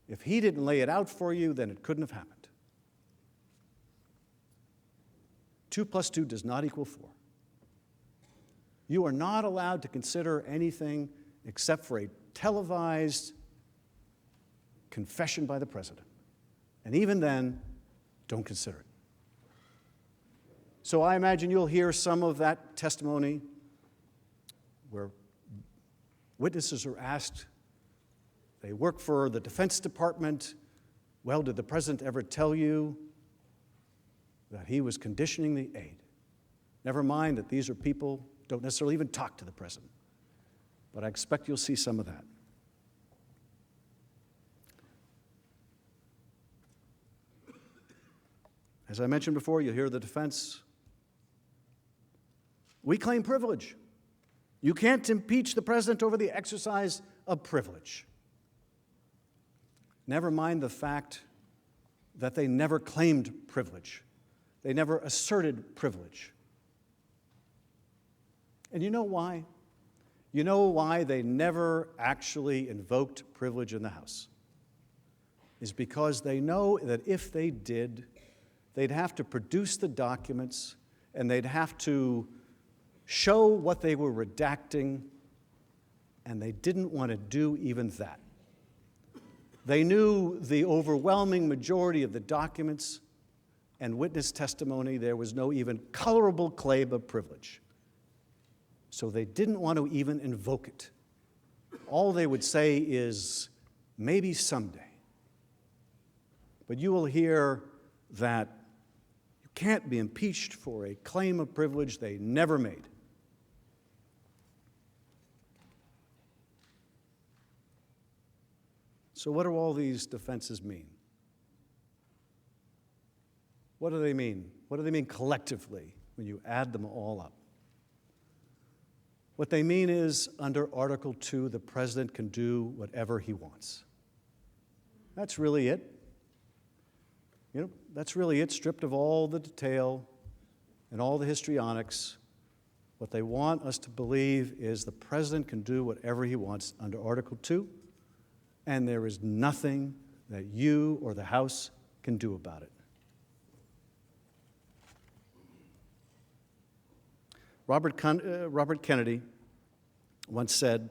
if he didn't lay it out for you, then it couldn't have happened. 2 + 2 does not equal 4. You are not allowed to consider anything except for a televised confession by the president. And even then, don't consider it. So I imagine you'll hear some of that testimony where witnesses are asked, they work for the Defense Department, well, did the president ever tell you that he was conditioning the aid? Never mind that these are people who don't necessarily even talk to the president. But I expect you'll see some of that. As I mentioned before, you'll hear the defense. We claim privilege. You can't impeach the president over the exercise of privilege. Never mind the fact that they never claimed privilege. They never asserted privilege. And you know why? You know why they never actually invoked privilege in the House? Is because they know that if they did, they'd have to produce the documents and they'd have to show what they were redacting, and they didn't want to do even that. They knew the overwhelming majority of the documents and witness testimony, there was no even colorable claim of privilege. So they didn't want to even invoke it. All they would say is, maybe someday. But you will hear that you can't be impeached for a claim of privilege they never made. So what do all these defenses mean? What do they mean? What do they mean collectively when you add them all up? What they mean is, under Article 2, the president can do whatever he wants. That's really it. You know, that's really it, stripped of all the detail and all the histrionics. What they want us to believe is the president can do whatever he wants under Article 2, and there is nothing that you or the House can do about it. Robert Kennedy once said,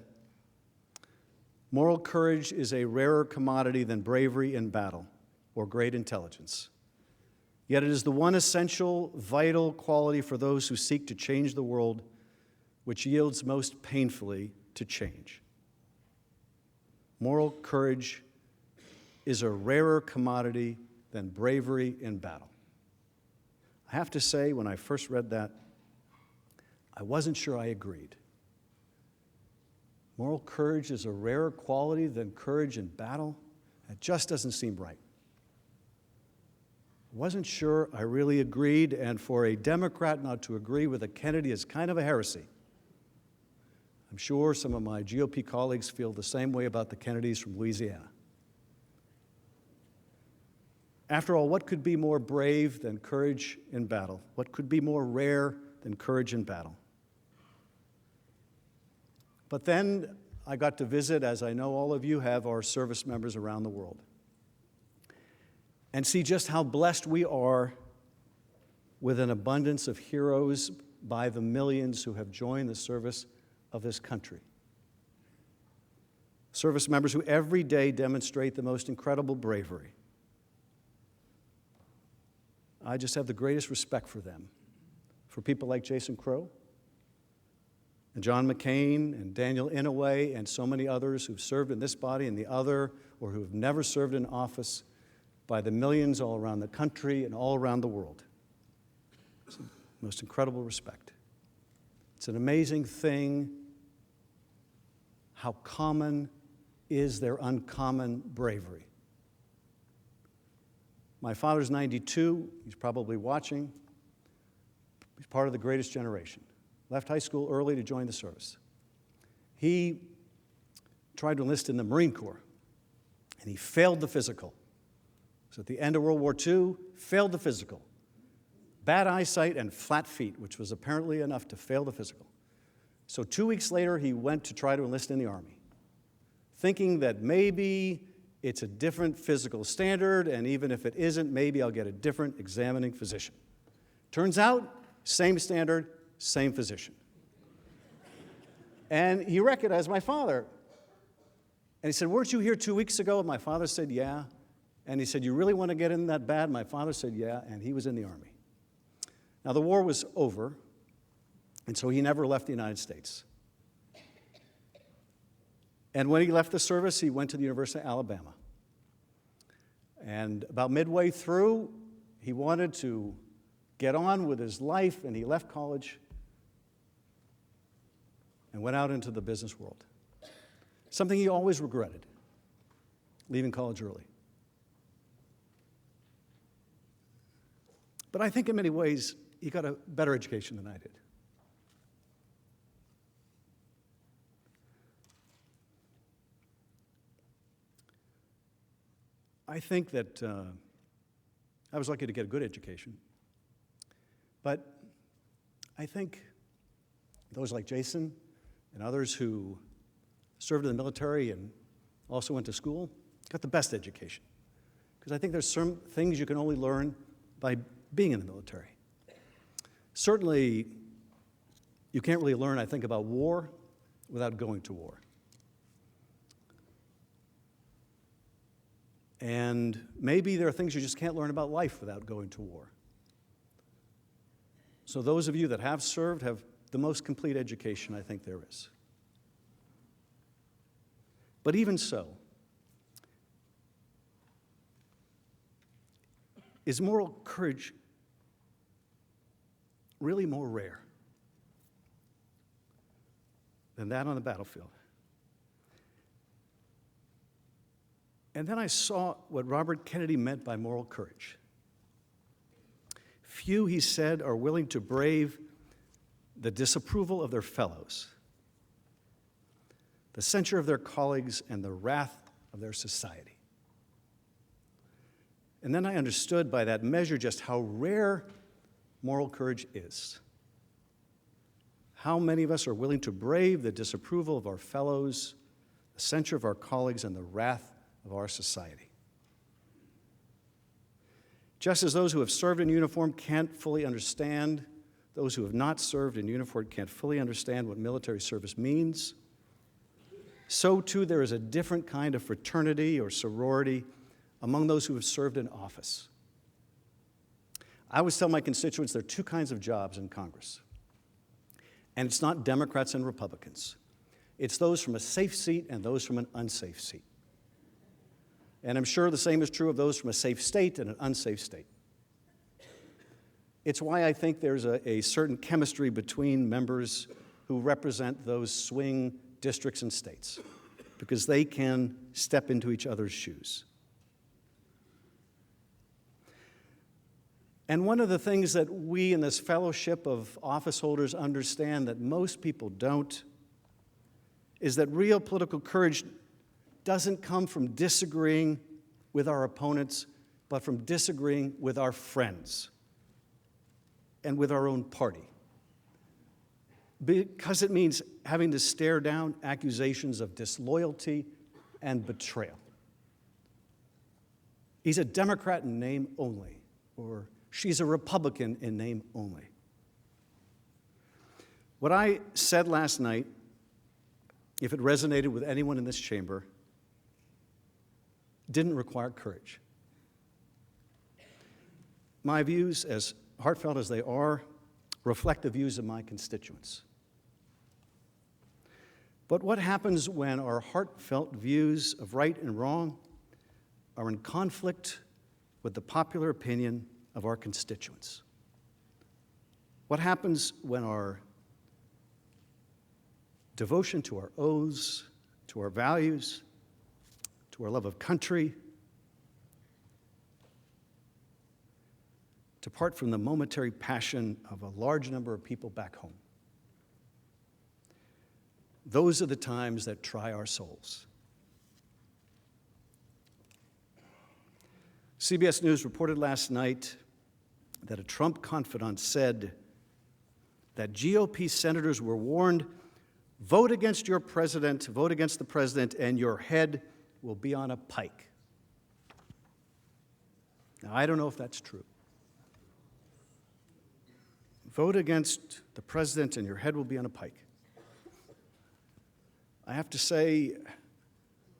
"Moral courage is a rarer commodity than bravery in battle or great intelligence. Yet it is the one essential, vital quality for those who seek to change the world which yields most painfully to change." Moral courage is a rarer commodity than bravery in battle. I have to say, when I first read that, I wasn't sure I agreed. Moral courage is a rarer quality than courage in battle? That just doesn't seem right. I wasn't sure I really agreed, and for a Democrat not to agree with a Kennedy is kind of a heresy. I'm sure some of my GOP colleagues feel the same way about the Kennedys from Louisiana. After all, what could be more brave than courage in battle? What could be more rare than courage in battle? But then I got to visit, as I know all of you have, our service members around the world, and see just how blessed we are with an abundance of heroes by the millions who have joined the service of this country. service members who every day demonstrate the most incredible bravery. I just have the greatest respect for them, for people like Jason Crow and John McCain and Daniel Inouye and so many others who've served in this body and the other, or who have never served in office, by the millions all around the country and all around the world. It's the most incredible respect. It's an amazing thing how common is their uncommon bravery. My father's 92. He's probably watching. He's part of the greatest generation. Left high school early to join the service. He tried to enlist in the Marine Corps, and he failed the physical. So at the end of World War II, failed the physical. Bad eyesight and flat feet, which was apparently enough to fail the physical. So 2 weeks later, he went to try to enlist in the Army, thinking that maybe it's a different physical standard, and even if it isn't, maybe I'll get a different examining physician. Turns out, same standard, same physician. And he recognized my father. And he said, "Weren't you here 2 weeks ago?" And my father said, "Yeah." And he said, "You really want to get in that bad?" My father said, "Yeah," and he was in the Army. Now, the war was over, and so he never left the United States. And when he left the service, he went to the University of Alabama. And about midway through, he wanted to get on with his life, and he left college and went out into the business world. Something he always regretted, leaving college early. But I think in many ways, he got a better education than I did. I think that I was lucky to get a good education. But I think those like Jason and others who served in the military and also went to school got the best education. Because I think there's some things you can only learn by being in the military. Certainly, you can't really learn, I think, about war without going to war. And maybe there are things you just can't learn about life without going to war. So those of you that have served have the most complete education I think there is. But even so, is moral courage really more rare than that on the battlefield? And then I saw what Robert Kennedy meant by moral courage. Few, he said, are willing to brave the disapproval of their fellows, the censure of their colleagues, and the wrath of their society. And then I understood by that measure just how rare moral courage is. How many of us are willing to brave the disapproval of our fellows, the censure of our colleagues, and the wrath of our society? Just as those who have served in uniform can't fully understand, those who have not served in uniform can't fully understand what military service means, so too there is a different kind of fraternity or sorority among those who have served in office. I always tell my constituents there are two kinds of jobs in Congress. And it's not Democrats and Republicans. It's those from a safe seat and those from an unsafe seat. And I'm sure the same is true of those from a safe state and an unsafe state. It's why I think there's a certain chemistry between members who represent those swing districts and states, because they can step into each other's shoes. And one of the things that we in this fellowship of office holders understand that most people don't is that real political courage doesn't come from disagreeing with our opponents, but from disagreeing with our friends and with our own party. Because it means having to stare down accusations of disloyalty and betrayal. He's a Democrat in name only, or she's a Republican in name only. What I said last night if it resonated with anyone in this chamber, didn't require courage. My views, as heartfelt as they are, reflect the views of my constituents. But what happens when our heartfelt views of right and wrong are in conflict with the popular opinion of our constituents? What happens when our devotion to our oaths, to our values, to our love of country, depart from the momentary passion of a large number of people back home? Those are the times that try our souls. CBS News reported last night that a Trump confidant said that GOP senators were warned, vote against your president, vote against the president, and your head will be on a pike. Now, I don't know if that's true. Vote against the president and your head will be on a pike. I have to say,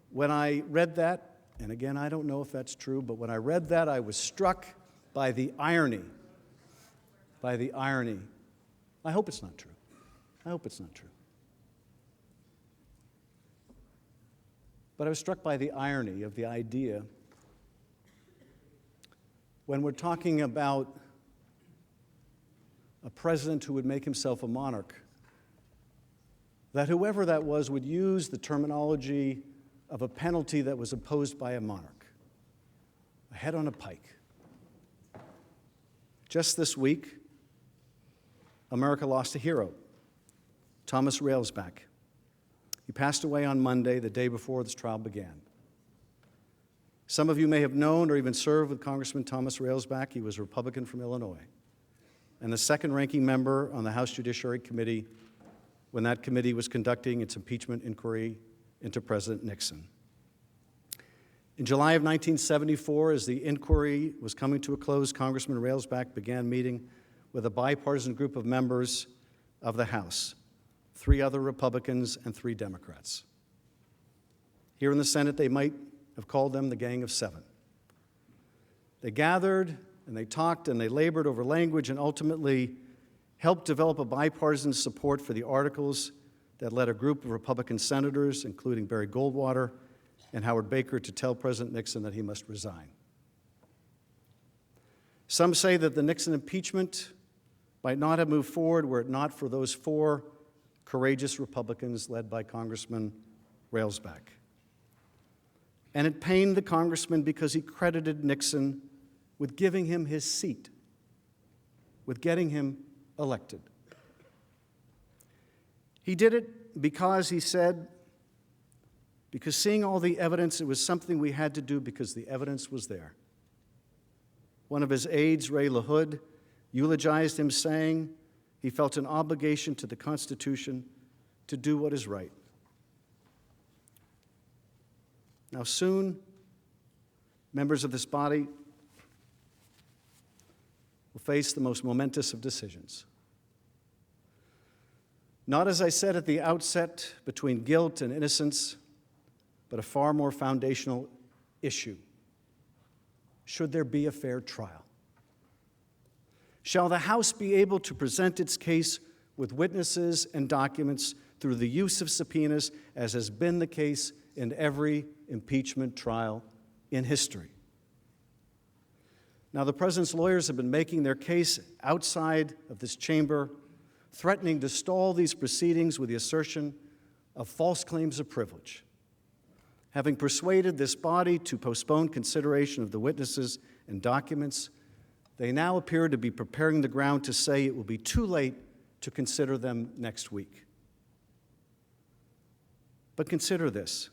when I read that, and again, I don't know if that's true, but when I read that, I was struck by the irony. By the irony. I hope it's not true. I hope it's not true. But I was struck by the irony of the idea when we're talking about a president who would make himself a monarch, that whoever that was would use the terminology of a penalty that was imposed by a monarch, a head on a pike. Just this week, America lost a hero, Thomas Railsback. He passed away on Monday, the day before this trial began. Some of you may have known or even served with Congressman Thomas Railsback. He was a Republican from Illinois, and the second-ranking member on the House Judiciary Committee when that committee was conducting its impeachment inquiry into President Nixon. In July of 1974, as the inquiry was coming to a close, Congressman Railsback began meeting with a bipartisan group of members of the House, 3 other Republicans and 3 Democrats. Here in the Senate, they might have called them the Gang of 7. They gathered and they talked and they labored over language and ultimately helped develop a bipartisan support for the articles that led a group of Republican senators, including Barry Goldwater and Howard Baker, to tell President Nixon that he must resign. Some say that the Nixon impeachment might not have moved forward were it not for those 4 courageous Republicans led by Congressman Railsback. And it pained the congressman because he credited Nixon with giving him his seat, with getting him elected. He did it because, he said, because seeing all the evidence, it was something we had to do because the evidence was there. One of his aides, Ray LaHood, eulogized him, saying he felt an obligation to the Constitution to do what is right. Now soon, members of this body will face the most momentous of decisions. Not, as I said at the outset, between guilt and innocence, but a far more foundational issue. Should there be a fair trial? Shall the House be able to present its case with witnesses and documents through the use of subpoenas, as has been the case in every impeachment trial in history? Now, the president's lawyers have been making their case outside of this chamber, threatening to stall these proceedings with the assertion of false claims of privilege. Having persuaded this body to postpone consideration of the witnesses and documents, they now appear to be preparing the ground to say it will be too late to consider them next week. But consider this.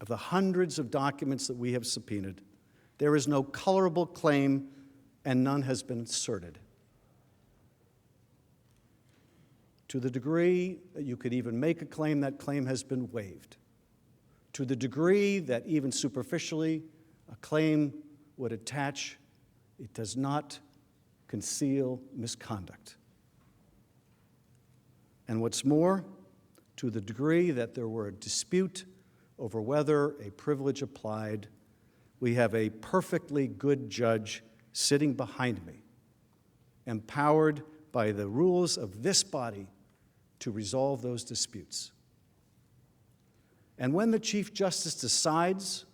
Of the hundreds of documents that we have subpoenaed, there is no colorable claim and none has been asserted. To the degree that you could even make a claim, that claim has been waived. To the degree that even superficially a claim would attach, it does not conceal misconduct. And what's more, to to the degree that there were a dispute over whether a privilege applied, we have a perfectly good judge sitting behind me, empowered by the rules of this body to resolve those disputes. And when the Chief Justice decides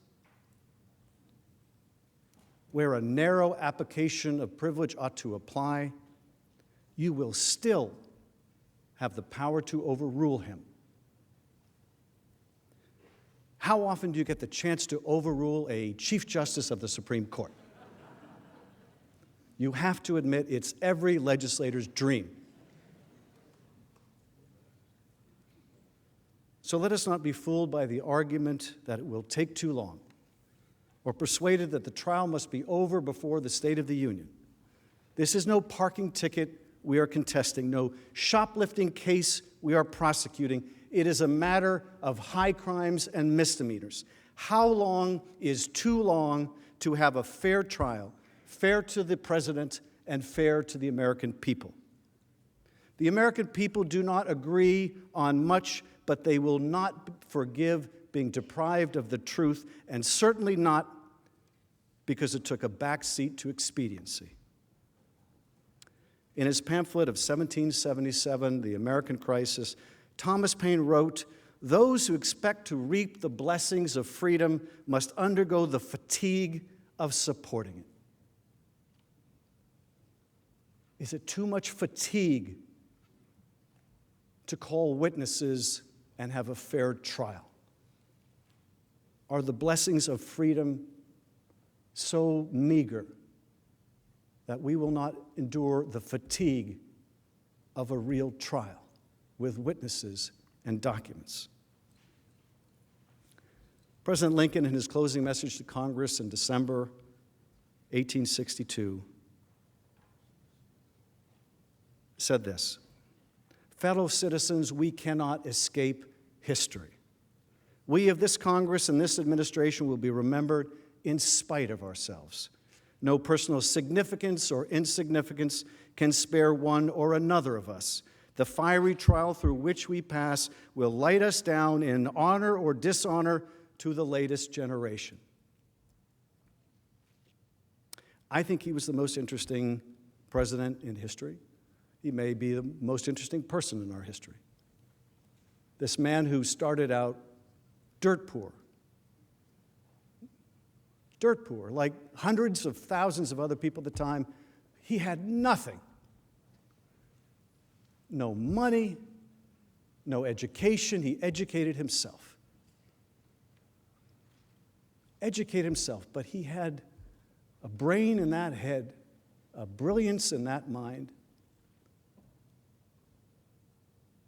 where a narrow application of privilege ought to apply, you will still have the power to overrule him. How often do you get the chance to overrule a Chief Justice of the Supreme Court? You have to admit it's every legislator's dream. So let us not be fooled by the argument that it will take too long, or persuaded that the trial must be over before the State of the Union. This is no parking ticket we are contesting, no shoplifting case we are prosecuting. It is a matter of high crimes and misdemeanors. How long is too long to have a fair trial, fair to the president and fair to the American people? The American people do not agree on much, but they will not forgive being deprived of the truth, and certainly not because it took a back seat to expediency. In his pamphlet of 1777, The American Crisis, Thomas Paine wrote, "Those who expect to reap the blessings of freedom must undergo the fatigue of supporting it." Is it too much fatigue to call witnesses and have a fair trial? Are the blessings of freedom so meager that we will not endure the fatigue of a real trial with witnesses and documents? President Lincoln, in his closing message to Congress in December 1862, said this: "Fellow citizens, we cannot escape history. We of this Congress and this administration will be remembered in spite of ourselves. No personal significance or insignificance can spare one or another of us. The fiery trial through which we pass will light us down in honor or dishonor to the latest generation." I think he was the most interesting president in history. He may be the most interesting person in our history. This man who started out dirt poor, like hundreds of thousands of other people at the time. He had nothing. No money, no education. He educated himself. But he had a brain in that head, a brilliance in that mind,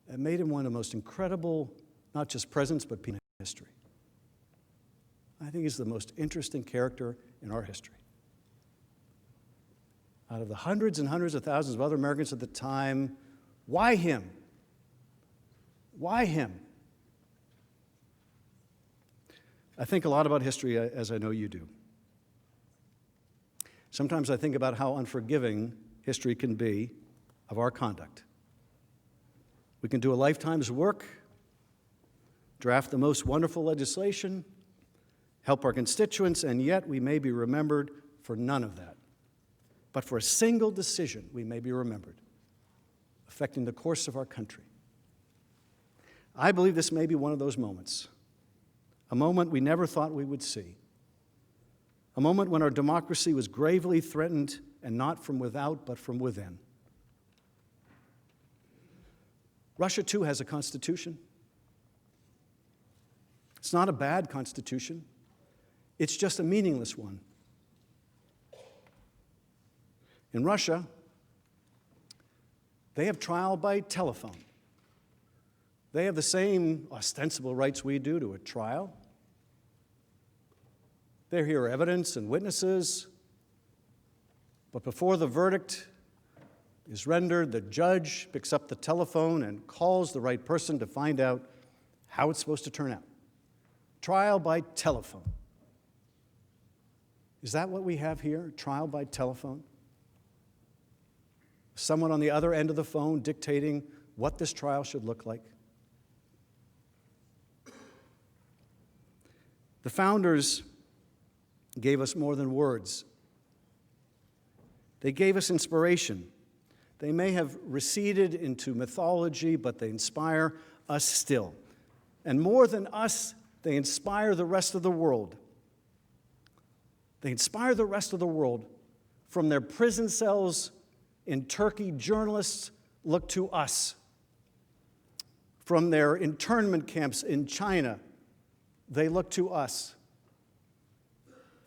that made him one of the most incredible, not just presidents, but people in history. I think he's the most interesting character in our history. Out of the hundreds and hundreds of thousands of other Americans at the time, why him? Why him? I think a lot about history, as I know you do. Sometimes I think about how unforgiving history can be of our conduct. We can do a lifetime's work, draft the most wonderful legislation, help our constituents, and yet we may be remembered for none of that. But for a single decision, we may be remembered, affecting the course of our country. I believe this may be one of those moments, a moment we never thought we would see, a moment when our democracy was gravely threatened, and not from without, but from within. Russia, too, has a constitution. It's not a bad constitution. It's just a meaningless one. In Russia, they have trial by telephone. They have the same ostensible rights we do to a trial. They hear evidence and witnesses, but before the verdict is rendered, the judge picks up the telephone and calls the right person to find out how it's supposed to turn out. Trial by telephone. Is that what we have here? Trial by telephone? Someone on the other end of the phone dictating what this trial should look like? The founders gave us more than words. They gave us inspiration. They may have receded into mythology, but they inspire us still. And more than us, they inspire the rest of the world. They inspire the rest of the world. From their prison cells in Turkey, journalists look to us. From their internment camps in China, they look to us.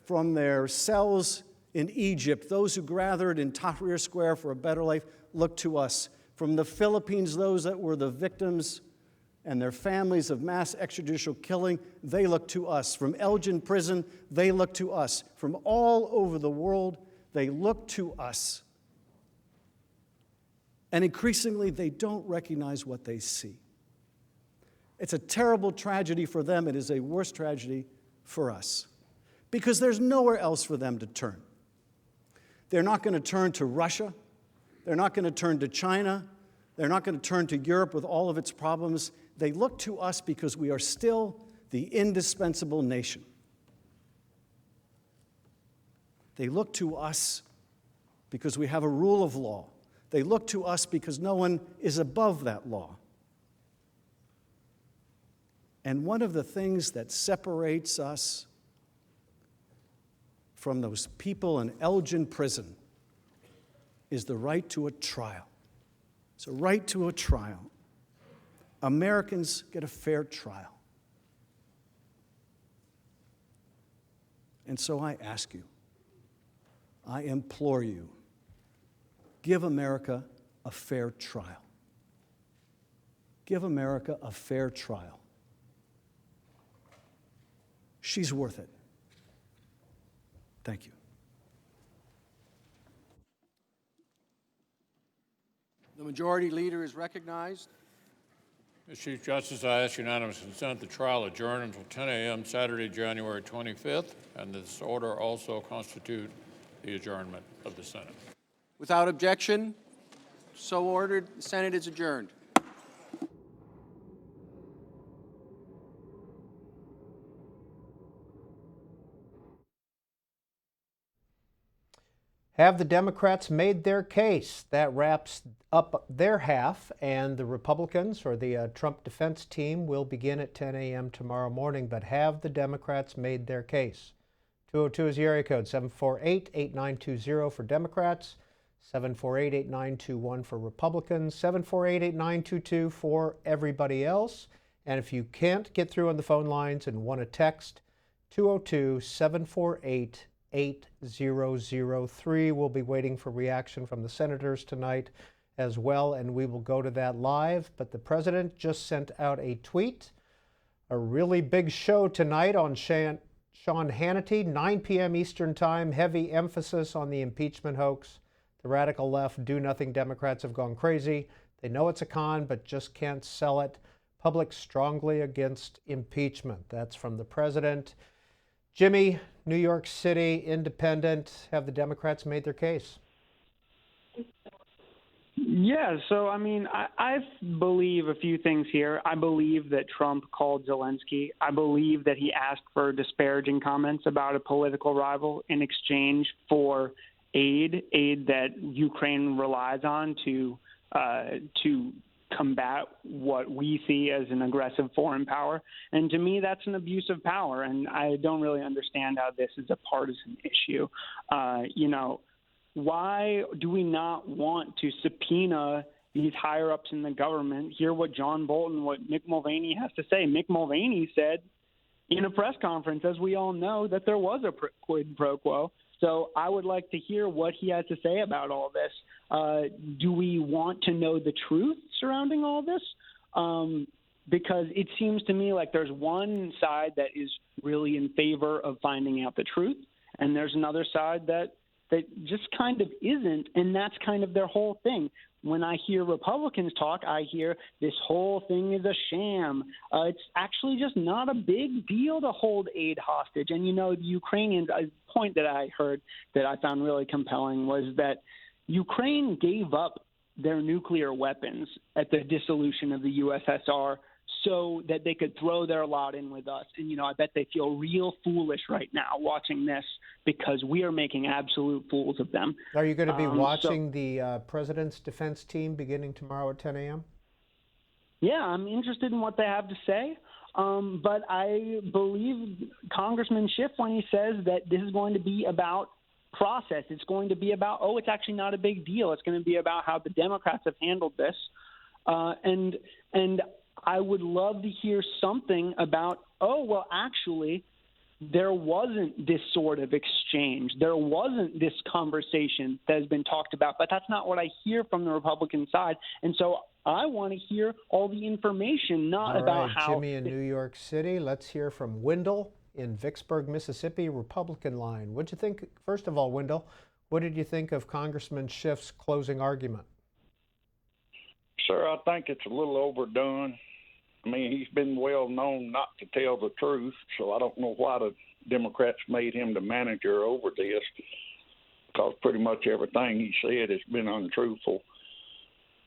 From their cells in Egypt, those who gathered in Tahrir Square for a better life look to us. From the Philippines, those that were the victims and their families of mass extrajudicial killing, they look to us. From Elgin Prison, they look to us. From all over the world, they look to us. And increasingly, they don't recognize what they see. It's a terrible tragedy for them. It is a worse tragedy for us, because there's nowhere else for them to turn. They're not going to turn to Russia. They're not going to turn to China. They're not going to turn to Europe with all of its problems. They look to us because we are still the indispensable nation. They look to us because we have a rule of law. They look to us because no one is above that law. And one of the things that separates us from those people in Elgin Prison is the right to a trial. It's a right to a trial. Americans get a fair trial. And so I ask you, I implore you, give America a fair trial. Give America a fair trial. She's worth it. Thank you. The majority leader is recognized. Mr. Chief Justice, I ask unanimous consent the trial adjourn until 10 a.m. Saturday, January 25th, and this order also constitute the adjournment of the Senate. Without objection, so ordered. The Senate is adjourned. Have the Democrats made their case? That wraps up their half, and the Republicans, or the Trump defense team, will begin at 10 a.m. tomorrow morning. But have the Democrats made their case? 202 is the area code, 748-8920 for Democrats, 748-8921 for Republicans, 748-8922 for everybody else. And if you can't get through on the phone lines and want to text, 202-748-8003. We'll be waiting for reaction from the senators tonight as well, and we will go to that live. But the president just sent out a tweet, a really big show tonight on Sean Hannity, 9 p.m. Eastern Time, heavy emphasis on the impeachment hoax. The radical left, do-nothing Democrats have gone crazy. They know it's a con, but just can't sell it. Public strongly against impeachment. That's from the president. Jimmy, New York City, Independent, have the Democrats made their case? Yeah, so I mean, I believe a few things here. I believe that Trump called Zelensky. I believe that he asked for disparaging comments about a political rival in exchange for aid that Ukraine relies on to combat what we see as an aggressive foreign power. And to me, that's an abuse of power, and I don't really understand how this is a partisan issue. Why do we not want to subpoena these higher-ups in the government, hear what John Bolton, what Mick Mulvaney has to say? Mick Mulvaney said in a press conference, as we all know, that there was a quid pro quo. So I would like to hear what he has to say about all this. Do we want to know the truth surrounding all this? Because it seems to me like there's one side that is really in favor of finding out the truth, and there's another side that just kind of isn't, and that's kind of their whole thing. When I hear Republicans talk, I hear this whole thing is a sham. It's actually just not a big deal to hold aid hostage. And, the Ukrainians, a point that I heard that I found really compelling was that Ukraine gave up their nuclear weapons at the dissolution of the USSR so that they could throw their lot in with us. And, I bet they feel real foolish right now watching this because we are making absolute fools of them. Are you going to be watching the President's Defense Team beginning tomorrow at 10 a.m.? Yeah, I'm interested in what they have to say. But I believe Congressman Schiff when he says that this is going to be about process. It's going to be about, it's actually not a big deal. It's going to be about how the Democrats have handled this. And I would love to hear something about, actually, there wasn't this sort of exchange. There wasn't this conversation that has been talked about. But that's not what I hear from the Republican side. And so I want to hear all the information, not about how. Jimmy in New York City. Let's hear from Wendell in Vicksburg, Mississippi, Republican line. What'd you think? First of all, Wendell, what did you think of Congressman Schiff's closing argument? Sir, I think it's a little overdone. I mean, he's been well known not to tell the truth, so I don't know why the Democrats made him the manager over this, because pretty much everything he said has been untruthful.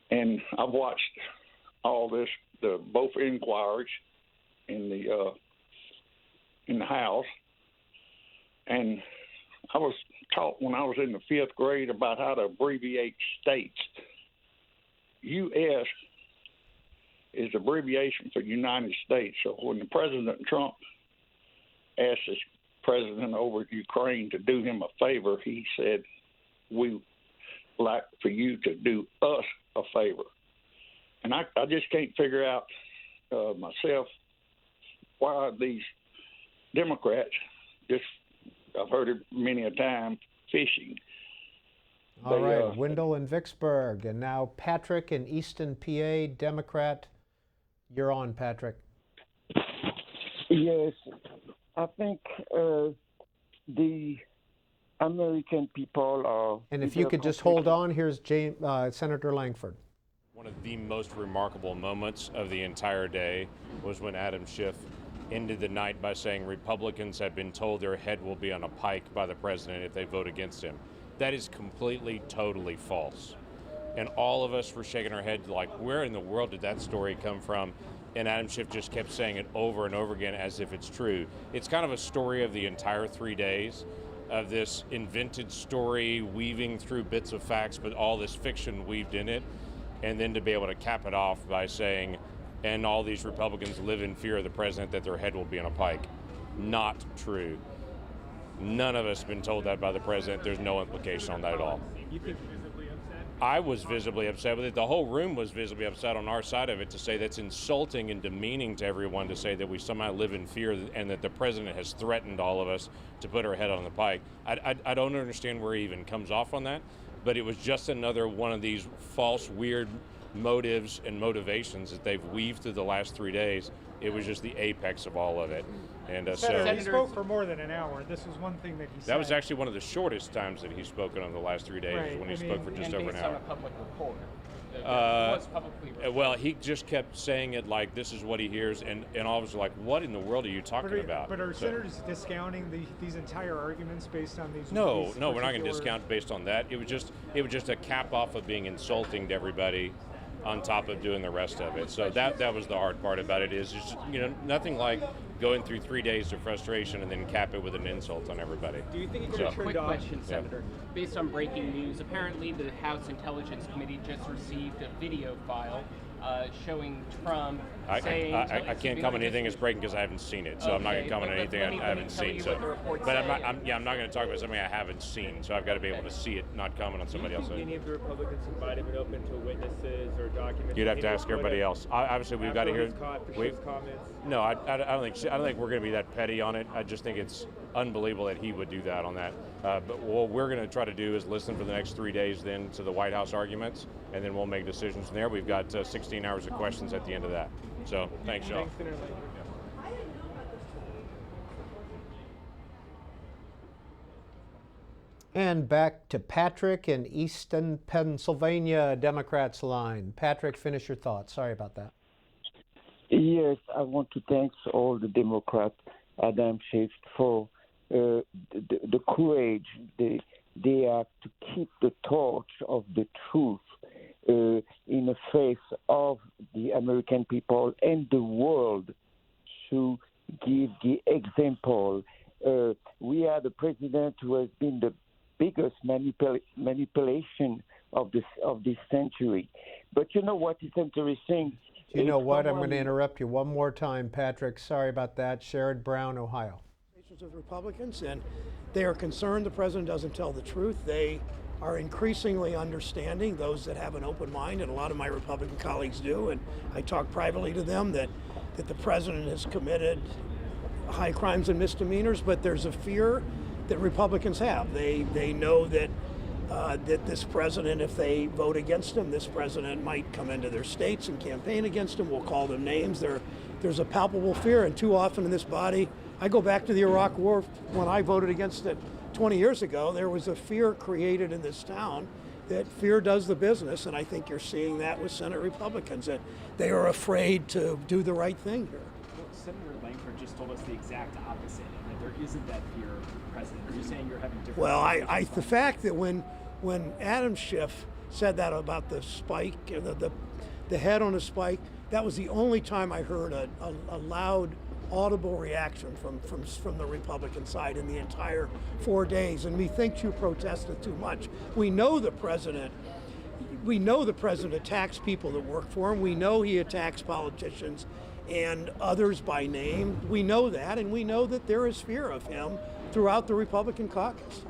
And I've watched all this, both inquiries in the House, and I was taught when I was in the 5th grade about how to abbreviate states. U.S. is abbreviation for United States. So when the President Trump asked his president over Ukraine to do him a favor, he said, "We like for you to do us a favor." And I just can't figure out myself why these Democrats, I've heard it many a time, fishing. All right, Wendell in Vicksburg, and now Patrick in Easton, PA, Democrat. You're on, Patrick. Yes, I think the American people are... And if you could just hold on, here's Senator Langford. One of the most remarkable moments of the entire day was when Adam Schiff ended the night by saying Republicans have been told their head will be on a pike by the president if they vote against him. That is completely, totally false. And all of us were shaking our heads like, where in the world did that story come from? And Adam Schiff just kept saying it over and over again as if it's true. It's kind of a story of the entire 3 days of this invented story weaving through bits of facts, but all this fiction weaved in it. And then to be able to cap it off by saying, and all these Republicans live in fear of the president that their head will be on a pike. Not true. None of us have been told that by the president. There's no implication on that at all. You think visibly upset? I was visibly upset with it. The whole room was visibly upset on our side of it, to say that's insulting and demeaning to everyone, to say that we somehow live in fear and that the president has threatened all of us to put our head on the pike. I don't understand where he even comes off on that, but it was just another one of these false, weird motives and motivations that they've weaved through the last 3 days. It was just the apex of all of it. And Senator, he spoke for more than an hour. This was one thing that he said. That was actually one of the shortest times that he's spoken on the last 3 days, right. when he spoke for just over an hour. On a public report. Well, he just kept saying it like this is what he hears, and all of us are like, what in the world are you talking about? But are senators discounting these entire arguments based on these? No, we're not going to discount based on that. It was just a cap off of being insulting to everybody, on top of doing the rest of it. So that was the hard part about it. Is just, nothing like going through 3 days of frustration and then cap it with an insult on everybody. Do you think it could have turned off? Quick question, Senator. Based on breaking news, apparently the House Intelligence Committee just received a video file showing Trump saying... I can't comment on anything that's breaking because I haven't seen it, so I'm not going to comment on anything I haven't seen. But I'm not going to talk about something I haven't seen, so I've got to be able to see it, not comment on somebody else. Do you think any of the Republicans might have been open to witnesses or documents? You'd have to ask everybody else. Obviously, we've got to hear... comments? No, I don't think we're going to be that petty on it. I just think it's unbelievable that he would do that on that. But what we're going to try to do is listen for the next 3 days then to the White House arguments, and then we'll make decisions from there. We've got 16 hours of questions at the end of that. So thanks, y'all. And back to Patrick in Easton, Pennsylvania, Democrats line. Patrick, finish your thoughts. Sorry about that. Yes, I want to thank all the Democrats, Adam Schiff, for the courage they have to keep the torch of the truth in the face of the American people and the world to give the example. We had a president who has been the biggest manipulation of this century. But you know what is interesting? You know what? I'm going to interrupt you one more time, Patrick. Sorry about that. Sherrod Brown, Ohio. Of Republicans, and they are concerned the president doesn't tell the truth. They are increasingly understanding, those that have an open mind, and a lot of my Republican colleagues do, and I talk privately to them, that the president has committed high crimes and misdemeanors, but there's a fear that Republicans have. They know that that this president, if they vote against him, this president might come into their states and campaign against him. We'll call them names. There's a palpable fear, and too often in this body, I go back to the Iraq War when I voted against it 20 years ago. There was a fear created in this town that fear does the business, and I think you're seeing that with Senate Republicans, that they are afraid to do the right thing here. Well, Senator Langford just told us the exact opposite, and that there isn't that fear of the president. Are you saying you're having different? Well, the fact that when Adam Schiff said that about the spike, the head on a spike, that was the only time I heard a loud, audible reaction from the Republican side in the entire 4 days. And methinks you protested too much. We know the president attacks people that work for him. We know he attacks politicians and others by name. We know that, and we know that there is fear of him throughout the Republican caucus.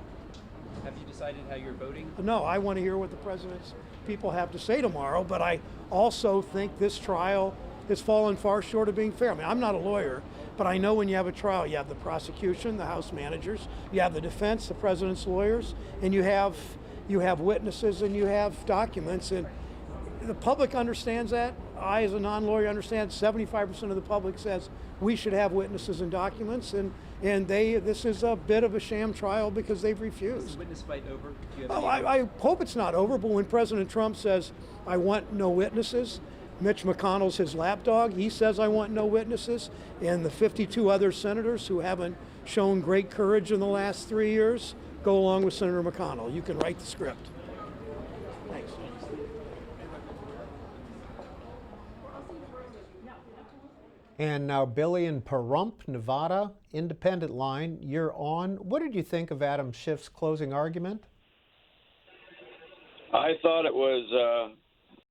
Have you decided how you're voting? No, I want to hear what the president's people have to say tomorrow, but I also think this trial has fallen far short of being fair. I mean, I'm not a lawyer, but I know when you have a trial, you have the prosecution, the House managers, you have the defense, the president's lawyers, and you have witnesses and you have documents, and the public understands that. I, as a non-lawyer, understand 75% of the public says we should have witnesses and documents, and this is a bit of a sham trial because they've refused. Is the witness fight over? I hope it's not over, but when President Trump says, I want no witnesses, Mitch McConnell's his lapdog. He says, I want no witnesses. And the 52 other senators who haven't shown great courage in the last 3 years go along with Senator McConnell. You can write the script. Thanks. And now Billy in Pahrump, Nevada, independent line. You're on. What did you think of Adam Schiff's closing argument? I thought it was